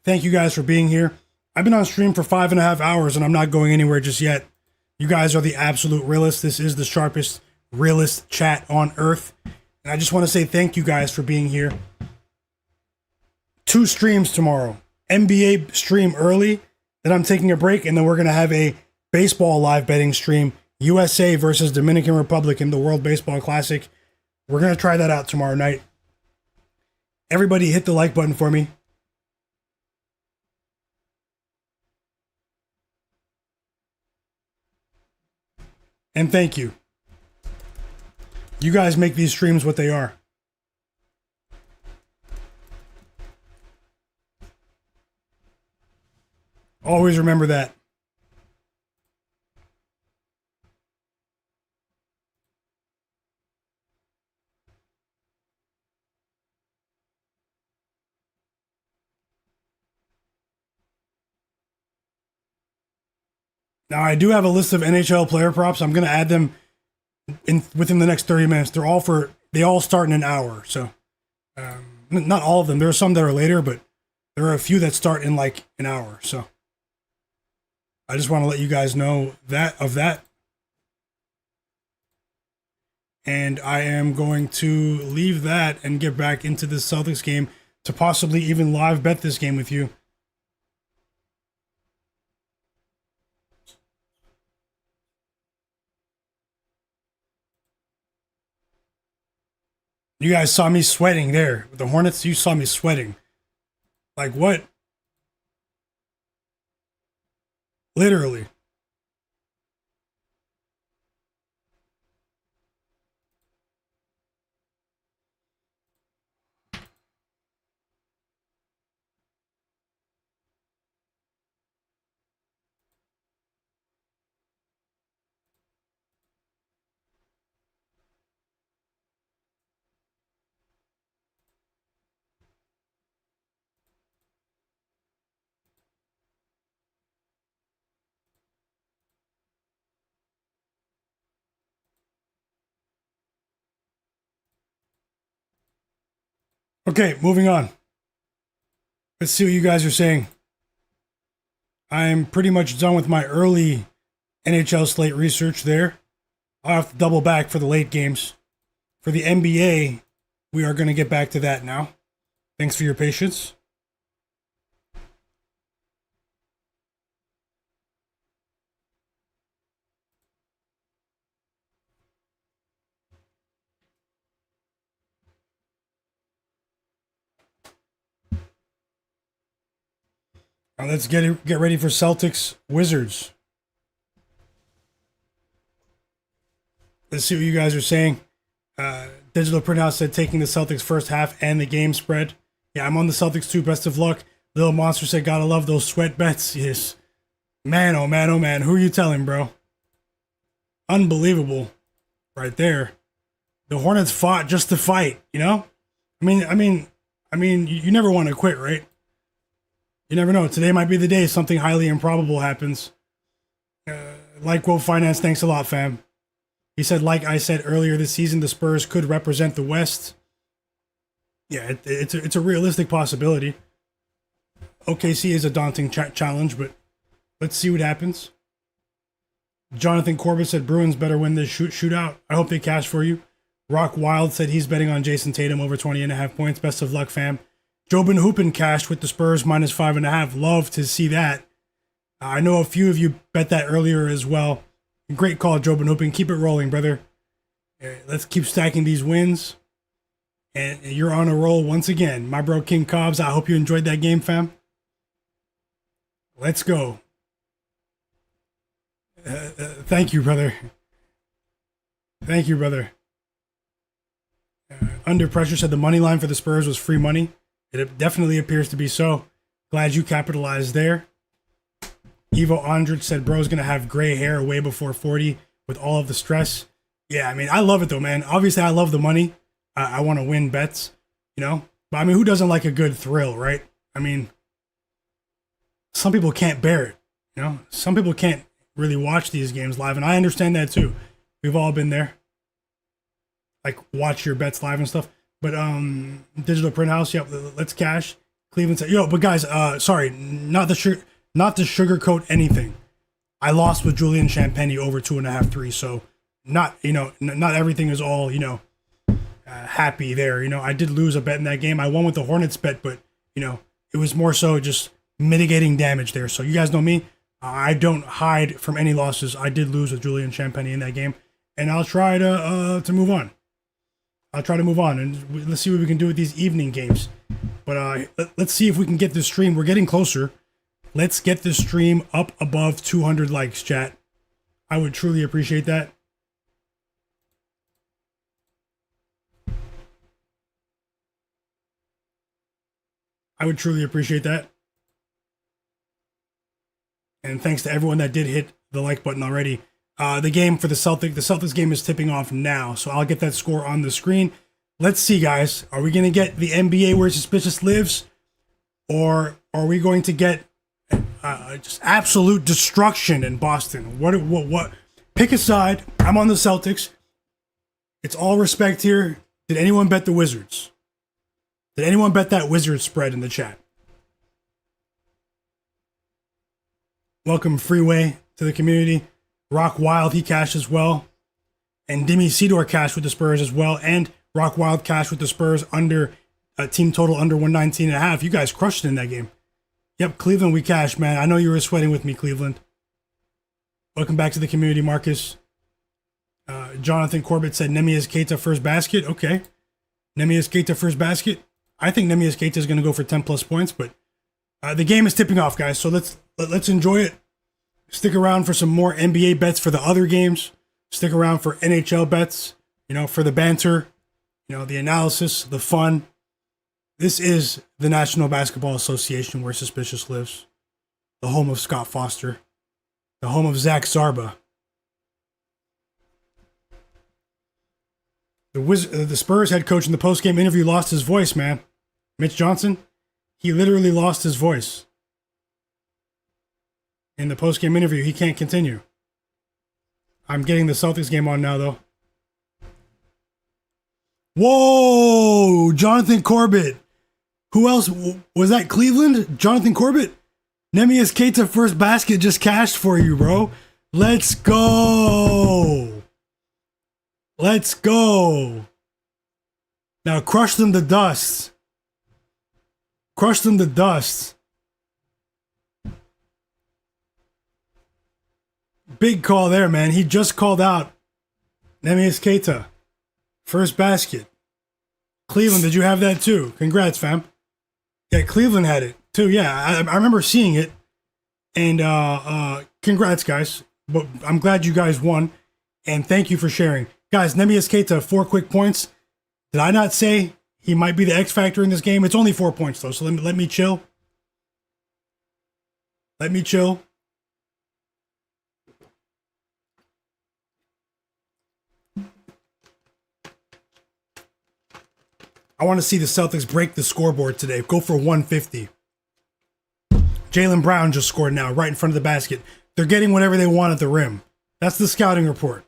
Thank you guys for being here. I've been on stream for 5.5 hours, and I'm not going anywhere just yet. You guys are the absolute realists. This is the sharpest, realist chat on earth, and I just want to say thank you guys for being here. 2 streams tomorrow. NBA stream early, then I'm taking a break, and then we're gonna have a baseball live betting stream, USA versus Dominican Republic in the World Baseball Classic. We're going to try that out tomorrow night. Everybody hit the like button for me. And thank you. You guys make these streams what they are. Always remember that. Now, I do have a list of NHL player props. I'm going to add them within the next 30 minutes. They all start in an hour. So, not all of them. There are some that are later, but there are a few that start in like an hour. So, I just want to let you guys know that. And I am going to leave that and get back into the Celtics game to possibly even live bet this game with you. You guys saw me sweating there. With the Hornets, you saw me sweating. Like what? Literally. Okay, moving on. Let's see what you guys are saying. I'm pretty much done with my early NHL slate research there. I'll have to double back for the late games. For the NBA, we are going to get back to that now. Thanks for your patience. Now let's get ready for Celtics Wizards. Let's see what you guys are saying. Digital Printhouse said taking the Celtics first half and the game spread. Yeah, I'm on the Celtics too. Best of luck. Little Monster said, gotta love those sweat bets. Yes. Man, oh man, oh man. Who are you telling, bro? Unbelievable. Right there. The Hornets fought just to fight, you know? I mean, you never want to quit, right? You never know. Today might be the day something highly improbable happens. Like Quote Finance, thanks a lot, fam. He said, like I said earlier this season, the Spurs could represent the West. Yeah, it's a realistic possibility. OKC is a daunting challenge, but let's see what happens. Jonathan Corbett said Bruins better win this shootout. I hope they cash for you. Rock Wild said he's betting on Jayson Tatum over 20.5 points. Best of luck, fam. Jobin Hoopin cashed with the Spurs minus 5.5. Love to see that. I know a few of you bet that earlier as well. Great call, Jobin Hoopin. Keep it rolling, brother. Let's keep stacking these wins. And you're on a roll once again. My bro King Cobbs, I hope you enjoyed that game, fam. Let's go. Thank you, brother. Thank you, brother. Under Pressure said the money line for the Spurs was free money. It definitely appears to be so. Glad you capitalized there. Evo Andrich said bro's going to have gray hair way before 40 with all of the stress. Yeah, I mean, I love it though, man. Obviously, I love the money. I want to win bets, you know? But I mean, who doesn't like a good thrill, right? I mean, some people can't bear it, you know? Some people can't really watch these games live, and I understand that too. We've all been there. Like, watch your bets live and stuff. But, Digital Print House, yep, let's cash. Cleveland said, yo, but guys, sorry, not to sugarcoat anything. I lost with Julian Champagny over 2.5-3, so not everything is all, happy there. I did lose a bet in that game. I won with the Hornets bet, but, it was more so just mitigating damage there. So you guys know me. I don't hide from any losses. I did lose with Julian Champagny in that game, and I'll try to move on. I'll try to move on, and let's see what we can do with these evening games. But let's see if we can get this stream. We're getting closer. Let's get this stream up above 200 likes, chat. I would truly appreciate that. I would truly appreciate that. And thanks to everyone that did hit the like button already. The game for the Celtics game is tipping off now, so I'll get that score on the screen. Let's see, guys. Are we going to get the NBA where suspicious lives? Or are we going to get just absolute destruction in Boston? What? Pick a side. I'm on the Celtics. It's all respect here. Did anyone bet the Wizards? Did anyone bet that Wizards spread in the chat? Welcome, Freeway, to the community. Rock Wild, he cashed as well. And Demi Sidor cashed with the Spurs as well. And Rock Wild cashed with the Spurs under a team total under 119.5. You guys crushed it in that game. Yep, Cleveland, we cashed, man. I know you were sweating with me, Cleveland. Welcome back to the community, Marcus. Jonathan Corbett said Neemias Queta first basket. Okay. Neemias Queta first basket. I think Neemias Queta is going to go for 10 plus points, but the game is tipping off, guys. So let's enjoy it. Stick around for some more NBA bets for the other games. Stick around for NHL bets, for the banter, the analysis, the fun. This is the National Basketball Association where suspicious lives. The home of Scott Foster. The home of Zach Zarba. The Spurs head coach in the postgame interview lost his voice, man. Mitch Johnson, he literally lost his voice. In the postgame interview, he can't continue. I'm getting the Celtics game on now, though. Whoa! Jonathan Corbett. Who else? Was that Cleveland? Jonathan Corbett? Neemias Queta first basket just cashed for you, bro. Let's go! Let's go! Now crush them to dust. Crush them to dust. Big call there, man. He just called out Neemias Queta. First basket. Cleveland, did you have that too? Congrats, fam. Yeah, Cleveland had it too. Yeah, I remember seeing it. And congrats, guys. But I'm glad you guys won. And thank you for sharing. Guys, Neemias Queta, 4 quick points. Did I not say he might be the X factor in this game? It's only 4 points, though. So let me chill. Let me chill. I want to see the Celtics break the scoreboard today. Go for 150. Jaylen Brown just scored now, right in front of the basket. They're getting whatever they want at the rim. That's the scouting report.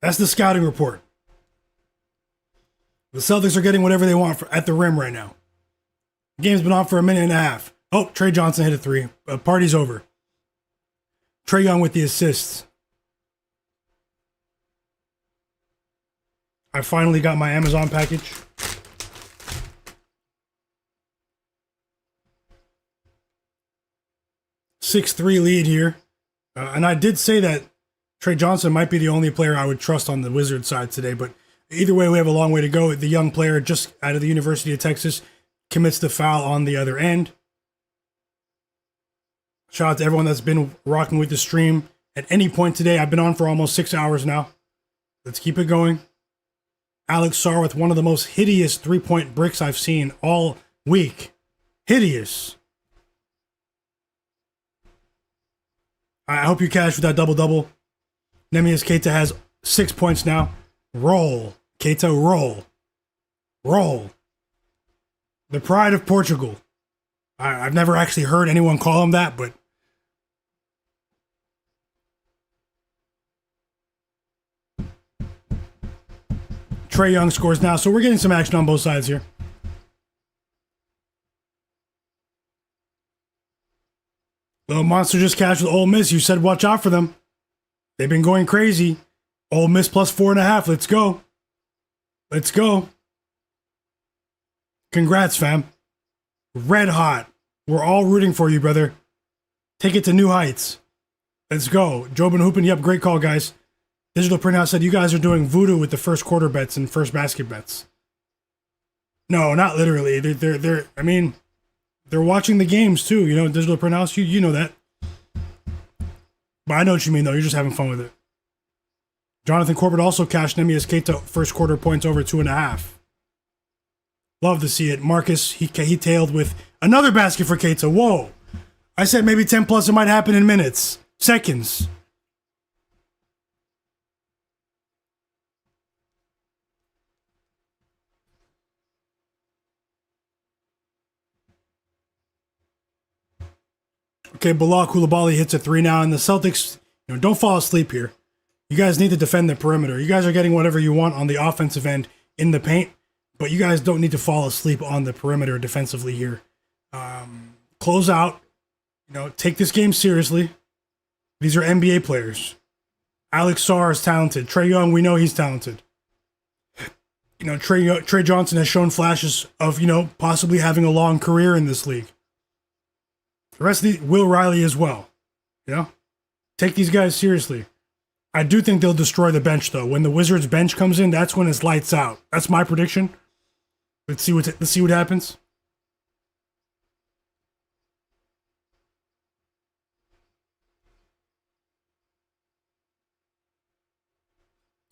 That's the scouting report. The Celtics are getting whatever they want at the rim right now. The game's been on for a minute and a half. Oh, Trey Johnson hit a 3. Party's over. Trae Young with the assists. I finally got my Amazon package. (6-3) lead here. And I did say that Trey Johnson might be the only player I would trust on the Wizards side today, but either way, we have a long way to go. The young player just out of the University of Texas commits the foul on the other end. Shout out to everyone that's been rocking with the stream at any point today. I've been on for almost 6 hours now. Let's keep it going. Alex Sarr with one of the most hideous three-point bricks I've seen all week. Hideous. I hope you cash with that double-double. Nemias Keita has 6 points now. Roll. Keita, roll. Roll. The pride of Portugal. I've never actually heard anyone call him that, but Trae Young scores now, so we're getting some action on both sides here. Little Monster just cashed with Ole Miss. You said watch out for them. They've been going crazy. Ole Miss plus 4.5. Let's go. Let's go. Congrats, fam. Red hot. We're all rooting for you, brother. Take it to new heights. Let's go. Jobin Hoopin, yep, great call, guys. Digital Printhouse said you guys are doing voodoo with the first quarter bets and first basket bets. No, not literally. They're I mean, they're watching the games too, you know, Digital Printhouse, you know that. But I know what you mean though, you're just having fun with it. Jonathan Corbett also cashed Nemias Keita first quarter points over 2.5. Love to see it. Marcus, he tailed with another basket for Keita. Whoa. I said maybe 10 plus, it might happen in minutes. Seconds. Okay, Bilal Koulibaly hits a 3 now, and the Celtics, you know, don't fall asleep here. You guys need to defend the perimeter. You guys are getting whatever you want on the offensive end in the paint, but you guys don't need to fall asleep on the perimeter defensively here. Close out. You know, take this game seriously. These are NBA players. Alex Sarr is talented. Trae Young, we know he's talented. You know, Trae Johnson has shown flashes of, you know, possibly having a long career in this league. The rest of Will Riley as well. You know? Take these guys seriously. I do think they'll destroy the bench, though. When the Wizards bench comes in, that's when it's lights out. That's my prediction. Let's see what happens.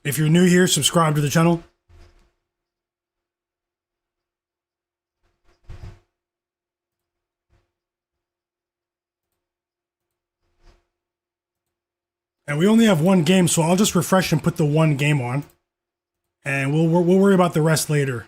If you're new here, subscribe to the channel. And we only have one game, so I'll just refresh and put the one game on. And we'll worry about the rest later.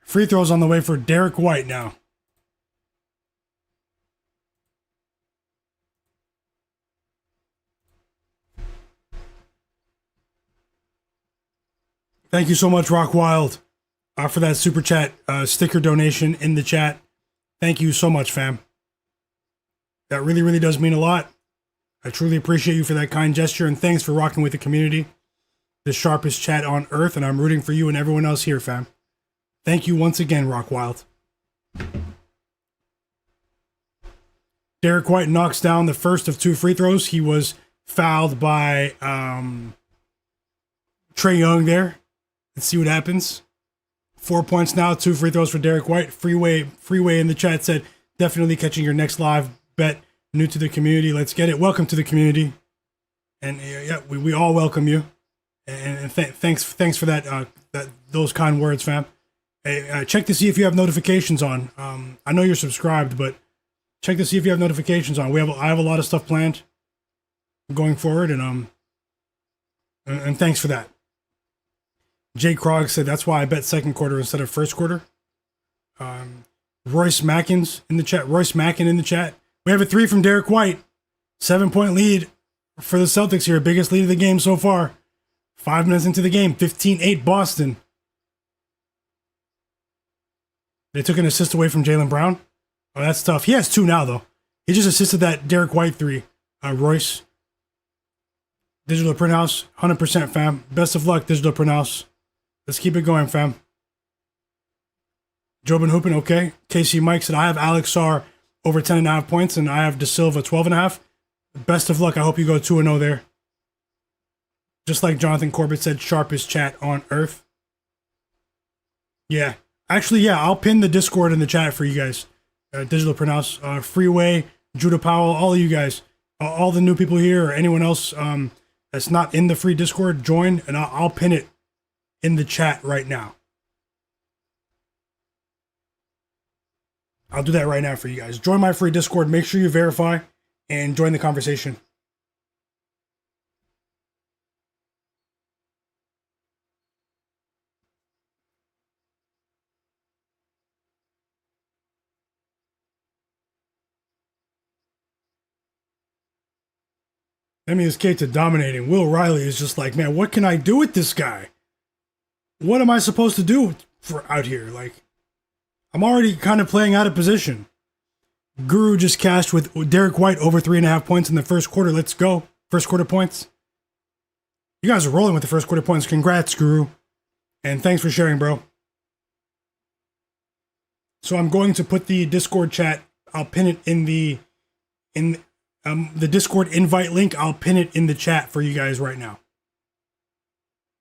Free throws on the way for Derek White now. Thank you so much, Rock Wild, for that super chat sticker donation in the chat. Thank you so much, fam. That really, really does mean a lot. I truly appreciate you for that kind gesture, and thanks for rocking with the community. The sharpest chat on earth, and I'm rooting for you and everyone else here, fam. Thank you once again, Rock Wild. Derek White knocks down the first of 2 free throws. He was fouled by Trae Young there. Let's see what happens. 4 points now, 2 free throws for Derek White. Freeway in the chat said, definitely catching your next live bet. New to the community. Let's get it. Welcome to the community. And yeah, we all welcome you. And thanks for that those kind words, fam. Hey, check to see if you have notifications on. I know you're subscribed, but check to see if you have notifications on. I have a lot of stuff planned going forward, and thanks for that. Jay Krog said that's why I bet second quarter instead of first quarter. Royce Mackin's in the chat. Royce Mackin in the chat. We have a 3 from Derek White. 7-point lead for the Celtics here. Biggest lead of the game so far. 5 minutes into the game. 15-8 Boston. They took an assist away from Jaylen Brown. Oh, that's tough. He has 2 now, though. He just assisted that Derek White 3. Royce. Digital Print House, 100% fam. Best of luck, Digital Print House. Let's keep it going, fam. Jobin Hoopin, okay. KC Mike said, I have Alex Sarr over 10.5 points, and I have De Silva 12.5. Best of luck. I hope you go 2-0 there. Just like Jonathan Corbett said, sharpest chat on earth. Yeah. Actually, yeah, I'll pin the Discord in the chat for you guys. Digital Print House, Freeway, Judah Powell, all of you guys. All the new people here or anyone else that's not in the free Discord, join, and I'll pin it in the chat right now. I'll do that right now for you guys. Join my free Discord. Make sure you verify and join the conversation. MESK to dominating. Will Riley is just like, man, what can I do with this guy? What am I supposed to do for out here? Like, I'm already kind of playing out of position. Guru just cashed with Derek White over 3.5 points in the first quarter. Let's go. First quarter points. You guys are rolling with the first quarter points. Congrats, Guru. And thanks for sharing, bro. So I'm going to put the Discord chat. I'll pin it in the Discord invite link. I'll pin it in the chat for you guys right now.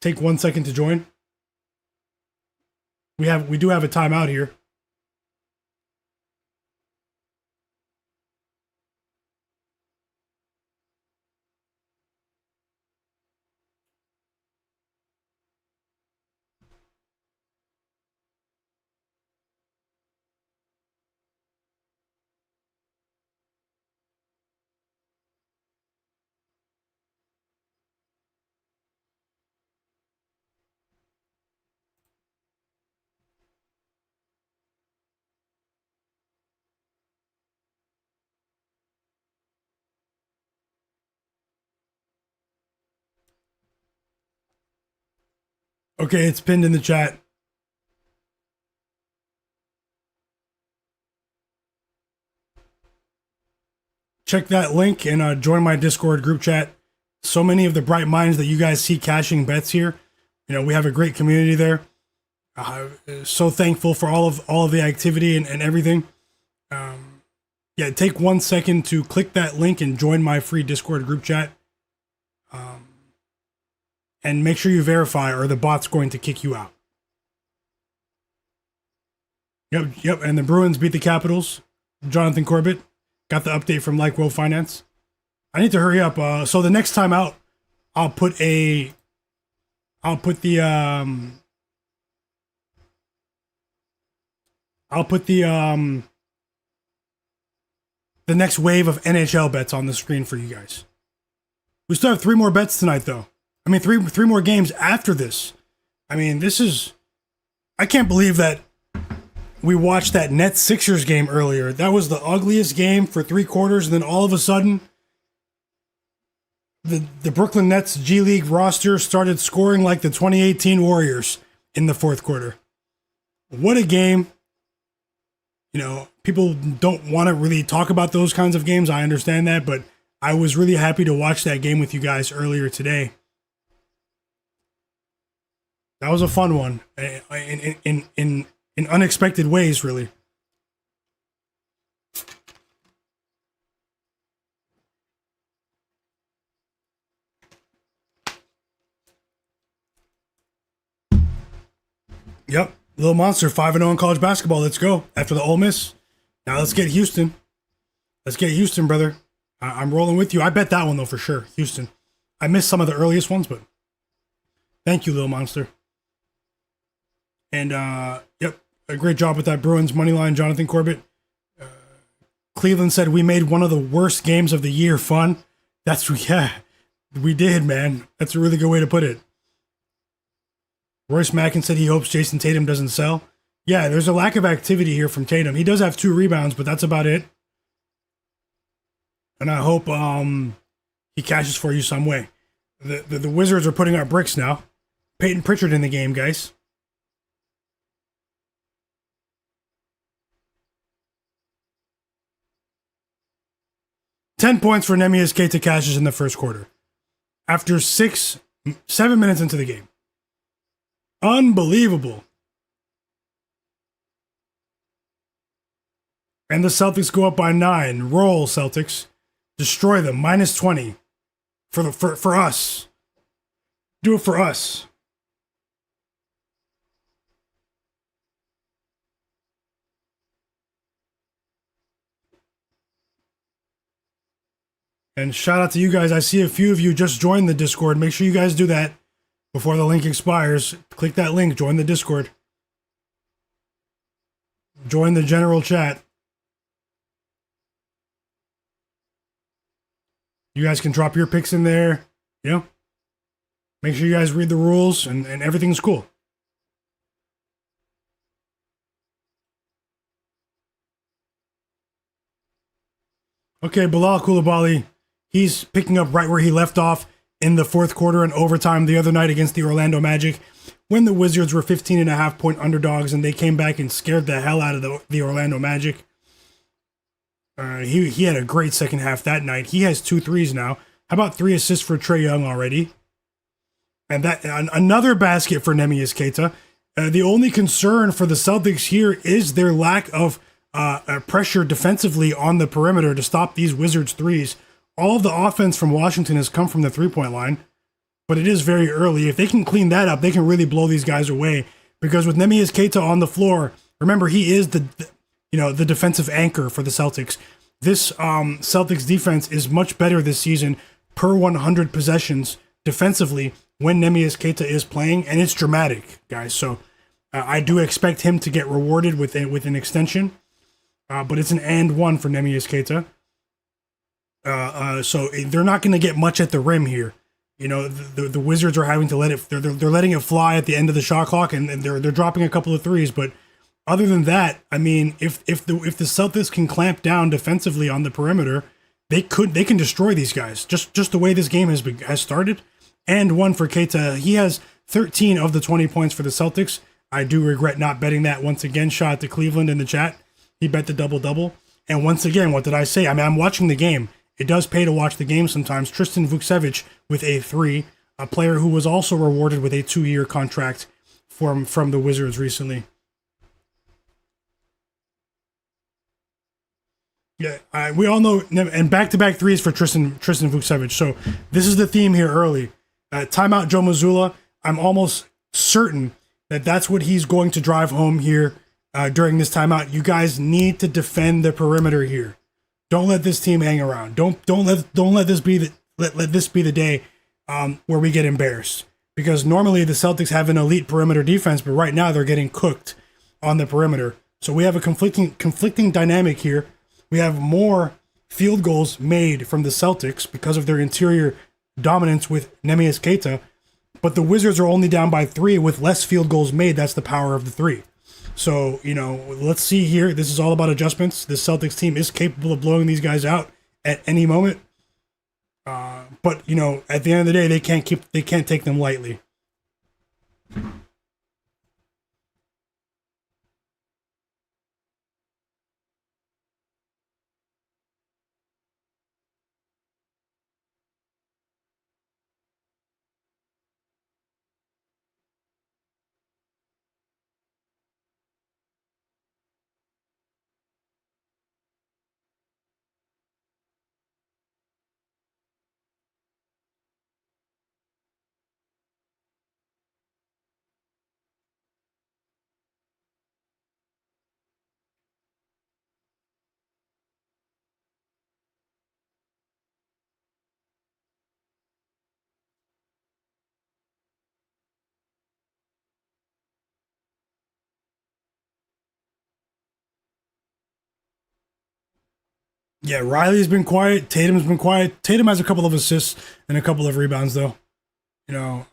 Take 1 second to join. We do have a timeout here. Okay, it's pinned in the chat. Check that link and join my Discord group chat. So many of the bright minds that you guys see cashing bets here. You know, we have a great community there. So thankful for all of the activity and everything. Yeah, take 1 second to click that link and join my free Discord group chat. And make sure you verify or the bot's going to kick you out. Yep, and the Bruins beat the Capitals. Jonathan Corbett got the update from Like World Finance. I need to hurry up. So the next time out, I'll put the next wave of NHL bets on the screen for you guys. We still have 3 more bets tonight, though. I mean, three more games after this. I mean, I can't believe that we watched that Nets Sixers game earlier. That was the ugliest game for 3 quarters, and then all of a sudden, the Brooklyn Nets G League roster started scoring like the 2018 Warriors in the fourth quarter. What a game. You know, people don't want to really talk about those kinds of games. I understand that, but I was really happy to watch that game with you guys earlier today. That was a fun one in unexpected ways, really. Yep, Little Monster 5-0 in college basketball. Let's go after the Ole Miss. Now let's get Houston. Let's get Houston, brother. I'm rolling with you. I bet that one though for sure. Houston. I missed some of the earliest ones, but thank you, Little Monster. And, yep, a great job with that Bruins money line, Jonathan Corbett. Cleveland said we made one of the worst games of the year fun. Yeah, we did, man. That's a really good way to put it. Royce Mackin said he hopes Jayson Tatum doesn't sell. Yeah, there's a lack of activity here from Tatum. He does have 2 rebounds, but that's about it. And I hope he cashes for you some way. The Wizards are putting up bricks now. Peyton Pritchard in the game, guys. $10 points for Nemi Keita cashes in the first quarter. after 7 minutes into the game. Unbelievable. And the Celtics go up by 9. Roll, Celtics. Destroy them. -20 for us. Do it for us. And shout out to you guys. I see a few of you just joined the Discord. Make sure you guys do that before the link expires. Click that link. Join the Discord. Join the general chat. You guys can drop your picks in there. You know, make sure you guys read the rules and everything's cool. Okay, Bilal Koulibaly. He's picking up right where he left off in the fourth quarter and overtime the other night against the Orlando Magic when the Wizards were 15.5-point underdogs and they came back and scared the hell out of the Orlando Magic. He had a great second half that night. He has 2 threes now. How about 3 assists for Trae Young already? And that another basket for Neemias Queta. The only concern for the Celtics here is their lack of pressure defensively on the perimeter to stop these Wizards threes. All of the offense from Washington has come from the 3-point line, but it is very early. If they can clean that up, they can really blow these guys away. Because with Neemias Queta on the floor, remember he is the defensive anchor for the Celtics. This Celtics defense is much better this season per 100 possessions defensively when Neemias Queta is playing, and it's dramatic, guys. So I do expect him to get rewarded with an extension, but it's an and one for Neemias Queta. So they're not going to get much at the rim here. You know, the Wizards are having to let it. They're letting it fly at the end of the shot clock, and they're dropping a couple of threes. But other than that, I mean, if the Celtics can clamp down defensively on the perimeter, they can destroy these guys. Just the way this game has started. And one for Keita. He has 13 of the 20 points for the Celtics. I do regret not betting that once again. Shout out to Cleveland in the chat. He bet the double-double. And once again, what did I say? I mean, I'm watching the game. It does pay to watch the game sometimes. Tristan Vukcevic with a 3, a player who was also rewarded with a 2-year contract from the Wizards recently. Yeah, we all know, and back-to-back threes for Tristan Vukcevic. So this is the theme here early. Timeout Joe Mazzulla. I'm almost certain that that's what he's going to drive home here during this timeout. You guys need to defend the perimeter here. Don't let this team hang around. Don't let this be the day where we get embarrassed. Because normally the Celtics have an elite perimeter defense, but right now they're getting cooked on the perimeter. So we have a conflicting dynamic here. We have more field goals made from the Celtics because of their interior dominance with Neemias Queta, but the Wizards are only down by 3 with less field goals made. That's the power of the 3. So, you know, let's see here. This is all about adjustments. This Celtics team is capable of blowing these guys out at any moment. But, you know, at the end of the day, they can't take them lightly. Yeah, Riley's been quiet. Tatum's been quiet. Tatum has a couple of assists and a couple of rebounds, though. You know,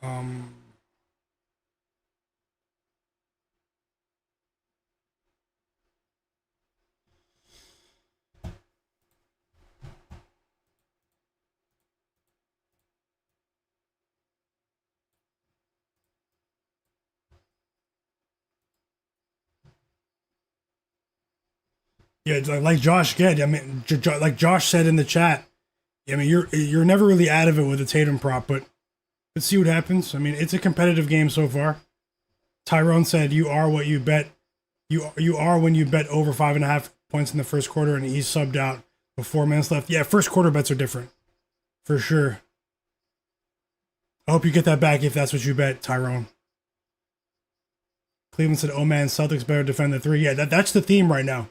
yeah, like Josh said, I mean, like Josh said in the chat, I mean, you're never really out of it with a Tatum prop, but let's see what happens. I mean, it's a competitive game so far. Tyrone said, "You are what you bet. You are when you bet over 5.5 points in the first quarter," and he's subbed out with 4 minutes left. Yeah, first quarter bets are different for sure. I hope you get that back if that's what you bet, Tyrone. Cleveland said, "Oh man, Celtics better defend the three." Yeah, that's the theme right now.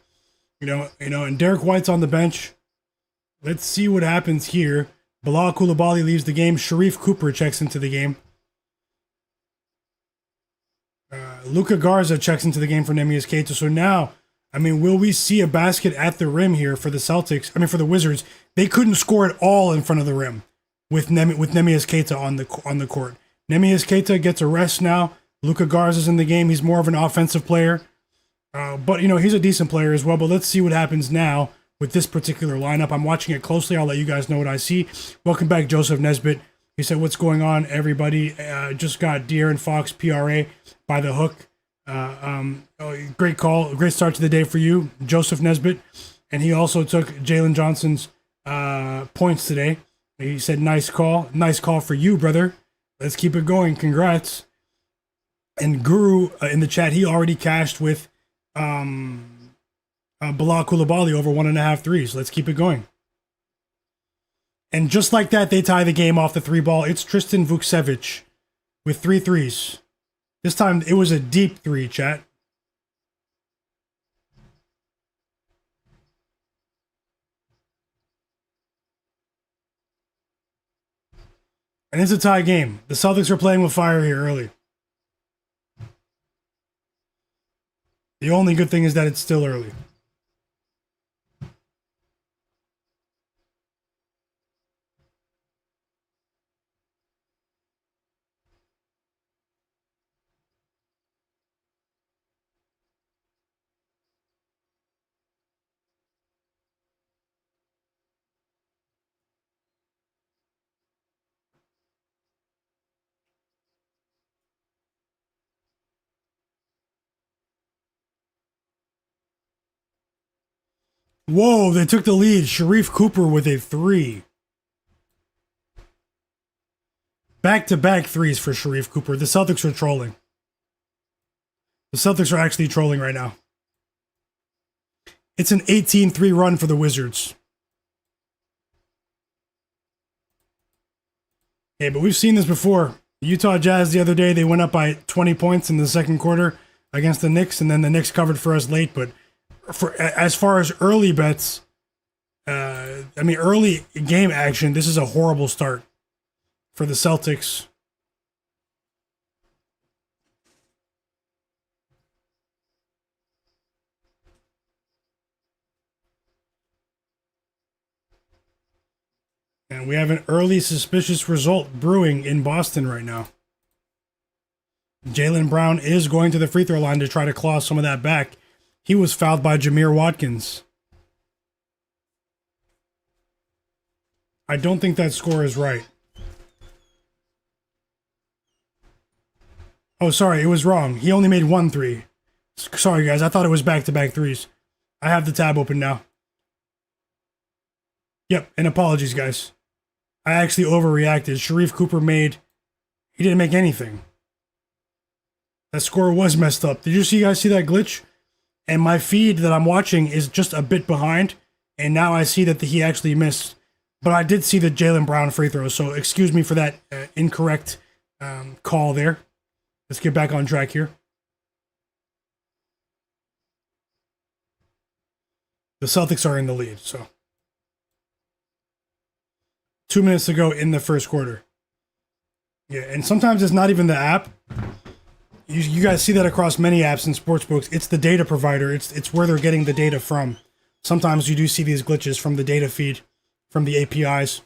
And Derek White's on the bench. Let's see what happens here. Bilal Coulibaly leaves the game. Sharif Cooper checks into the game. Luka Garza checks into the game for Neemias Queta. So now, I mean, will we see a basket at the rim here for the Celtics? I mean, for the Wizards, they couldn't score at all in front of the rim with Neemias Queta on the court. Neemias Queta gets a rest now. Luka Garza's in the game. He's more of an offensive player, but he's a decent player as well. But let's see what happens now with this particular lineup. I'm watching it closely. I'll let you guys know what I see. Welcome back, Joseph Nesbitt. He said, "What's going on, everybody? Just got De'Aaron Fox PRA by the hook." Great call. Great start to the day for you, Joseph Nesbitt. And he also took Jalen Johnson's points today. He said, "Nice call. Nice call for you, brother. Let's keep it going. Congrats." And Guru in the chat, he already cashed with Bilal Coulibaly over 1.5 threes. Let's keep it going. And just like that, they tie the game off the three ball. It's Tristan Vukcevic with 3 threes. This time it was a deep three, chat. And it's a tie game. The Celtics are playing with fire here early. The only good thing is that it's still early. Whoa, they took the lead. Sharif Cooper with a 3. Back-to-back threes for Sharif Cooper. The Celtics are trolling. The Celtics are actually trolling right now. It's an 18-3 run for the Wizards. Yeah, but we've seen this before. Utah Jazz the other day, they went up by 20 points in the second quarter against the Knicks, and then the Knicks covered for us late. But as far as early bets, early game action, this is a horrible start for the Celtics. And we have an early suspicious result brewing in Boston right now. Jaylen Brown is going to the free throw line to try to claw some of that back. He was fouled by Jameer Watkins. I don't think that score is right. Oh, sorry, it was wrong. He only made 1 3. Sorry, guys. I thought it was back-to-back threes. I have the tab open now. Yep, and apologies, guys. I actually overreacted. Sharif Cooper he didn't make anything. That score was messed up. Did you guys see that glitch? And my feed that I'm watching is just a bit behind. And now I see that he actually missed. But I did see the Jaylen Brown free throw. So excuse me for that incorrect call there. Let's get back on track here. The Celtics are in the lead, so 2 minutes to go in the first quarter. Yeah, and sometimes it's not even the app. You guys see that across many apps and sportsbooks. It's the data provider. It's where they're getting the data from. Sometimes you do see these glitches from the data feed, from the APIs.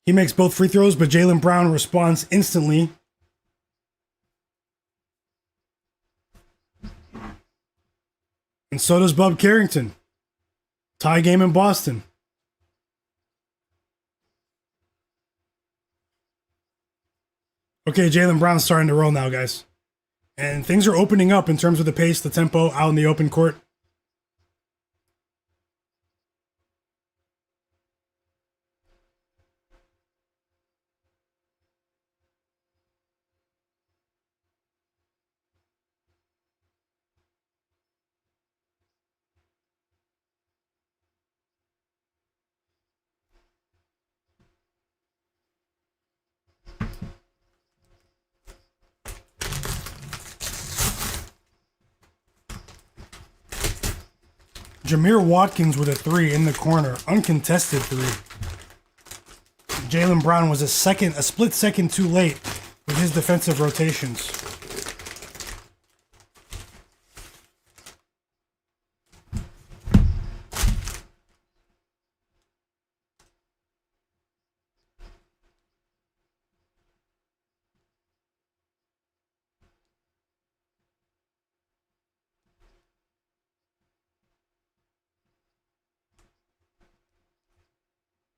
He makes both free throws, but Jaylen Brown responds instantly. And so does Bub Carrington. Tie game in Boston. Okay, Jaylen Brown's starting to roll now, guys. And things are opening up in terms of the pace, the tempo out in the open court. Jameer Watkins with a three in the corner, uncontested three. Jaylen Brown was a split second too late with his defensive rotations.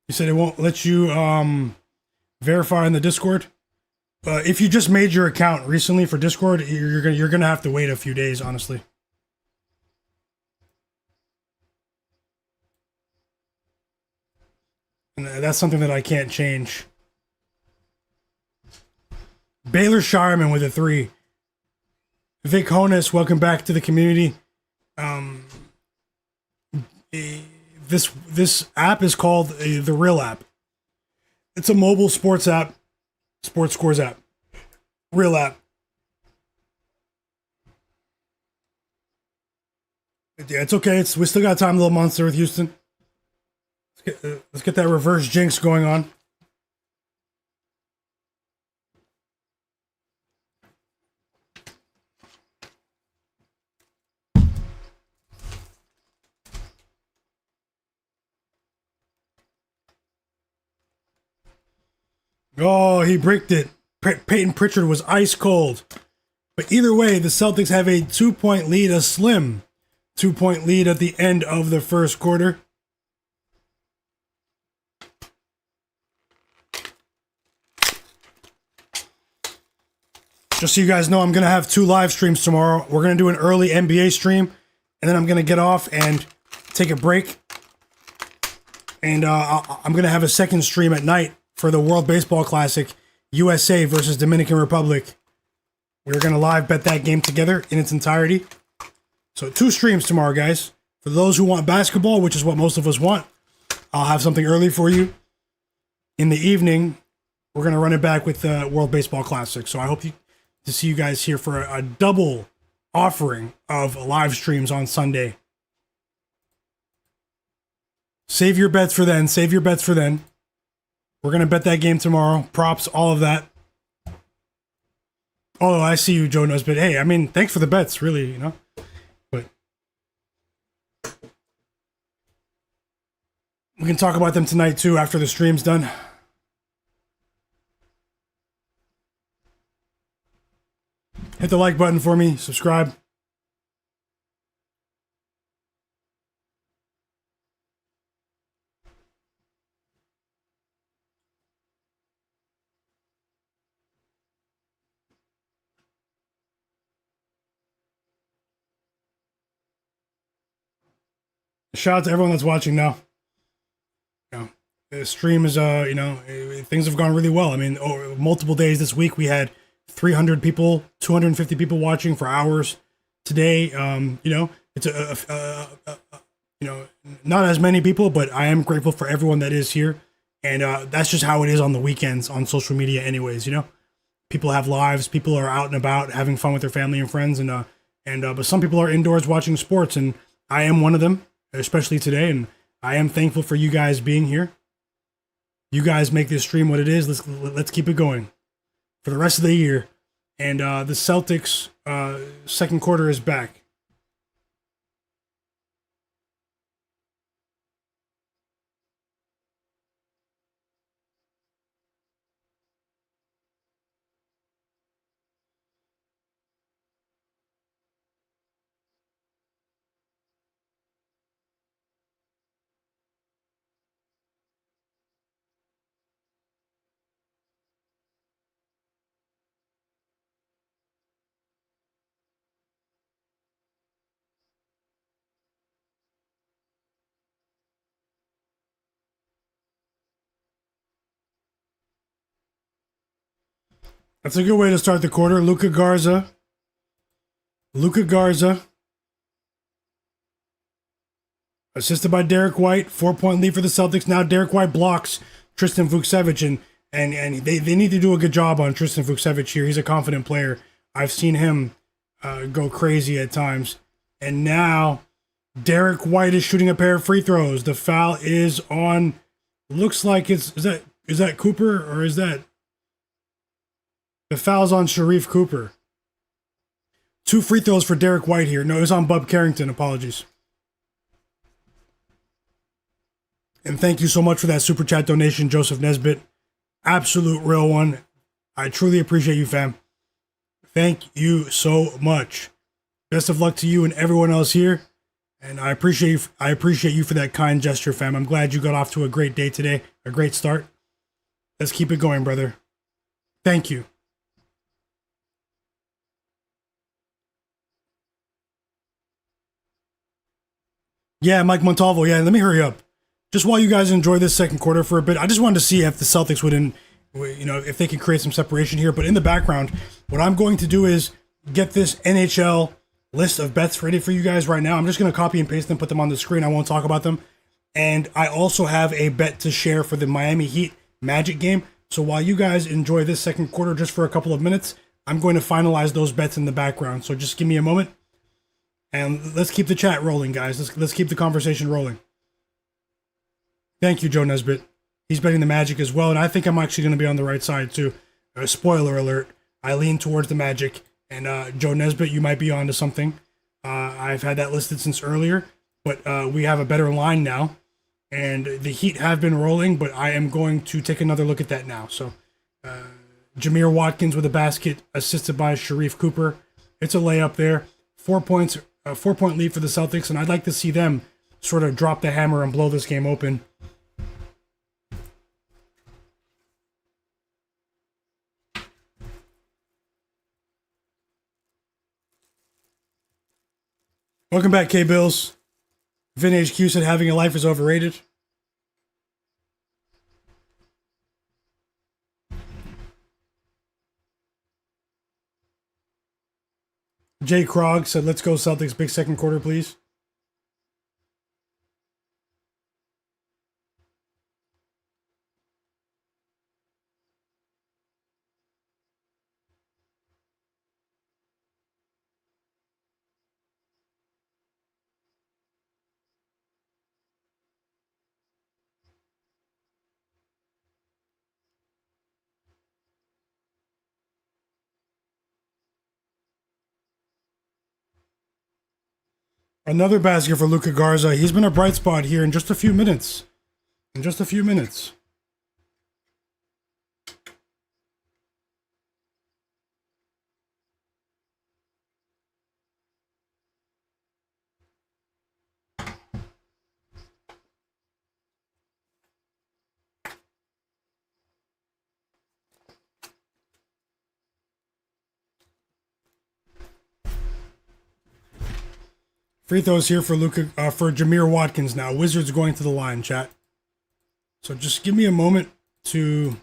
You said it won't let you verify in the Discord. If you just made your account recently for Discord, you're gonna have to wait a few days, honestly. And that's something that I can't change. Baylor Shireman with a three. Vic Honus, welcome back to the community. This app is called the Real app. It's a mobile sports app, sports scores app. Real app. Yeah, it's okay. We still got time, little monster with Houston. Let's get that reverse jinx going on. Oh, he bricked it. Peyton Pritchard was ice cold. But either way, the Celtics have a 2-point lead, a slim 2-point lead at the end of the first quarter. Just so you guys know, I'm going to have 2 live streams tomorrow. We're going to do an early NBA stream, and then I'm going to get off and take a break. And I'm going to have a second stream at night for the World Baseball Classic, USA versus Dominican Republic. We're going to live bet that game together in its entirety. So 2 streams tomorrow, guys. For those who want basketball, which is what most of us want, I'll have something early for you. In the evening, we're going to run it back with the World Baseball Classic. So I hope to see you guys here for a double offering of live streams on Sunday. Save your bets for then. Save your bets for then. We're going to bet that game tomorrow. Props, all of that. Oh, I see you, Joe Knows. But hey, I mean, thanks for the bets, really, you know. But we can talk about them tonight, too, after the stream's done. Hit the like button for me. Subscribe. Shout out to everyone that's watching now. You know, the stream is, things have gone really well. I mean, multiple days this week we had 300 people, 250 people watching for hours. Today, it's not as many people, but I am grateful for everyone that is here. And that's just how it is on the weekends on social media anyways, you know. People have lives, people are out and about having fun with their family and friends, but some people are indoors watching sports, and I am one of them, especially today, and I am thankful for you guys being here. You guys make this stream what it is. Let's keep it going for the rest of the year. And the Celtics second quarter is back. That's a good way to start the quarter. Luka Garza. Luka Garza. Assisted by Derek White. 4-point lead for the Celtics. Now Derek White blocks Tristan Vukcevic, and they need to do a good job on Tristan Vukcevic here. He's a confident player. I've seen him go crazy at times. And now Derek White is shooting a pair of free throws. The foul is on. Looks like is that Cooper, or is that the foul's on Sharif Cooper? 2 free throws for Derek White here. No, it was on Bub Carrington. Apologies. And thank you so much for that super chat donation, Joseph Nesbitt. Absolute real one. I truly appreciate you, fam. Thank you so much. Best of luck to you and everyone else here. And I appreciate you for that kind gesture, fam. I'm glad you got off to a great day today, a great start. Let's keep it going, brother. Thank you. Yeah, Mike Montalvo. Yeah, let me hurry up. Just while you guys enjoy this second quarter for a bit, I just wanted to see if the Celtics if they can create some separation here. But in the background, what I'm going to do is get this NHL list of bets ready for you guys right now. I'm just going to copy and paste them, put them on the screen. I won't talk about them. And I also have a bet to share for the Miami Heat Magic game. So while you guys enjoy this second quarter just for a couple of minutes, I'm going to finalize those bets in the background. So just give me a moment. And let's keep the chat rolling, guys. Let's keep the conversation rolling. Thank you, Joe Nesbitt. He's betting the Magic as well, and I think I'm actually going to be on the right side, too. Spoiler alert, I lean towards the Magic, and Joe Nesbitt, you might be onto something. I've had that listed since earlier, but we have a better line now, and the Heat have been rolling, but I am going to take another look at that now. So, Jameer Watkins with a basket, assisted by Sharif Cooper. It's a layup there. 4 points, 4-point lead for the Celtics, and I'd like to see them sort of drop the hammer and blow this game open. Welcome back, K-Bills. Vin HQ said having a life is overrated. Jay Krog said, let's go Celtics, big second quarter, please. Another basket for Luka Garza. He's been a bright spot here in just a few minutes. Free throws here for for Jameer Watkins now. Wizards going to the line, chat. So just give me a moment to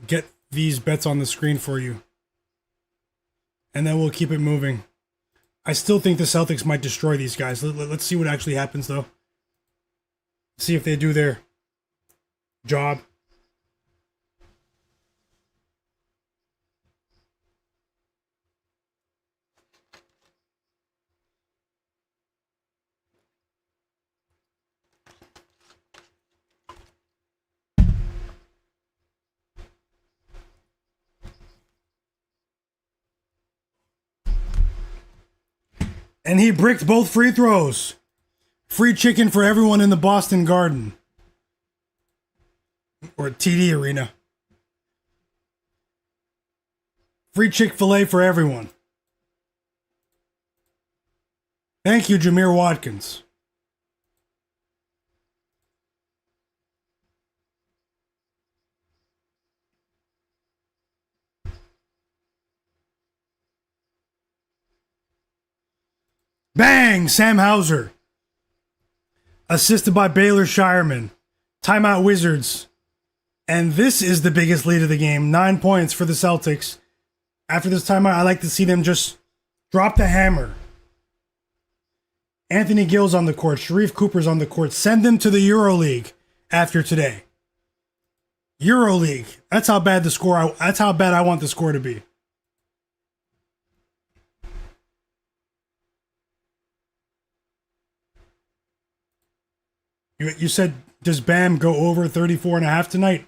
get these bets on the screen for you. And then we'll keep it moving. I still think the Celtics might destroy these guys. Let's see what actually happens, though. See if they do their job. And he bricked both free throws. Free chicken for everyone in the Boston Garden. Or TD Arena. Free Chick-fil-A for everyone. Thank you, Jameer Watkins. Bang! Sam Hauser. Assisted by Baylor Shireman. Timeout Wizards. And this is the biggest lead of the game. 9 points for the Celtics. After this timeout, I like to see them just drop the hammer. Anthony Gill's on the court. Sharif Cooper's on the court. Send them to the EuroLeague after today. EuroLeague. That's how bad that's how bad I want the score to be. You said, does Bam go over 34.5 tonight?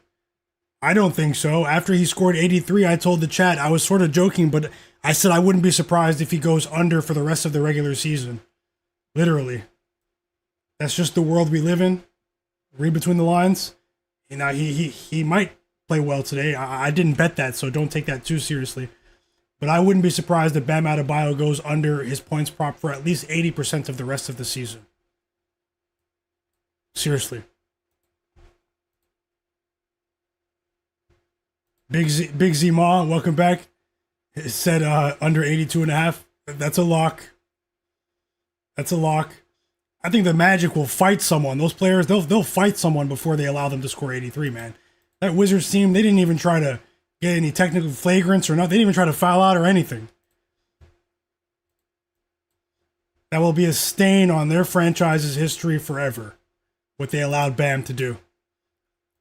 I don't think so. After he scored 83, I told the chat, I was sort of joking, but I said I wouldn't be surprised if he goes under for the rest of the regular season. Literally. That's just the world we live in. Read between the lines. You know, he might play well today. I didn't bet that, so don't take that too seriously. But I wouldn't be surprised if Bam Adebayo goes under his points prop for at least 80% of the rest of the season. Seriously. Big Z Ma, welcome back. It said under 82.5. That's a lock. That's a lock. I think the Magic will fight someone. Those players, they'll fight someone before they allow them to score 83, man. That Wizards team, they didn't even try to get any technical flagrants or nothing. They didn't even try to foul out or anything. That will be a stain on their franchise's history forever, what they allowed Bam to do.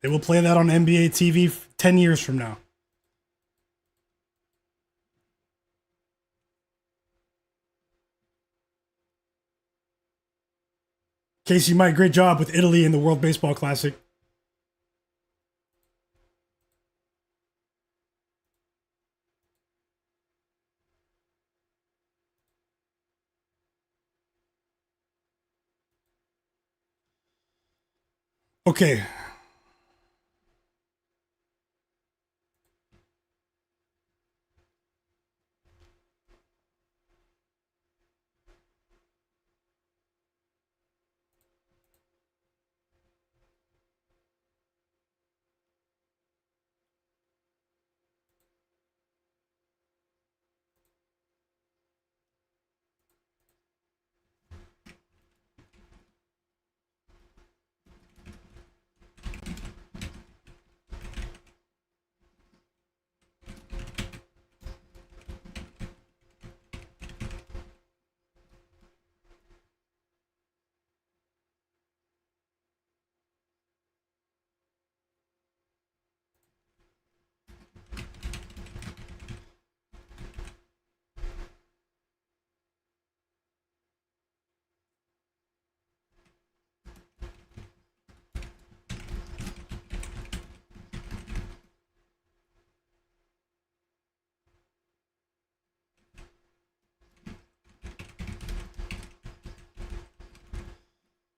They will play that on NBA TV 10 years from now. Casey Mike, great job with Italy in the World Baseball Classic. Okay.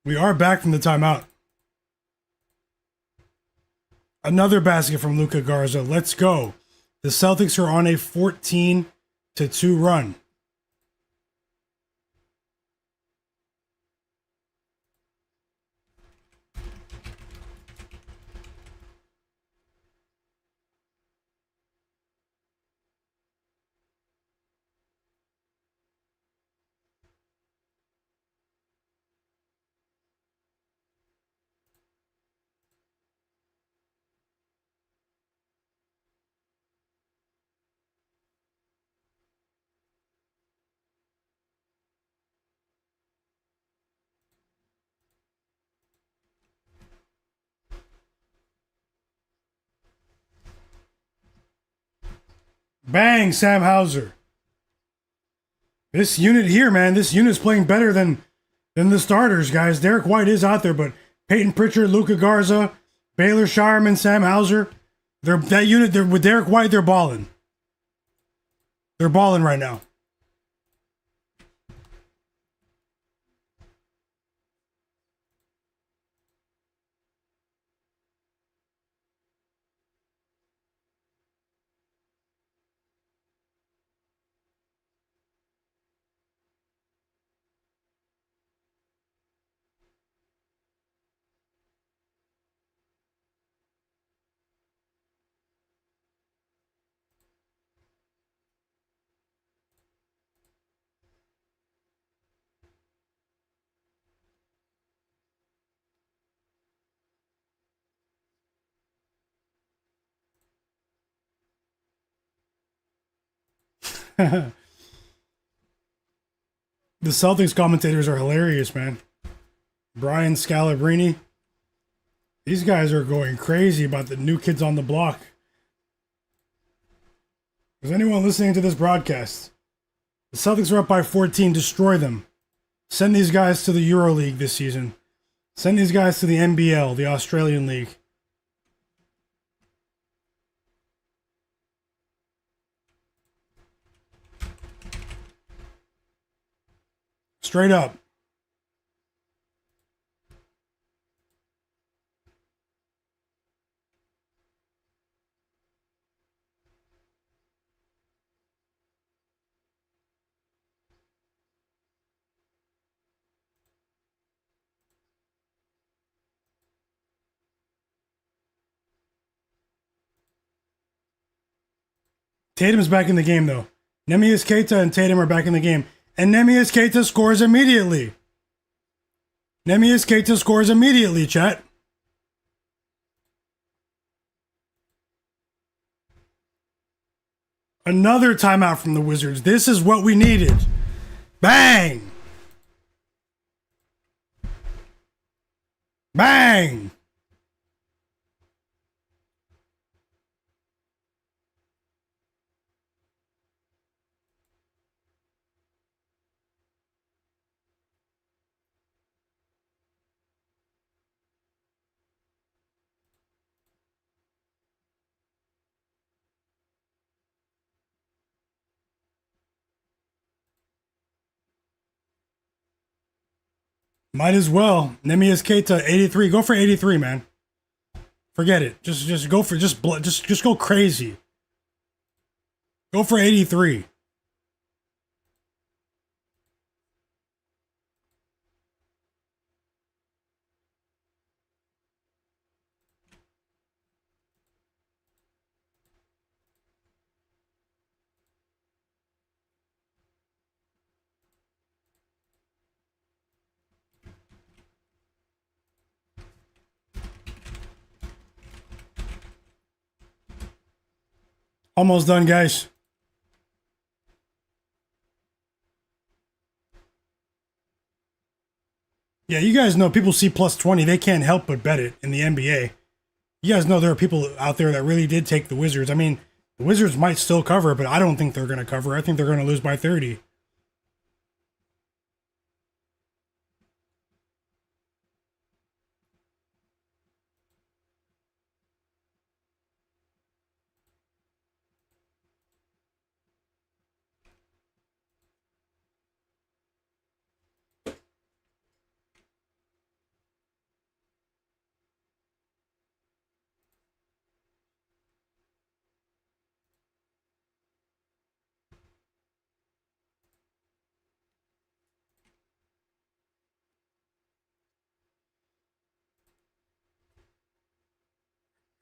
We are back from the timeout. Another basket from Luka Garza. Let's go. The Celtics are on a 14-2 run. Bang, Sam Hauser. This unit here, man, this unit's playing better than the starters, guys. Derek White is out there, but Peyton Pritchard, Luka Garza, Baylor Shireman, Sam Hauser, that unit, with Derek White, they're balling. They're balling right now. The Celtics commentators are hilarious, man. Brian Scalabrine. These guys are going crazy about the new kids on the block. Is anyone listening to this broadcast? The Celtics are up by 14. Destroy them. Send these guys to the EuroLeague this season. Send these guys to the NBL, the Australian League. Straight up. Tatum's back in the game, though. Neemias Queta and Tatum are back in the game. And Neemias Queta scores immediately. Neemias Queta scores immediately, chat. Another timeout from the Wizards. This is what we needed. Bang! Bang! Might as well. Neemias Queta, 83. Go for 83, man. Forget it. Just go for just go crazy. Go for 83. Almost done, guys. Yeah, you guys know people see plus 20. They can't help but bet it in the NBA. You guys know there are people out there that really did take the Wizards. I mean, the Wizards might still cover, but I don't think they're going to cover. I think they're going to lose by 30.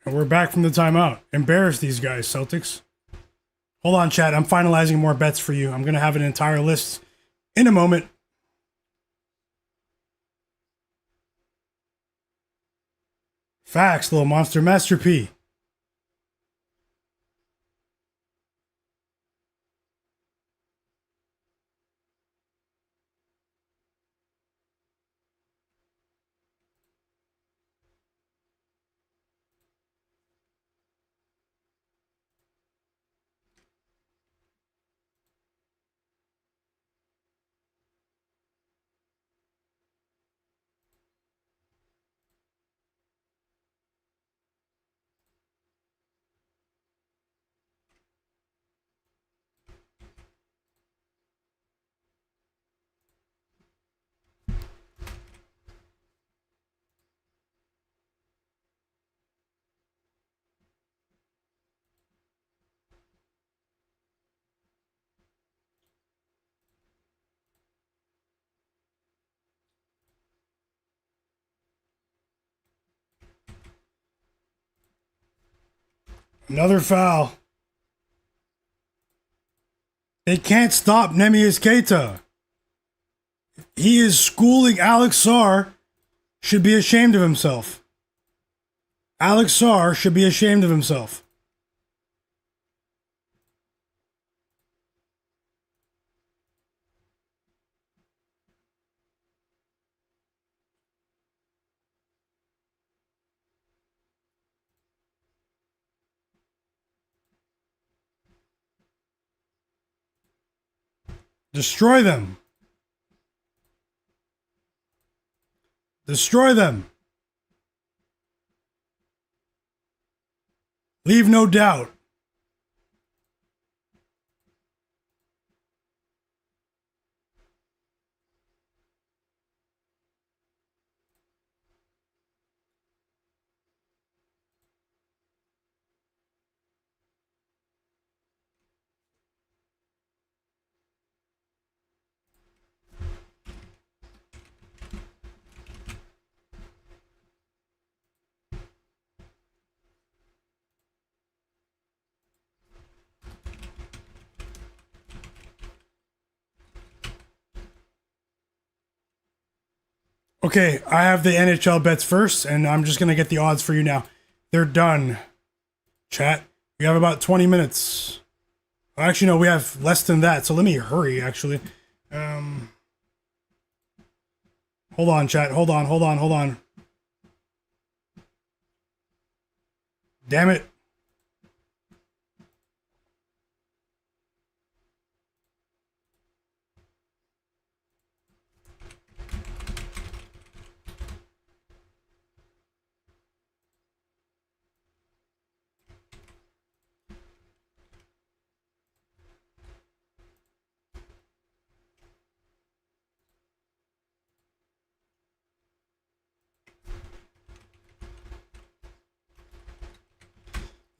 And we're back from the timeout. Embarrass these guys, Celtics. Hold on, chat. I'm finalizing more bets for you. I'm going to have an entire list in a moment. Facts, little monster. Master P. Another foul. They can't stop Neemias Queta. He is schooling Alex Sarr. Should be ashamed of himself. Alex Sarr should be ashamed of himself. Destroy them. Destroy them. Leave no doubt. Okay, I have the NHL bets first, and I'm just going to get the odds for you now. They're done. Chat, we have about 20 minutes. Actually, no, we have less than that, so let me hurry, actually. Hold on, chat. Hold on. Damn it.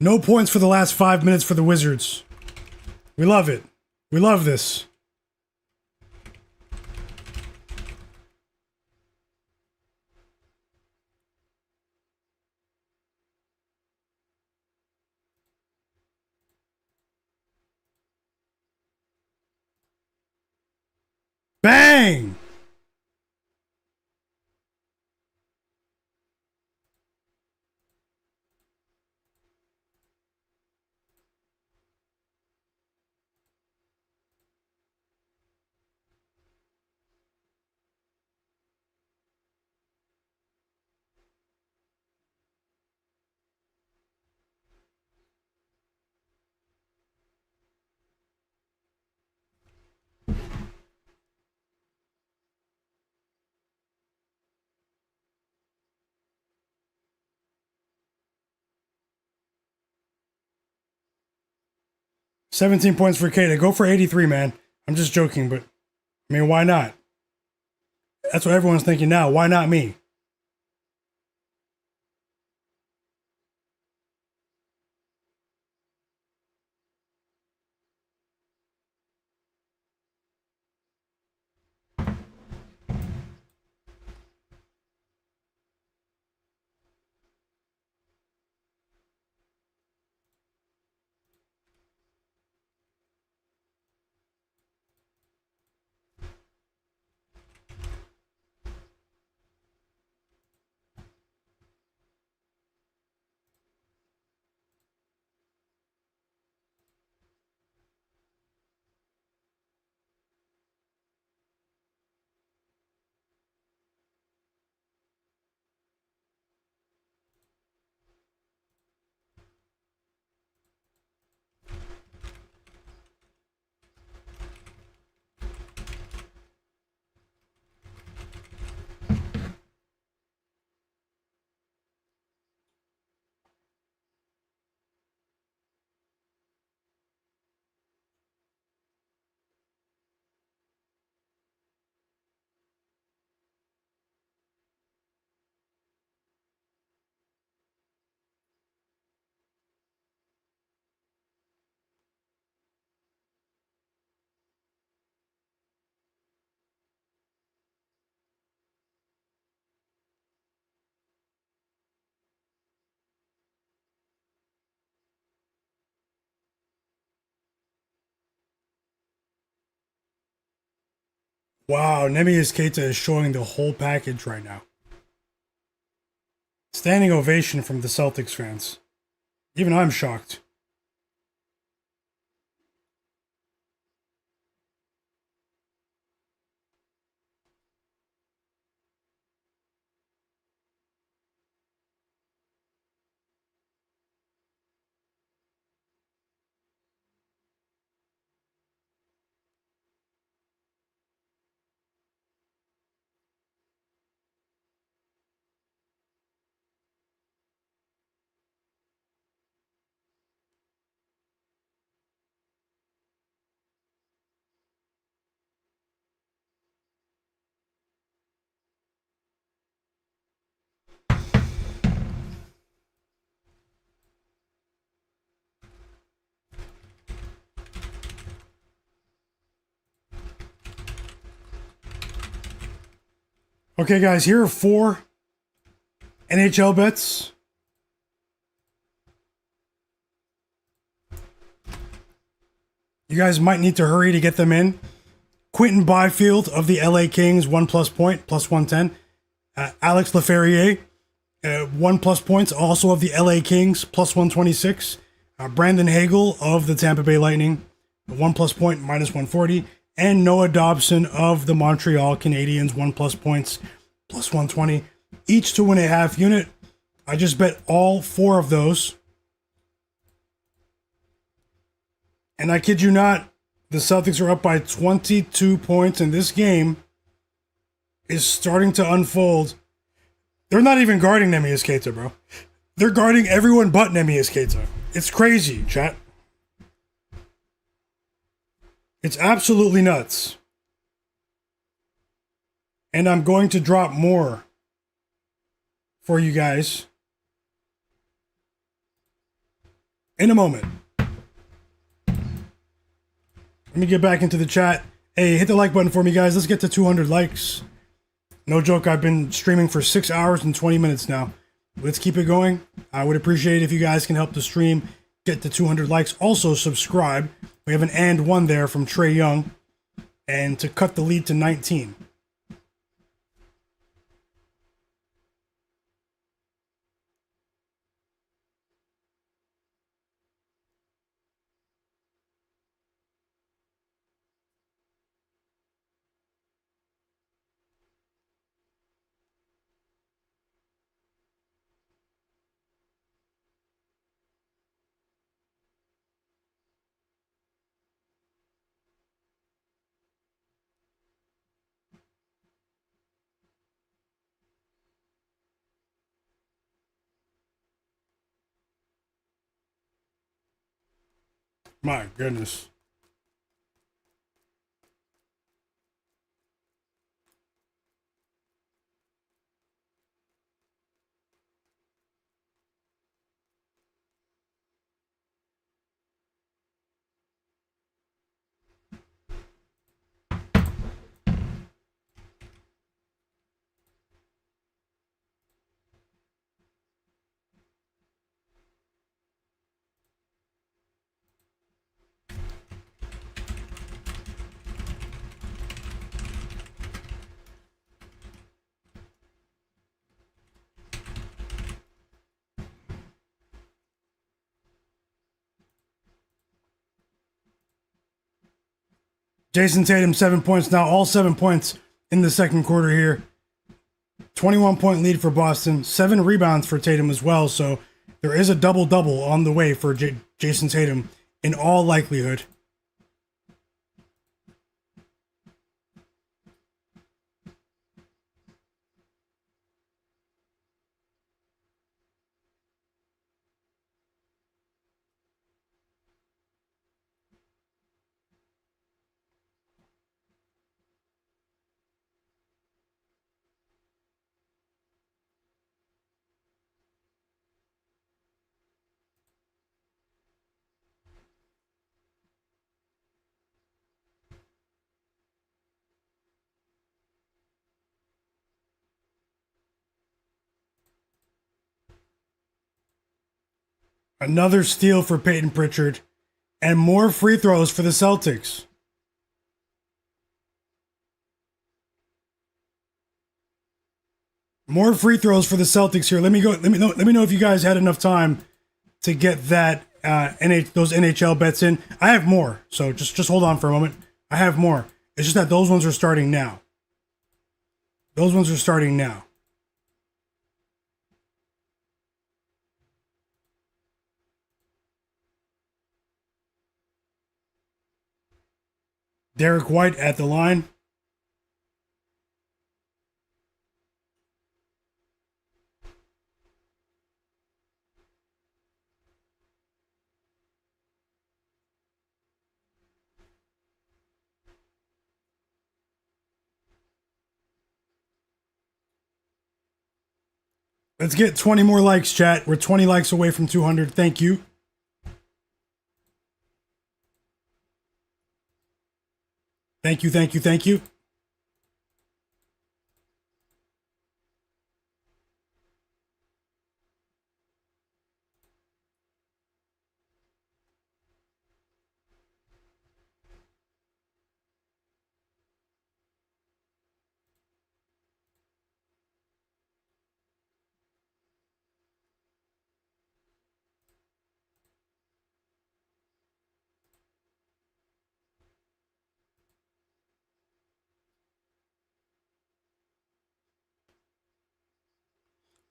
No points for the last 5 minutes for the Wizards. We love it. We love this. Bang! $17 points for Kata. Go for 83, man. I'm just joking, but I mean, why not? That's what everyone's thinking now. Why not me? Wow, Neemias Queta is showing the whole package right now. Standing ovation from the Celtics fans. Even I'm shocked. Okay, guys, here are 4 NHL bets. You guys might need to hurry to get them in. Quentin Byfield of the LA Kings, 1+ point, plus 110. Alex Laferriere, 1+ points, also of the LA Kings, plus 126. Brandon Hagel of the Tampa Bay Lightning, 1+ point, minus 140. And Noah Dobson of the Montreal Canadiens, 1+ points, plus 120. Each to win a half unit. I just bet all 4 of those. And I kid you not, the Celtics are up by 22 points, and this game is starting to unfold. They're not even guarding Neemias Queta, bro. They're guarding everyone but Neemias Queta. It's crazy, chat. It's absolutely nuts. And I'm going to drop more for you guys in a moment. Let me get back into the chat. Hey, hit the like button for me, guys. Let's get to 200 likes. No joke, I've been streaming for 6 hours and 20 minutes now. Let's keep it going. I would appreciate it if you guys can help the stream get to 200 likes. Also, subscribe. We have an and one there from Trey Young. And to cut the lead to 19. My goodness. Jayson Tatum, 7 points now. All 7 points in the second quarter here. 21-point lead for Boston. 7 rebounds for Tatum as well. So there is a double-double on the way for Jayson Tatum in all likelihood. Another steal for Peyton Pritchard. And more free throws for the Celtics. More free throws for the Celtics here. Let me know if you guys had enough time to get that those NHL bets in. I have more, so just hold on for a moment. I have more. It's just that those ones are starting now. Those ones are starting now. Derek White at the line. Let's get 20 more likes, chat. We're 20 likes away from 200. Thank you. Thank you.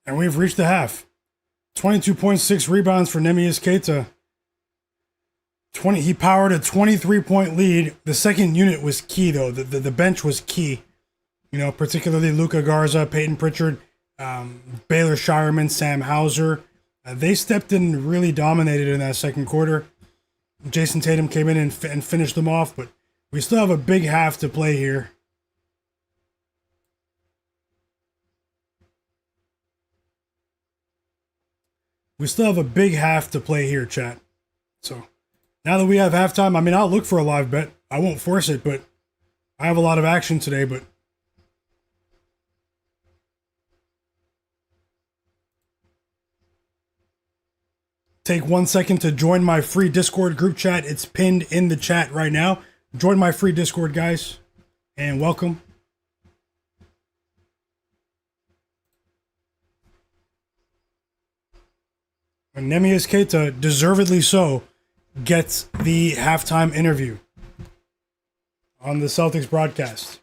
And we've reached the half. 22.6 rebounds for Neemias Queta. He powered a 23-point lead. The second unit was key, though. The bench was key. You know, particularly Luka Garza, Peyton Pritchard, Baylor Shireman, Sam Hauser. They stepped in and really dominated in that second quarter. Jayson Tatum came in and finished them off, but we still have a big half to play here. We still have a big half to play here, chat. So now that we have halftime, I mean, I'll look for a live bet. I won't force it, but I have a lot of action today, but take 1 second to join my free Discord group chat. It's pinned in the chat right now. Join my free Discord, guys, and welcome. And Neemias Queta, deservedly so, gets the halftime interview on the Celtics broadcast.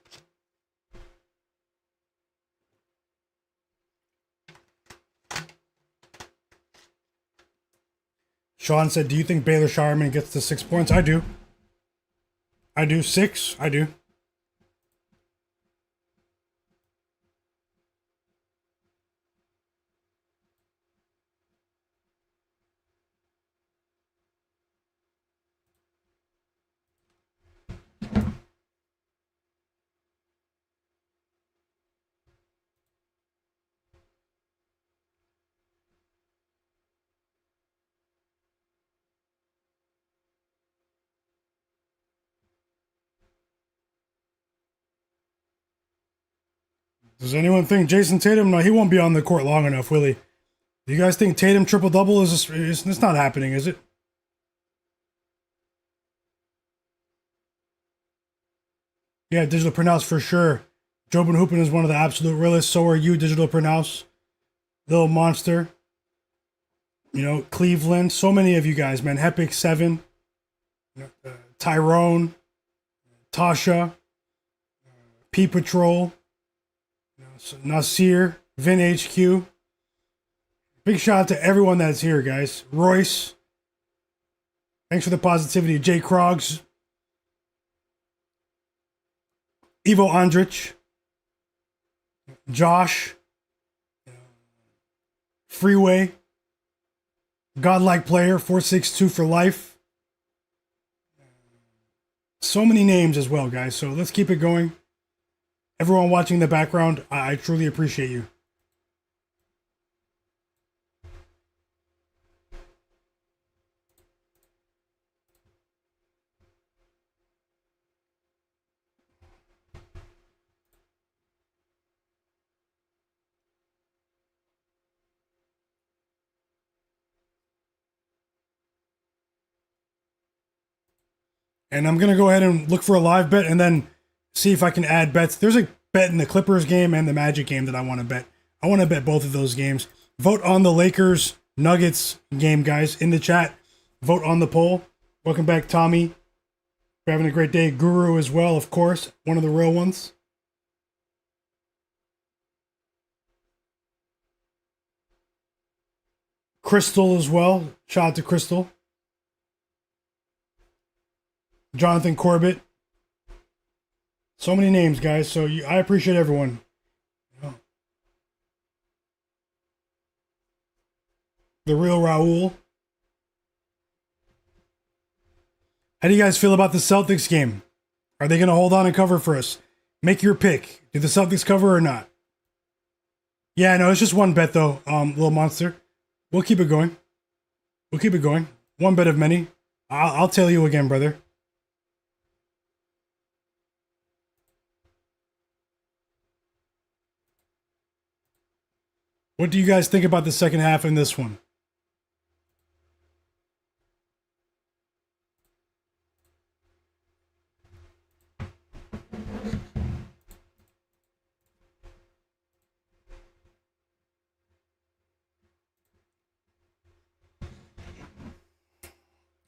Sean said, do you think Baylor Shireman gets the 6 points? I do. I do. 6? I do. Does anyone think Jayson Tatum? No, he won't be on the court long enough, will he? Do you guys think Tatum triple-double is it's not happening, is it? Yeah, Digital Pronounce for sure. Jobin Hoopin is one of the absolute realists. So are you, Digital Pronounce. Little Monster. You know, Cleveland. So many of you guys, man. Hepic 7. Tyrone. Tasha. P Patrol. Nasir. Vin HQ. Big shout out to everyone that's here, guys. Royce. Thanks for the positivity. Jay Krogs. Ivo Andrich. Josh. Freeway. Godlike Player. 462 for life. So many names as well, guys. So let's keep it going. Everyone watching in the background, I truly appreciate you. And I'm going to go ahead and look for a live bet and then see if I can add bets. There's a bet in the Clippers game and the Magic game that I want to bet. I want to bet both of those games. Vote on the Lakers Nuggets game, guys, in the chat. Vote on the poll. Welcome back, Tommy. We're having a great day. Guru as well, of course. One of the real ones. Crystal as well. Shout out to Crystal. Jonathan Corbett. So many names, guys. So I appreciate everyone. The real Raul. How do you guys feel about the Celtics game? Are they going to hold on and cover for us? Make your pick. Do the Celtics cover or not? Yeah, no, it's just one bet though, little monster. We'll keep it going. We'll keep it going. One bet of many. I'll tell you again, brother. What do you guys think about the second half in this one?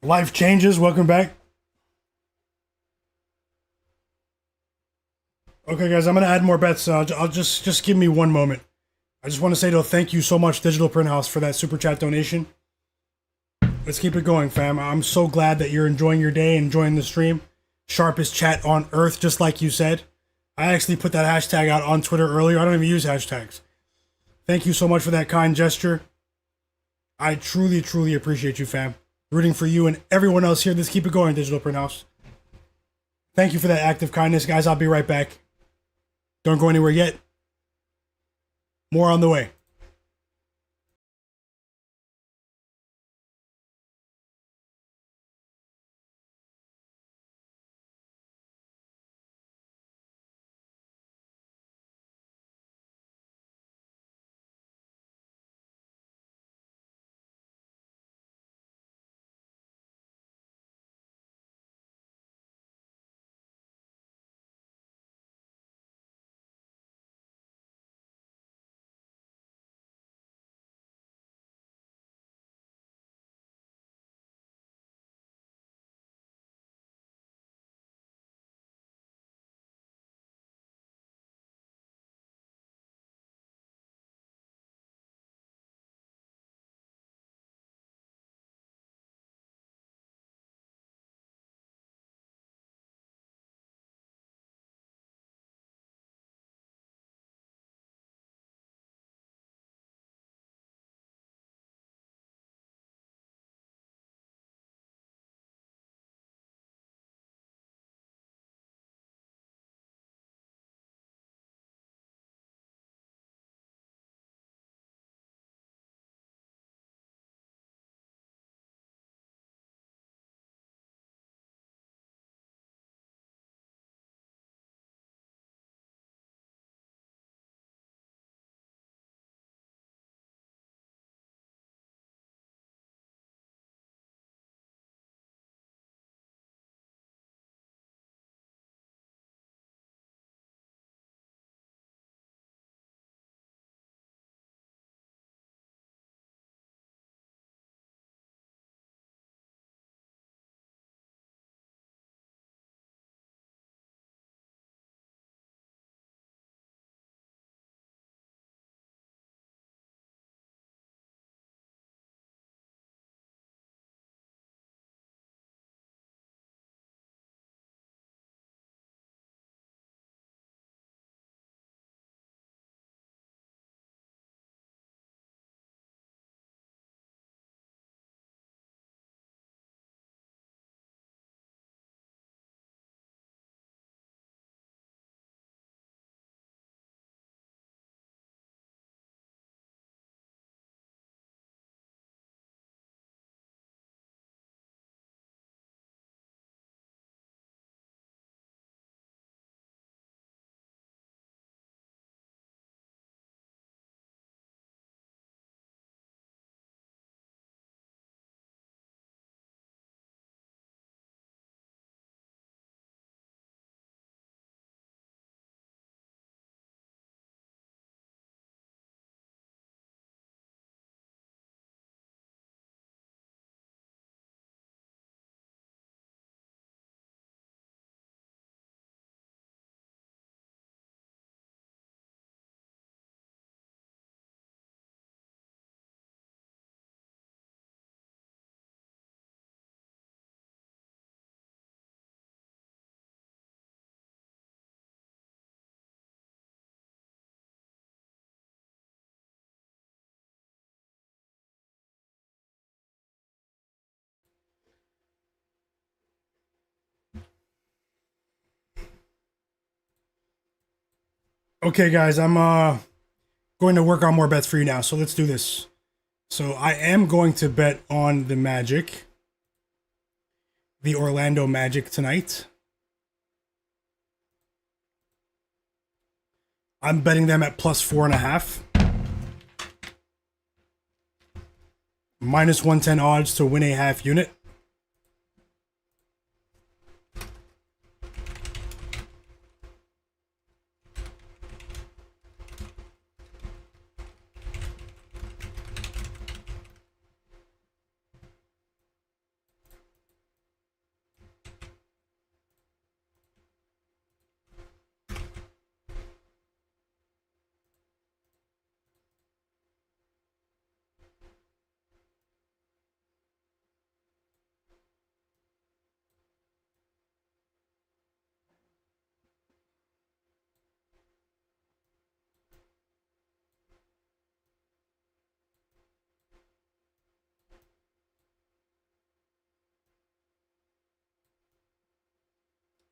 Life changes. Welcome back. Okay, guys, I'm gonna add more bets. I'll just give me one moment. I just want to say though, thank you so much, Digital Print House, for that super chat donation. Let's keep it going, fam. I'm so glad that you're enjoying your day, enjoying the stream. Sharpest chat on earth, just like you said. I actually put that hashtag out on Twitter earlier. I don't even use hashtags. Thank you so much for that kind gesture. I truly, truly appreciate you, fam. Rooting for you and everyone else here. Let's keep it going, Digital Print House. Thank you for that act of kindness, guys. I'll be right back. Don't go anywhere yet. More on the way. Okay, guys, I'm going to work on more bets for you now. So let's do this. So I am going to bet on the Magic, the Orlando Magic tonight. I'm betting them at plus 4.5. Minus 110 odds to win a half unit.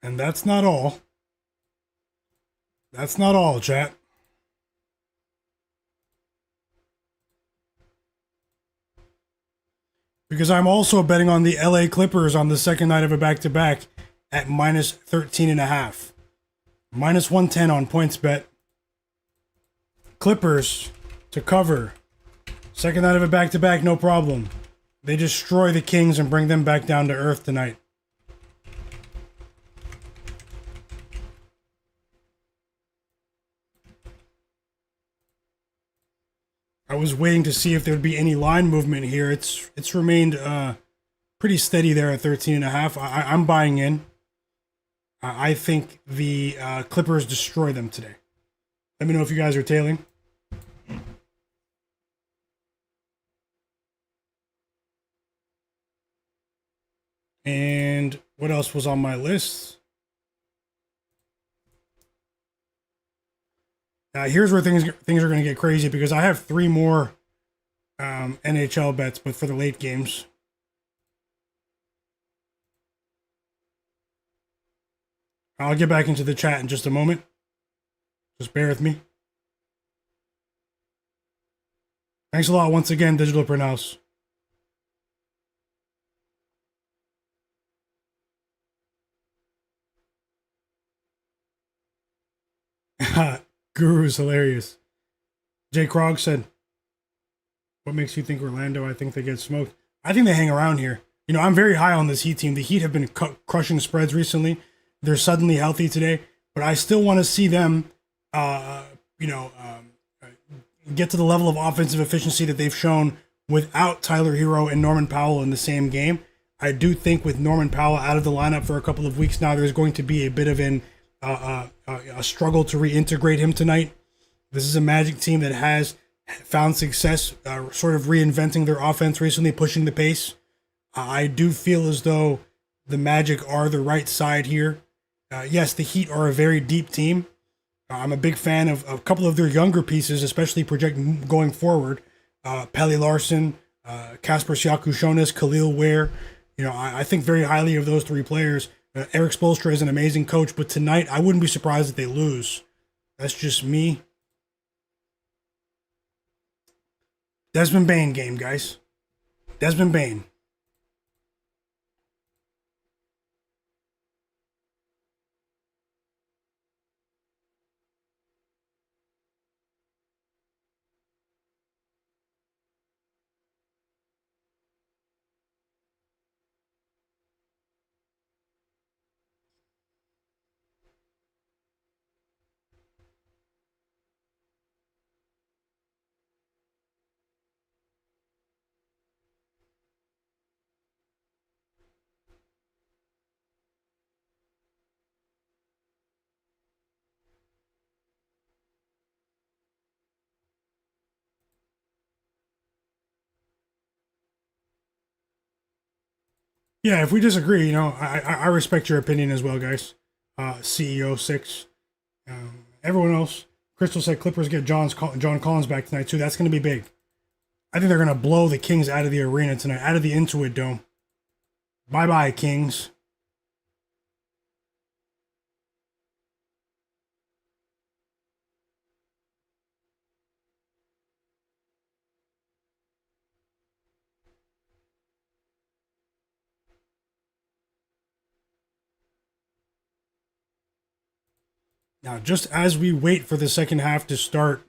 And that's not all. That's not all, chat. Because I'm also betting on the LA Clippers on the second night of a back-to-back at minus 13.5. Minus 110 on points bet. Clippers to cover. Second night of a back-to-back, no problem. They destroy the Kings and bring them back down to earth tonight. I was waiting to see if there would be any line movement here. It's remained pretty steady there at 13.5. I'm buying in. I think the Clippers destroy them today. Let me know if you guys are tailing. And what else was on my list? Here's where things are going to get crazy because I have 3 more NHL bets, but for the late games. I'll get back into the chat in just a moment. Just bear with me. Thanks a lot once again, Digital Print House. Guru's hilarious. Jay Krog said, what makes you think Orlando? I think they get smoked. I think they hang around here. You know, I'm very high on this Heat team. The Heat have been crushing spreads recently. They're suddenly healthy today, but I still want to see them, get to the level of offensive efficiency that they've shown without Tyler Hero and Norman Powell in the same game. I do think with Norman Powell out of the lineup for a couple of weeks now, there's going to be a bit of a struggle to reintegrate him tonight. This is a Magic team that has found success sort of reinventing their offense recently, pushing the pace. I do feel as though the Magic are the right side here. Yes, the Heat are a very deep team. I'm a big fan of a couple of their younger pieces, especially project going forward. Pelle Larsson, Kasper Siakoušonis, Khalil Ware. You know, I think very highly of those 3 players. Eric Spoelstra is an amazing coach, but tonight I wouldn't be surprised if they lose. That's just me. Desmond Bane game, guys. Desmond Bane. Yeah, if we disagree, you know, I respect your opinion as well, guys. CEO6. Everyone else. Crystal said Clippers get John Collins back tonight, too. That's going to be big. I think they're going to blow the Kings out of the arena tonight, out of the Intuit Dome. Bye-bye, Kings. Now, just as we wait for the second half to start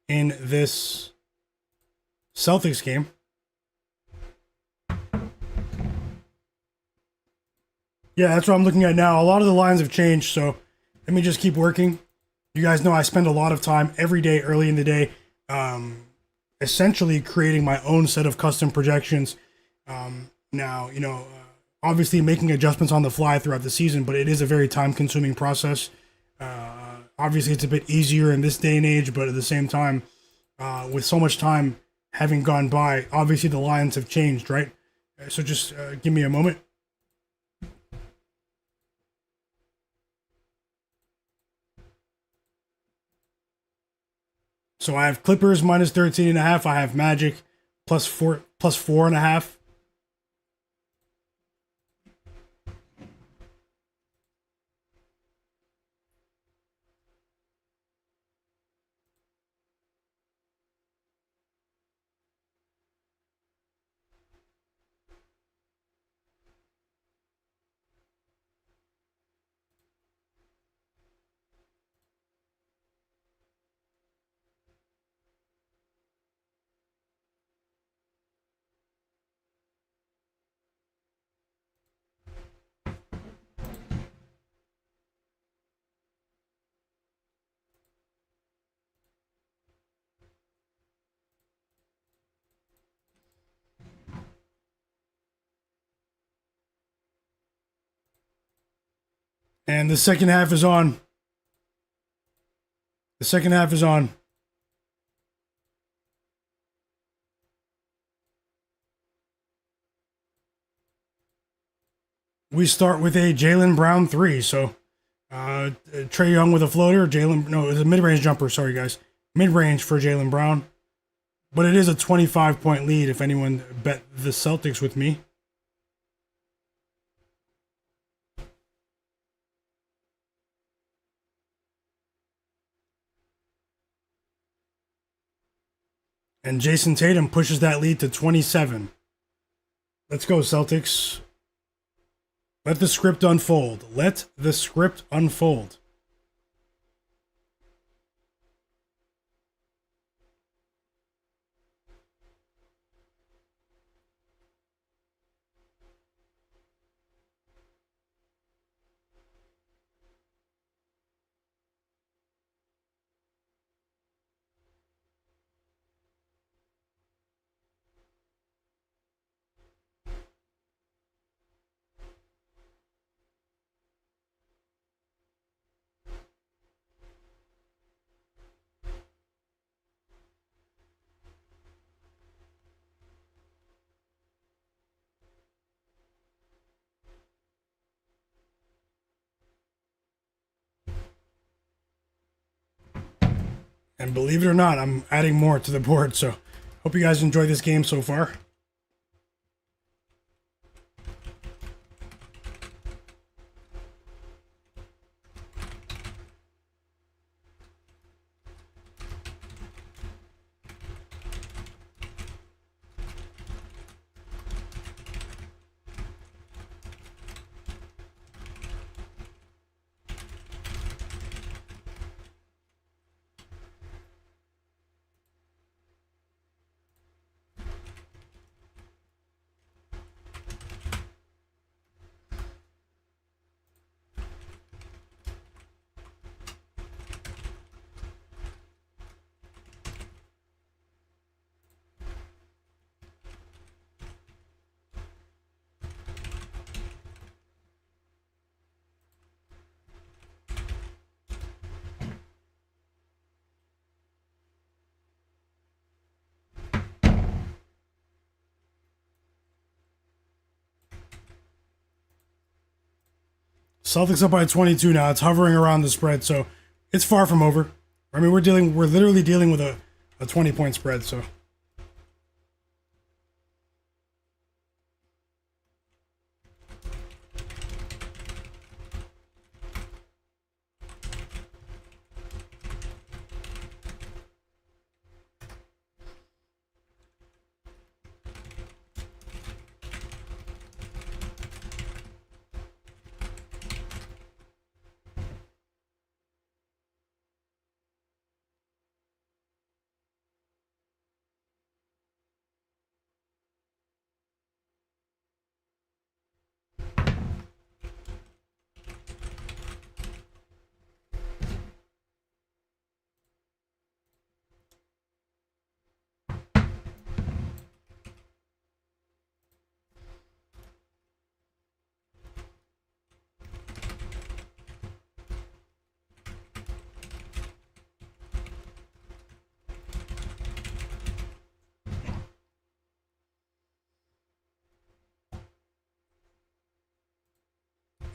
in this Celtics game, yeah, that's what I'm looking at now. A lot of the lines have changed, so let me just keep working. You guys know I spend a lot of time every day, early in the day, essentially creating my own set of custom projections. Now, you know, obviously making adjustments on the fly throughout the season, but it is a very time-consuming process. Obviously, it's a bit easier in this day and age, but at the same time, with so much time having gone by, obviously the lines have changed, right? So just give me a moment. So I have Clippers minus 13.5. I have Magic plus 4.5. And the second half is on. The second half is on. We start with a Jaylen Brown 3. So Trae Young with a floater. No, it's a mid-range jumper. Sorry, guys. Mid-range for Jaylen Brown. But it is a 25-point lead if anyone bet the Celtics with me. And Jayson Tatum pushes that lead to 27. Let's go, Celtics. Let the script unfold. Let the script unfold. And believe it or not, I'm adding more to the board, so hope you guys enjoy this game so far. Celtics up by 22 now. It's hovering around the spread, so it's far from over. I mean, we're literally dealing with a 20-point spread, so.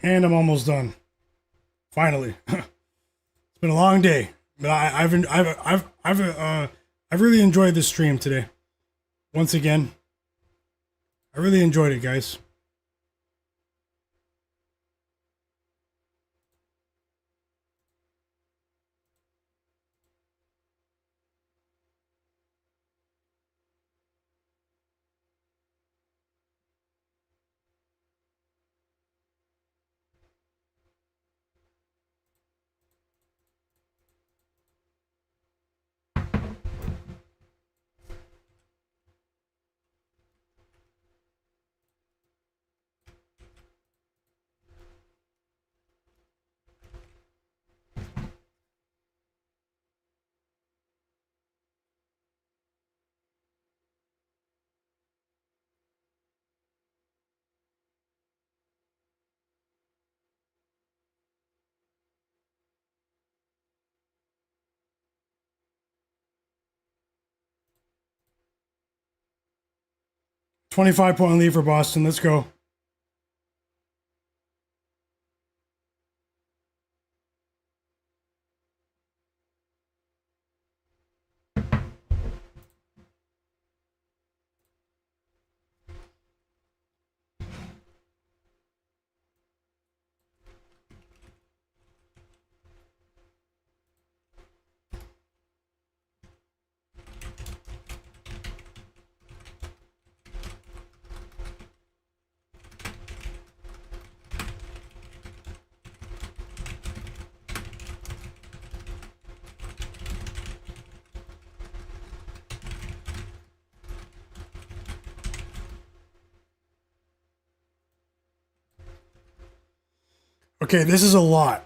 And I'm almost done. Finally, it's been a long day, but I've really enjoyed this stream today. Once again, I really enjoyed it, guys. 25-point lead for Boston. Let's go. Okay, this is a lot.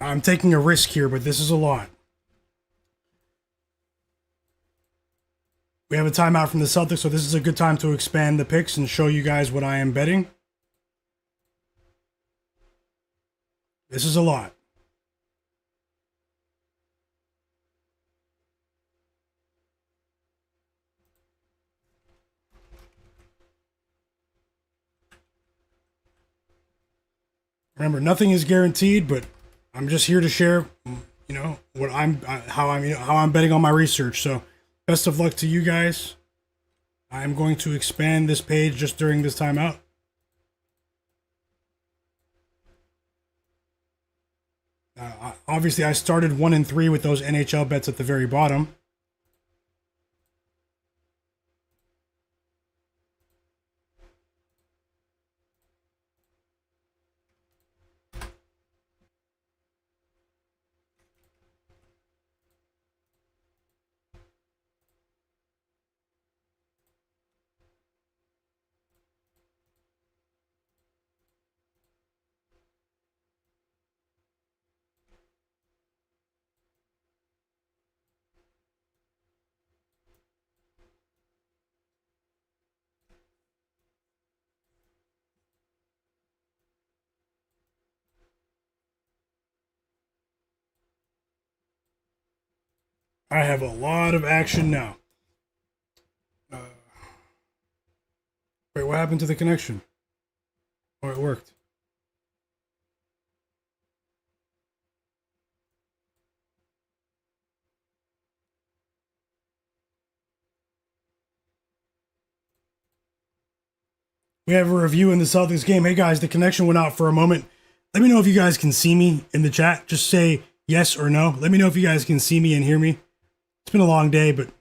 I'm taking a risk here, but this is a lot. We have a timeout from the Celtics, so this is a good time to expand the picks and show you guys what I am betting. This is a lot. Remember, nothing is guaranteed, but I'm just here to share, what how I'm betting on my research. So, best of luck to you guys. I'm going to expand this page just during this timeout. Obviously, I started 1 and 3 with those NHL bets at the very bottom. I have a lot of action now. Wait, what happened to the connection? Oh, it worked. We have a review in the Celtics game. Hey guys, the connection went out for a moment. Let me know if you guys can see me in the chat. Just say yes or no. Let me know if you guys can see me and hear me. It's been a long day, but I'm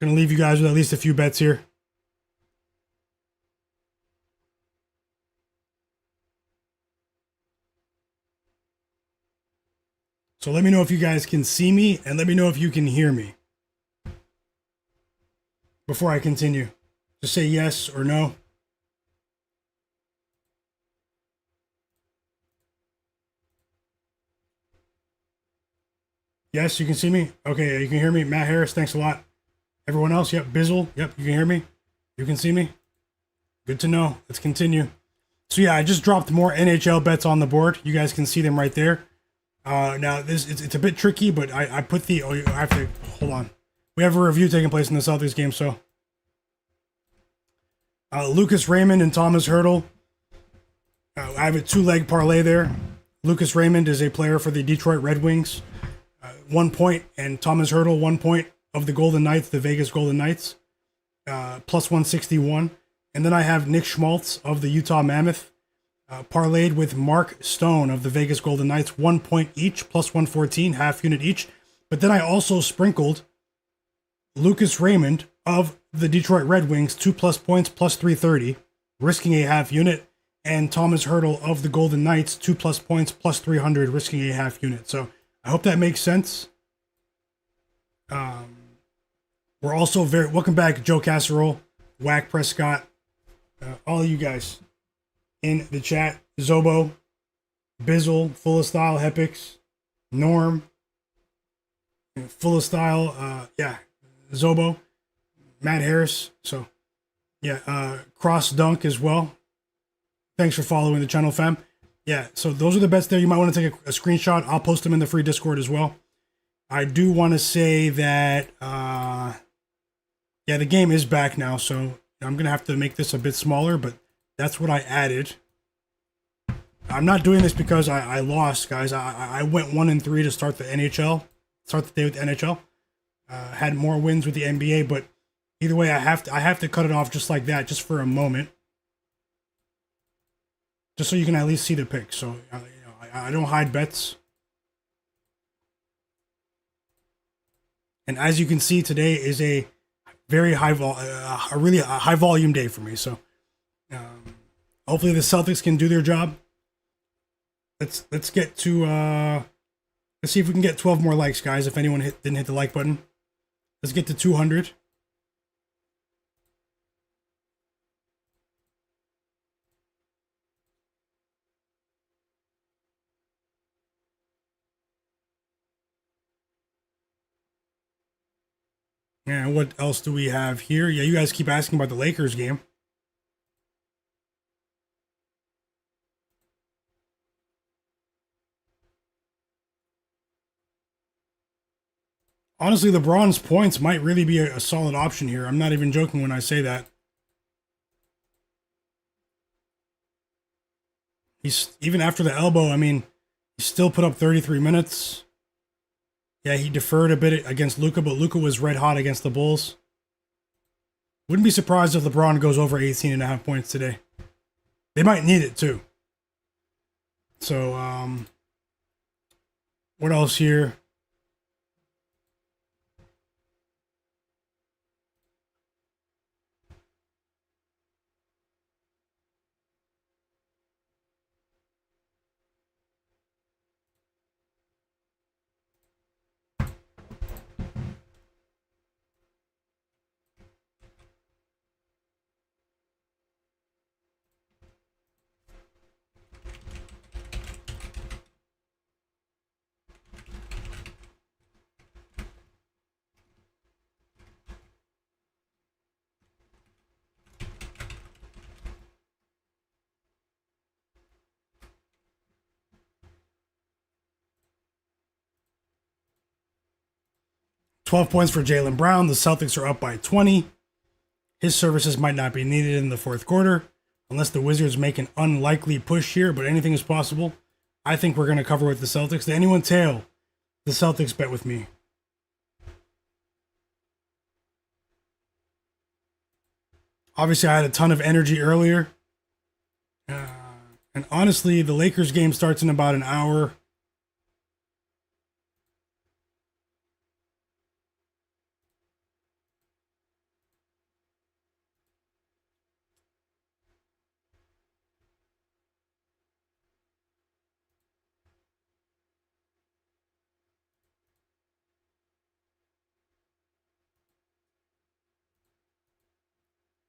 going to leave you guys with at least a few bets here. So let me know if you guys can see me and let me know if you can hear me before I continue. Just say yes or no. Yes, you can see me? Okay, you can hear me. Matt Harris, thanks a lot. Everyone else, yep. Bizzle, yep, you can hear me? You can see me? Good to know. Let's continue. So yeah, I just dropped more NHL bets on the board. You guys can see them right there. Now, it's a bit tricky, but I put the... Oh, I have to... Hold on. We have a review taking place in the Celtics game, so... Lucas Raymond and Thomas Hurdle. I have a 2-leg parlay there. Lucas Raymond is a player for the Detroit Red Wings. 1 point, and Thomas Hurdle, 1 point of the Golden Knights, the Vegas Golden Knights, plus 161. And then I have Nick Schmaltz of the Utah Mammoth, parlayed with Mark Stone of the Vegas Golden Knights, 1 point each, plus 114, half unit each. But then I also sprinkled Lucas Raymond of the Detroit Red Wings, 2+ points, plus 330, risking a half unit, and Thomas Hurdle of the Golden Knights, 2+ points, plus 300, risking a half unit. So I hope that makes sense. We're also welcome back, Joe Casserole, Whack Prescott, all of you guys in the chat. Zobo, Bizzle, Full of Style, Hepix, Norm, Full of Style, Zobo, Matt Harris. So, Cross Dunk as well. Thanks for following the channel, fam. Yeah, so those are the bets there. You might want to take a screenshot. I'll post them in the free Discord as well. I do want to say that, Yeah, the game is back now, so I'm going to have to make this a bit smaller, but that's what I added. I'm not doing this because I lost, guys. I went 1-3 to start the NHL, start the day with the NHL. Had more wins with the NBA, but either way, I have to cut it off just like that, just for a moment, just so you can at least see the picks. So I don't hide bets. And as you can see, today is a very really high volume day for me. So hopefully the Celtics can do their job. Let's get to let's see if we can get 12 more likes, guys. If anyone didn't hit the like button, let's get to 200. And what else do we have here? Yeah, you guys keep asking about the Lakers game. Honestly, LeBron's points might really be a solid option here. I'm not even joking when I say that. He's even after the elbow, I mean, he still put up 33 minutes. Yeah, he deferred a bit against Luka, but Luka was red hot against the Bulls. Wouldn't be surprised if LeBron goes over 18.5 points today. They might need it too. So, what else here? "12 points for Jaylen Brown. The Celtics are up by 20. His services might not be needed in the fourth quarter, unless the Wizards make an unlikely push here, but anything is possible. I think we're going to cover with the Celtics. Did anyone tail the Celtics bet with me?" Obviously, I had a ton of energy earlier. And honestly, the Lakers game starts in about an hour.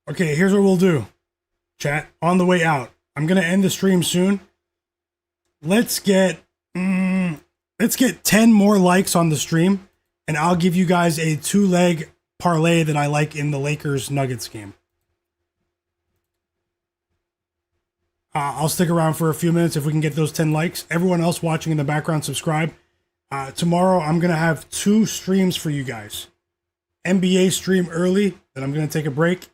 Okay, here's what we'll do. Chat, on the way out, I'm going to end the stream soon. Let's get 10 more likes on the stream, and I'll give you guys a 2-leg parlay that I like in the Lakers-Nuggets game. I'll stick around for a few minutes if we can get those 10 likes. Everyone else watching in the background, subscribe. Tomorrow, I'm going to have 2 streams for you guys. NBA stream early, then I'm going to take a break.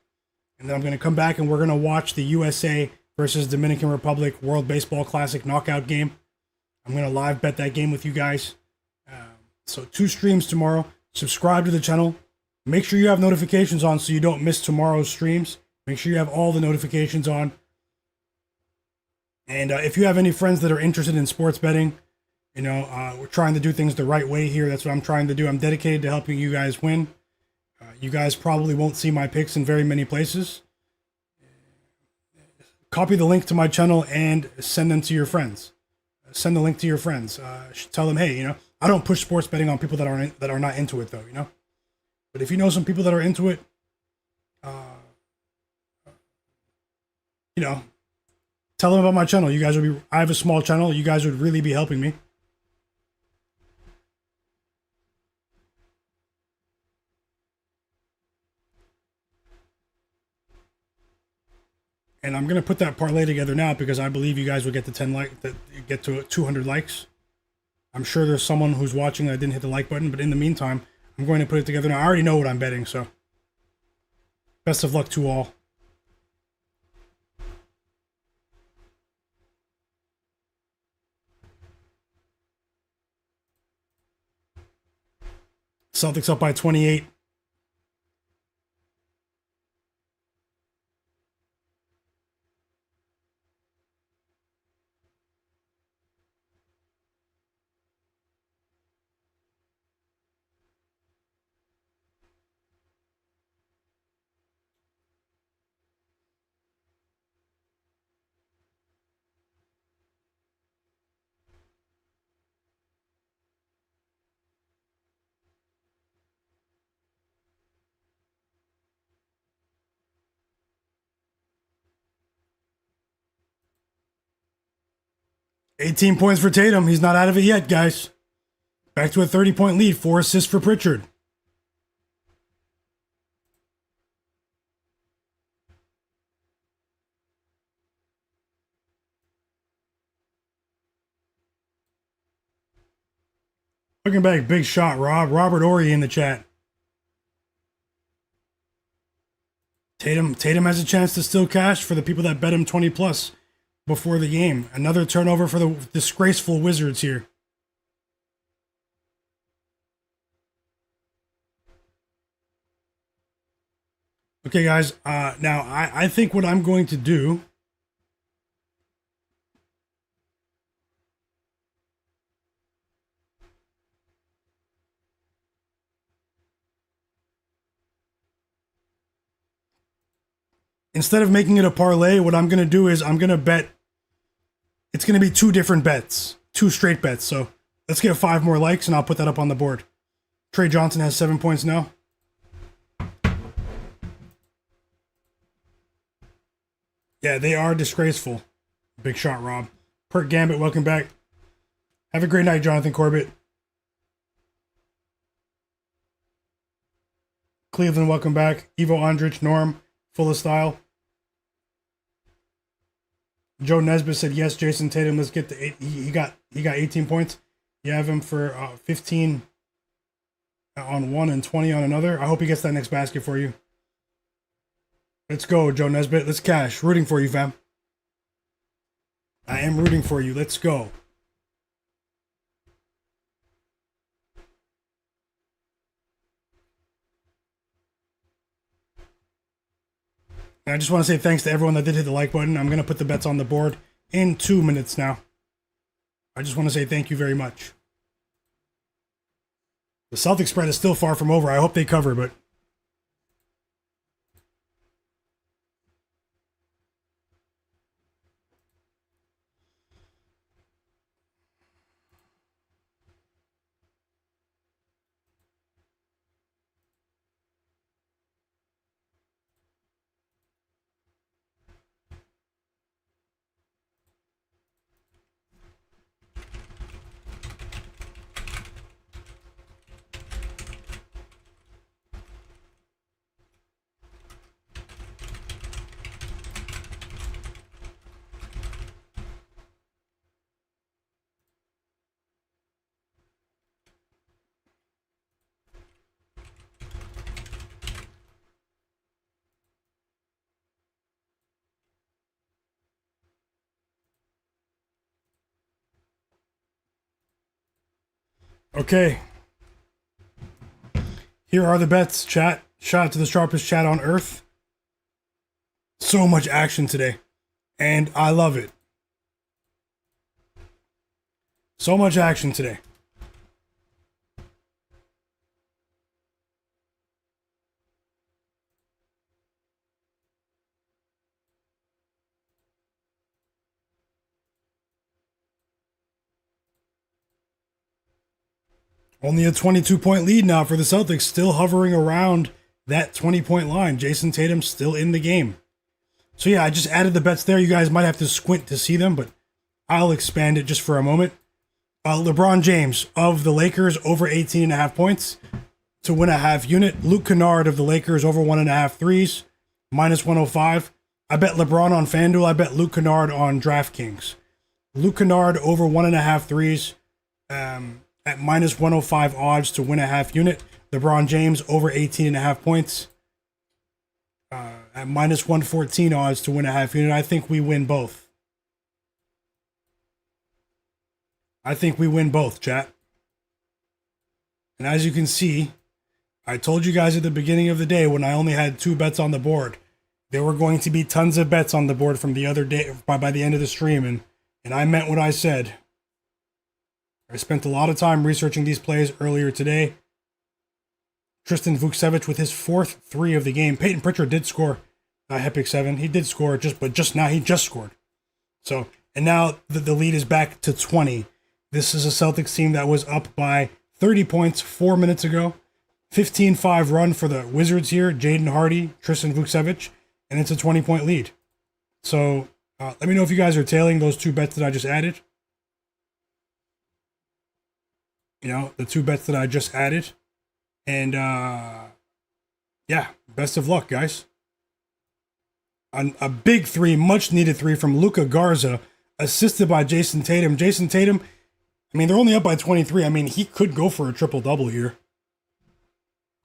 And then I'm going to come back and we're going to watch the USA versus Dominican Republic World Baseball Classic knockout game. I'm going to live bet that game with you guys. So 2 streams tomorrow. Subscribe to the channel. Make sure you have notifications on so you don't miss tomorrow's streams. Make sure you have all the notifications on. And if you have any friends that are interested in sports betting, we're trying to do things the right way here. That's what I'm trying to do. I'm dedicated to helping you guys win. You guys probably won't see my picks in very many places. Copy the link to my channel and send them to your friends. Send the link to your friends. Tell them, hey, I don't push sports betting on people that are not into it, though, But if you know some people that are into it, tell them about my channel. I have a small channel. You guys would really be helping me. And I'm going to put that parlay together now because I believe you guys will get to get to 200 likes. I'm sure there's someone who's watching that didn't hit the like button, but in the meantime, I'm going to put it together now. I already know what I'm betting, so Best of luck to all. Celtics up by 28. $18 points for Tatum. He's not out of it yet, guys. Back to a 30-point lead. 4 assists for Pritchard. Looking back, big shot, Rob. Robert Ory in the chat. Tatum has a chance to still cash for the people that bet him 20 plus before the game. Another turnover for the disgraceful Wizards here. Okay, guys. Now, I think what I'm going to do... Instead of making it a parlay, what I'm going to do is I'm going to bet... It's going to be 2 different bets. 2 straight bets. So let's get 5 more likes and I'll put that up on the board. Trey Johnson has 7 points now. Yeah, they are disgraceful. Big shot, Rob. Perk Gambit, welcome back. Have a great night, Jonathan Corbett. Cleveland, welcome back. Ivo Andrich, Norm, full of style. Joe Nesbitt said, yes, Jayson Tatum, let's get to 8. He got 18 points. You have him for 15 on one and 20 on another. I hope he gets that next basket for you. Let's go, Joe Nesbitt. Let's cash. Rooting for you, fam. I am rooting for you. Let's go. And I just want to say thanks to everyone that did hit the like button. I'm going to put the bets on the board in 2 minutes now. I just want to say thank you very much. The Celtics spread is still far from over. I hope they cover, but... Okay. Here are the bets, chat. Shout out to the sharpest chat on earth. So much action today. And I love it. So much action today. Only a 22-point lead now for the Celtics, still hovering around that 20-point line. Jayson Tatum still in the game. So yeah, I just added the bets there. You guys might have to squint to see them, but I'll expand it just for a moment. LeBron James of the Lakers over 18.5 points to win a half unit. Luke Kennard of the Lakers over 1.5 threes, minus 105. I bet LeBron on FanDuel. I bet Luke Kennard on DraftKings. Luke Kennard over 1.5 threes. At minus 105 odds to win a half unit. LeBron James over 18.5 points. at minus 114 odds to win a half unit. I think we win both. I think we win both, chat. And as you can see, I told you guys at the beginning of the day when I only had 2 bets on the board, there were going to be tons of bets on the board from the other day by the end of the stream, and I meant what I said. I spent a lot of time researching these plays earlier today. Tristan Vukcevic with his 4th 3 of the game. Peyton Pritchard did score Epic 7. He did score, but just now he just scored. So, and now the lead is back to 20. This is a Celtics team that was up by 30 points 4 minutes ago. 15-5 run for the Wizards here. Jaden Hardy, Tristan Vukcevic, and it's a 20-point lead. So let me know if you guys are tailing those 2 bets that I just added. You know, the 2 bets that I just added. And yeah, best of luck, guys. A big 3, much needed 3 from Luka Garza, assisted by Jayson Tatum. Jayson Tatum, I mean, they're only up by 23. I mean, he could go for a triple-double here.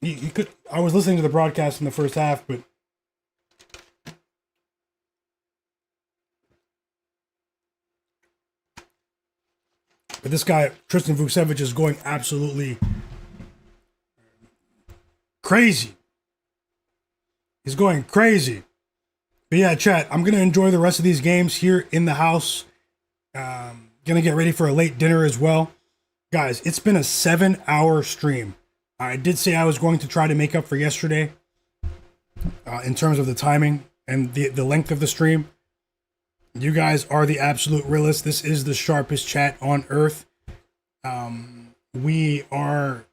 He could. I was listening to the broadcast in the first half, but this guy, Tristan Vukcevic, is going absolutely crazy. He's going crazy. But yeah, chat, I'm going to enjoy the rest of these games here in the house. Going to get ready for a late dinner as well. Guys, it's been a 7-hour stream. I did say I was going to try to make up for yesterday in terms of the timing and the length of the stream. You guys are the absolute realists. This is the sharpest chat on earth. We are,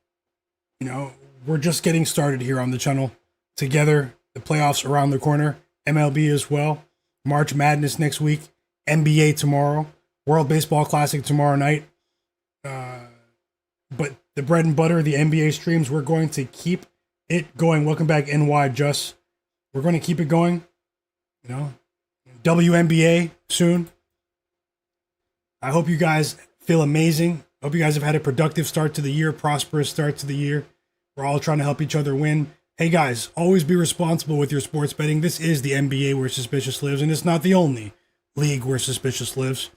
you know, we're just getting started here on the channel together. The playoffs around the corner. MLB as well. March Madness next week. NBA tomorrow. World Baseball Classic tomorrow night. But the bread and butter, the NBA streams, we're going to keep it going. Welcome back, NY Just. We're going to keep it going. You know, WNBA soon. I hope you guys feel amazing. I hope you guys have had a productive start to the year, prosperous start to the year. We're all trying to help each other win. Hey guys, always be responsible with your sports betting. This is the NBA where suspicious lives, and it's not the only league where suspicious lives.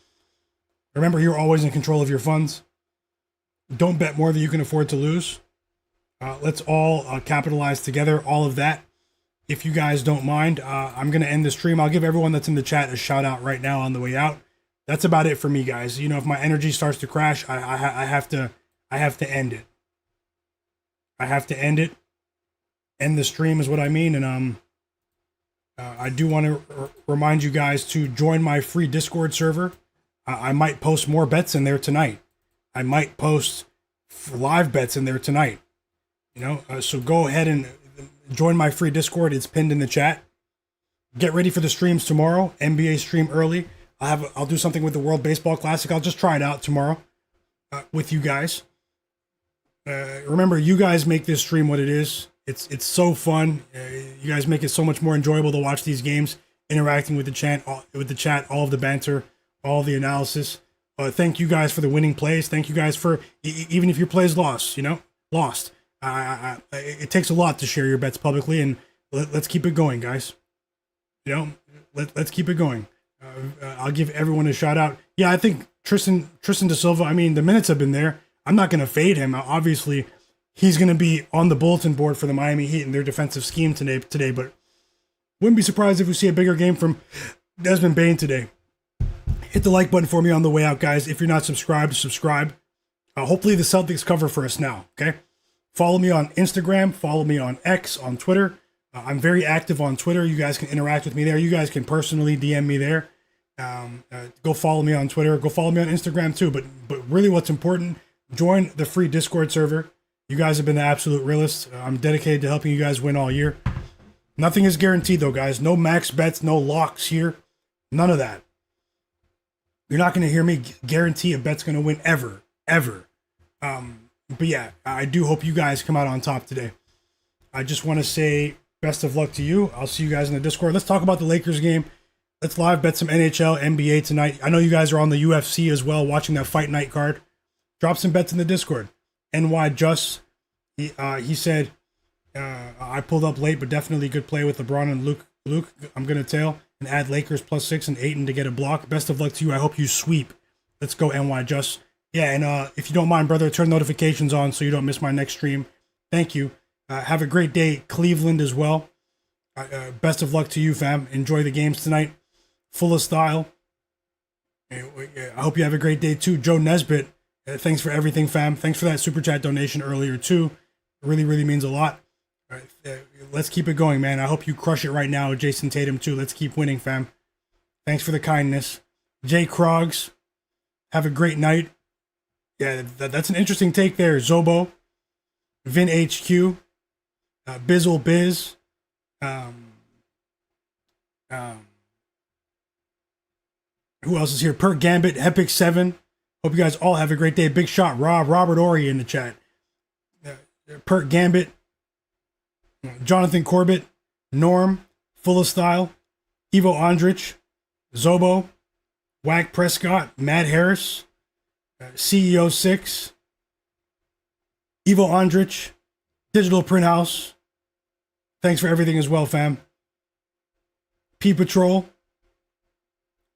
Remember, you're always in control of your funds. Don't bet more than you can afford to lose. Let's all capitalize together, all of that. If you guys don't mind, I'm going to end the stream. I'll give everyone that's in the chat a shout out right now on the way out. That's about it for me, guys. You know, if my energy starts to crash, I have to end it. I have to end it. End the stream is what I mean. And I do want to remind you guys to join my free Discord server. I might post more bets in there tonight. I might post live bets in there tonight. You know, so go ahead and join my free Discord. It's pinned in the chat. Get ready for the streams tomorrow. NBA stream early. I'll do something with the World Baseball Classic. I'll just try it out tomorrow with you guys. Remember, you guys make this stream what it is. It's so fun. You guys make it so much more enjoyable to watch these games, interacting with the chat, all of the banter, all the analysis. Thank you guys for the winning plays. Thank you guys for even if your plays lost. It takes a lot to share your bets publicly, and let's keep it going, guys. You know, let's keep it going. I'll give everyone a shout out. Yeah, I think Tristan Da Silva. I mean, the minutes have been there. I'm not going to fade him. Obviously, he's going to be on the bulletin board for the Miami Heat and their defensive scheme today. But wouldn't be surprised if we see a bigger game from Desmond Bane today. Hit the like button for me on the way out, guys. If you're not subscribed, subscribe. Hopefully the Celtics cover for us now, okay? Follow me on Instagram. Follow me on X, on Twitter. I'm very active on Twitter. You guys can interact with me there. You guys can personally DM me there. Go follow me on Twitter. Go follow me on Instagram too. But really what's important, join the free Discord server. You guys have been the absolute realists. I'm dedicated to helping you guys win all year. Nothing is guaranteed though, guys. No max bets, no locks here. None of that. You're not going to hear me guarantee a bet's going to win ever. But yeah, I do hope you guys come out on top today. I just want to say best of luck to you. I'll see you guys in the Discord. Let's talk about the Lakers game. Let's live bet some NHL, NBA tonight. I know you guys are on the UFC as well, watching that fight night card. Drop some bets in the Discord. NY Just, he said, I pulled up late, but definitely good play with LeBron and Luke. I'm going to tail and add Lakers +6 and Ayton to get a block. Best of luck to you. I hope you sweep. Let's go, NY Just. Yeah, and if you don't mind, brother, turn notifications on so you don't miss my next stream. Thank you. Have a great day, Cleveland, as well. Best of luck to you, fam. Enjoy the games tonight. Full of style. I hope you have a great day, too. Joe Nesbitt, thanks for everything, fam. Thanks for that super chat donation earlier, too. It really, really means a lot. Let's keep it going, man. I hope you crush it right now. Jayson Tatum, too. Let's keep winning, fam. Thanks for the kindness. Jay Krogs, have a great night. Yeah, that's an interesting take there. Zobo, Vin HQ, Bizzle Biz, who else is here? Per Gambit, Epic 7. Hope you guys all have a great day. Big shot, Robert Ori in the chat. Per Gambit, Jonathan Corbett, Norm, Full of Style, Ivo Andrich, Zobo, Whack Prescott, Matt Harris, CEO 6, Ivo Andrich, Digital Print House. Thanks for everything as well, fam. P Patrol,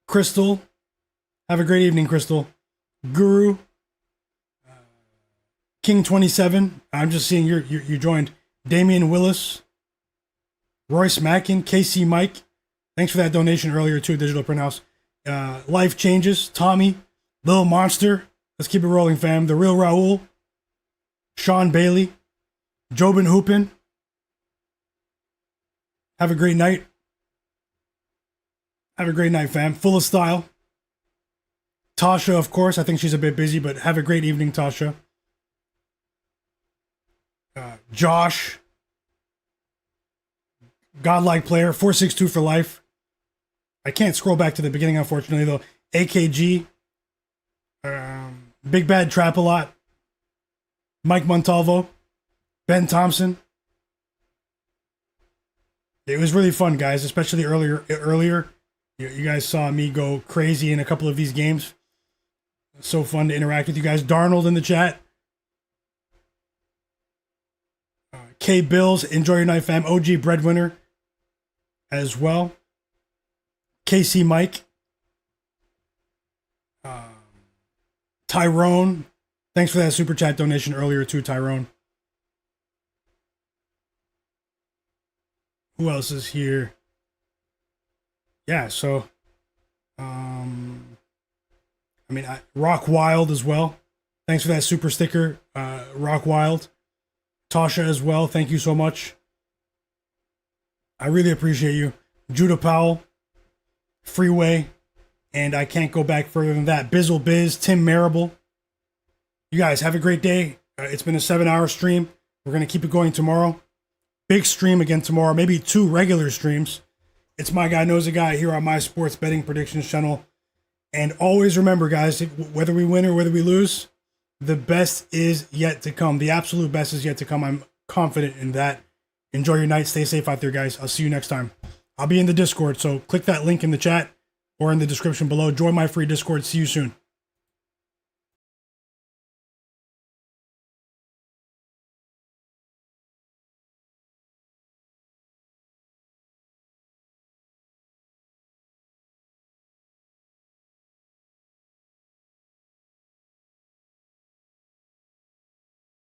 Crystal. Have a great evening, Crystal. Guru, King 27. I'm just seeing you joined. Damian Willis, Royce Mackin, KC Mike. Thanks for that donation earlier too, Digital Print House. Life Changes, Tommy, Little Monster. Let's keep it rolling, fam. The Real Raul, Sean Bailey, Jobin Hoopin. Have a great night. Have a great night, fam. Full of style. Tasha, of course. I think she's a bit busy, but have a great evening, Tasha. Josh, Godlike Player, 462 for life. I can't scroll back to the beginning, unfortunately, though. AKG, Big Bad Trap a Lot, Mike Montalvo, Ben Thompson. It was really fun, guys, especially earlier. You guys saw me go crazy in a couple of these games. So fun to interact with you guys. Darnold in the chat. K Bills, enjoy your night, fam. OG Breadwinner as well. KC Mike. Tyrone. Thanks for that super chat donation earlier too, Tyrone. Who else is here? Yeah, so Rock Wild as well. Thanks for that super sticker, Rock Wild. Tasha as well, thank you so much. I really appreciate you. Judah Powell, Freeway, and I can't go back further than that. Bizzle Biz, Tim Marable. You guys have a great day. It's been a 7-hour stream. We're going to keep it going tomorrow. Big stream again tomorrow, maybe 2 regular streams. It's Myguyknowsaguy here on my sports betting predictions channel. And always remember, guys, whether we win or whether we lose, the best is yet to come. The absolute best is yet to come. I'm confident in that. Enjoy your night. Stay safe out there, guys. I'll see you next time. I'll be in the Discord, so click that link in the chat or in the description below. Join my free Discord. See you soon.